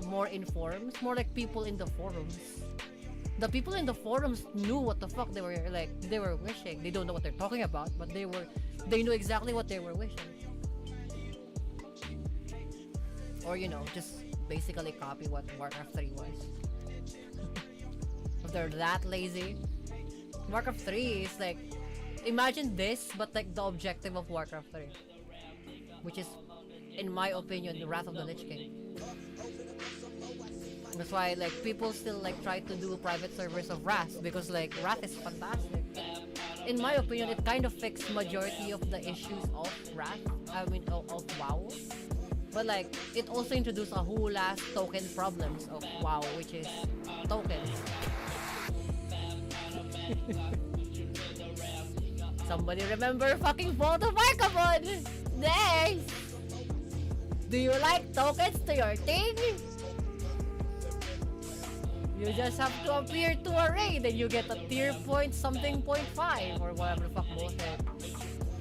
[SPEAKER 1] more in forums, more like people in the forums. The people in the forums knew what the fuck they were wishing. They don't know what they're talking about, but they knew exactly what they were wishing. Or you know, just basically copy what Warcraft 3 was. If they're that lazy, Warcraft 3 is like, imagine this, but like the objective of Warcraft 3, which is, in my opinion, the Wrath of the Lich King. That's why like people still like try to do private servers of Wrath because like Wrath is fantastic. In my opinion, it kind of fixed majority of the issues of Wrath. I mean, of WoW. But like, it also introduced a whole ass token problems of WoW, which is tokens. Somebody remember fucking Vault of Arcabon? Nice! Do you like tokens to your thing? You just have to appear to a raid and you get a tier point something 0.5 or whatever the fuck bullshit.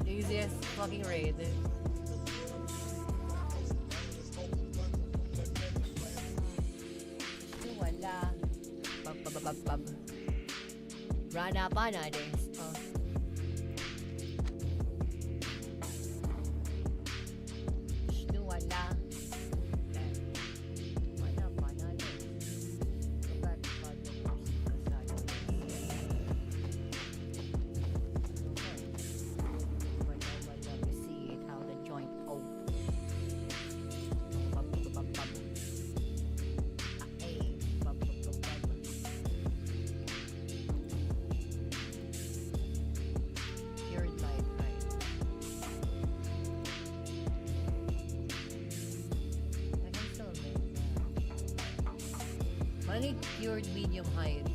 [SPEAKER 1] Easiest fucking raid. Wala. Pab. Rana bana des. Oh. Wala. Wala bana des. We see it how the joint opens. I need cured medium heights.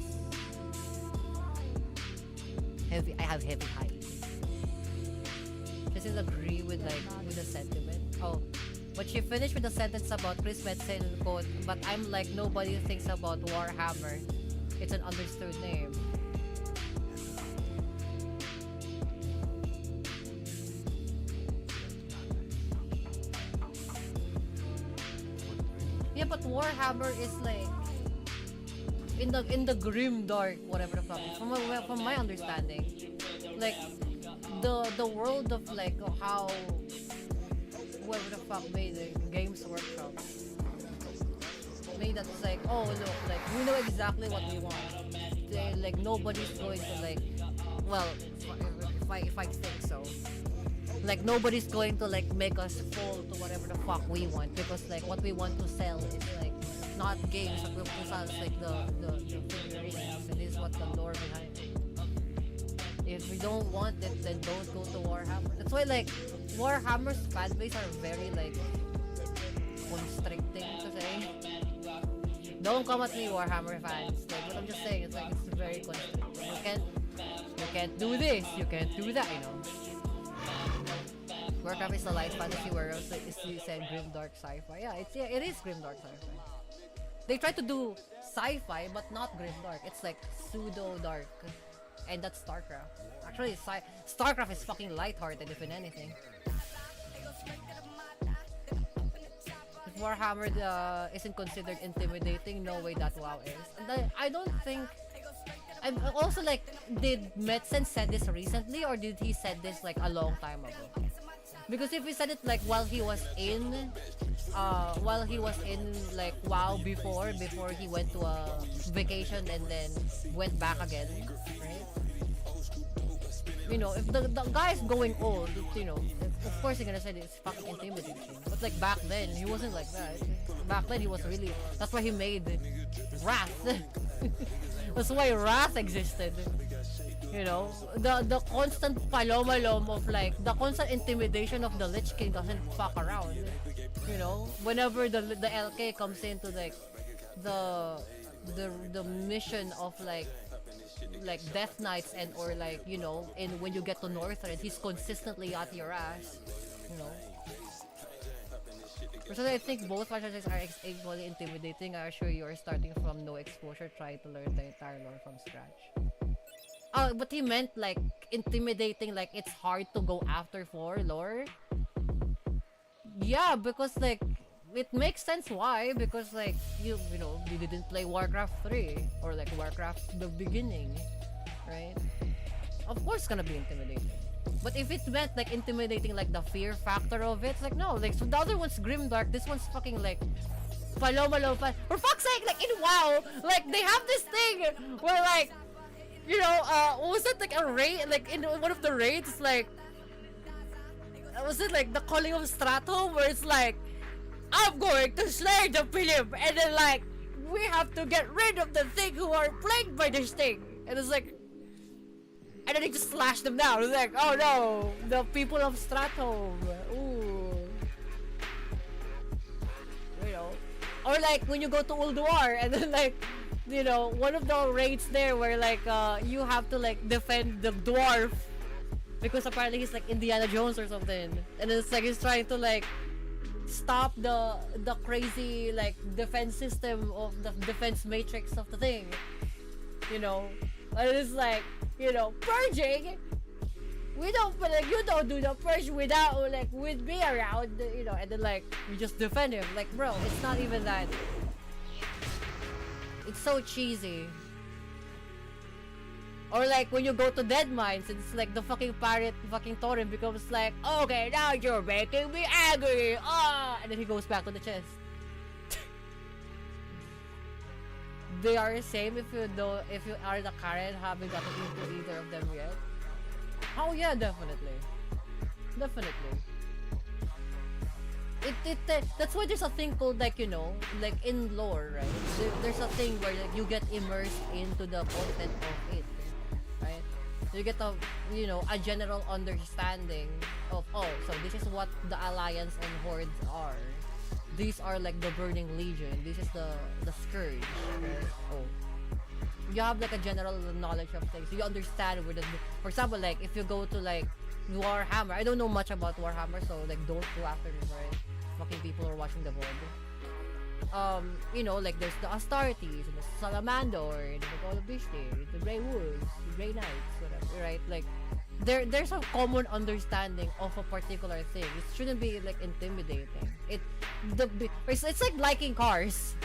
[SPEAKER 1] I have heavy highs. She doesn't agree with the sentiment. Oh, but she finished with the sentence about Chris Metzen quote, but I'm like nobody thinks about Warhammer. It's an understood name. Yeah, but Warhammer is like in the grim dark, whatever the fuck. From my understanding, like the world of like how whoever the fuck made the Games Workshop made that it's like, oh look, like we know exactly what we want. Like nobody's going to like, well, if I think so. Like nobody's going to like make us fall to whatever the fuck we want, because like what we want to sell is like not games, but we want to sell is like the figurines, and this is what the lore behind it. If we don't want it, then don't go to Warhammer. That's why like Warhammer's fan base are very like constricting to say. Don't come at me, Warhammer fans. Like what I'm just saying, it's like it's very constricting. You can't do this, you can't do that, you know. Warcraft is a light fantasy world, so you said grim dark sci-fi. Yeah, it is grim dark sci-fi. They try to do sci-fi, but not grim dark. It's like pseudo dark, and that's StarCraft. Actually, StarCraft is fucking lighthearted, if in anything. If Warhammer isn't considered intimidating, no way that WoW is. And I don't think. I'm also like, did Metzen said this recently, or did he said this like a long time ago? Because if he said it like while he was in like WoW before he went to a vacation and then went back again, right? You know, if the guy is going old, you know, of course you're gonna say it's fucking intimidating. But like back then, he wasn't like that. Back then he was really, that's why he made Wrath. That's why Wrath existed. You know, the constant palomalom of like, the constant intimidation of the Lich King doesn't fuck around. You know, whenever the LK comes into like the mission of like Death Knights and or like, you know, in when you get to Northrend, he's consistently at your ass. You know. Personally, I think both franchises are equally intimidating. I assure you are starting from no exposure, try to learn the entire lore from scratch. But he meant like intimidating, like it's hard to go after for lore. Yeah, because like it makes sense why, because like you know, you didn't play Warcraft 3 or like Warcraft the beginning, right? Of course it's gonna be intimidating. But if it meant like intimidating, like the fear factor of it, it's like no, like so the other one's grimdark, this one's fucking like palomalo. For fuck's sake, like in WoW, like they have this thing where like, you know, was it like a raid, like in one of the raids, like was it like the calling of Strato, where it's like, I'm going to slay the Philip, and then like we have to get rid of the thing who are plagued by this thing, and it's like, and then they just slash them down. It's like, oh no, the people of Strato, ooh, you know, or like when you go to Ulduar, and then like, you know, one of the raids there where like you have to like defend the dwarf because apparently he's like Indiana Jones or something, and it's like he's trying to like stop the crazy like defense system of the defense matrix of the thing, you know, and it's like, you know, purging. We don't, but like you don't do the purge without like with me around, you know, and then like you just defend him. Like bro, it's not even that. It's so cheesy. Or like when you go to Dead Mines, it's like the fucking pirate fucking Thorin becomes like, okay, now you're making me angry, and then he goes back to the chest. They are the same if you are the current, haven't gotten into either of them yet. Oh yeah, definitely. That's why there's a thing called like, you know, like in lore, right? There's a thing where like you get immersed into the content of it, right? You get a, you know, a general understanding of, oh, so this is what the Alliance and Hordes are. These are like the Burning Legion. This is the Scourge, right? Oh. you have like a general knowledge of things. You understand where the, for example, like if you go to like Warhammer, I don't know much about Warhammer, so like don't go after me for it. Fucking people are watching the board. You know, like there's the Astartes, the Salamander, the Golubishti, the Grey Wolves, the Grey Knights, whatever, right? Like there's a common understanding of a particular thing. It shouldn't be like intimidating. It's like liking cars.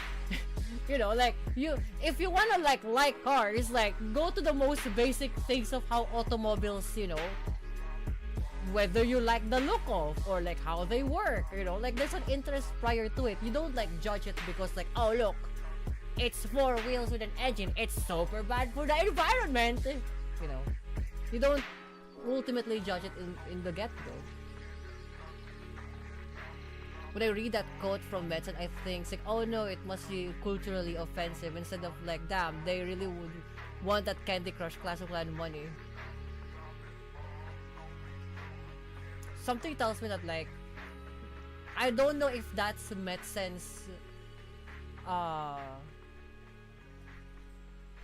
[SPEAKER 1] You know, like if you wanna like cars, like go to the most basic things of how automobiles, you know, whether you like the look of or like how they work, you know, like there's an interest prior to it. You don't like judge it because like, oh look, it's 4 wheels with an engine, it's super bad for the environment, you know. You don't ultimately judge it in the get-go. When I read that quote from medicine, I think it's like, oh no, it must be culturally offensive, instead of like, damn, they really would want that Candy Crush Clash of Clans money. Something tells me that like, I don't know if that's medicine's cause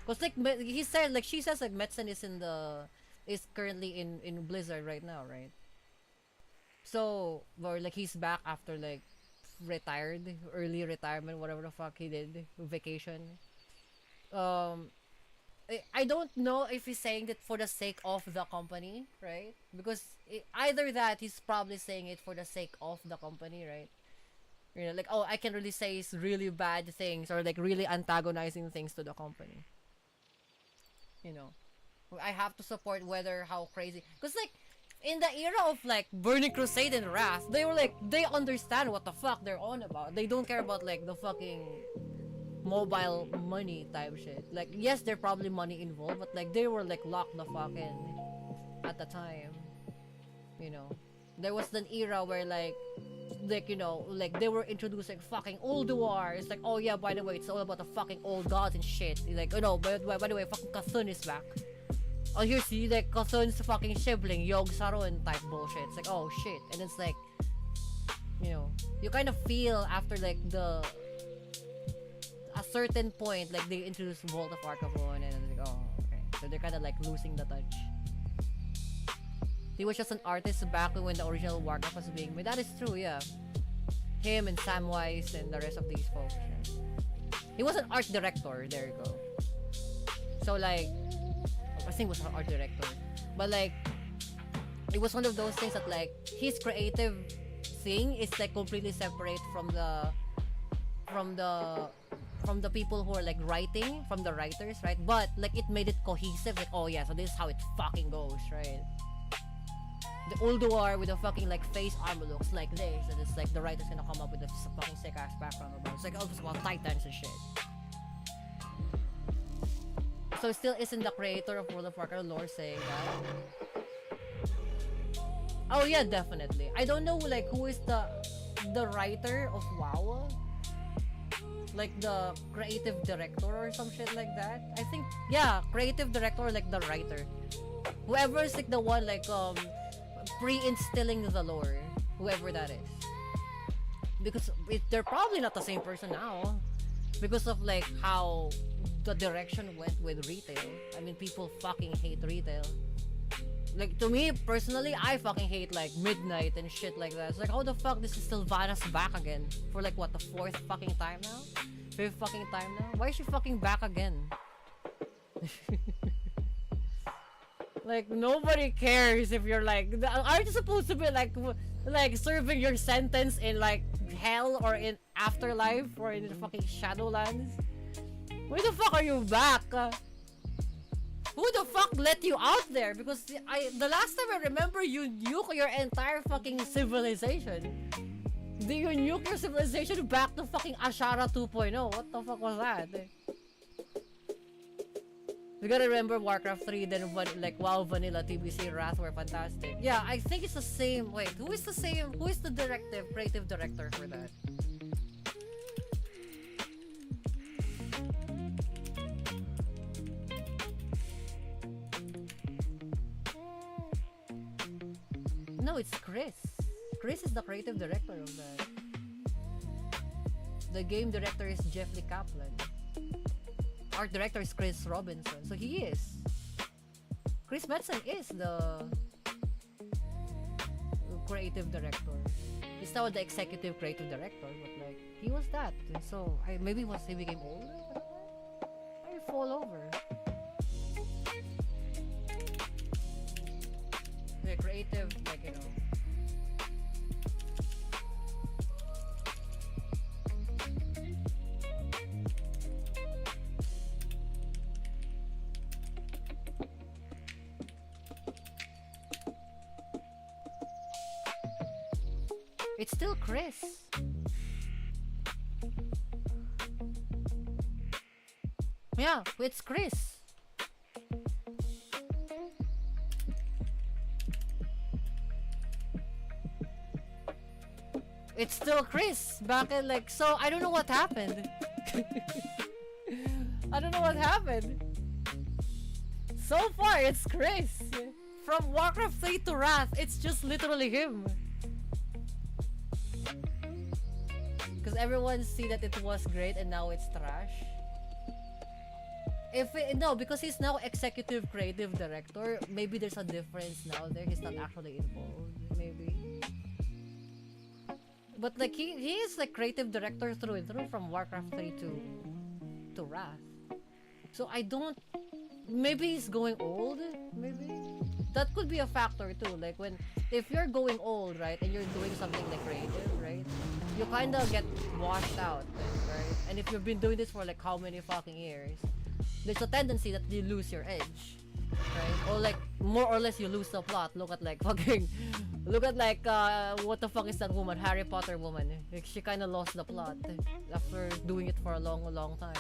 [SPEAKER 1] like he said, like she says like medicine is currently in Blizzard right now, right? So, or like he's back after like early retirement, whatever the fuck he did, vacation. I don't know if he's saying that for the sake of the company, right? Because either that, he's probably saying it for the sake of the company, right? You know, like, oh, I can really say it's really bad things or like really antagonizing things to the company. You know, I have to support whether how crazy, because like in the era of like Burning Crusade and Wrath, they were like, they understand what the fuck they're on about. They don't care about like the fucking mobile money type shit. Like, yes, there's probably money involved, but like they were like locked the fuck in at the time. You know, there was an era where like you know, like they were introducing fucking old war. It's like, oh yeah, by the way, it's all about the fucking old gods and shit. Like, oh no, by the way, fucking Cthulhu is back. Oh, you see, like Cthulhu's fucking sibling, Yog Saron type bullshit. It's like, oh shit, and it's like, you know, you kind of feel after like a certain point, like they introduce Vault of Arcavon, and it's like, oh, okay, so they're kind of like losing the touch. He was just an artist back when the original Warcraft was being made. That is true, yeah. Him and Samwise and the rest of these folks. Yeah. He was an art director. There you go. So like, I think it was an art director, but like, it was one of those things that like his creative thing is like completely separate from the people who are like writing, from the writers, right? But like it made it cohesive. Like, oh yeah, so this is how it fucking goes, right? The Ulduar with the fucking like face armor looks like this, and it's like the writer's gonna come up with a fucking sick ass background about it. It's like, oh, it's about titans and shit. So it still isn't the creator of World of Warcraft lore saying that. Oh yeah, definitely. I don't know like who is the writer of WoW, like the creative director or some shit like that. I think, yeah, creative director, like the writer, whoever's like the one like pre-instilling the lore, whoever that is, because they're probably not the same person now because of like how the direction went with retail. I mean, people fucking hate retail. Like, to me personally, I fucking hate like Midnight and shit like that. It's like, how the fuck this is Sylvanas back again for like what, the 4th fucking time now, 5th fucking time now? Why is she fucking back again? Like, nobody cares if you're like, aren't you supposed to be like serving your sentence in like hell or in afterlife or in the fucking Shadowlands? Why the fuck are you back? Who the fuck let you out there? Because the last time I remember, you nuke your entire fucking civilization. Do you nuke your civilization back to fucking Ashara 2.0? What the fuck was that? You gotta remember Warcraft 3, then like WoW Vanilla, TBC, Wrath were fantastic. Yeah, I think it's the same. Wait, who is the creative director for that? No, it's Chris. Chris is the creative director of that. The game director is Jeff Lee Kaplan. art director is Chris Robinson. So he is. Chris Metzen is the creative director. He's now the executive creative director, but like he was that. So maybe once he became older, I fall over. The creative, like you know. It's still Chris. Yeah, it's Chris. It's still Chris. Back in like, so I don't know what happened. I don't know what happened. So far, it's Chris. From Warcraft 3 to Wrath, it's just literally him. Because everyone see that it was great and now it's trash. No, because he's now executive creative director, maybe there's a difference now there. He's not actually involved, maybe. But like he is like creative director through and through from Warcraft 3 to Wrath. So I don't. Maybe he's going old. Maybe that could be a factor too. Like if you're going old, right, and you're doing something like creative, right, you kind of get washed out, right? And if you've been doing this for like how many fucking years, there's a tendency that you lose your edge, right? Or like more or less you lose the plot. Look at like what the fuck is that woman? Harry Potter woman. Like she kind of lost the plot after doing it for a long time.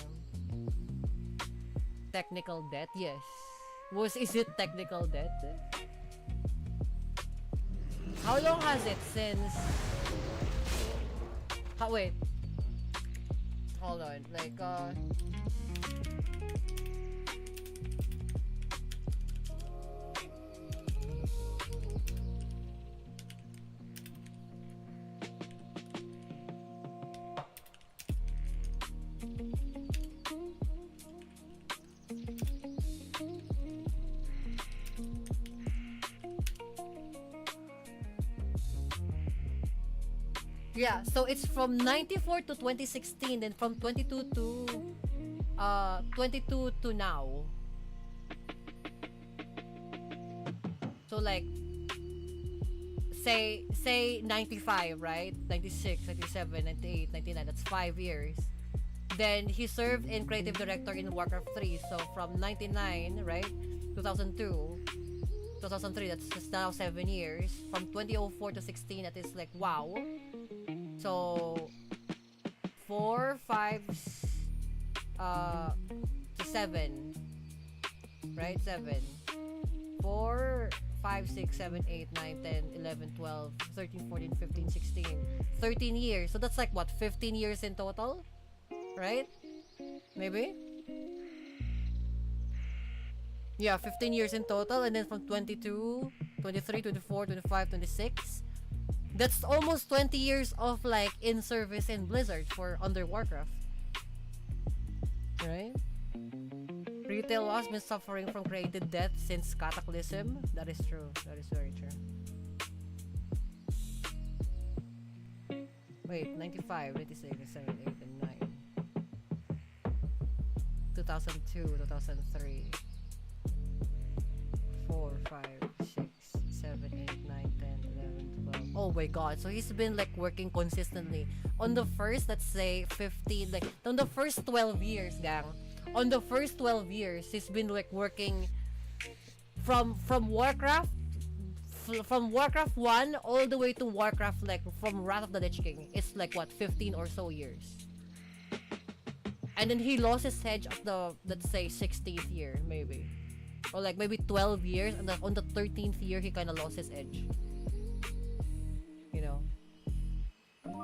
[SPEAKER 1] Technical debt, yes. Is it technical debt? How long has it since? Wait. Hold on. Like yeah, so it's from 94 to 2016, then from 22 to 22 to now. So like say 95, right? 96, 97, 98, 99, that's 5 years. Then he served in creative director in Warcraft 3. So from 99, right? 2002, 2003, that's just now 7 years. From 2004 to 16, that is like wow. So 4, 5 to 7, right? 7, 4, 5, 6, 7, 8, 9, 10, 11, 12, 13, 14, 15, 16, 13 years. So that's like what, 15 years in total, right? Maybe? Yeah, 15 years in total. And then from 22, 23, 24, 25, 26, that's almost 20 years of like in service in Blizzard for under Warcraft, right? Retail has been suffering from creative debt since Cataclysm. That is true. That is very true. Wait, 95, 96, 97, 8, and 9. 2002, 2003. 4, 5, 6, 7, 8, 9, 10, 11, 12. Oh my god, so he's been like working consistently. On the first, let's say 15, like on the first 12 years, gang. On the first 12 years, he's been like working from Warcraft, from Warcraft 1 all the way to Warcraft, like from Wrath of the Lich King. It's like what, 15 or so years. And then he lost his edge at the, let's say 16th year, maybe. Or like maybe 12 years, and on the 13th year he kind of lost his edge. You know,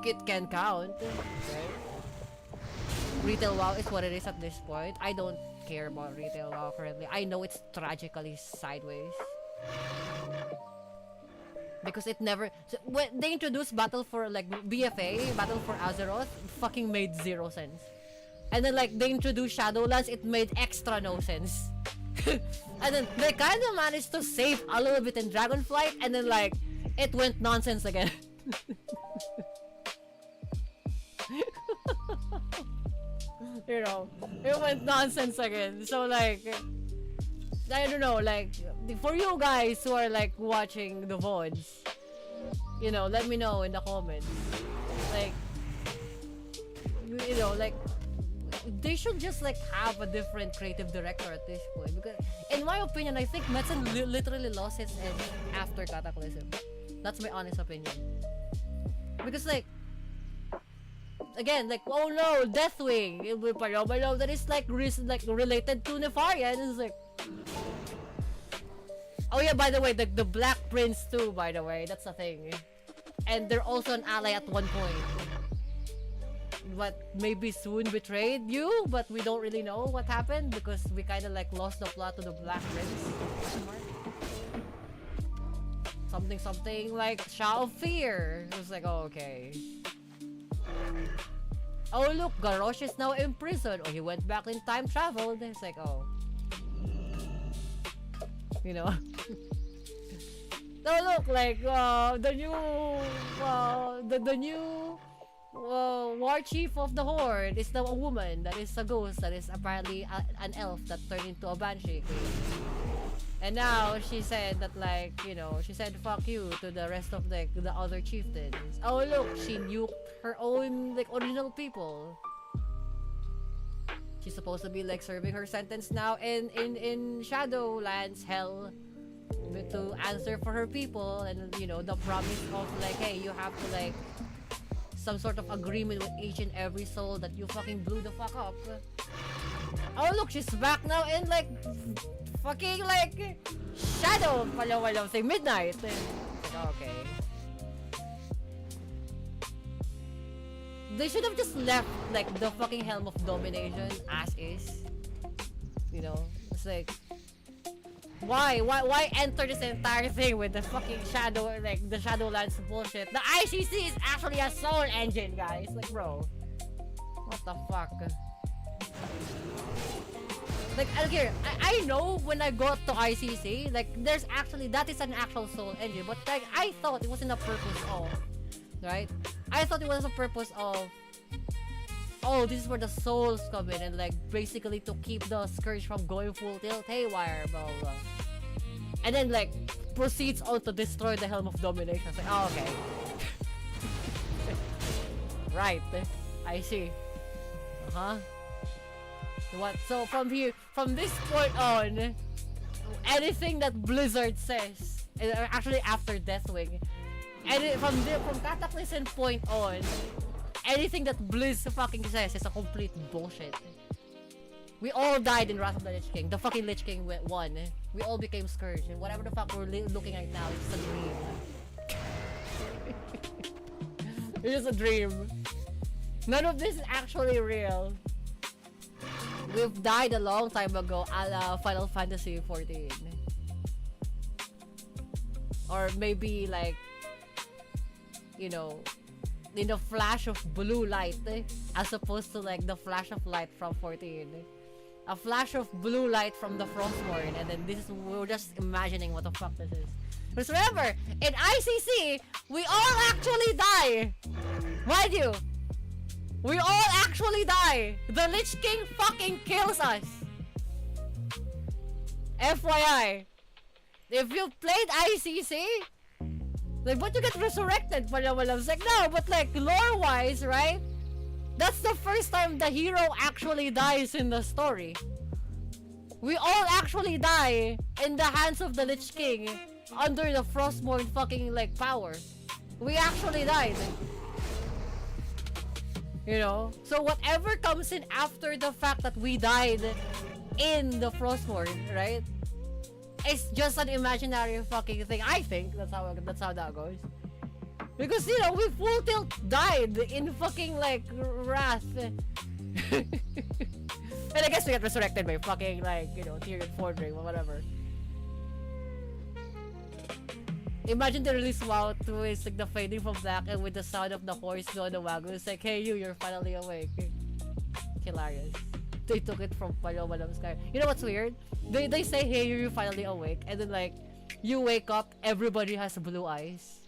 [SPEAKER 1] it can count, right? Retail WoW is what it is at this point. I don't care about Retail WoW currently. I know it's tragically sideways because it never. So when they introduced Battle for like BFA, Battle for Azeroth, fucking made 0 sense. and then like they introduced Shadowlands, it made extra no sense. And then they kind of managed to save a little bit in Dragonflight, and then like it went nonsense again. You know, it went nonsense again. So like, I don't know, like for you guys who are like watching the VODs, you know, let me know in the comments. Like, you know, like they should just like have a different creative director at this point, because in my opinion, I think Metzen literally lost its edge after Cataclysm. That's my honest opinion. Because like, again, like, oh no, Deathwing, that is like related to Nefaria, and it's like, oh yeah, by the way, the Black Prince too, by the way, that's the thing. And they're also an ally at one point. But maybe soon betrayed you, but we don't really know what happened because we kind of like lost the plot to the Black Prince. Something like Shao of Fear. It was like, oh, okay. Oh look, Garrosh is now in prison. Oh, he went back in time travel. It's like, oh. You know? Oh look, like the new war chief of the Horde is now a woman that is a ghost that is apparently an elf that turned into a banshee. And now she said that, like, you know, she said fuck you to the rest of the other chieftains. Oh look, she nuked her own like original people. She's supposed to be like serving her sentence now in Shadowlands Hell to answer for her people, and you know, the promise of like, hey, you have to like some sort of agreement with each and every soul that you fucking blew the fuck up. Oh look, she's back now in like fucking like Shadow pala say Midnight. Okay. They should have just left like the fucking Helm of Domination as is. You know, it's like, why enter this entire thing with the fucking Shadow, like the Shadowlands bullshit? The ICC is actually a soul engine, guys. Like, bro, what the fuck? Like, here, I know when I got to ICC, like, there's actually, that is an actual soul engine, but like, I thought it wasn't a purpose of, right? I thought it was a purpose of, oh, this is where the souls come in, and like, basically to keep the Scourge from going full tilt haywire, blah, blah, blah. And then, like, proceeds on to destroy the Helm of Domination. It's like, oh, okay. Right, I see. Uh-huh. What? So from this point on, anything that Blizzard says, actually after Deathwing, and from Cataclysm point on, anything that Blizz fucking says is a complete bullshit. We all died in Wrath of the Lich King. The fucking Lich King won. We all became Scourge, and whatever the fuck we're looking at now is just a dream. It's just a dream. None of this is actually real. We've died a long time ago a la Final Fantasy 14. Or maybe like, you know, in the flash of blue light, as opposed to like the flash of light from 14. A flash of blue light from the Frostmourne, and then this is, we're just imagining what the fuck this is. But remember, in ICC, we all actually die! Mind you! We all actually die! The Lich King fucking kills us! FYI! If you played ICC, like, but you get resurrected, it's like, no, but like, lore-wise, right? That's the first time the hero actually dies in the story. We all actually die in the hands of the Lich King under the Frostmourne fucking, like, power. We actually died. You know? So whatever comes in after the fact that we died in the Frostmourne, right? It's just an imaginary fucking thing. I think that's how that goes. Because, you know, we full tilt died in fucking, like, Wrath. And I guess we get resurrected by fucking, like, you know, Tyrion Fordring or whatever. Imagine the release WoW 2 is like the fading from black, and with the sound of the horse going the wagon, it's like, hey, you're finally awake. hilarious. They took it from Paloma ng Sky. You know what's weird? They say, hey, you're finally awake, and then like, you wake up, everybody has blue eyes.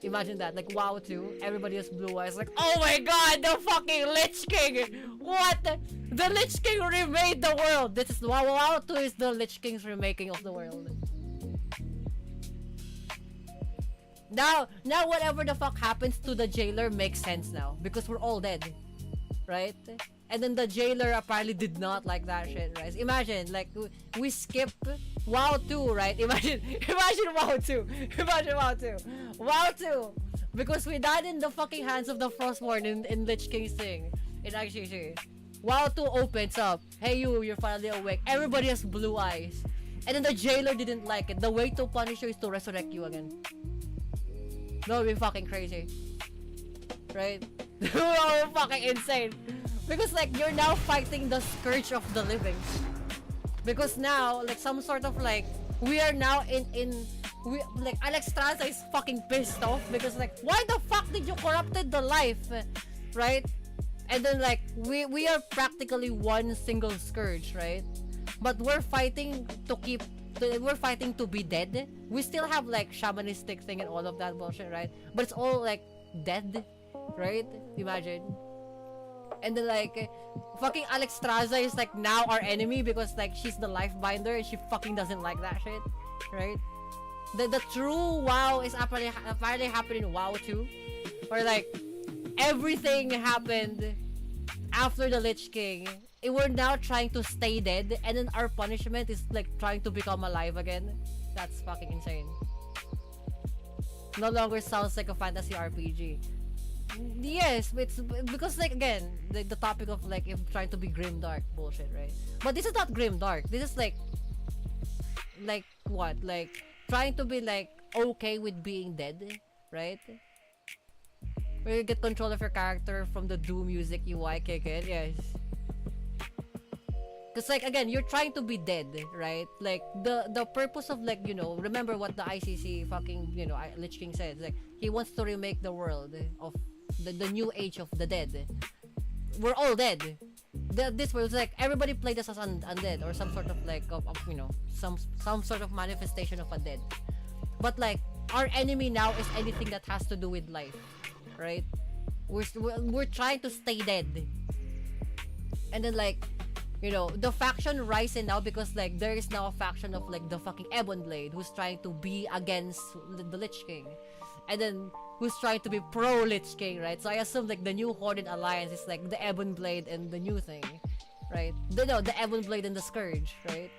[SPEAKER 1] Imagine that, like WoW 2, everybody has blue eyes, like, oh my god, the fucking Lich King! What? The Lich King remade the world! This is WoW 2 is the Lich King's remaking of the world. Now whatever the fuck happens to the jailer makes sense now, because we're all dead. Right? And then the jailer apparently did not like that shit, right? Imagine, like, we skip WoW 2, right? Imagine WoW 2. Imagine WoW 2. WoW 2! Because we died in the fucking hands of the Frostborn in Lich King's thing. In actually, WoW 2 opens up. Hey you're finally awake. Everybody has blue eyes. And then the jailer didn't like it. The way to punish you is to resurrect you again. That would be fucking crazy. Right? That would be fucking insane. Because like, you're now fighting the scourge of the living. Because now, like, some sort of like, we are now like, Alex Straza is fucking pissed off because like, why the fuck did you corrupted the life? Right? And then like, we are practically one single scourge, right? But we're fighting to be dead. We still have like shamanistic thing and all of that bullshit, right? But it's all like dead, right? Imagine. And then like, fucking Alex Straza is like now our enemy because like she's the life binder and she fucking doesn't like that shit, right? The true WoW is apparently happening in WoW 2, where like everything happened after the Lich King. We're now trying to stay dead, and then our punishment is like trying to become alive again. That's fucking insane. No longer sounds like a fantasy RPG. Yes, it's because like again, the topic of like if trying to be grimdark bullshit, right? But this is not grimdark. This is like what? Like trying to be like okay with being dead, right? Where you get control of your character from the Doom music UI kick in, yes. Cause like again, you're trying to be dead, right? Like the purpose of like, you know, remember what the ICC fucking, you know, Lich King said, like he wants to remake the world of the new age of the dead. We're all dead. This was like everybody played us as undead or some sort of like of you know, some sort of manifestation of a dead. But like our enemy now is anything that has to do with life, right? We're trying to stay dead. And then like, you know, the faction rising now because like there is now a faction of like the fucking Ebon Blade who's trying to be against the Lich King, and then who's trying to be pro Lich King, right? So I assume like the new Horde Alliance is like the Ebon Blade and the new thing, right? The Ebon Blade and the Scourge, right?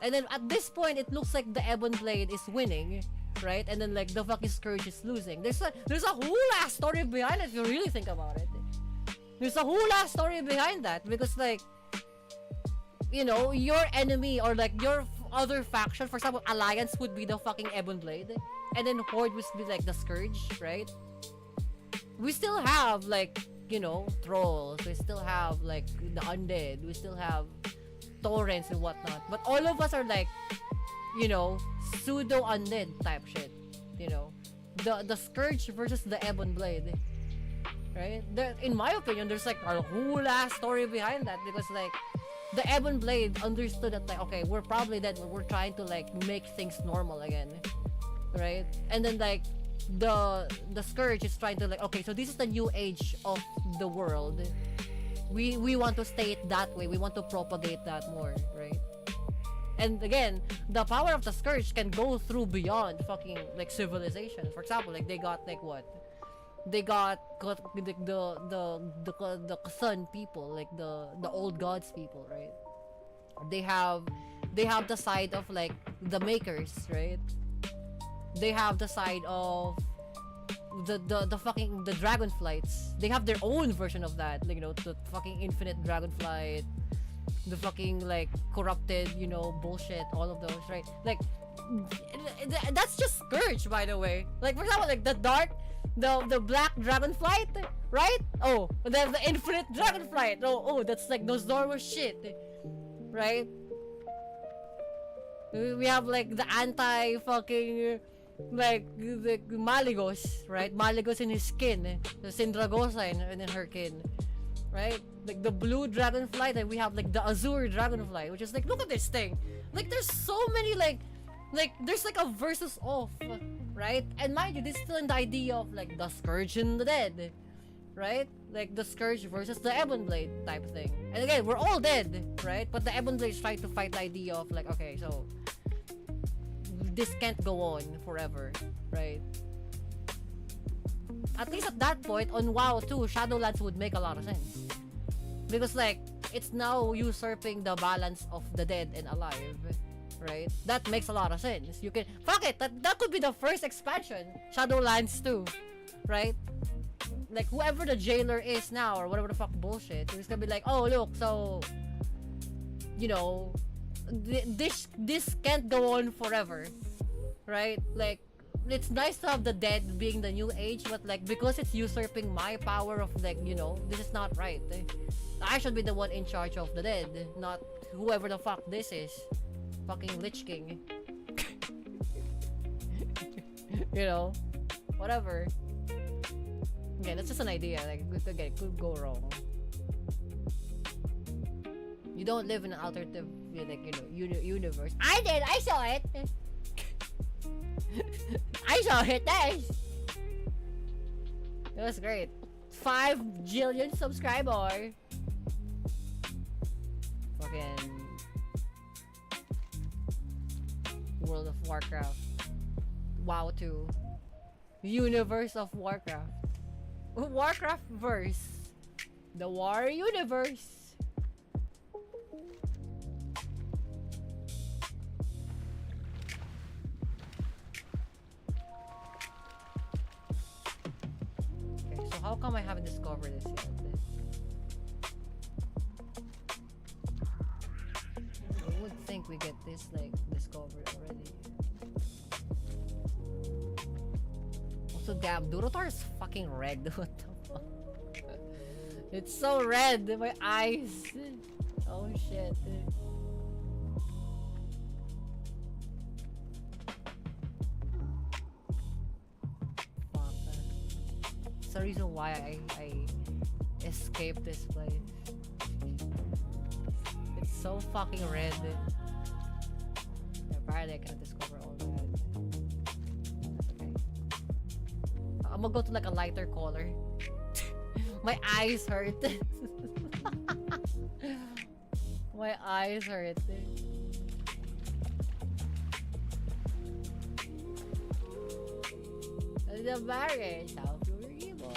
[SPEAKER 1] And then at this point it looks like the Ebon Blade is winning, right? And then like the fucking Scourge is losing. There's a whole ass story behind it if you really think about it. There's a whole ass story behind that because like, you know, your enemy or like your other faction, for example, Alliance would be the fucking Ebon Blade, and then Horde would be like the Scourge, right? We still have like, you know, trolls, we still have like the undead, we still have torrents and whatnot, but all of us are like, you know, pseudo undead type shit, you know, the Scourge versus the Ebon Blade, right? In my opinion, there's like a whole ass story behind that because like the Ebon Blade understood that like, okay, we're probably dead, but we're trying to like make things normal again, right? And then like the Scourge is trying to like, okay, so this is the new age of the world. We want to stay it that way. We want to propagate that more, right? And again, the power of the Scourge can go through beyond fucking like civilization. For example, like they got like what? They got the Sun people, like the old gods people, right? They have the side of like the makers, right? They have the side of the fucking the dragonflights. They have their own version of that, like, you know, the fucking infinite dragonflight, the fucking like corrupted, you know, bullshit, all of those, right? Like that's just Scourge, by the way. Like for example, like the dark, the black dragonflight, right? Oh, the infinite dragonflight. Oh, that's like those normal shit, right? We have like the anti fucking like the Maligos, right? Maligos in his skin, the Sindragosa in her skin. right? Like the blue dragonfly, then we have like the azure dragonfly, which is like, look at this thing. Like there's so many like there's like a versus off, right? And mind you, this is still in the idea of like the scourge and the dead, right? Like the scourge versus the ebon blade type thing. And again, we're all dead, right? But the ebon blade is trying to fight the idea of like, okay, so this can't go on forever, right? At least at that point on WoW 2, Shadowlands would make a lot of sense. Because like, it's now usurping the balance of the dead and alive, right? That makes a lot of sense. You can, fuck it, that could be the first expansion, Shadowlands 2, right? Like, whoever the jailer is now, or whatever the fuck bullshit, it's gonna be like, oh look, so, you know, this can't go on forever, right? Like, it's nice to have the dead being the new age, but like, because it's usurping my power of like, you know, this is not right. I should be the one in charge of the dead, not whoever the fuck this is. Fucking Lich King. You know, whatever. Okay, that's just an idea. Like, it could go wrong. You don't live in an alternative, like, you know, universe. I did. I saw it. I saw it. Nice. It was great. 5 jillion subscriber. Fucking World of Warcraft. WoW 2. Universe of Warcraft. Warcraft verse. The War Universe. Okay, so how come I haven't discovered this yet? I would think we get this like discovered already. Also, damn, Durotar is fucking red. What the fuck? It's so red. My eyes. Oh shit. Fuck. It's the reason why I escaped this place. It's so fucking red. Apparently I can't discover all that. Okay. I'm gonna go to like a lighter color. My eyes hurt. My eyes hurt. The marriage, how you boy.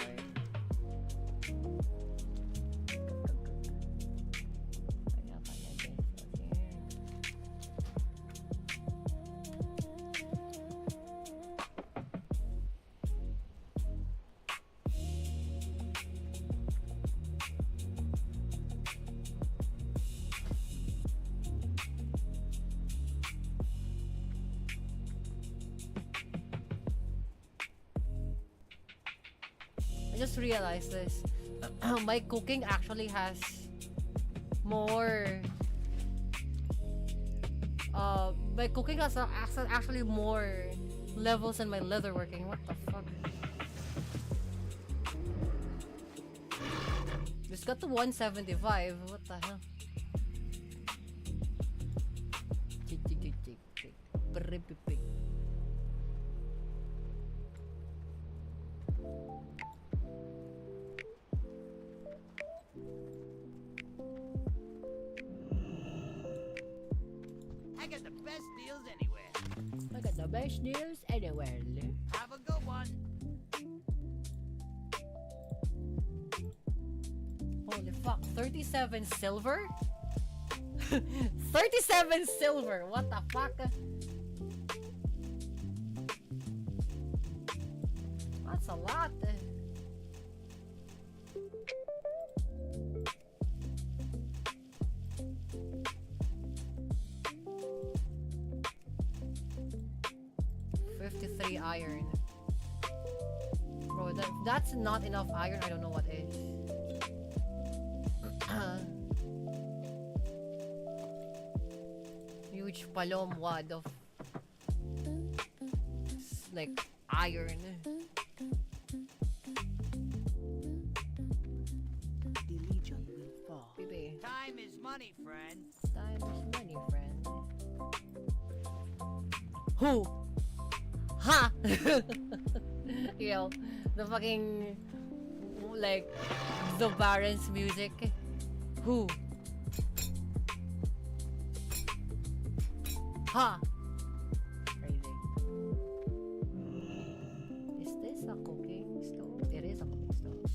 [SPEAKER 1] Just realized this. My cooking actually has more. My cooking has actually more levels than my leatherworking. What the fuck? This got to 175. What the hell?
[SPEAKER 8] I got the best deals anywhere.
[SPEAKER 1] I got the best deals anywhere.
[SPEAKER 8] Have a good one.
[SPEAKER 1] Holy fuck, 37 silver? 37 silver, what the fuck? That's a lot. Iron. Bro, that's not enough iron. I don't know what is. Huge palom wad of like iron.
[SPEAKER 7] The
[SPEAKER 8] money, friend.
[SPEAKER 1] Time is money, friend. Who? Ha! Yo, the fucking like the Baron's music. Who? Ha! Crazy. Is this a cooking stove? It is a cooking stove.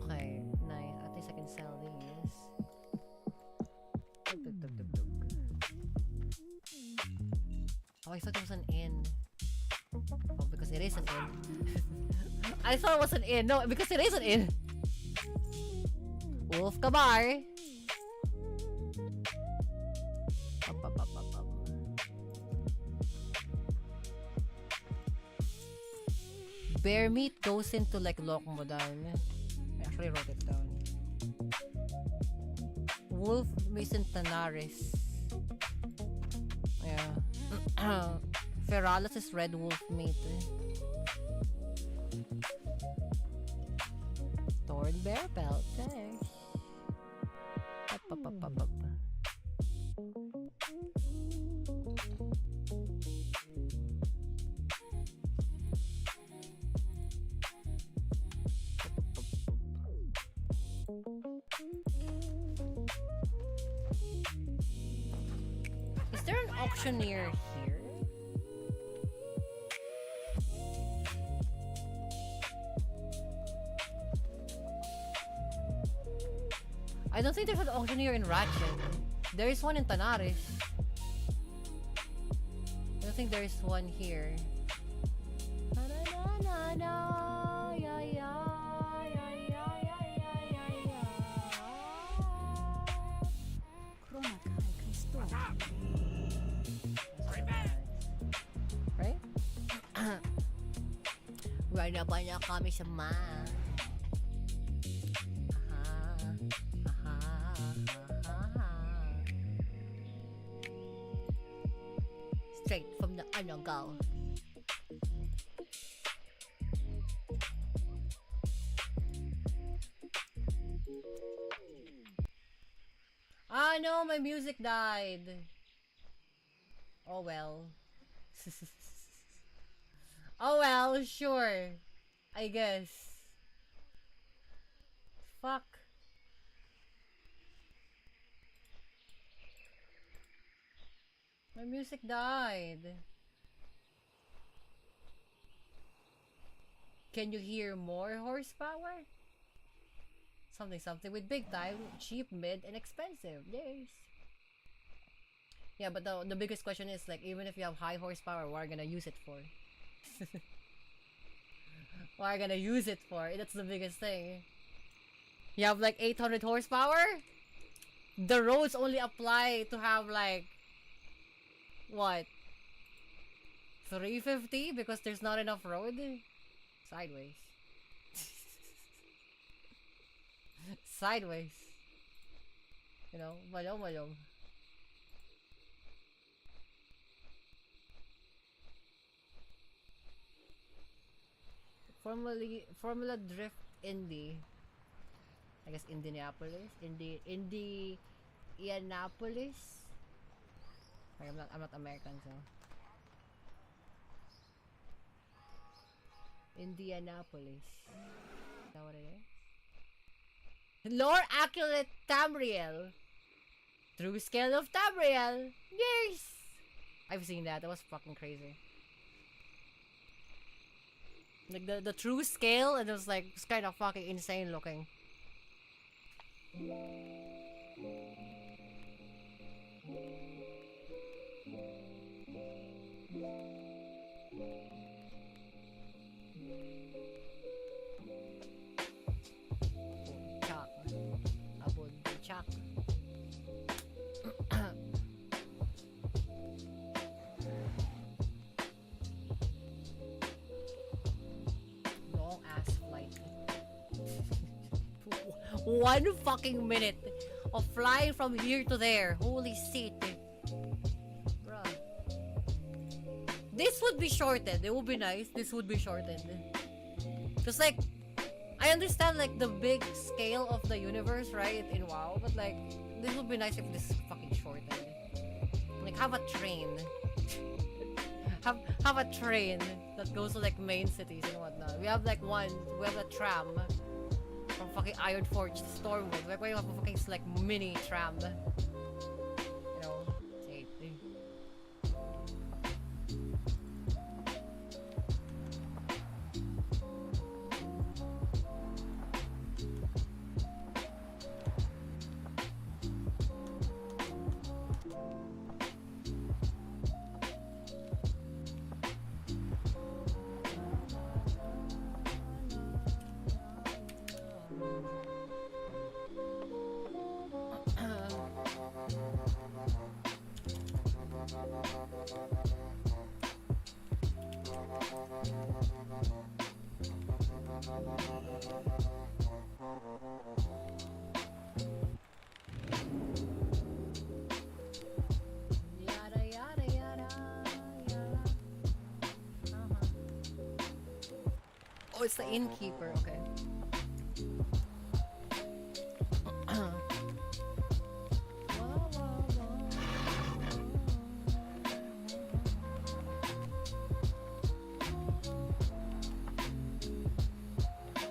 [SPEAKER 1] Okay, nice. At least I can sell these. Tuk, tuk, tuk, tuk, tuk. Oh, I thought it was an inn. Oh, because it is an inn. I thought it was an inn. No, because it is an inn. Wolf Kabar. Up, up, up, up, up. Bear meat goes into like Lokmodan. I actually wrote it down. Wolf meat in Tanaris. Yeah. Feralis is red wolf meat. Thorn bear pelt. Thanks. Up, up, up, up, up. Is there an auctioneer here? I don't think there's an auctioneer in Ratchet. There is one in Tanaris. I don't think there is one here. Na, na, na, na, ya, ya, ya, ya, ya, ya, ya, ya.
[SPEAKER 7] Chroma Kai Cristo.
[SPEAKER 1] Right? Ride ba na kami sa ma? Straight from the Anagal. Ah no, my music died. Oh well. Oh well, sure. I guess. Fuck. My music died. Can you hear more horsepower? Something something with big time, cheap, mid, and expensive. Yes. Yeah, but the biggest question is like, even if you have high horsepower, what are you gonna use it for? What are you gonna use it for? That's the biggest thing. You have like 800 horsepower? The roads only apply to have like what? 350 because there's not enough road? Sideways. Sideways. You know, malong malong. Formula Drift Indy. I guess Indianapolis. Indianapolis. I'm not American, so. Indianapolis. Is that what it is? Lore Accurate Tamriel. True Scale of Tamriel. Yes! I've seen that. That was fucking crazy. Like the true scale, and it was like, it's kind of fucking insane looking. Chak. Abon. Chak. Long ass flight. 1 fucking minute. of flying from here to there. Holy shit. Bruh. This would be shortened. It would be nice. This would be shortened. Cause like, I understand like the big scale of the universe, right? In WoW, but like, this would be nice if this is fucking shortened. Like, have a train. have a train that goes to like main cities and whatnot. We have like we have a tram from fucking Ironforge to Stormwind. Like, we have a fucking like mini tram. You know, safety. Yada yada yada yada. Oh, it's the innkeeper. Okay.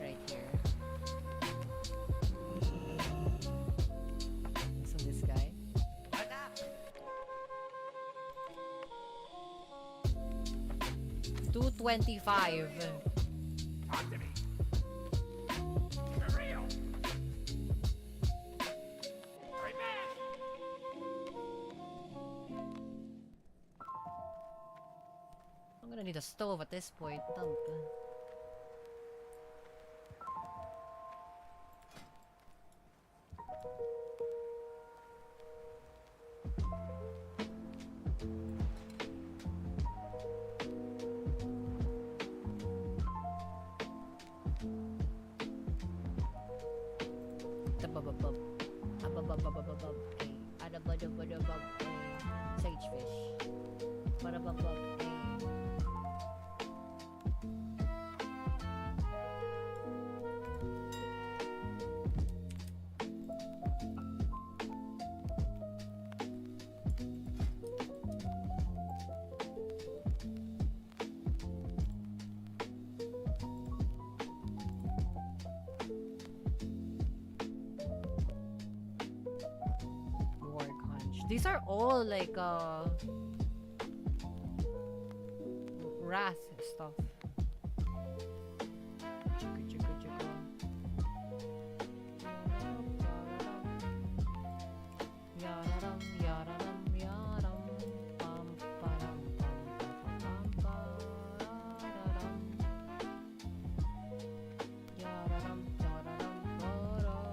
[SPEAKER 1] Right here. So this guy.
[SPEAKER 8] What up?
[SPEAKER 1] 225.
[SPEAKER 6] Talk to me. For real. Right back.
[SPEAKER 1] I'm gonna need a stove at this point. Dump. Dabababab. Abababababab. Adabadabadabab. Sagefish. Badababab. War conch. These are all like wrath stuff. Chugga, chugga, chugga. Yadadam, yadadam, yadam. Pam, padam, pam, pam, pam, padadam. Yadadam, yadadam, padam.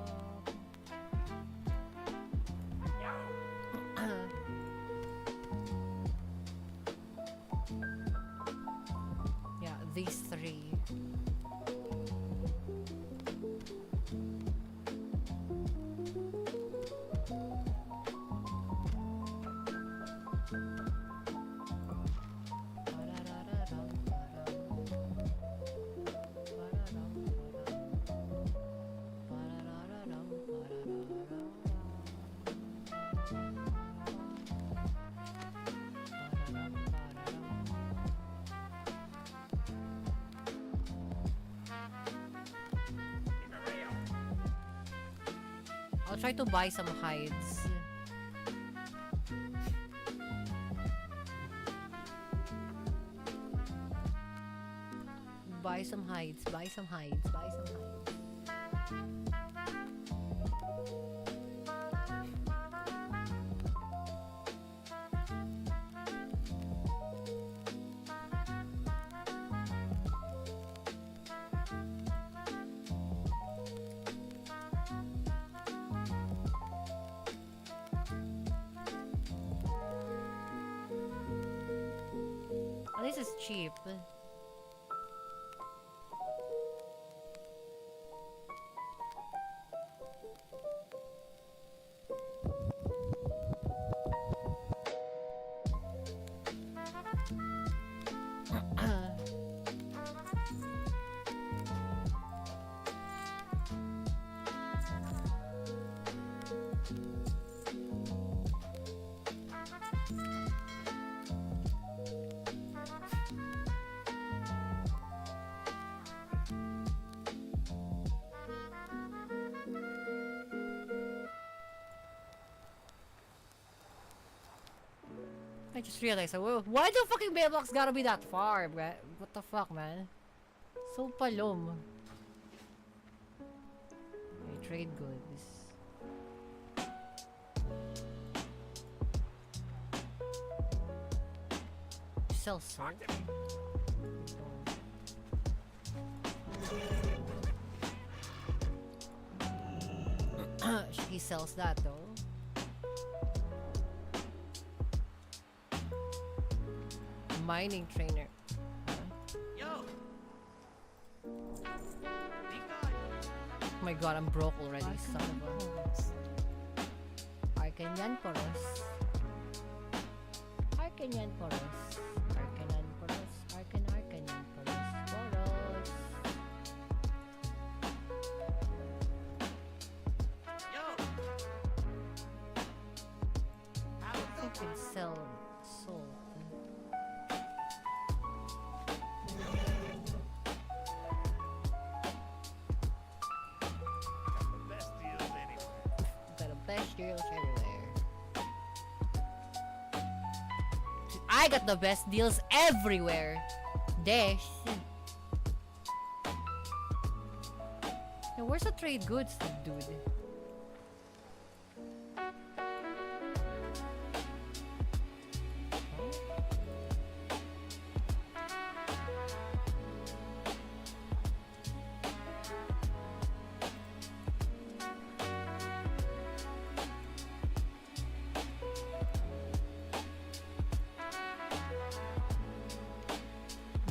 [SPEAKER 1] Yeah, these three. Ba-da-da-da-dum, ba-dum. Ba-da-dum, ba-dum. Ba-da-da-da-dum, I'll try to buy some hides. Buy some hides, buy some hides, buy some hides. Oh, this is cheap. I just realized, why the fucking mailbox gotta be that far, bruh? What the fuck, man? So palom. Okay, trade goods. Sell salt? He sells that though. Mining trainer.
[SPEAKER 8] Yo! Be good.
[SPEAKER 1] Oh my god, I'm broke already, son of a... Arcanyan Poros. Arcanyan Poros. Arcanyan Poros. Arcanyan Poros. Poros.
[SPEAKER 8] Yo! Have a
[SPEAKER 1] I
[SPEAKER 8] good
[SPEAKER 1] can sell salt.
[SPEAKER 8] best deals anywhere.
[SPEAKER 1] Got the best deals everywhere. I got the best deals everywhere. Dash. Now, where's the trade goods, dude?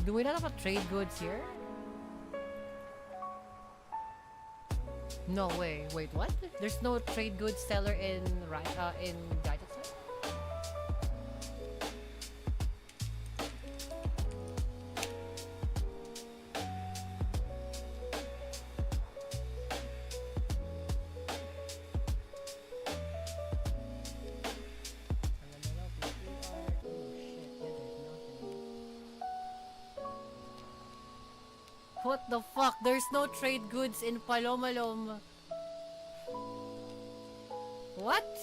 [SPEAKER 1] Do we not have a trade goods here? No way. Wait, what? There's no trade goods seller in Gaijatsu? What the fuck? There's no trade goods in Palomalom. What?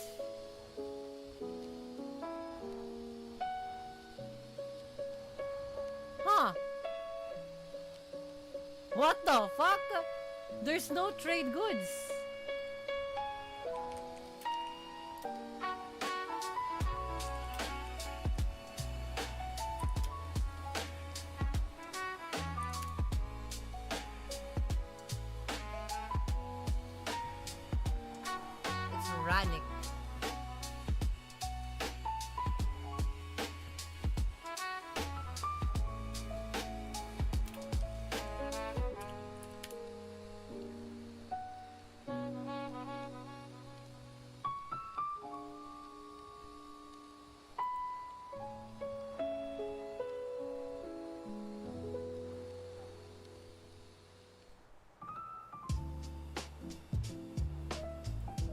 [SPEAKER 1] Huh? What the fuck? There's no trade goods. It's Ranic.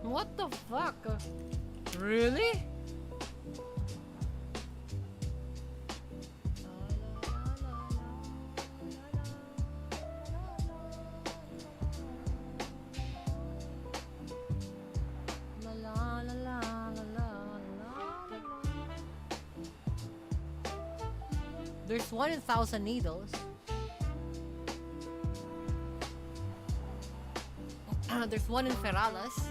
[SPEAKER 1] What the fuck? Really? There's one in Thousand Needles. There's one in Feralas.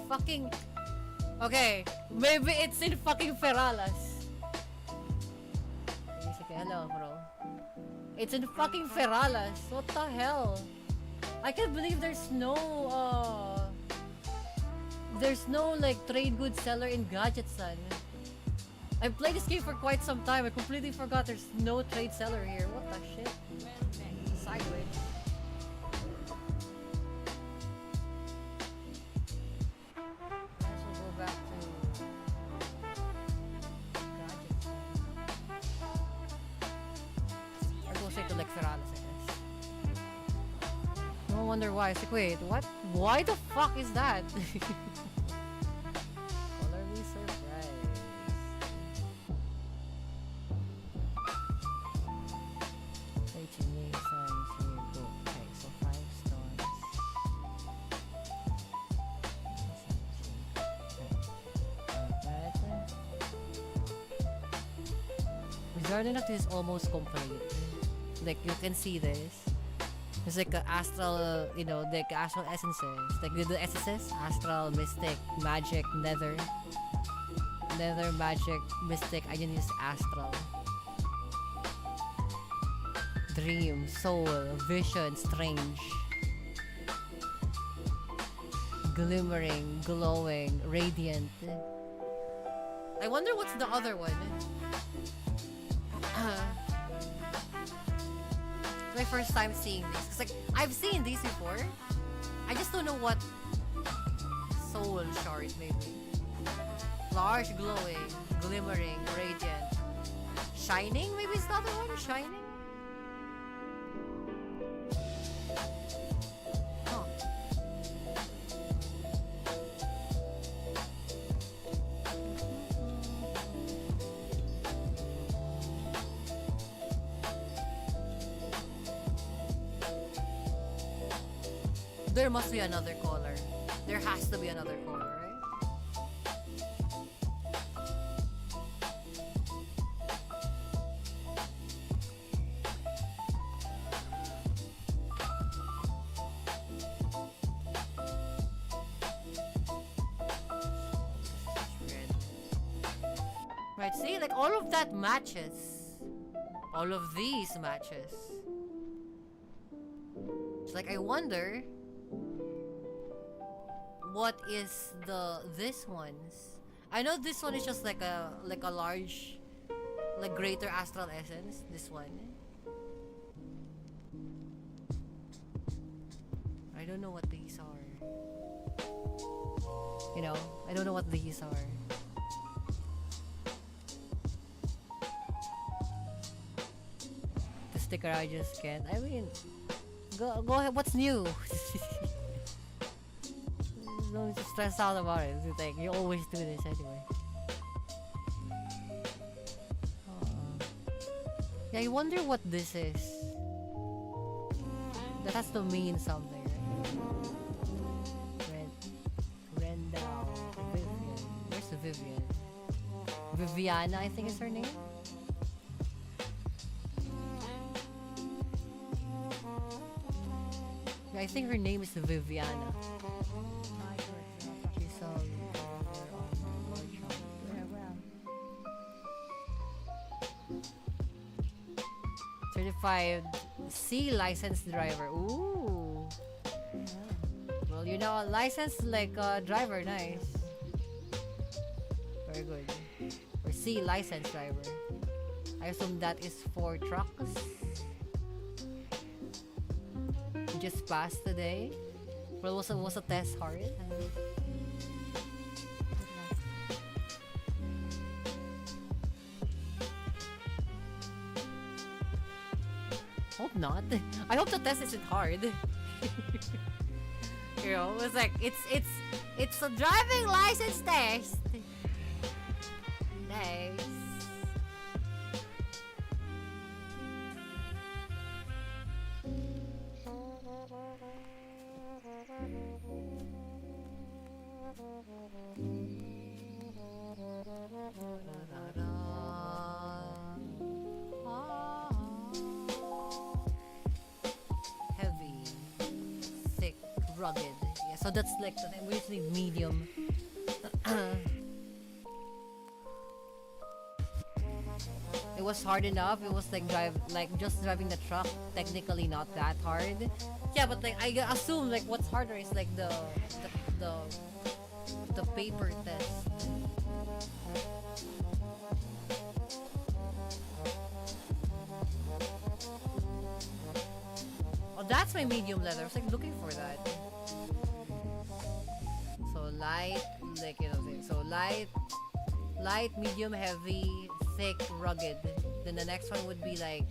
[SPEAKER 1] Fucking... Okay, maybe it's in fucking Feralas. Okay, hello, bro. It's in fucking Feralas. What the hell? I can't believe there's no, like, trade goods seller in Gadget-san. I've played this game for quite some time. I completely forgot there's no trade seller here. What the shit? Sideways. Guess we'll go back to Gadget-san. Or go straight to like Feralas, I guess. No, I wonder why. It's like, wait, what? Why the fuck is that? Color me surprised. HMA signs here go. Okay, so 5 stones. Wizarding Act is almost complete. Like you can see this. It's like a astral, you know, like astral essences. Like the essences, astral, mystic, magic, nether, magic, mystic. I didn't use astral. Dream, soul, vision, strange, glimmering, glowing, radiant. I wonder what's the other one. My first time seeing this. Cause like I've seen these before. I just don't know what soul shard maybe. Large, glowing, glimmering, radiant, shining. Maybe it's the other one. Shining. Huh. There must be another color. There has to be another color, right? Right, see, like all of that matches. All of these matches. It's like I wonder what is this one's. I know this one is just like a large, like greater astral essence. This one. I don't know what these are. You know, I don't know what these are. The sticker I just can't. I mean, go ahead. What's new? Don't need to stress out about it. It's like you always do this anyway. Yeah, I wonder what this is. That has to mean something, right? Rendell, Vivian. Where's the Vivian? Viviana, I think is her name. Yeah, I think her name is Viviana. Certified C licensed driver. Ooh. Well, you're now a licensed like driver. Nice. Very good. Or C licensed driver. I assume that is for trucks. You just passed today. Well, was a test hard? Hope not. I hope the test isn't hard. You know, it's like it's a driving license test. Nice. Heavy, thick, rugged. Yeah, so that's like we just need medium. It was hard enough. It was like just driving the truck. Technically not that hard. Yeah, but like I assume like what's harder is like the paper test. Oh, that's my medium leather. I was like looking for that. So light, like you know, so light, medium, heavy, thick, rugged. Then the next one would be like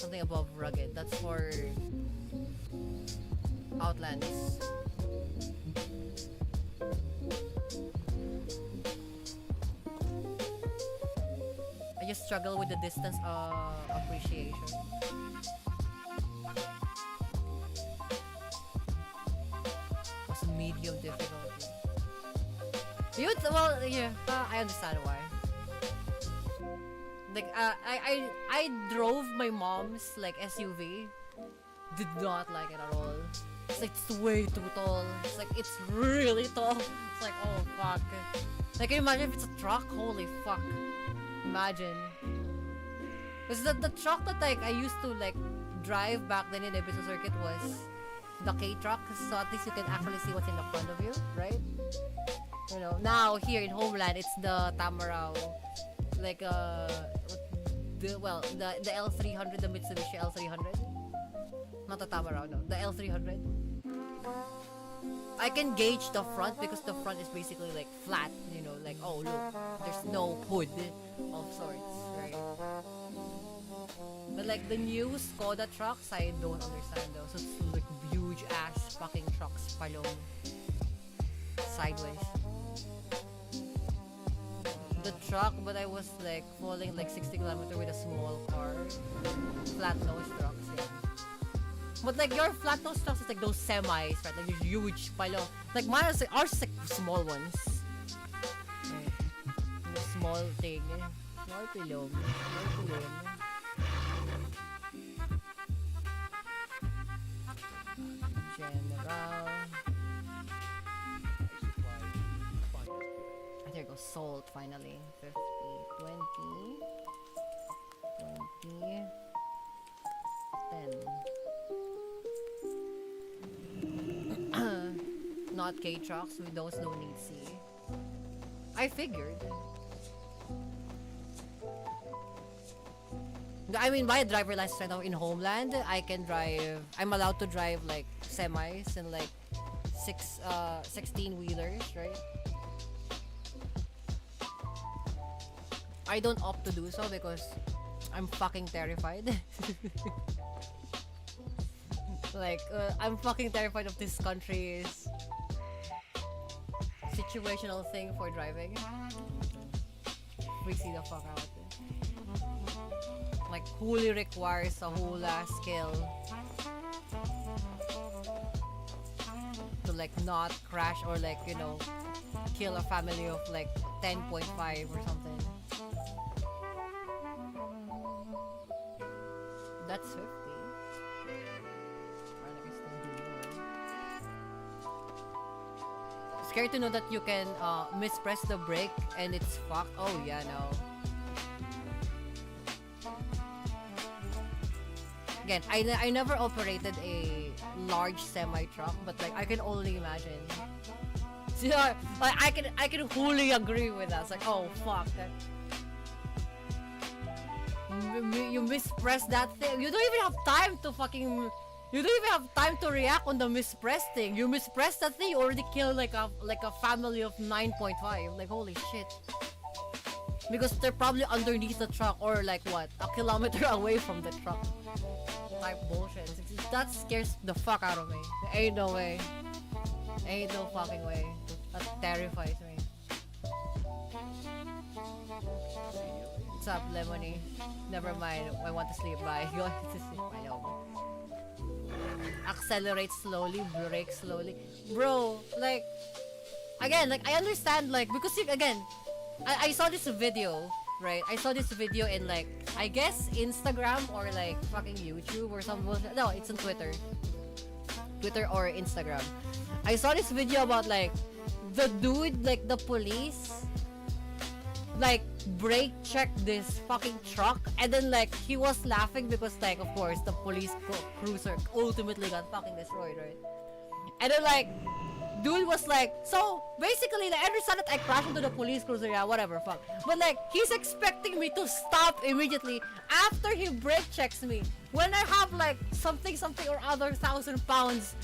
[SPEAKER 1] something above rugged. That's for Outlands. I just struggle with the distance appreciation. Was medium difficulty. Well, yeah, I understand why. Like, I drove my mom's like SUV. Did not like it at all. It's like it's way too tall. It's like it's really tall. It's like, oh fuck. Like, can you imagine if it's a truck? Holy fuck. Imagine. Because the truck that like I used to like drive back then in Ibiza Circuit was the K truck, so at least you can actually see what's in the front of you, right? You know, now here in Homeland it's the Tamarao, like the L300, the Mitsubishi L300, not the Tamarao, no, the L300. I can gauge the front because the front is basically like flat, you know, like, oh look, there's no hood of sorts, right? But like the new Skoda trucks, I don't understand though. So it's like huge ass fucking trucks, palong sideways. The truck, but I was like falling like 60 kilometers with a small car, flat nose trucks. Yeah. But like your flat nose trucks is like those semis, right? Like these huge palong. Like mine is like, ours is like small ones. Right. The small thing. Small pilong. Small pilong. General. There goes salt finally. 50, 20, 20, 10. Not K trucks, with those no need C. I figured. I mean, by a driver license right now in Homeland, I can drive. I'm allowed to drive like semis and like 16 wheelers, right? I don't opt to do so because I'm fucking terrified. Like, I'm fucking terrified of this country's situational thing for driving. Freaks me the fuck out. Like, fully requires a whole ass skill to like not crash or like, you know, kill a family of like 10.5 or something. That's 50. Scary to know that you can mispress the brake and it's fucked. Oh yeah, no. Again, I never operated a large semi truck, but like I can only imagine. So, like I can wholly agree with that. It's like, oh fuck, you mispress that thing. You don't even have time to fucking. You don't even have time to react on the mispress thing. You mispress that thing, you already killed like a family of 9.5. Like holy shit. Because they're probably underneath the truck or like what, a kilometer away from the truck. Type bullshit. That scares the fuck out of me. Ain't no way. Ain't no fucking way. That terrifies me. What's up, Lemony? Never mind. I want to sleep. Bye. You want to sleep? I know. Accelerate slowly, brake slowly. Bro, like, again, like, I understand, like, because, again, I saw this video, right? I saw this video in, like, I guess Instagram or, like, fucking YouTube or something. No, it's on Twitter. Twitter or Instagram. I saw this video about, like, the dude, like, the police, like, brake checked this fucking truck, and then like he was laughing because like of course the police cruiser ultimately got fucking destroyed, right? And then like dude was like, so basically like, I understand that I crashed into the police cruiser, yeah, whatever, fuck, but like he's expecting me to stop immediately after he brake checks me when I have like something or other 1,000 pounds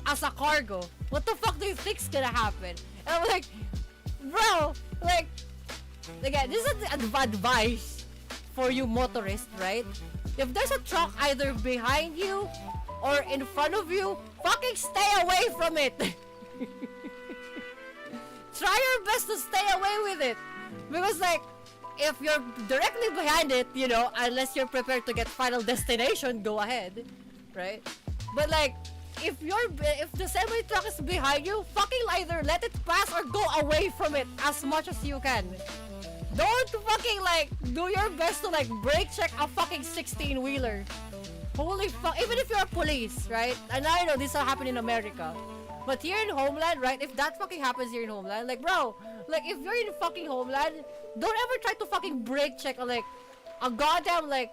[SPEAKER 1] as a cargo. What the fuck do you think's gonna happen? And I'm like, bro, like, again, this is advice for you motorists, right? If there's a truck either behind you or in front of you, fucking stay away from it. Try your best to stay away with it. Because like, if you're directly behind it, you know, unless you're prepared to get Final Destination, go ahead, right? But like, if the semi truck is behind you, fucking either let it pass or go away from it as much as you can. Don't fucking like do your best to like brake check a fucking 16-wheeler. Holy fuck! Even if you're police, right? And I know this will happen in America, but here in Homeland, right? If that fucking happens here in Homeland, like bro, like if you're in fucking Homeland, don't ever try to fucking brake check a goddamn like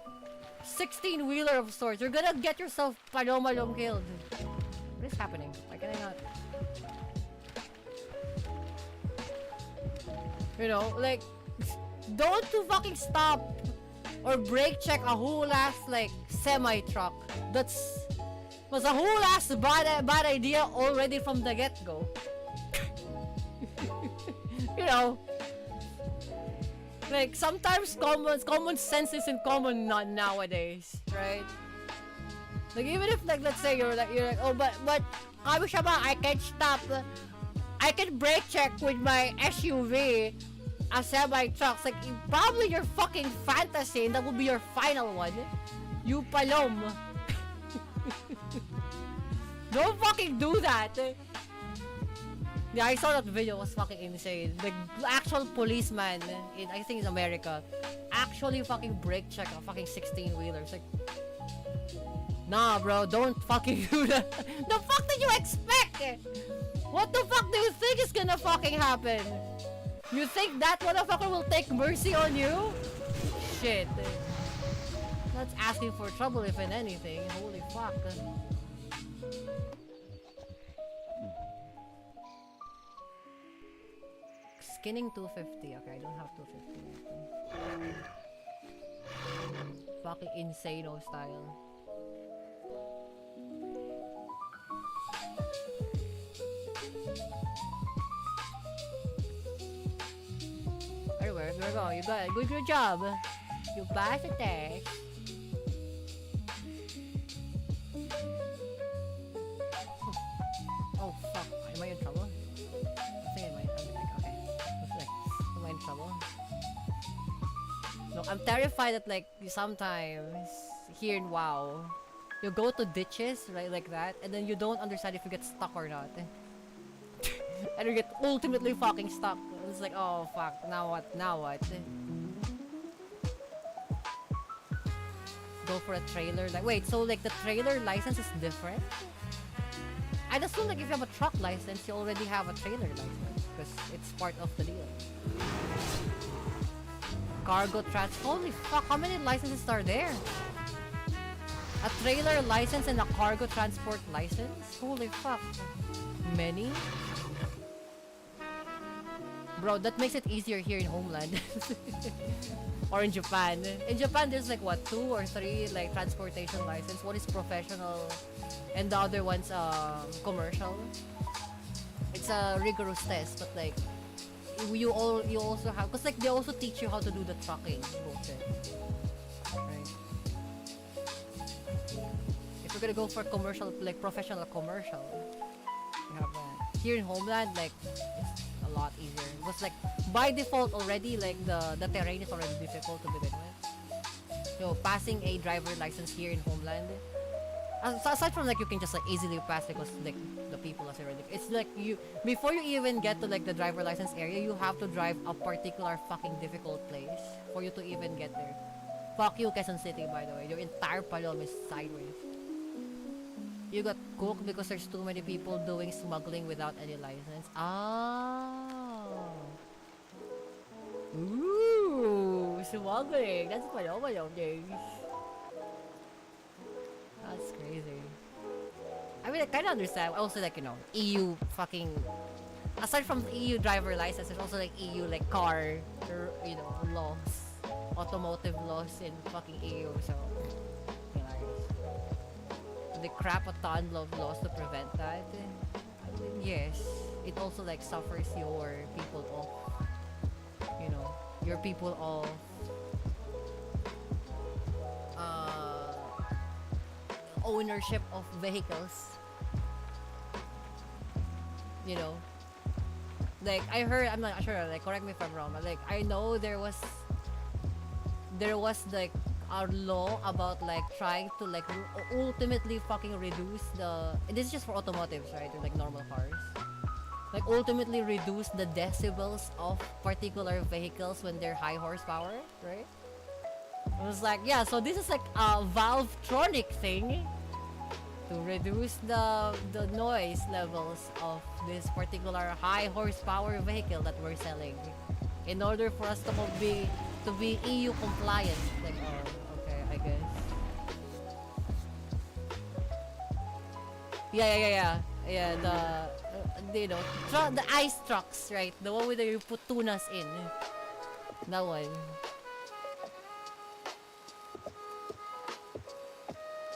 [SPEAKER 1] 16-wheeler of sorts. You're gonna get yourself palom killed. What is happening? Why can I not? You know, like, don't to fucking stop or brake check a whole ass like semi truck. Was a whole ass bad idea already from the get go. You know, like sometimes common sense isn't common not nowadays, right? Like even if like let's say you're like oh but Kami-sama, I can stop. I can brake check with my SUV a semi trucks. Like probably your fucking fantasy and that will be your final one. You palom. Don't fucking do that. Yeah, I saw that video. It was fucking insane. The actual policeman in I think in America actually fucking brake check a fucking 16-wheeler. It's like, nah, bro, don't fucking do that. The fuck did you expect? What the fuck do you think is gonna fucking happen? You think that motherfucker will take mercy on you? Shit. That's asking for trouble if in anything. Holy fuck. Skinning 250. Okay, I don't have 250. Fucking insano style. Everywhere, here we go. You got it. Good job. You passed the test. Oh fuck. Am I in trouble? I think I might. Okay. Am I in trouble? Look, I'm terrified that like sometimes here in WoW, you go to ditches, right, like that, and then you don't understand if you get stuck or not. And you get ultimately fucking stuck. It's like, oh fuck, now what? Now what? Go for a trailer. Like, wait, so like the trailer license is different? I'd assume like if you have a truck license, you already have a trailer license because it's part of the deal. Cargo trans. Holy fuck, how many licenses are there? A trailer license and a cargo transport license? Holy fuck. Many? Bro, that makes it easier here in Homeland. Or in Japan. In Japan, there's like what, 2 or 3 like transportation license. One is professional and the other one's commercial. It's a rigorous test, but like you also have, cause like they also teach you how to do the trucking bullshit. Right? If you're gonna go for commercial, like professional commercial, you have that. Here in Homeland, like it's a lot easier. It was like by default already, like the terrain is already difficult to begin with. So passing a driver license here in Homeland, aside from like you can just like easily pass because like the people are already, it's like you before you even get to like the driver license area, you have to drive a particular fucking difficult place for you to even get there. Fuck you, Quezon City, by the way. Your entire palom is sideways. You got cooked because there's too many people doing smuggling without any license. Oh. Ooh, smuggling. That's palom days. That's crazy. I mean, I kind of understand. Also, like, you know, EU fucking... Aside from the EU driver license, there's also, like, EU, like, car, you know, laws. Automotive laws in fucking EU, so... They crap a ton of laws to prevent that. I mean, yes. It also, like, suffers your people off. You know, your people off... ownership of vehicles. You know, like I heard, I'm not sure, like correct me if I'm wrong, but like I know there was like a law about like trying to like ultimately fucking reduce the, and this is just for automotives, right, or like normal cars, like ultimately reduce the decibels of particular vehicles when they're high horsepower, right? I was like, yeah, so this is like a Valvetronic thing to reduce the noise levels of this particular high horsepower vehicle that we're selling, in order for us to be EU compliant. Like, oh, okay, I guess. Yeah. The you know, the ice trucks, right? The one where you put tunas in. That one.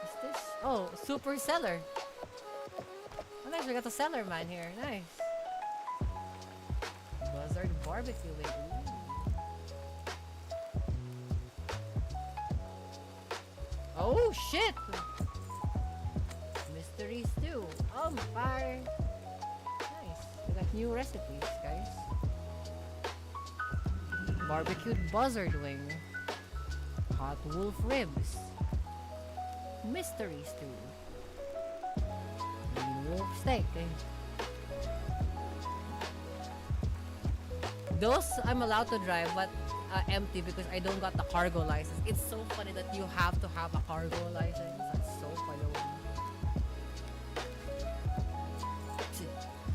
[SPEAKER 1] What's this? Oh, super seller. Oh, nice, we got a seller man here. Nice. Buzzard barbecue wing. Oh shit! Mysteries too. Oh my fire. Nice. We got new recipes, guys. Barbecued buzzard wing. Hot wolf ribs. Mysteries too. Wolf steak. Those I'm allowed to drive, but empty because I don't got the cargo license. It's so funny that you have to have a cargo license. That's so funny.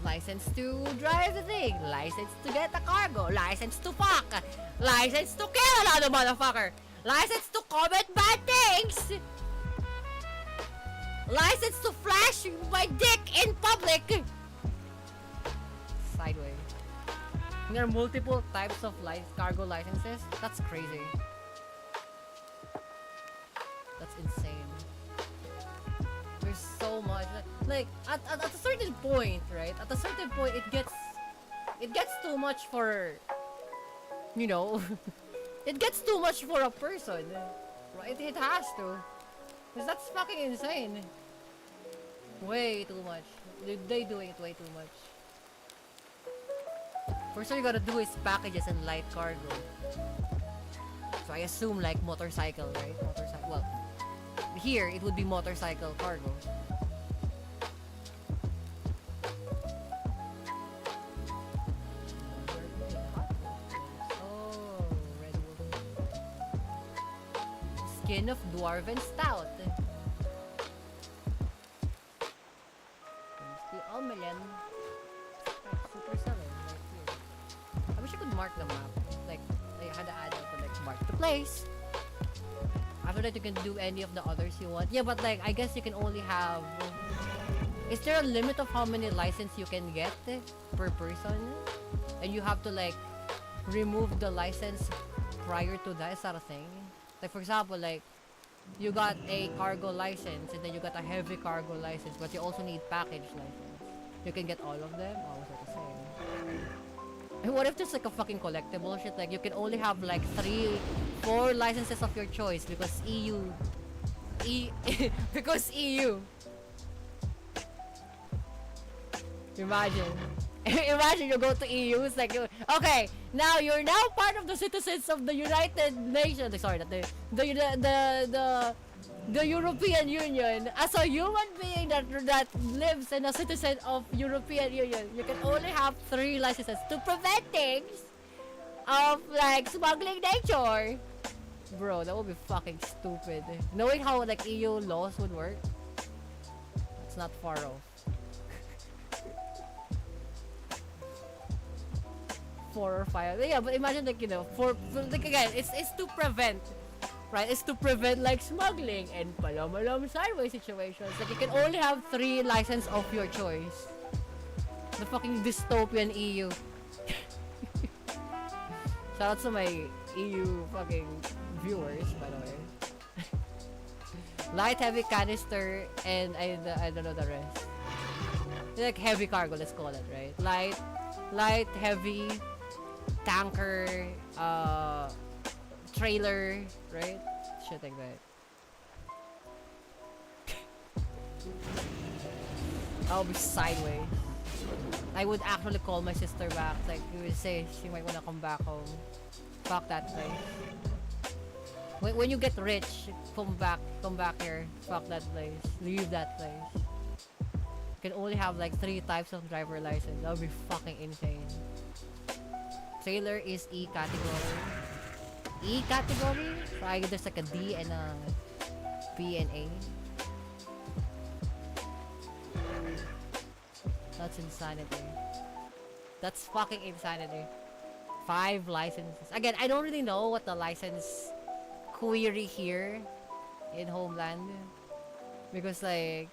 [SPEAKER 1] License to drive the thing. License to get the cargo. License to fuck. License to kill another motherfucker. License to comment bad things. License to flash my dick in public. Sideways. There are multiple types of cargo licenses. That's crazy. That's insane. There's so much. Like at a certain point, right? At a certain point, it gets too much for, you know, it gets too much for a person, right? It has to, because that's fucking insane. Way too much. They doing it way too much. First thing you gotta do is packages and light cargo. So I assume like motorcycle, right? Motorcycle. Well, here it would be motorcycle cargo. Oh, red wolf. Skin of dwarven stout. The omelette. Super seller. I wish I could mark the map. Like, I had to add up to like mark the place. After that, you can do any of the others you want. Yeah, but like, I guess you can only have. Is there a limit of how many license you can get per person? And you have to like remove the license prior to that. Is that a thing? Like, for example, like you got a cargo license and then you got a heavy cargo license, but you also need package license. You can get all of them. Oh, was that the same? And what if there's like a fucking collectible shit? Like you can only have like 4 licenses of your choice because EU. Because EU. Imagine. Imagine you go to EU, it's like, okay, now you're now part of the citizens of the United Nations. Sorry, the European Union. As a human being that lives in a citizen of European Union, you can only have 3 licenses to prevent things of like smuggling nature. Bro, that would be fucking stupid. Knowing how like EU laws would work, it's not far off. 4 or 5. Yeah, but imagine like, you know, for like again, it's to prevent. Right, it's to prevent like smuggling and palom sideways situations. Like you can only have 3 license of your choice. The fucking dystopian EU. Shout out to my EU fucking viewers, by the way. Light, heavy canister, and I don't know the rest. Like heavy cargo, let's call it, right? Light, heavy, tanker, trailer, right? Shit like that. I'll be sideways. I would actually call my sister back. Like, we would say she might wanna come back home. Fuck that place. When you get rich, come back here. Fuck that place. Leave that place. You can only have like 3 types of driver license. That would be fucking insane. Trailer is E category. E category? So I guess there's like a D and a B and A. That's insanity. That's fucking insanity. 5 licenses. Again, I don't really know what the license query here in Homeland. Because like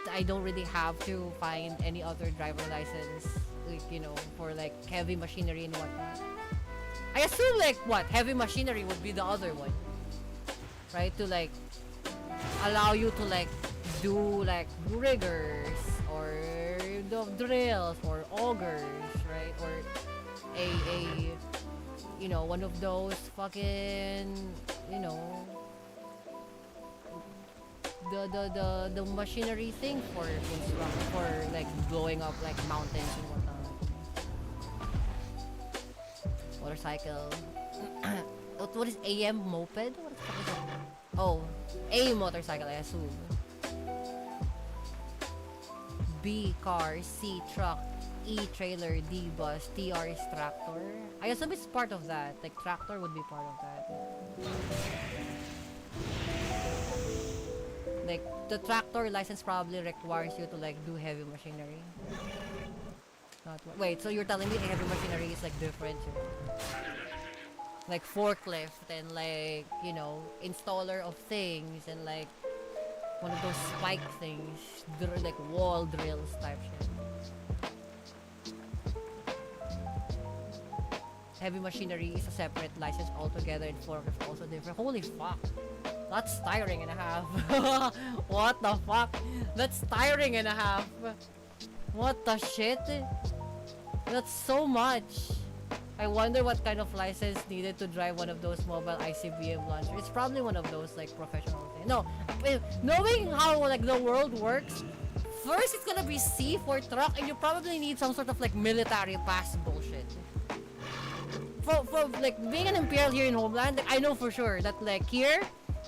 [SPEAKER 1] I don't really have to find any other driver license, like, you know, for like heavy machinery and whatnot. I assume like what heavy machinery would be the other one, right? To like allow you to like do like riggers or the drills or augers, right? Or a you know, one of those fucking, you know, the machinery thing for like blowing up like mountains and whatnot. Motorcycle. What is AM moped? What the fuck is that? Oh, A motorcycle, I assume. B car, C truck, E trailer, D bus, TR is tractor. I assume it's part of that. Like tractor would be part of that. Like the tractor license probably requires you to like do heavy machinery. Wait, so you're telling me heavy machinery is like different too? Like forklift and like, you know, installer of things and like one of those spike things, like wall drills type shit. Heavy machinery is a separate license altogether and forklift also different. Holy fuck. That's tiring and a half. What the fuck? That's tiring and a half. What the shit? That's so much. I wonder what kind of license needed to drive one of those mobile ICBM launchers. It's probably one of those like professional things. No, knowing how like the world works, first it's gonna be C for truck and you probably need some sort of like military pass bullshit. For like being an Imperial here in Homeland, like, I know for sure that like here,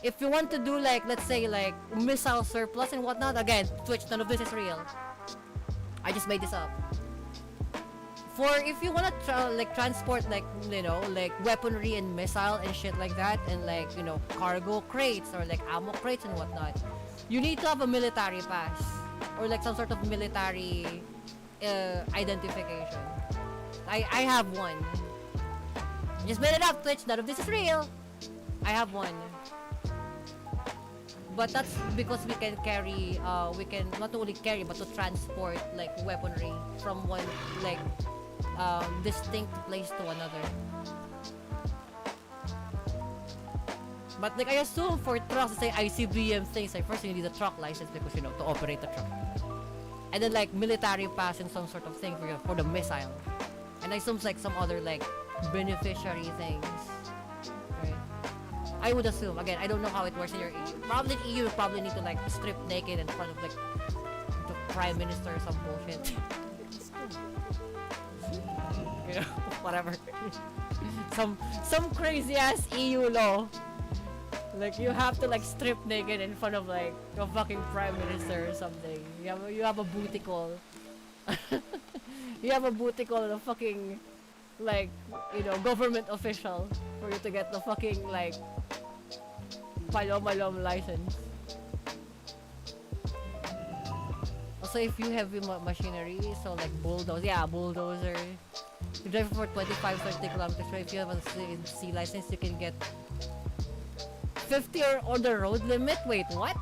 [SPEAKER 1] if you want to do like, let's say like missile surplus and whatnot, again, Twitch, none of this is real. I just made this up. For if you want to like transport like, you know, like weaponry and missile and shit like that, and like, you know, cargo crates or like ammo crates and whatnot, you need to have a military pass or like some sort of military identification. I have one. I just made it up, Twitch, none of this is real. I have one. But that's because we can carry, we can not only carry but to transport like weaponry from one like distinct place to another. But like I assume for trucks, say ICBM things, like first you need a truck license because, you know, to operate the truck. And then like military pass and some sort of thing for the missile. And I assume like some other like beneficiary things. Right? I would assume. Again, I don't know how it works in your EU. Probably in EU you probably need to like strip naked in front of like the Prime Minister or some bullshit. You know, whatever. some crazy ass EU law. Like you have to like strip naked in front of like a fucking Prime Minister or something. You have a booty call. You have a booty call and a fucking like, you know, government official for you to get the fucking like palom license. Also, if you have machinery, so like bulldozer, you drive for 25-30 kilometers. So if you have a C license, you can get 50 or on the road limit. Wait, what?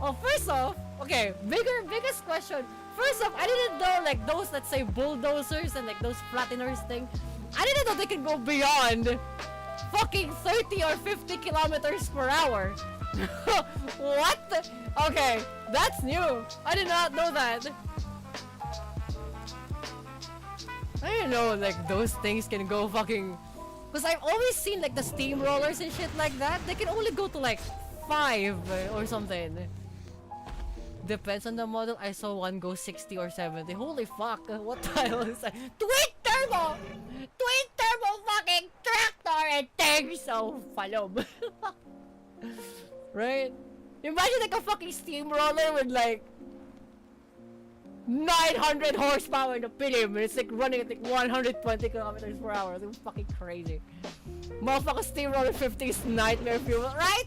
[SPEAKER 1] Oh, first off, okay, biggest question. First off, I didn't know like those, let's say, bulldozers and like those flatteners thing. I didn't know they can go beyond fucking 30 or 50 kilometers per hour. What? Okay, that's new. I did not know that. I didn't know like those things can go fucking. Because I've always seen like the steamrollers and shit like that. They can only go to like 5 or something. Depends on the model. I saw one go 60 or 70. Holy fuck. What title is that? Twin turbo! Twin turbo fucking tractor and tank so palom. Right? Imagine like a fucking steamroller with like 900 horsepower in the pilim. It's like running at like 120 kilometers per hour. It's fucking crazy. Motherfucker steamroller 50 is nightmare fuel, right?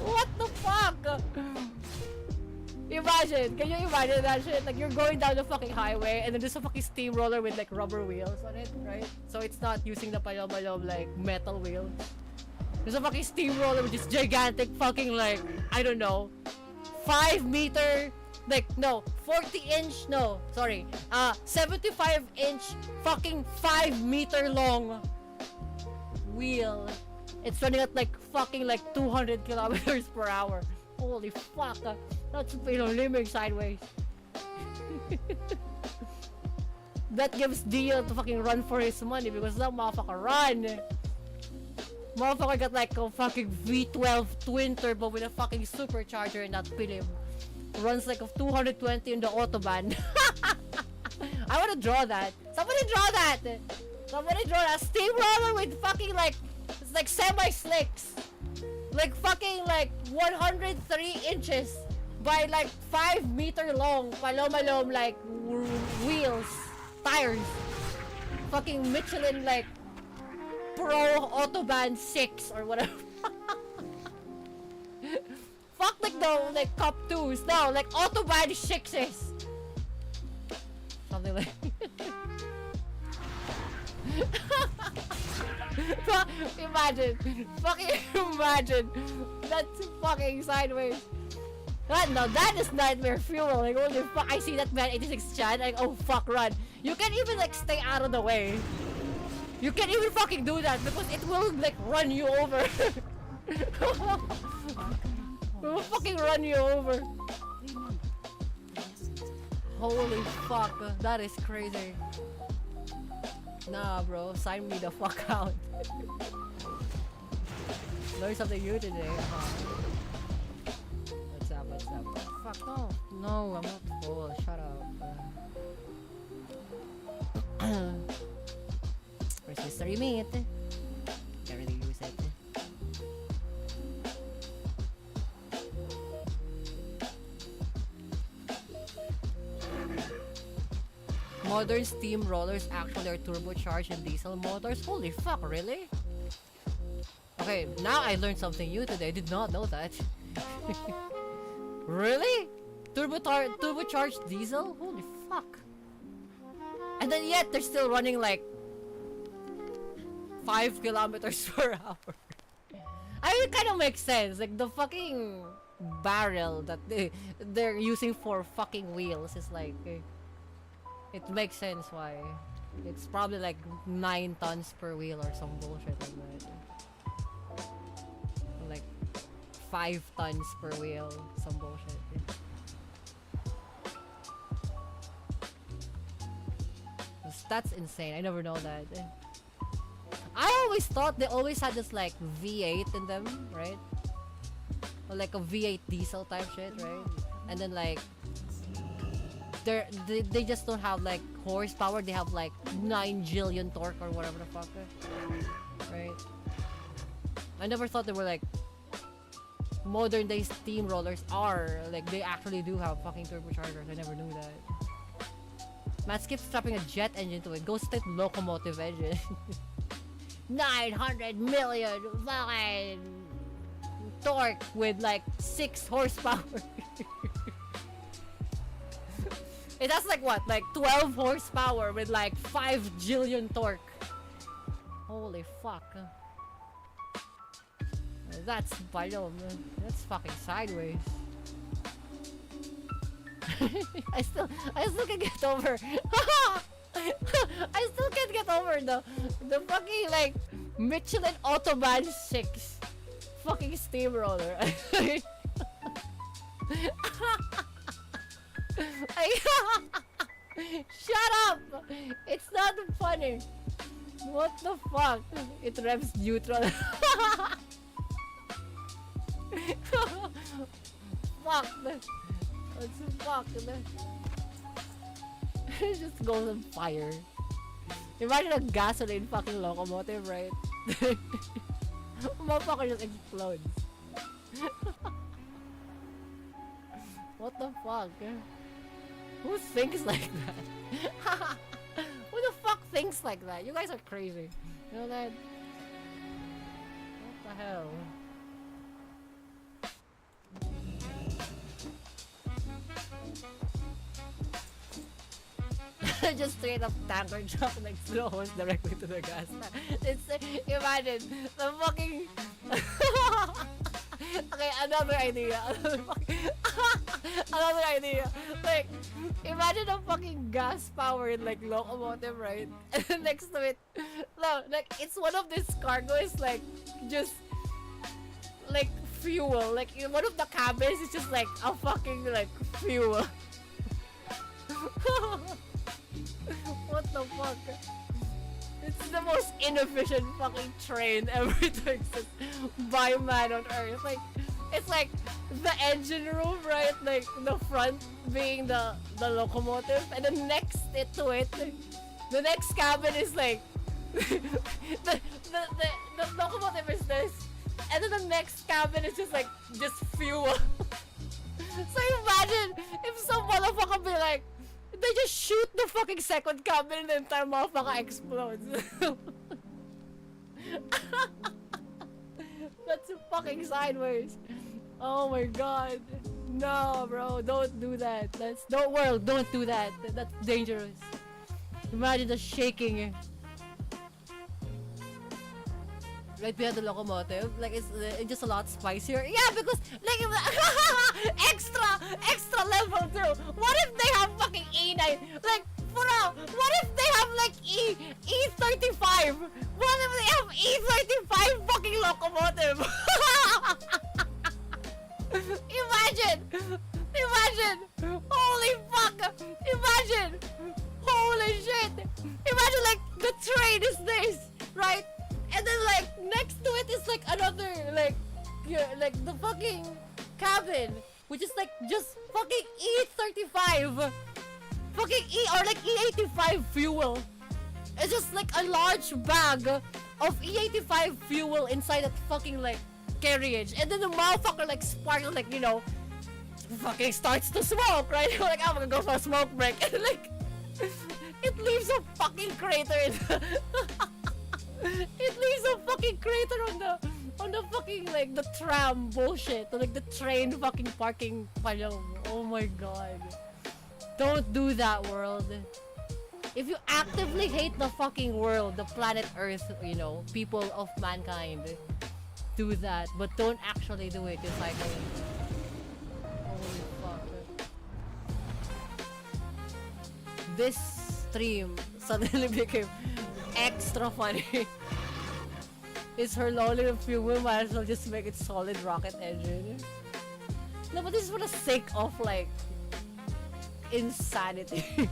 [SPEAKER 1] What the fuck? Imagine, can you imagine that shit? Like you're going down the fucking highway and then there's a fucking steamroller with like rubber wheels on it, right? So it's not using the palom like metal wheels. There's a fucking steamroller with this gigantic fucking like, I don't know, 5 meter, like no, 40 inch, no, sorry, 75 inch fucking 5 meter long wheel. It's running at like fucking like 200 kilometers per hour. Holy fuck, that's, you know, limbing sideways. That gives Dio to fucking run for his money because that motherfucker run. Motherfucker got like a fucking V12 twin turbo with a fucking supercharger in that pilim. Runs like a 220 in the Autobahn. I wanna draw that. Somebody draw that! Somebody draw that steamroller with fucking like, it's like semi-slicks. Like fucking like 103 inches by like 5 meter long palom like wheels, tires. Fucking Michelin like Pro Autobahn 6 or whatever. Fuck like the like Cup 2s, no, like Autobahn 6s. Something like imagine, fucking imagine. That's fucking sideways. God, no, that is nightmare fuel. Like, holy fuck, I see that man 86 Chan. Like, oh fuck, run. You can't even like stay out of the way. You can't even fucking do that because it will like run you over. It will fucking run you over. Holy fuck, that is crazy. Nah, bro, sign me the fuck out. Learn something new today. What's up? What's up? Fuck no. No, I'm not full. Shut up. Where's mystery meat? Can't really use it. Modern steamrollers actually are turbocharged in diesel motors? Holy fuck, really? Okay, now I learned something new today. I did not know that. Really? Turbocharged diesel? Holy fuck. And then yet they're still running like 5 kilometers per hour. I mean, it kind of makes sense. Like the fucking barrel that they're using for fucking wheels is like... it makes sense why. It's probably like 9 tons per wheel or some bullshit like that. Like 5 tons per wheel, some bullshit. That's insane. I never know that. I always thought they always had this like V8 in them, right? Or like a V8 diesel type shit, right? And then like they just don't have like horsepower. They have like 9 jillion torque or whatever the fuck, right? I never thought they were like modern day steamrollers are like they actually do have fucking turbochargers. I never knew that. Matt keeps strapping a jet engine to it. Go straight locomotive engine. 900 million fucking torque with like 6 horsepower. It has like what? Like 12 horsepower with like 5 jillion torque. Holy fuck. That's balom. That's fucking sideways. I still can get over. I still can't get over the fucking like Michelin Autobahn 6 fucking steamroller. Shut up! It's not funny. What the fuck? It revs neutral. Fuck. What the fuck? It just goes on fire. Imagine a gasoline fucking locomotive, right? Motherfucker just explodes. What the fuck? Who thinks like that? Who the fuck thinks like that? You guys are crazy. You know that? What the hell? Just straight up tanker truck like slows directly to the gas. It's imagine the fucking okay, another idea. Another idea. Like imagine a fucking gas powered like locomotive, right? And then next to it, no, like it's one of these cargoes like just like fuel. Like in one of the cabins is just like a fucking like fuel. What the fuck? It's the most inefficient fucking train ever to exist by man on earth. Like, it's like the engine room, right? Like the front being the locomotive, and then next to it, the next cabin is like the locomotive is this, and then the next cabin is just like just fuel. So imagine if some motherfucker be like, they just shoot the fucking second cabin and the entire motherfucker explodes. That's fucking sideways. Oh my god. No, bro, don't do that. Don't do that. That's dangerous. Imagine the shaking. Right behind the locomotive, like it's just a lot spicier. Yeah, because like extra level 2. What if they have fucking E9? Like for now, what if they have like E35? What if they have E35 fucking locomotive? Imagine, holy fuck, imagine, holy shit, imagine like the train is this, right? And then like next to it is like another like the fucking cabin, which is like just fucking E35, fucking or like E85 fuel. It's just like a large bag of E85 fuel inside that fucking like carriage, and then the motherfucker like sparkles, like, you know, fucking starts to smoke, right? Like I'm gonna go for a smoke break, and like it leaves a fucking crater in the it leaves a fucking crater on the fucking like the tram bullshit, like the train fucking parking palong. Oh my god. Don't do that, world. If you actively hate the fucking world, the planet Earth, you know, people of mankind, do that, but don't actually do it. It's like, holy fuck. This stream suddenly became extra funny. It's her lonely fuel, might as well just make it solid rocket engine. No, but this is for the sake of like insanity.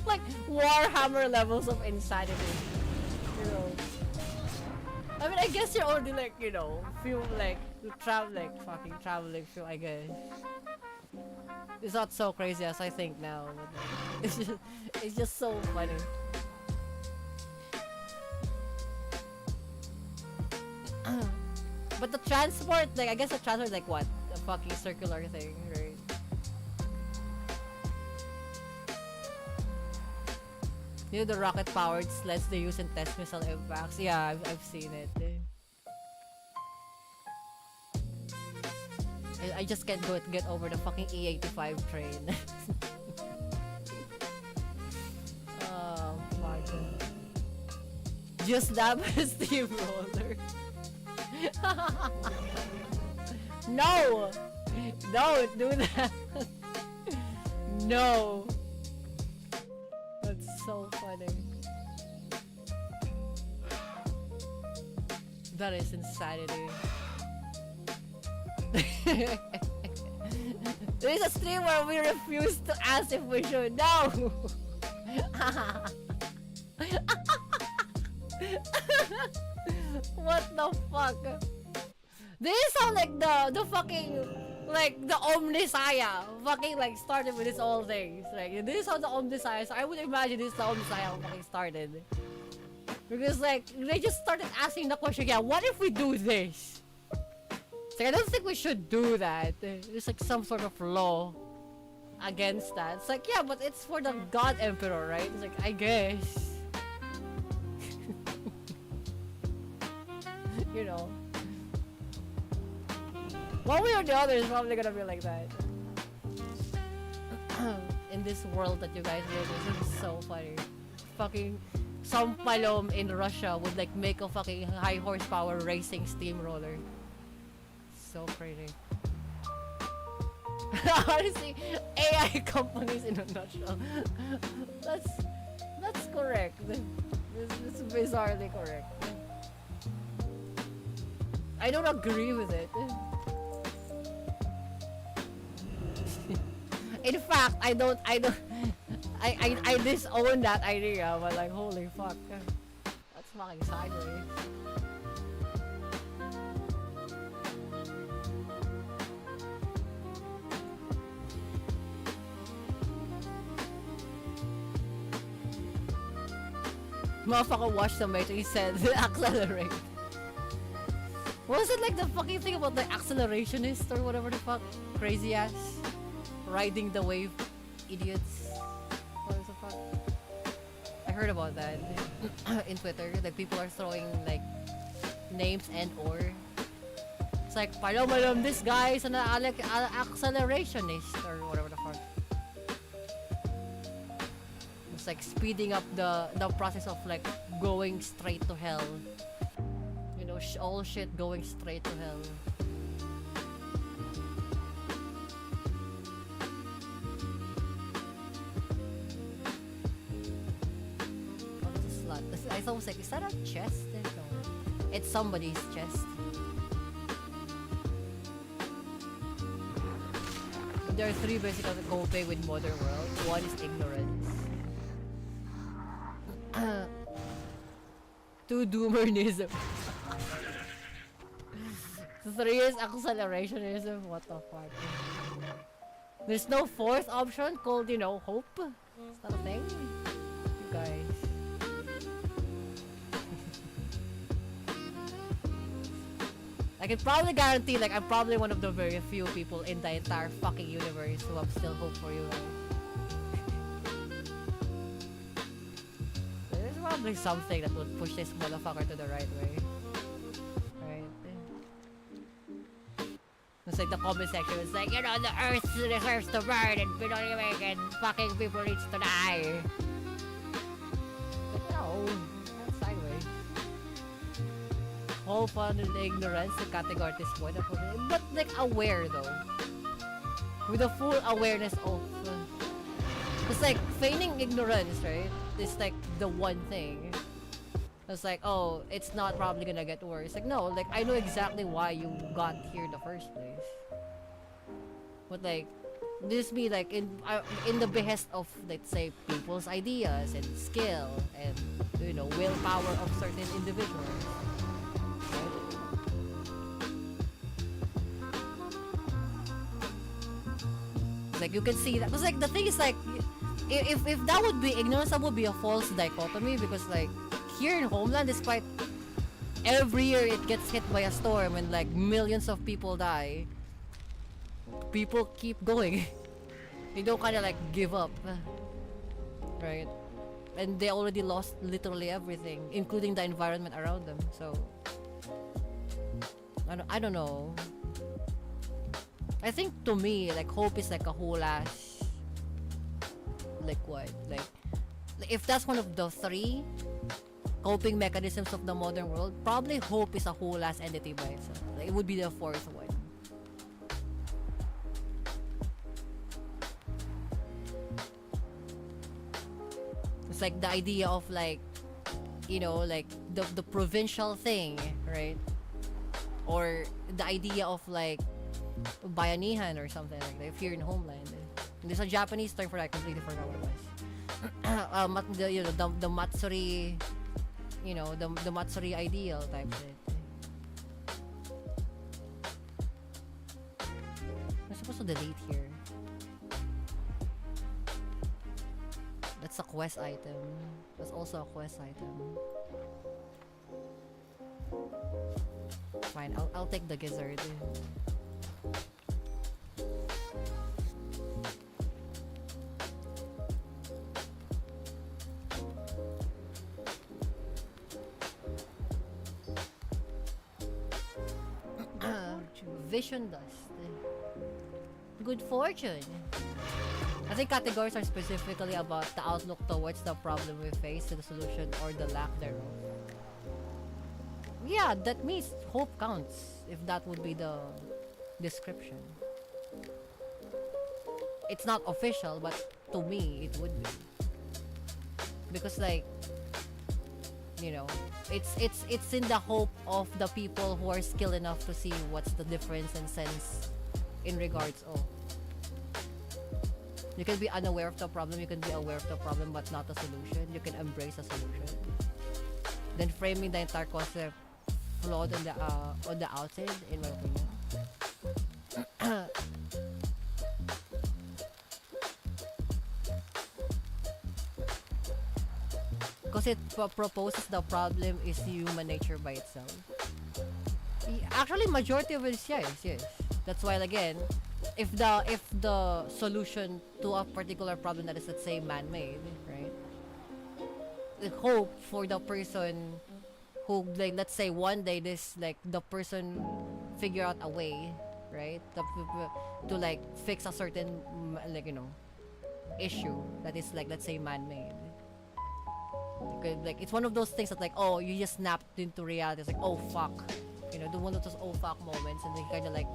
[SPEAKER 1] Like Warhammer levels of insanity. You know. I mean, I guess you're already like, you know, fuel like fucking traveling fuel, I guess. It's not so crazy as I think now. But it's just so funny. But the transport, like, I guess the transport is like what? A fucking circular thing, right? You know the rocket-powered sleds they use in test missile impacts? Yeah, I've seen it. I just can't get over the fucking E85 train. Oh, fuck. Just that steamroller. No! Don't do that! No! That's so funny. That is insanity. There is a stream where we refuse to ask if we should. No! What the fuck? This sound like the fucking Like the Omnisaya fucking like started with his old things. Like this is how the Omnisaya. So I would imagine this is the Omnisaya fucking started. Because like they just started asking the question, yeah, what if we do this? It's like I don't think we should do that. There's like some sort of law against that. It's like, yeah, but it's for the God Emperor, right? It's like, I guess. You know. One way or the other is probably gonna be like that. In this world that you guys live in, this is so funny. Fucking some palom in Russia would like make a fucking high horsepower racing steamroller. So crazy. Honestly, AI companies in a nutshell. That's correct. This is bizarrely correct. I don't agree with it. In fact, I disown that idea, but like, holy fuck. That's fucking sideways. Motherfucker watched the Matrix, he said, accelerate. What was it like the fucking thing about the accelerationist or whatever the fuck? Crazy ass. Riding the wave, idiots. What the fuck? I heard about that in Twitter. Like people are throwing like names and or. It's like, palom, this guy is an accelerationist or whatever the fuck. It's like speeding up the process of like going straight to hell. You know, all shit going straight to hell. I thought it was like, is that a chest? No. It's somebody's chest. There are three basically coping with modern world. One is ignorance. 2 doomernism. 3 is accelerationism. What the fuck? There's no fourth option called, you know, hope? Is that a thing? You guys. I can probably guarantee, like, I'm probably one of the very few people in the entire fucking universe who have still hope for you guys. There's probably something that would push this motherfucker to the right way. Right? It's like the comment section is like, you know, the earth deserves to burn and fucking people needs to die. But no, that's sideways. All fun and ignorance to categorize this point, but like aware though, with a full awareness of. It's like feigning ignorance, right? It's like the one thing. It's like, oh, it's not probably gonna get worse. Like no, like I know exactly why you got here in the first place. But like, this be like in the behest of, let's say, people's ideas and skill and, you know, willpower of certain individuals. Like you can see that, because like the thing is like, if that would be ignorance, that would be a false dichotomy, because like here in Homeland, despite every year it gets hit by a storm and like millions of people die, people keep going. They don't kind of like give up, right? And they already lost literally everything, including the environment around them. So I don't know. I think to me, like, hope is like a whole ass, like what? Like if that's one of the 3 coping mechanisms of the modern world, probably hope is a whole ass entity by itself. Like, it would be the 4th one. It's like the idea of like, you know, like the provincial thing, right? Or the idea of like bayanihan or something like that, if you're in Homeland. There's a Japanese term for that, I completely forgot what it was. You know, the Matsuri, you know, the Matsuri ideal type shit. also delete here. That's a quest item. That's also a quest item. Fine, I'll take the gizzard. Vision dust. Good fortune. I think categories are specifically about the outlook towards the problem we face, the solution, or the lack thereof. Yeah, that means hope counts, if that would be the description. It's not official, but to me, it would be. Because like, you know, it's in the hope of the people who are skilled enough to see what's the difference and sense in regards of. You can be unaware of the problem, you can be aware of the problem, but not a solution. You can embrace a solution. Then framing the entire concept flawed on the outside, in my opinion. Because it proposes the problem is human nature by itself. Actually, majority of it is yes. That's why again, if the solution to a particular problem that is, let's say, man-made, right? The hope for the person who, like, let's say one day this, like, the person figure out a way, right, to like fix a certain, like, you know, issue that is, like, let's say, man-made. Like, it's one of those things that, like, oh, you just snapped into reality. It's like, oh fuck, you know, the one of those oh fuck moments, and then kind of like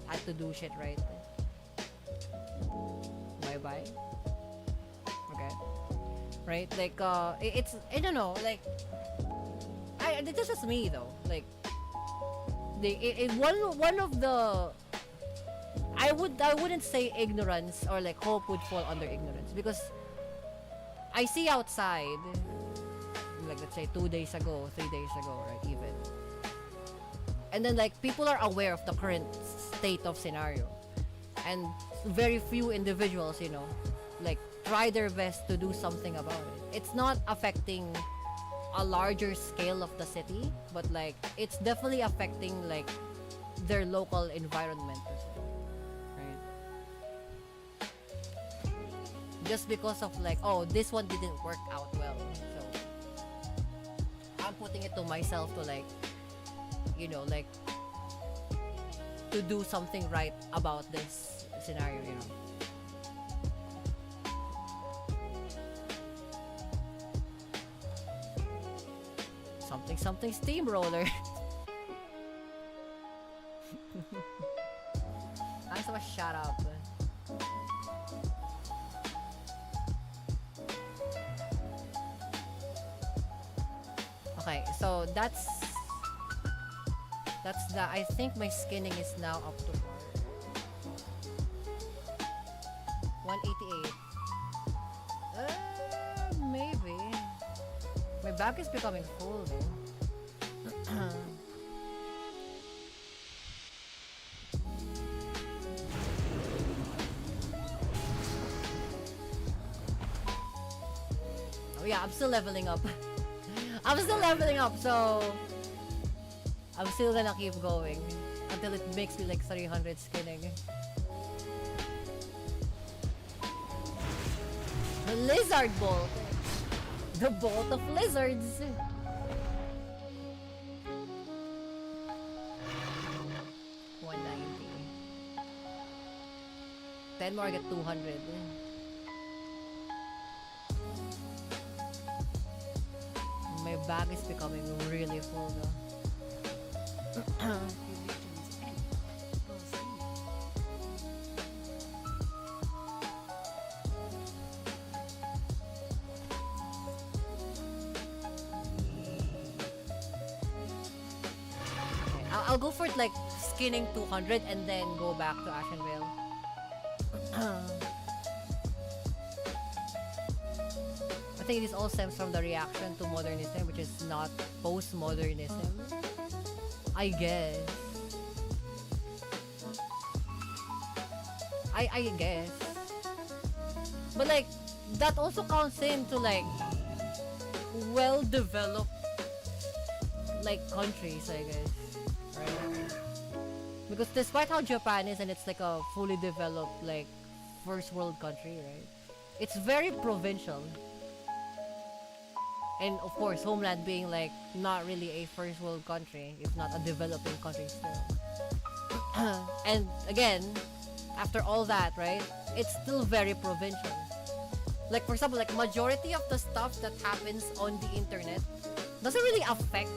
[SPEAKER 1] had to do shit, right? Bye. Okay. Right? Like, it's, I don't know, like, this is just me though. Like, one of the, I wouldn't say ignorance or like hope would fall under ignorance, because I see outside, like, let's say 2 days ago, 3 days ago, right, even. And then, like, people are aware of the current state of scenario. And very few individuals, you know, like, try their best to do something about it. It's not affecting a larger scale of the city, but, like, it's definitely affecting, like, their local environment, right? Just because of, like, oh, this one didn't work out well, so I'm putting it to myself to, like, you know, like, to do something right about this scenario, you know. Something steamroller. I'm supposed to shut up. Okay, so that's the, I think my skinning is now up to 188. Maybe. My bag is becoming full though. Oh yeah, I'm still leveling up. I'm still leveling up, so I'm still gonna keep going until it makes me like 300 skinning. The lizard bolt. The bolt of lizards. 190. 10 more, I get 200. My bag is becoming really full though.
[SPEAKER 7] Religion's end draws near.
[SPEAKER 1] Okay, I'll go for it, like, skinning 200 and then go back to Ashenvale. I think this all stems from the reaction to modernism, which is not postmodernism, I guess. I guess. But like, that also counts into like well-developed like countries, I guess. Right? Because despite how Japan is and it's like a fully developed like first world country, right? It's very provincial. And of course, homeland being like not really a first world country, if not a developing country still. And again, after all that, right? It's still very provincial. Like for example, like majority of the stuff that happens on the internet doesn't really affect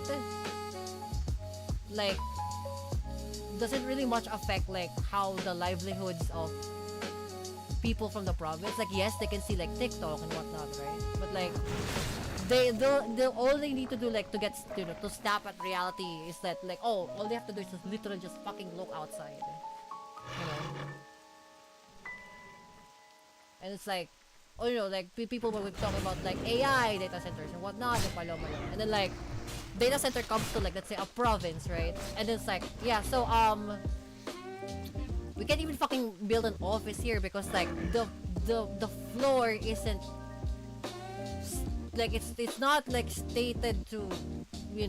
[SPEAKER 1] like doesn't really much affect like how the livelihoods of people from the province. Like yes, they can see like TikTok and whatnot, right? But like they'll all they need to do like to get to snap at reality is that like all they have to do is just literally just fucking look outside, you know. And it's like, like people were talking about like AI data centers and whatnot, and then like data center comes to like let's say a province, right? And then it's like so we can't even fucking build an office here because like the floor isn't like it's not like stated to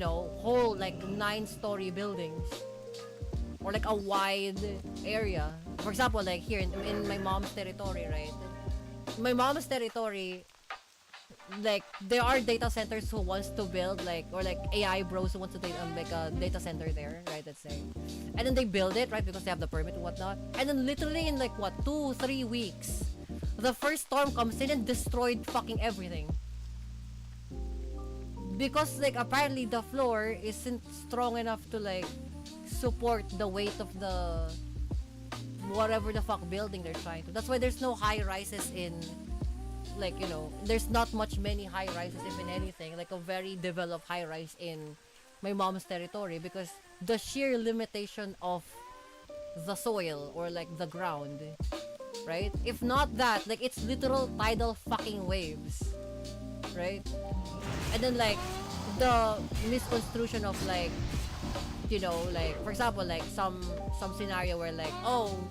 [SPEAKER 1] whole like 9-story buildings or like a wide area. For example, like here in my mom's territory, right? My mom's territory, like there are data centers who wants to build like or like AI bros who wants to make a data center there, right? Let's say, and then they build it, right? Because they have the permit and whatnot. And then literally in like 2-3 weeks, the first storm comes in and destroyed fucking everything. Because like apparently the floor isn't strong enough to like support the weight of the whatever the fuck building they're trying to. That's why there's no high rises in like there's not many high rises, if in anything, like a very developed high rise in my mom's territory, because the sheer limitation of the soil or like the ground, right? If not that, like it's literal tidal fucking waves, right? And then like the misconstruction of like like for example like some scenario where like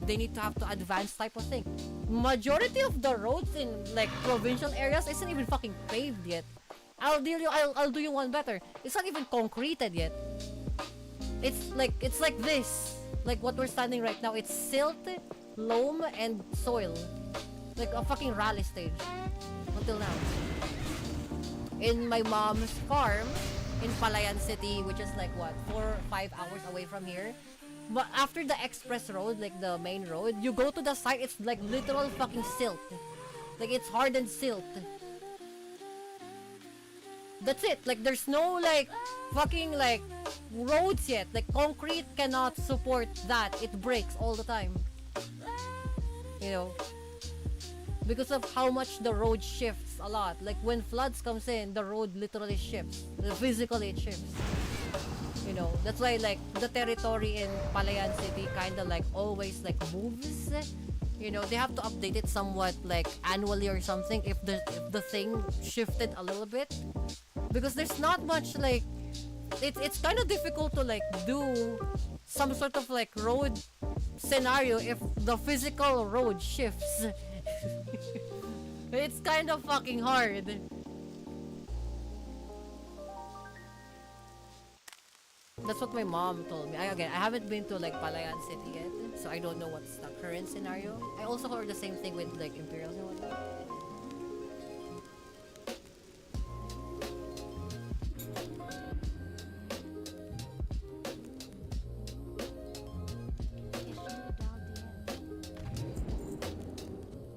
[SPEAKER 1] they need to have to advance type of thing. Majority of the roads in like provincial areas isn't even fucking paved yet. I'll do you one better. It's not even concreted yet. It's like this. Like what we're standing right now, it's silt, loam, and soil. Like a fucking rally stage. Until now. In my mom's farm in Palayan City, which is like 4 or 5 hours away from here. But after the express road, like the main road, you go to the site, it's like literal fucking silt. Like it's hardened silt. That's it. Like there's no like fucking like roads yet. Like concrete cannot support that. It breaks all the time. Because of how much the road shifts a lot. Like when floods comes in, the road literally shifts. Physically it shifts. That's why like the territory in Palayan City kinda like always like moves. They have to update it somewhat like annually or something if the thing shifted a little bit. Because there's not much like it's kind of difficult to like do some sort of like road scenario if the physical road shifts. It's kind of fucking hard. That's what my mom told me. I haven't been to like Palayan City yet, so I don't know what's the current scenario. I also heard the same thing with like Imperials and whatnot.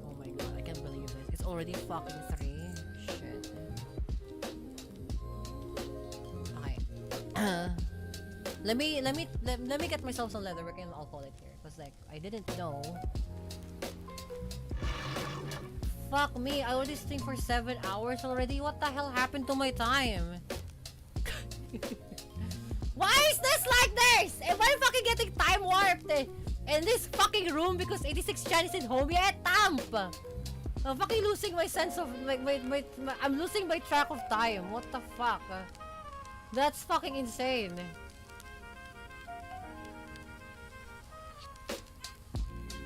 [SPEAKER 1] Oh my god, I can't believe this. It's already fucking 3. Shit. Okay. Let me get myself some leatherwork and I'll call it here. Cause like I didn't know. Fuck me, I already streamed for 7 hours already. What the hell happened to my time? Why is this like this? Am I fucking getting time warped in this fucking room because 86 Chan isn't home yet? Tamp! I'm fucking losing my sense of I'm losing my track of time. What the fuck? That's fucking insane.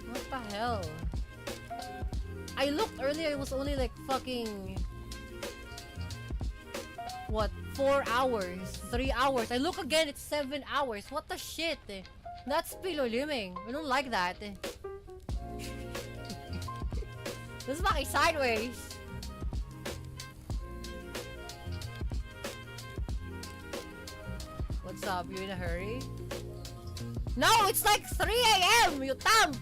[SPEAKER 1] What the hell? I looked earlier, it was only like fucking... What? 4 hours? 3 hours? I look again, it's 7 hours. What the shit? That's piloliming. I don't like that. This is fucking sideways. What's up? You in a hurry? No, it's like 3 a.m. You thump.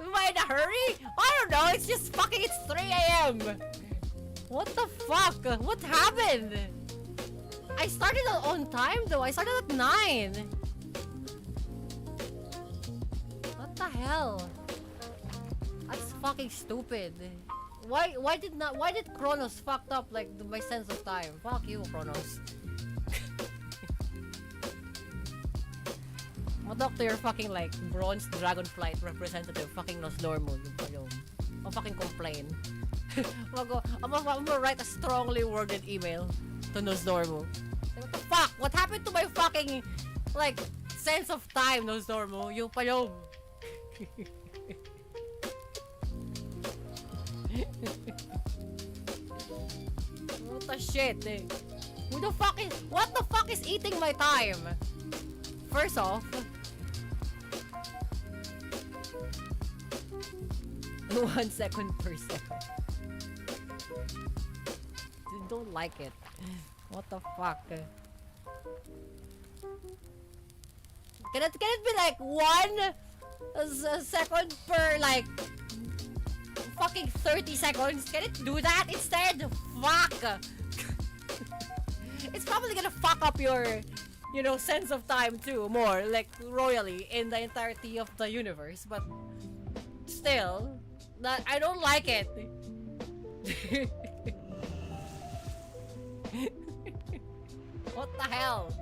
[SPEAKER 1] Am I in a hurry? I don't know. It's just fucking. It's 3 a.m. What the fuck? What happened? I started on time though. I started at 9. What the hell? That's fucking stupid. Why did Chronos fucked up like my sense of time? Fuck you, Chronos. I'll talk to your fucking like bronze dragonflight representative, fucking Nosdormu. I'll fucking complain. I'm gonna write a strongly worded email to Nosdormu. What the fuck? What happened to my fucking like sense of time, Nosdormu? Yung palom. What the shit? What the fuck is eating my time? First off, 1 second per second. Don't like it. What the fuck? Can it be like 1 second per like fucking 30 seconds? Can it do that instead? Fuck! It's probably gonna fuck up your, you know, sense of time too, more like royally in the entirety of the universe, but still, I don't like it. What the hell?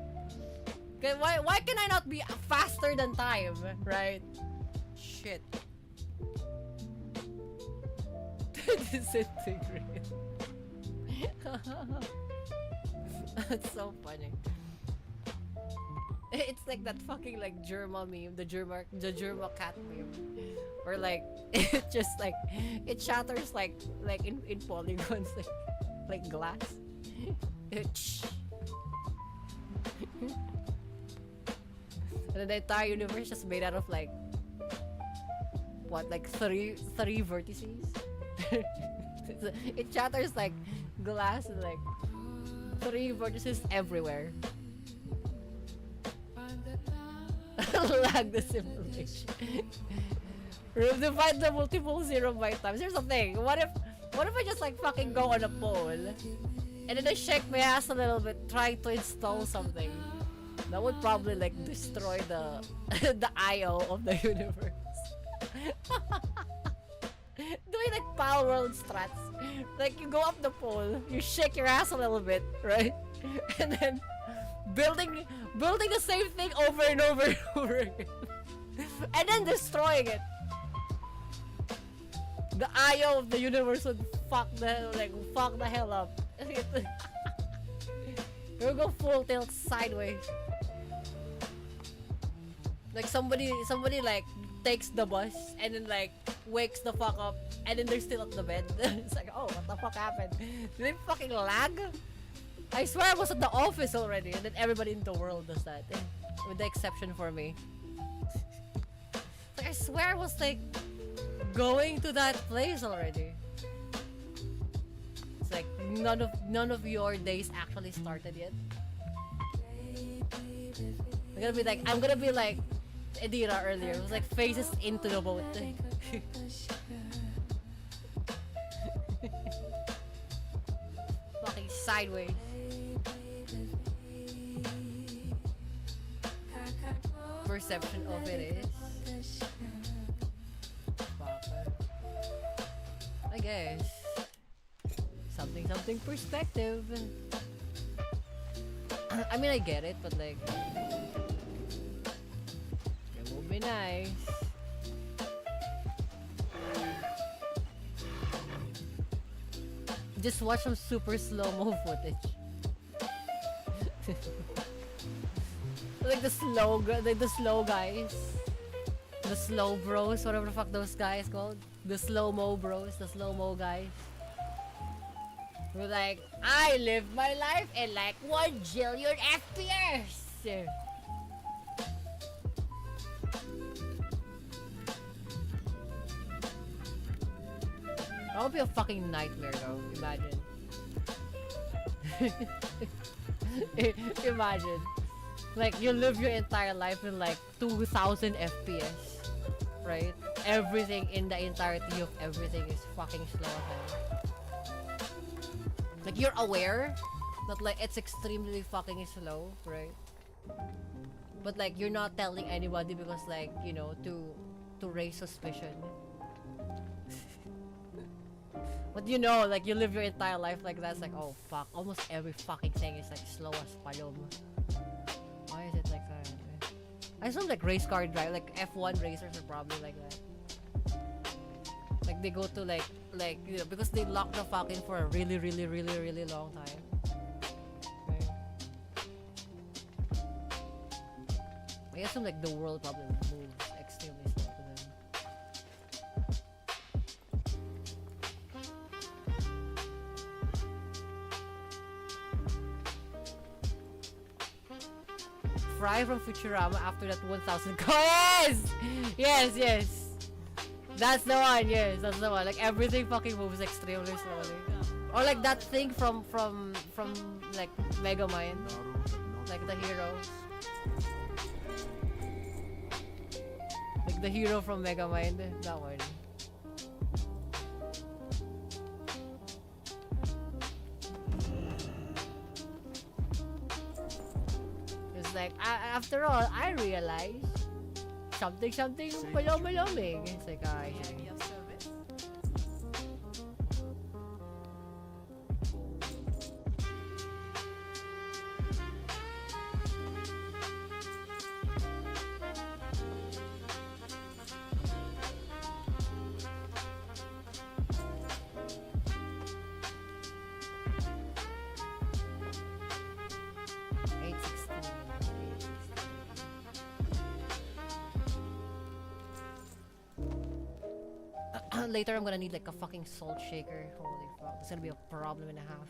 [SPEAKER 1] Why can I not be faster than time, right? Shit. Disintegrate. That's so funny. It's like that fucking like Germa meme, the Germa cat meme, where like it just like it shatters like in polygons like glass. And the entire universe just made out of like what, like three vertices. It shatters like glass and like 3 vertices everywhere. Lag the simulation. Divide the multiple 0 by times. Here's the thing. What if I just like fucking go on a pole and then I shake my ass a little bit trying to install something? That would probably like destroy the the IO of the universe. Doing like Power World strats. Like you go up the pole, you shake your ass a little bit, right? And then building the same thing over and over and over again. And then destroying it. The IO of the universe would fuck the hell up. You'll go full tilt sideways. Like somebody like takes the bus and then like wakes the fuck up and then they're still at the bed. It's like, oh, what the fuck happened? Did they fucking lag? I swear I was at the office already and then everybody in the world does that. With the exception for me. Like I swear I was like going to that place already. It's like none of your days actually started yet. I'm gonna be like Edira earlier. It was like faces into the boat. Fucking sideways. Perception of it is. Fuck. I guess. Something perspective. I mean, I get it, but like, it would be nice. Just watch some super slow-mo footage. Like the slow guys. The slow bros, whatever the fuck those guys called. The slow-mo bros, the slow-mo guys. We're like, I live my life in like 1 jillion FPS! That would be a fucking nightmare though, imagine. Imagine. Like, you live your entire life in like 2000 FPS, right? Everything in the entirety of everything is fucking slow as hell. Like, you're aware that like it's extremely fucking slow, right? But like, you're not telling anybody because like, you know, to raise suspicion. But you know, like, you live your entire life like that. It's like, oh fuck, almost every fucking thing is like slow as palom. Why is it like that? I assume like race car drive, like F1 racers are probably like that. Like they go to like you know, because they lock the fucking for a really long time. Right? I assume like the world probably moves extremely slow to them. Fry from Futurama after that 1000 yes! Yes! That's the one, yes, that's the one. Like everything fucking moves extremely slowly. Or like that thing from like Megamind. Like the hero. Like the hero from Megamind. That one. It's like, after all, I realized something maloming. It's like, I see. Later I'm gonna need like a fucking salt shaker. Holy fuck, it's gonna be a problem and a half.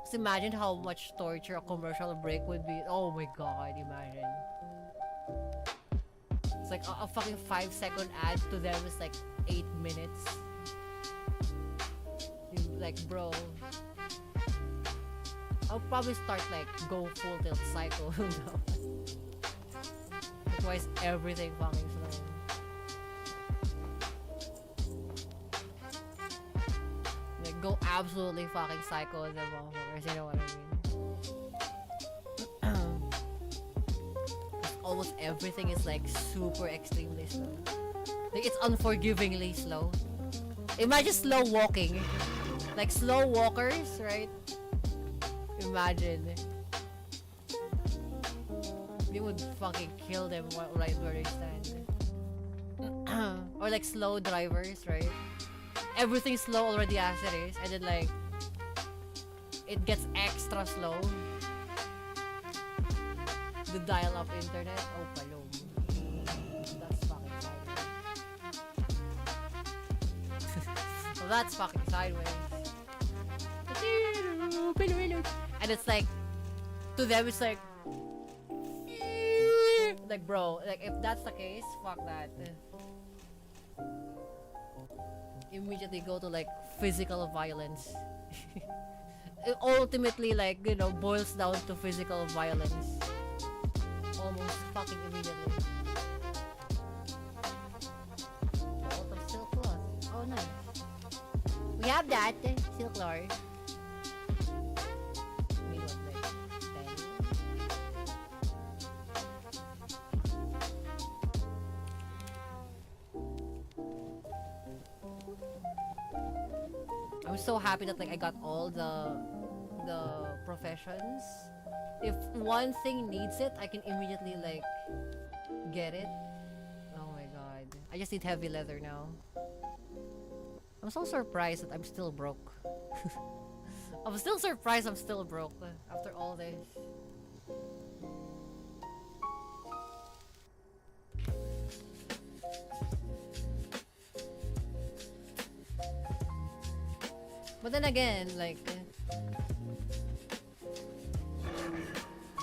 [SPEAKER 1] Just imagine how much torture a commercial break would be. Oh my god, imagine. It's like a fucking 5-second ad to them is like 8 minutes. You like, bro, I'll probably start like go full tilt cycle. Why is everything fucking slow? Go absolutely fucking psycho in the motherfuckers, you know what I mean? Almost everything is like super extremely slow. Like it's unforgivingly slow. Imagine slow walking. Like slow walkers, right? Imagine. You would fucking kill them right where they stand. Or like slow drivers, right? Everything's slow already as it is, and then like it gets extra slow. The dial-up internet, oh palom. That's fucking sideways. Well, that's fucking sideways. And it's like, to them it's like bro, like if that's the case, fuck that. Immediately go to like physical violence. It ultimately, like, you know, boils down to physical violence. Almost fucking immediately. Out of silk cloth. Oh nice. We have that silk lore. I'm so happy that like I got all the professions. If one thing needs it, I can immediately like get it. Oh my god. I just need heavy leather now. I'm so surprised that I'm still broke. I'm still surprised I'm still broke after all this. But then again, like,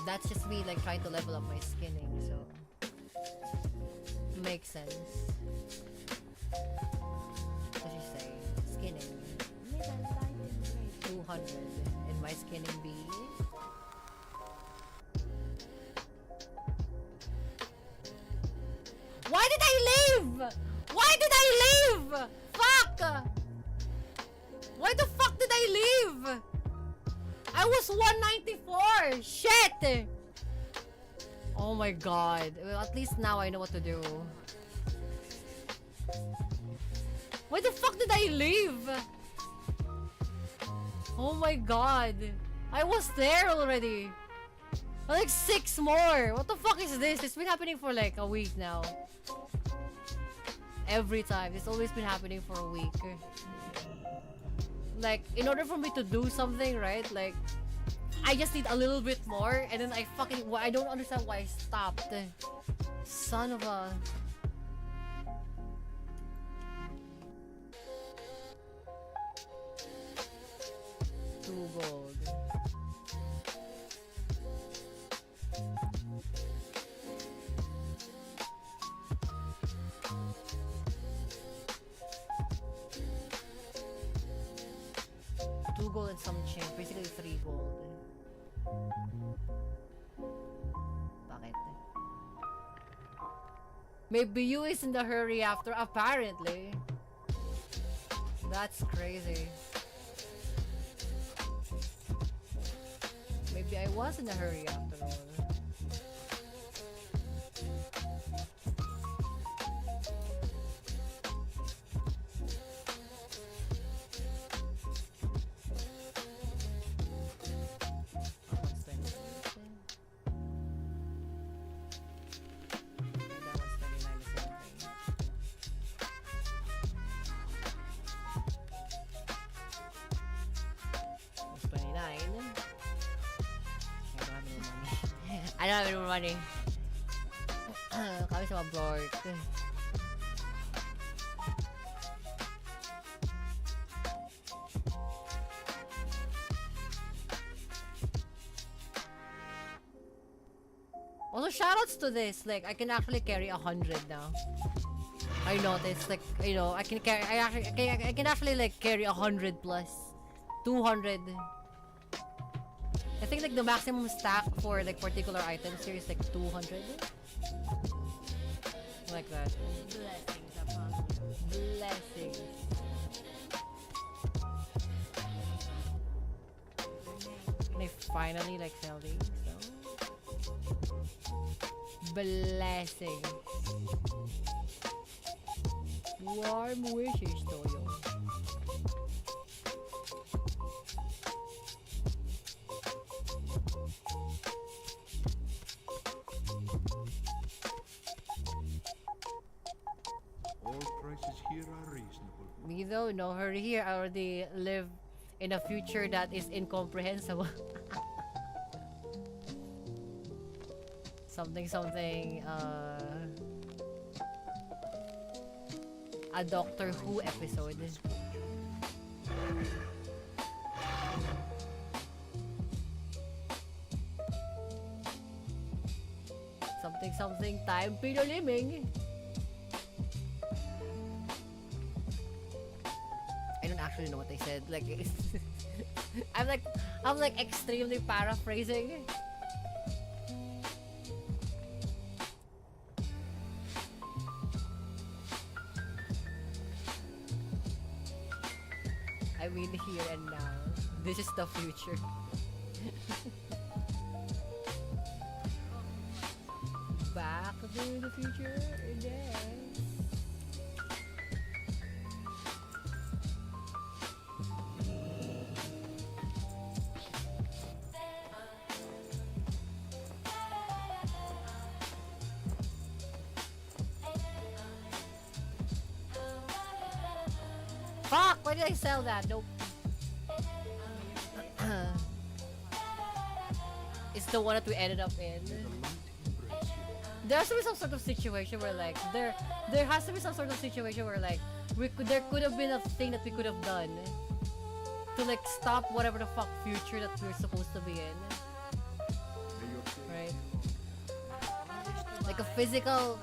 [SPEAKER 1] that's just me like trying to level up my skinning, so makes sense. What you say? Skinning. 200 in my skinning bee. Why did I leave? Why did I leave? Fuck! Why the fuck did I leave? I was 194! Shit! Oh my god. Well, at least now I know what to do. Why the fuck did I leave? Oh my god. I was there already. Like 6 more. What the fuck is this? It's been happening for like a week now. Every time. It's always been happening for a week. Like, in order for me to do something, right? Like, I just need a little bit more, and then I don't understand why I stopped. Son of a... Two gold. Two gold and some change. Basically 3 gold. Bakit? Maybe you is in the hurry after, apparently. That's crazy. Maybe I was in a hurry after all. I don't have any more money. Kami sa broke. Also, shoutouts to this. Like, I can actually carry 100 now. I noticed, like, you know, I can actually like carry 100 plus 200. I think like the maximum stack for like particular items here is like 200. Like that. Blessings upon you. Blessings. Can I finally like sell these? So? Blessings. Warm wishes, Toyo. Me though, no hurry here. I already live in a future that is incomprehensible. something, a Doctor Who episode. Something time pinaliming. I don't actually know what they said. Like, I'm like extremely paraphrasing. I mean, here and now. This is the future. Back to the future, yes. Fuck! Why did I sell that? Nope. It's the one that we ended up in. There has to be some sort of situation where like there has to be some sort of situation where like there could have been a thing that we could have done to like stop whatever the fuck future that we're supposed to be in, right? Like a physical,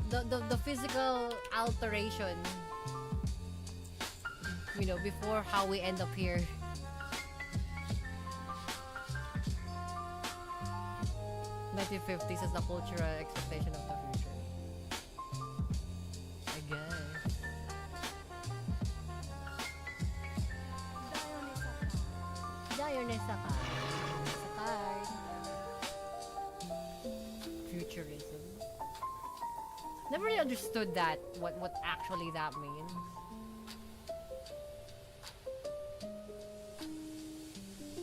[SPEAKER 1] the physical alteration, you know, before how we end up here. 1950s as the cultural expectation of the future, I guess. Futurism. Never really understood that, what actually that means.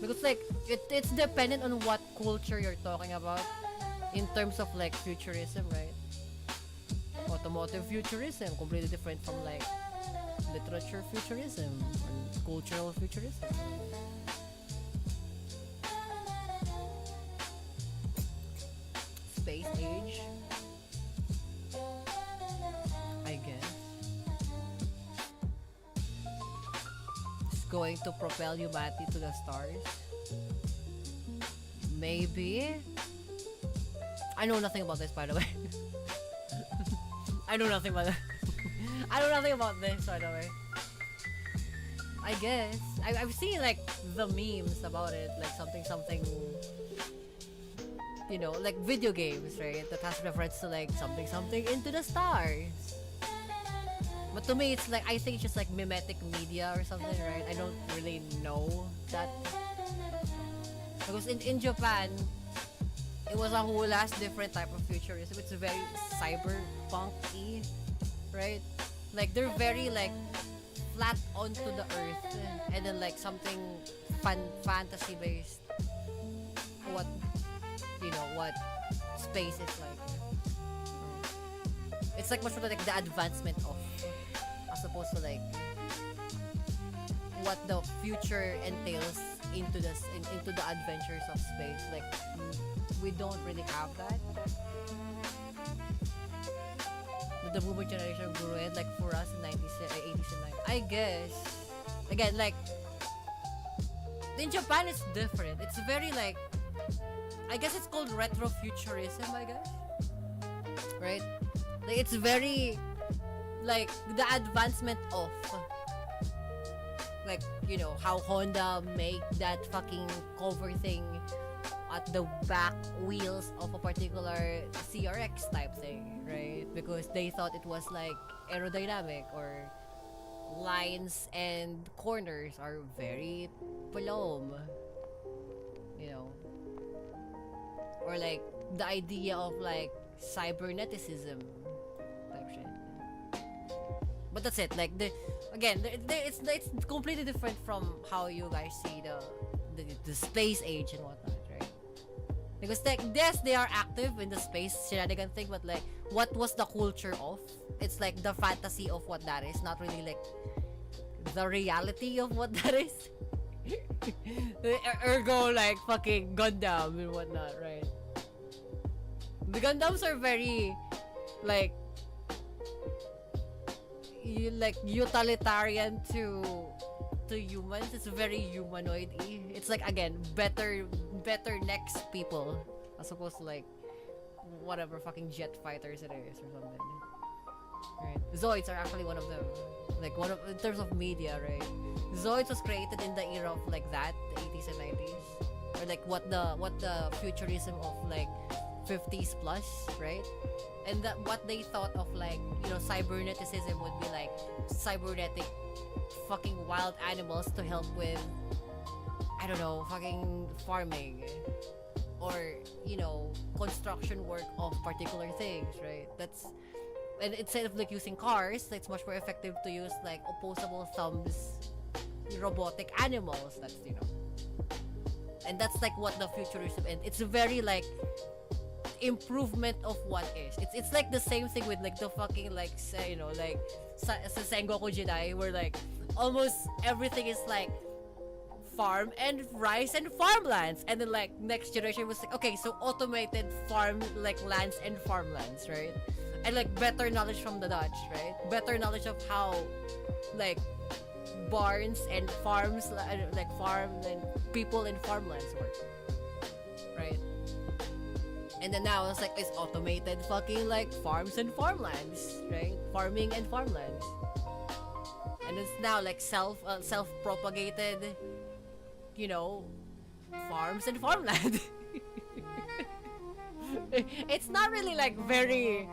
[SPEAKER 1] Because like it's dependent on what culture you're talking about in terms of like futurism, right? Automotive futurism, completely different from like literature futurism or cultural futurism. Space age, I guess. It's going to propel humanity to the stars. Maybe. I know nothing about this, by the way. I know nothing about I know nothing about this, by the way. I guess. I've seen like the memes about it, like something, you know, like video games, right? That has reference to like something into the stars. But to me, it's like, I think it's just like mimetic media or something, right? I don't really know that. Because in Japan, it was a whole last different type of futurism. It's very cyberpunk-y, right? Like they're very like flat onto the earth, and then like something fantasy based. What, you know, what space is like. It's like much more like the advancement of, as opposed to like what the future entails into the adventures of space. Like we don't really have that. The boomer generation grew it like for us in 90s, 80s and 90s. I guess. Again, like in Japan it's different. It's very like, I guess it's called retrofuturism, I guess. Right? Like it's very like the advancement of like, you know, how Honda make that fucking cover thing at the back wheels of a particular CRX type thing, right? Because they thought it was like aerodynamic, or lines and corners are very palom, you know. Or like the idea of like cyberneticism type shit. But that's it. Like it's completely different from how you guys see the space age and whatnot, right? Because like, yes, they are active in the space shenanigan thing, but like, what was the culture of? It's like the fantasy of what that is, not really like the reality of what that is. Ergo, like fucking Gundam and whatnot, right? The Gundams are very like utilitarian to humans. It's very humanoid-y. It's like, again, better next people as opposed to like whatever fucking jet fighters it is or something. Right? Zoids are actually one of them. Like one of, in terms of media, right? Zoids was created in the era of like that, the 80s and 90s, or like what the futurism of like 50s plus, right? And that what they thought of like, you know, cyberneticism would be like cybernetic fucking wild animals to help with, I don't know, fucking farming, or, you know, construction work of particular things, right? That's, and instead of like using cars, it's much more effective to use like opposable thumbs robotic animals. That's, you know, and that's like what the futurism, and it's very like improvement of what is. It's like the same thing with like the fucking like, say, you know, like sa Sengoku Jedi, where like almost everything is like farm and rice and farmlands, and then like next generation was like, okay, so automated farm like lands and farmlands, right? And like better knowledge from the Dutch, right? Better knowledge of how like barns and farms, like farm and people in farmlands work, right? And then now it's like it's automated fucking like farms and farmlands, right? Farming and farmlands. And it's now like self-propagated, you know, farms and farmland. It's not really like very.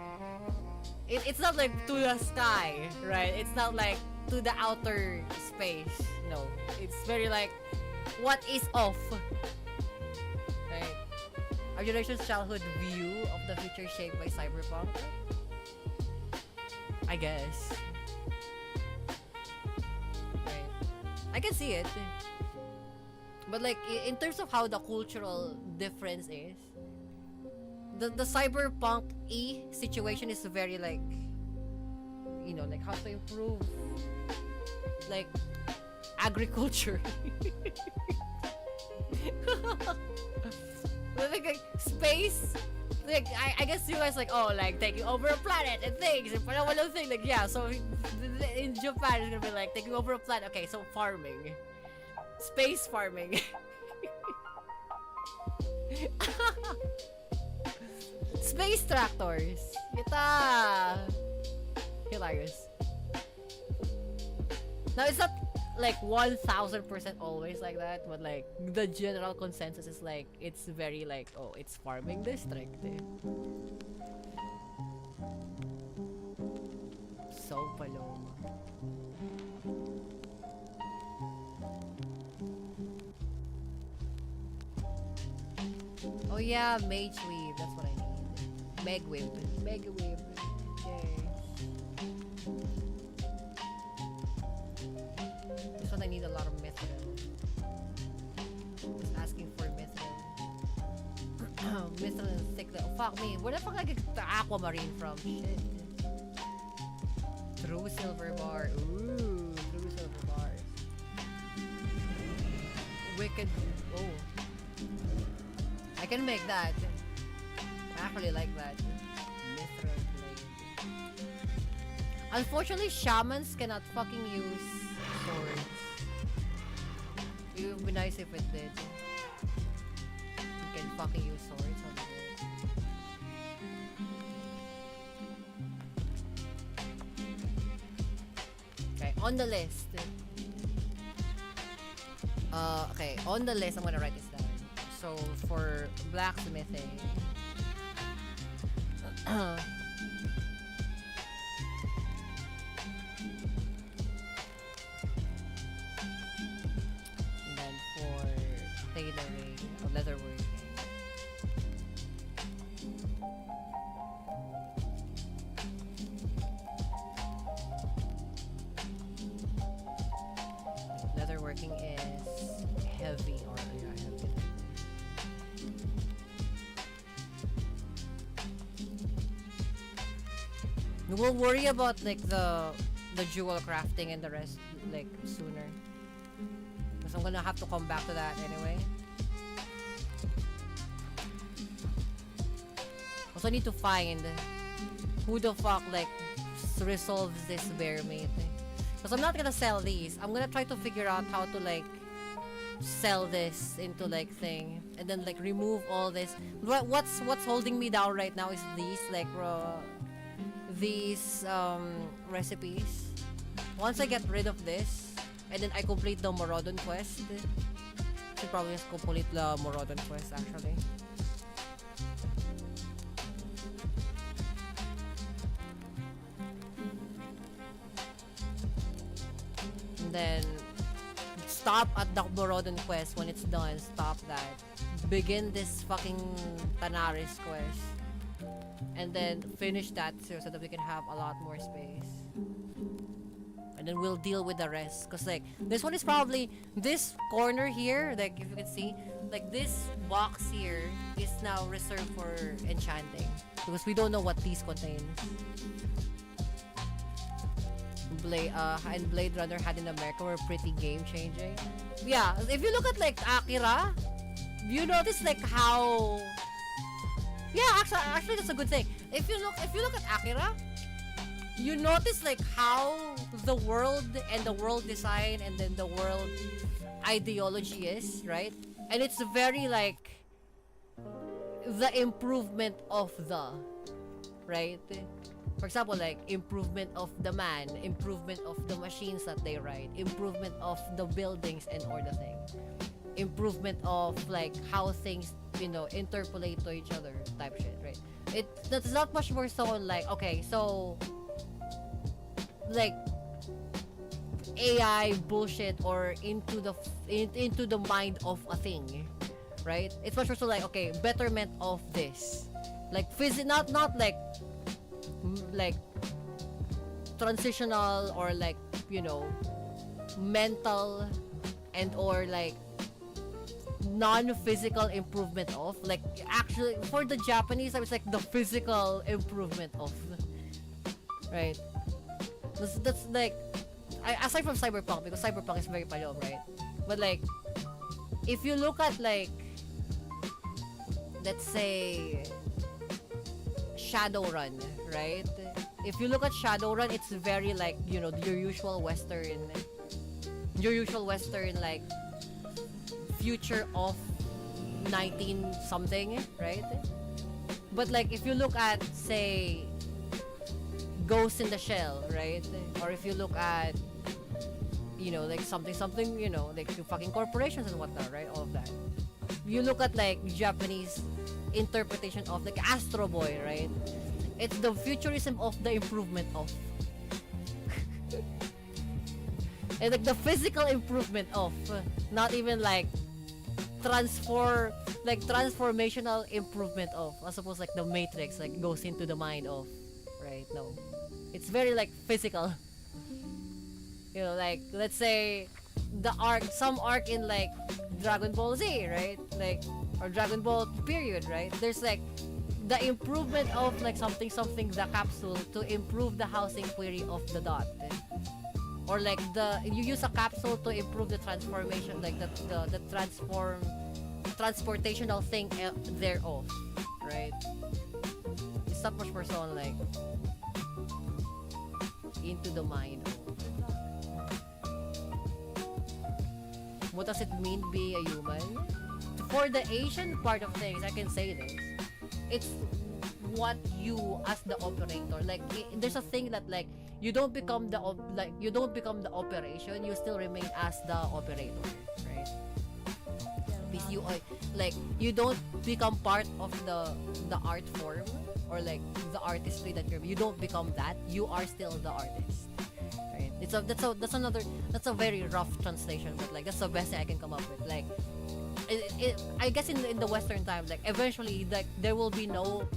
[SPEAKER 1] It's not like to the sky, right? It's not like to the outer space. No, it's very like what is off, right? Our generation's childhood view of the future shaped by cyberpunk. I guess. Right. I can see it. But like in terms of how the cultural difference is, the cyberpunk situation is very like, you know, like how to improve like agriculture. like space, like I guess you guys like, oh, like taking over a planet and things and walang thing, like yeah, so in Japan it's gonna be like taking over a planet. Okay, so farming, space farming. Space tractors. Kita. Hilarious. Now it's not like 1000% always like that, but like the general consensus is like it's very like, oh, it's farming district. So Paloma. Oh yeah, mage weave. That's what I need. Meg weave. Mega weave. Yay. This one I need a lot of mithril. Just asking for mithril. Mithril and thick. Fuck me. Where the fuck I get the aquamarine from? Shit. True silver bar. Ooh, true silver bars. Wicked. Oh. I can make that. I actually like that. Mithril blade. Unfortunately, shamans cannot fucking use swords. It would be nice if it did. You can fucking use swords on the board. Okay, on the list. Okay, on the list, I'm gonna write this down. So for blacksmithing, and then for tailoring or leatherworking, leatherworking is heavy or yeah, heavy. We'll worry about like the jewel crafting and the rest like sooner, because I'm gonna have to come back to that anyway. Also need to find who the fuck like resolves this bear meat, because I'm not gonna sell these. I'm gonna try to figure out how to like sell this into like thing and then like remove all this. What's holding me down right now is these like these recipes. Once I get rid of this and then I complete the Morodon quest, should probably just complete the Morodon quest actually. And then stop at the Morodon quest. When it's done, stop that. Begin this fucking Tanaris quest. And then finish that too, so that we can have a lot more space. And then we'll deal with the rest. Cause like, this one is probably, this corner here, like if you can see, like this box here is now reserved for enchanting. Because we don't know what these contain. And Blade Runner had in America were pretty game changing. Yeah, if you look at like Akira, you notice like how. Yeah, actually that's a good thing. If you look at Akira, you notice like how the world and the world design and then the world ideology is, right? And it's very like the improvement of the, right? For example, like improvement of the man, improvement of the machines that they ride, improvement of the buildings and all the thing, improvement of like how things, you know, interpolate to each other type shit, right? That's not much more so on like, okay, so like AI bullshit or into the mind of a thing, right? It's much more so like, okay, betterment of this, like not like like transitional or like, you know, mental and or like non-physical improvement of, like actually for the Japanese it's like the physical improvement of, right? That's like aside from cyberpunk, because cyberpunk is very palom, right? But like if you look at like, let's say Shadowrun, right? If you look at Shadowrun, it's very like, you know, your usual western like future of 19 something, right? But like if you look at say Ghost in the Shell, right? Or if you look at, you know, like something, you know, like fucking corporations and whatnot, right? All of that. You look at like Japanese interpretation of like Astro Boy, right? It's the futurism of the improvement of. And like the physical improvement of, not even like transformational improvement of, as opposed like the Matrix like goes into the mind of, right? No, it's very like physical. You know, like let's say some arc in like Dragon Ball Z, right? Like, or Dragon Ball period, right? There's like the improvement of like something the capsule to improve the housing query of the dot, or like you use a capsule to improve the transformation, like the transportational thing thereof, right? It's not much more so on like into the mind. What does it mean to be a human? For the Asian part of things, I can say this. It's what you as the operator, like there's a thing that like you don't become the operation, you still remain as the operator, right? Because you like you don't become part of the art form or like the artistry that you don't become that, you are still the artist, right? That's a very rough translation, but like that's the best thing I can come up with. Like I guess in the Western time, like eventually like there will be no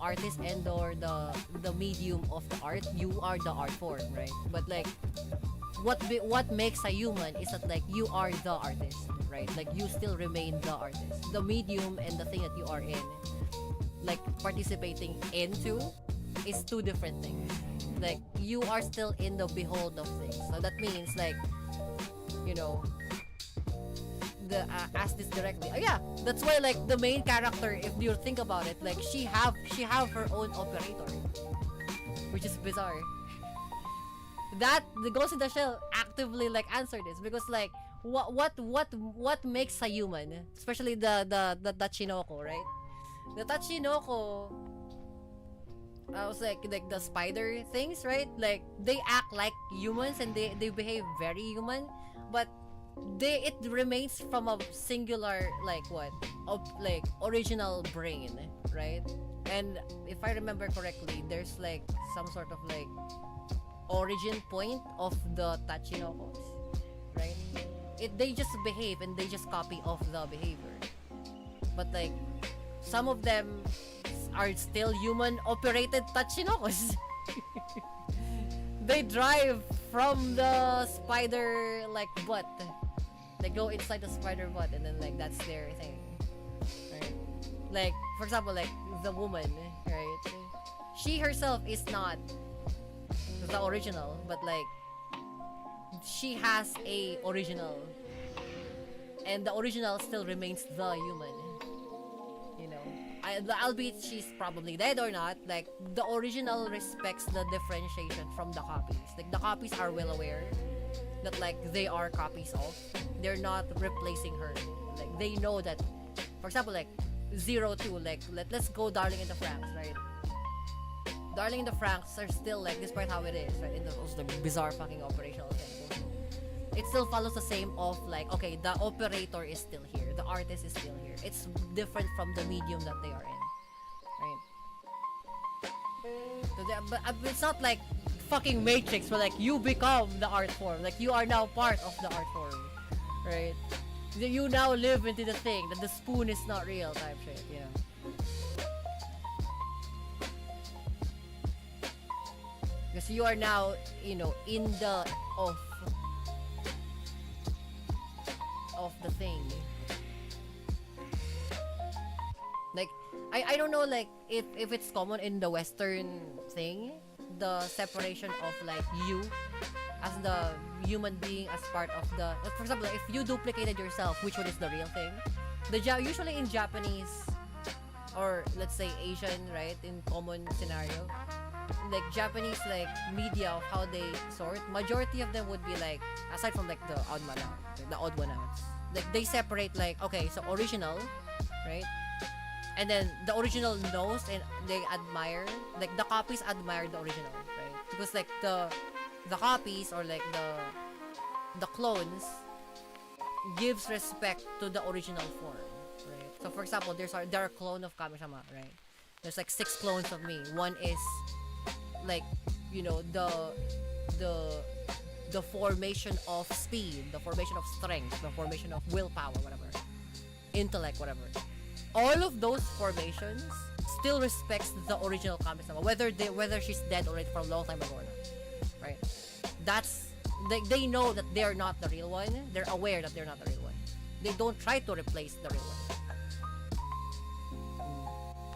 [SPEAKER 1] artist and or the medium of the art. You are the art form, right? But like what makes a human is that like you are the artist, right? Like you still remain the artist. The medium and the thing that you are in, like participating into, is two different things. Like you are still in the behold of things. So that means like, you know, ask this directly. Yeah, that's why like the main character, if you think about it, like she have her own operator, which is bizarre. That the Ghost in the Shell actively like answer this, because like what makes a human, especially the Tachinoko, right? The Tachinoko, I was like the spider things, right? Like they act like humans and they behave very human, but it remains from a singular like original brain, right? And if I remember correctly, there's like some sort of like origin point of the Tachinokos, right? They just behave and they just copy off the behavior, but like some of them are still human operated Tachinokos. They drive from the spider like butt. They go inside the spider butt and then like that's their thing, right? Like for example, like the woman, right? She herself is not the original, but like she has a original, and the original still remains the human, you know, albeit she's probably dead or not, like the original respects the differentiation from the copies. Like the copies are well aware that like they are copies of. They're not replacing her. Like they know that, for example, like 02, like let's go Darling in the Franxx, right? Darling in the Franxx are still like, despite how it is, right? In those the bizarre fucking operational thing. It still follows the same of like, okay, the operator is still here, the artist is still here. It's different from the medium that they are in, right? So but it's not like fucking Matrix where like you become the art form, like you are now part of the art form, right? You now live into the thing that the spoon is not real type shit, you know? Because you are now, you know, in the of the thing. Like I don't know like if it's common in the Western thing, the separation of like you as the human being as part of the, for example, if you duplicated yourself, which one is the real thing? Usually in Japanese or let's say Asian, right, in common scenario, like Japanese like media of how they sort, majority of them would be like, aside from like the odd man out, the odd one outs, like they separate like, okay, so original, right, and then the original knows and they admire, like the copies admire the original, right, because like the copies or like the clones gives respect to the original form, right? So for example, there are clone of Kami-sama, right? There's like 6 clones of me. One is like, you know, the formation of speed, the formation of strength, the formation of willpower, whatever, intellect, whatever. All of those formations still respects the original Kami-sama, whether she's dead already from a long time ago or not, right? That's they know that they're not the real one. They're aware that they're not the real one. They don't try to replace the real one.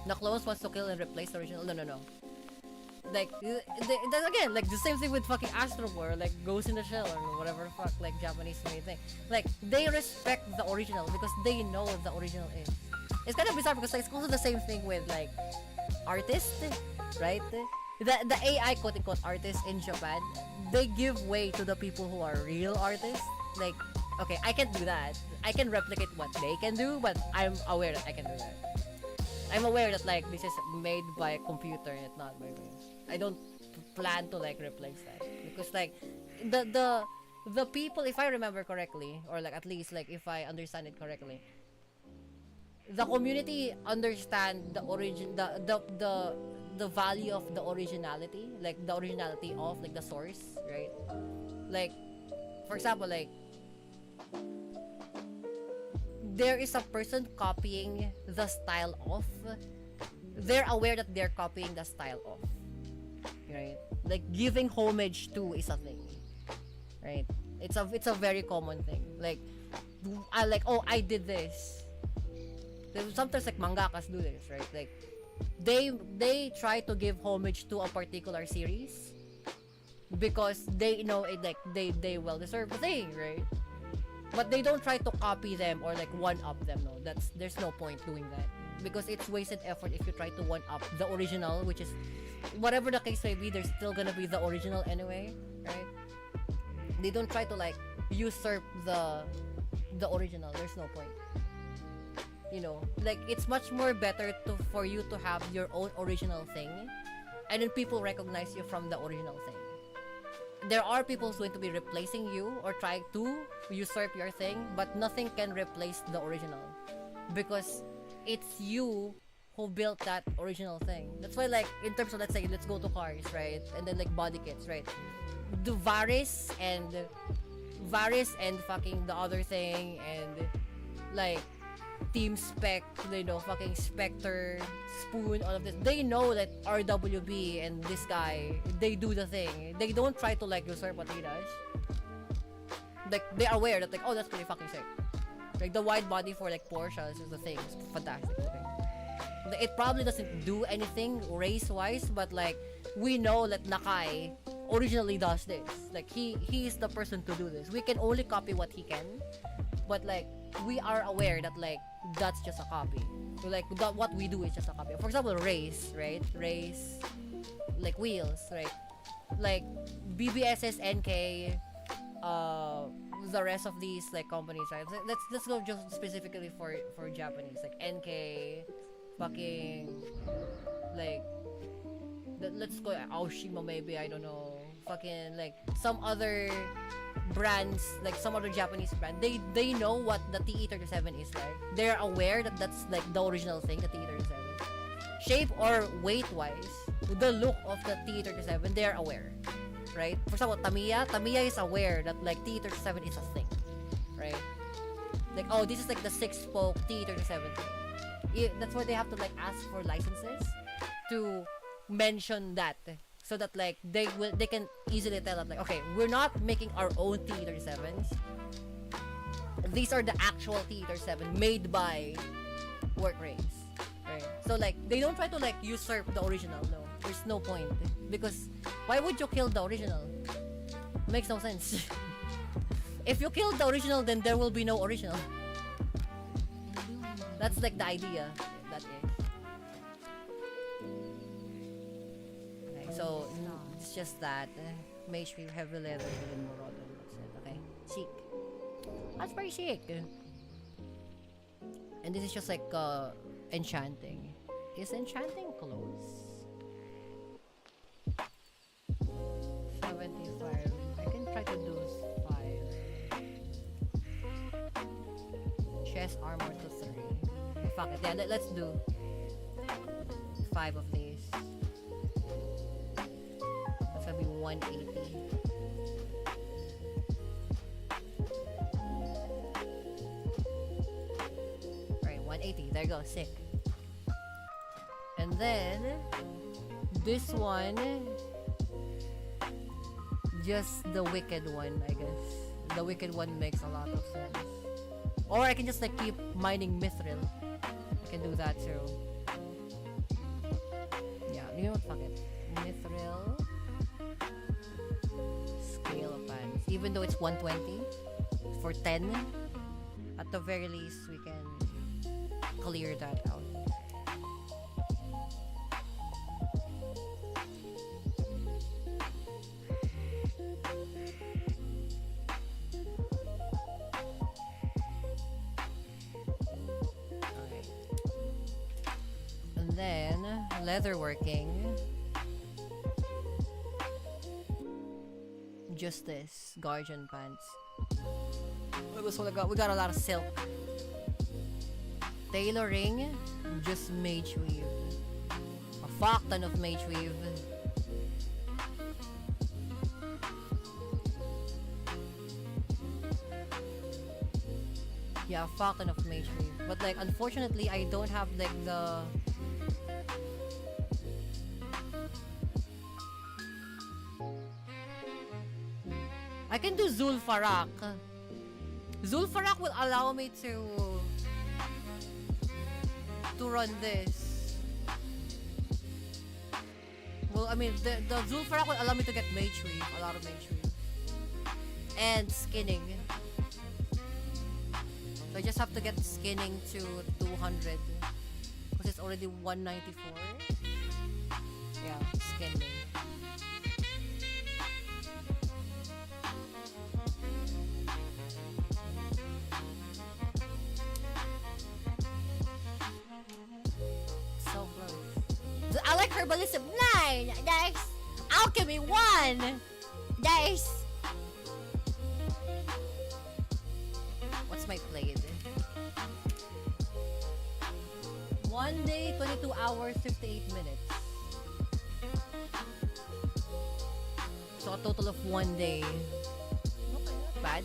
[SPEAKER 1] The clones wants to kill and replace the original. No. Like that's again like the same thing with fucking Astro Boy, or like Ghost in the Shell or whatever the fuck like Japanese made thing. Like they respect the original because they know what the original is. It's kind of bizarre because like, it's also the same thing with like artists, right? The AI quote unquote artists in Japan, they give way to the people who are real artists. Like, okay, I can't do that. I can replicate what they can do, but I'm aware that I can do that. I'm aware that like this is made by a computer and not by me. I don't plan to like replace that because like the people, if I remember correctly, or like at least like if I understand it correctly, the community understand the origin, the value of the originality, like the originality of like the source, right? Like, for example, like there is a person copying the style of, they're aware that they're copying the style of, right? Like giving homage to is a thing, right? It's a very common thing. Like I did this. Sometimes like mangakas do this, right? Like they try to give homage to a particular series because they know it, like they well deserve the thing, right? But they don't try to copy them or like one up them. No, there's no point doing that because it's wasted effort if you try to one up the original, which is whatever the case may be. There's still gonna be the original anyway, right? They don't try to like usurp the original. There's no point. You know, like it's much more better for you to have your own original thing, and then people recognize you from the original thing. There are people who's going to be replacing you or trying to usurp your thing, but nothing can replace the original because it's you who built that original thing. That's why, like, in terms of, let's say, let's go to cars, right? And then like body kits, right? The Varis and fucking the other thing and like Team Spec, you know, fucking Spectre, Spoon, all of this. They know that RWB and this guy, they do the thing. They don't try to like usurp what he does. Like they're aware that like, oh, that's pretty fucking sick. Like the wide body for like Porsches is the thing. It's fantastic. Okay? It probably doesn't do anything race-wise, but like we know that Nakai originally does this. Like he is the person to do this. We can only copy what he can, but like we are aware that like that's just a copy. So, like what we do is just a copy. For example, race, right? Race, like wheels, right? Like BBSS, NK, the rest of these like companies, right? Let's go just specifically for Japanese, like NK, fucking like let's go Aoshima, maybe, I don't know, fucking like some other brands, like some other Japanese brand. They know what the TE37 is like. They're aware that that's like the original thing, the TE37. Shape or weight wise, the look of the TE37, they're aware, right? For example, Tamiya is aware that like TE37 is a thing, right? Like, oh, this is like the 6-spoke TE37 thing. That's why they have to like ask for licenses to mention that, so that like they can easily tell that like, okay, we're not making our own TE37s. These are the actual TE37 made by Work Race, right? So like they don't try to like usurp the original. No, there's no point, because why would you kill the original? Makes no sense. If you kill the original, then there will be no original. That's like the idea. That is. Okay, so it's just that mage with heavy leather within Morodon. That's it. Okay, chic. That's very chic. And this is just like enchanting. Is enchanting close? 75. I can try to do 5. Chest armor to 3. Okay, fuck it. Yeah, let's do 5 of these. That's gonna be 180. Alright, 180. There you go. Sick. And then this one, just the wicked one, I guess. The wicked one makes a lot of sense. Or I can just like keep mining mithril. I can do that too. Yeah, you know what? Fuck it. Mithril. Scale of pants. Even though it's 120 for 10, at the very least we can clear that out. Then leatherworking, just this guardian pants. We got a lot of silk. Tailoring, just mage weave. A fuck ton of mage weave. Yeah, a fuck ton of mage weave. But like unfortunately I don't have like the I can do Zulfarak. Zulfarak will allow me to run this. Well, I mean, the Zulfarak will allow me to get mage weave, a lot of mage weave, and skinning. So I just have to get skinning to 200 because it's already 194. Yeah, skinning. I like Herbalism 9. Nice. Alchemy 1. Nice. What's my plate? 1 day, 22 hours, 58 minutes. So a total of 1 day. Okay, not bad.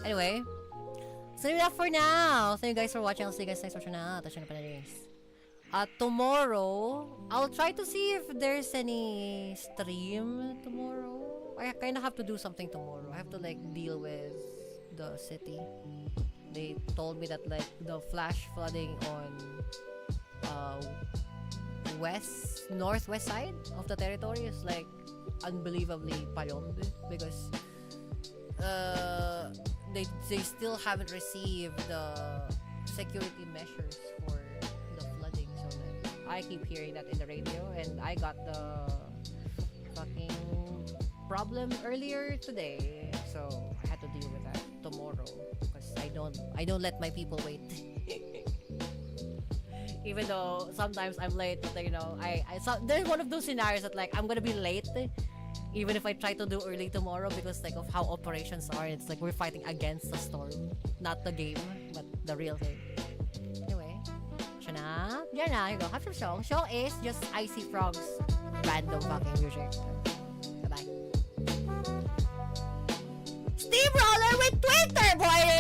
[SPEAKER 1] Anyway. So that's for now. Thank you guys for watching. I'll see you guys next watch na. Tasya na pala guys. Tomorrow, I'll try to see if there's any stream tomorrow. I kind of have to do something tomorrow. I have to like deal with the city. They told me that like the flash flooding on northwest side of the territory is like unbelievably palomb because they still haven't received the security measures for the flooding. So then I keep hearing that in the radio, and I got the fucking problem earlier today. So I had to deal with that tomorrow because I don't let my people wait. Even though sometimes I'm late, but you know, there's one of those scenarios that like I'm gonna be late, even if I try to do early tomorrow because like of how operations are. It's like we're fighting against the storm, not the game, but the real thing. Anyway, siya na. Yan na, you go. Have your song. Song is just Icy Frogs, random fucking music. Bye bye. Steamroller with Twitter, boy.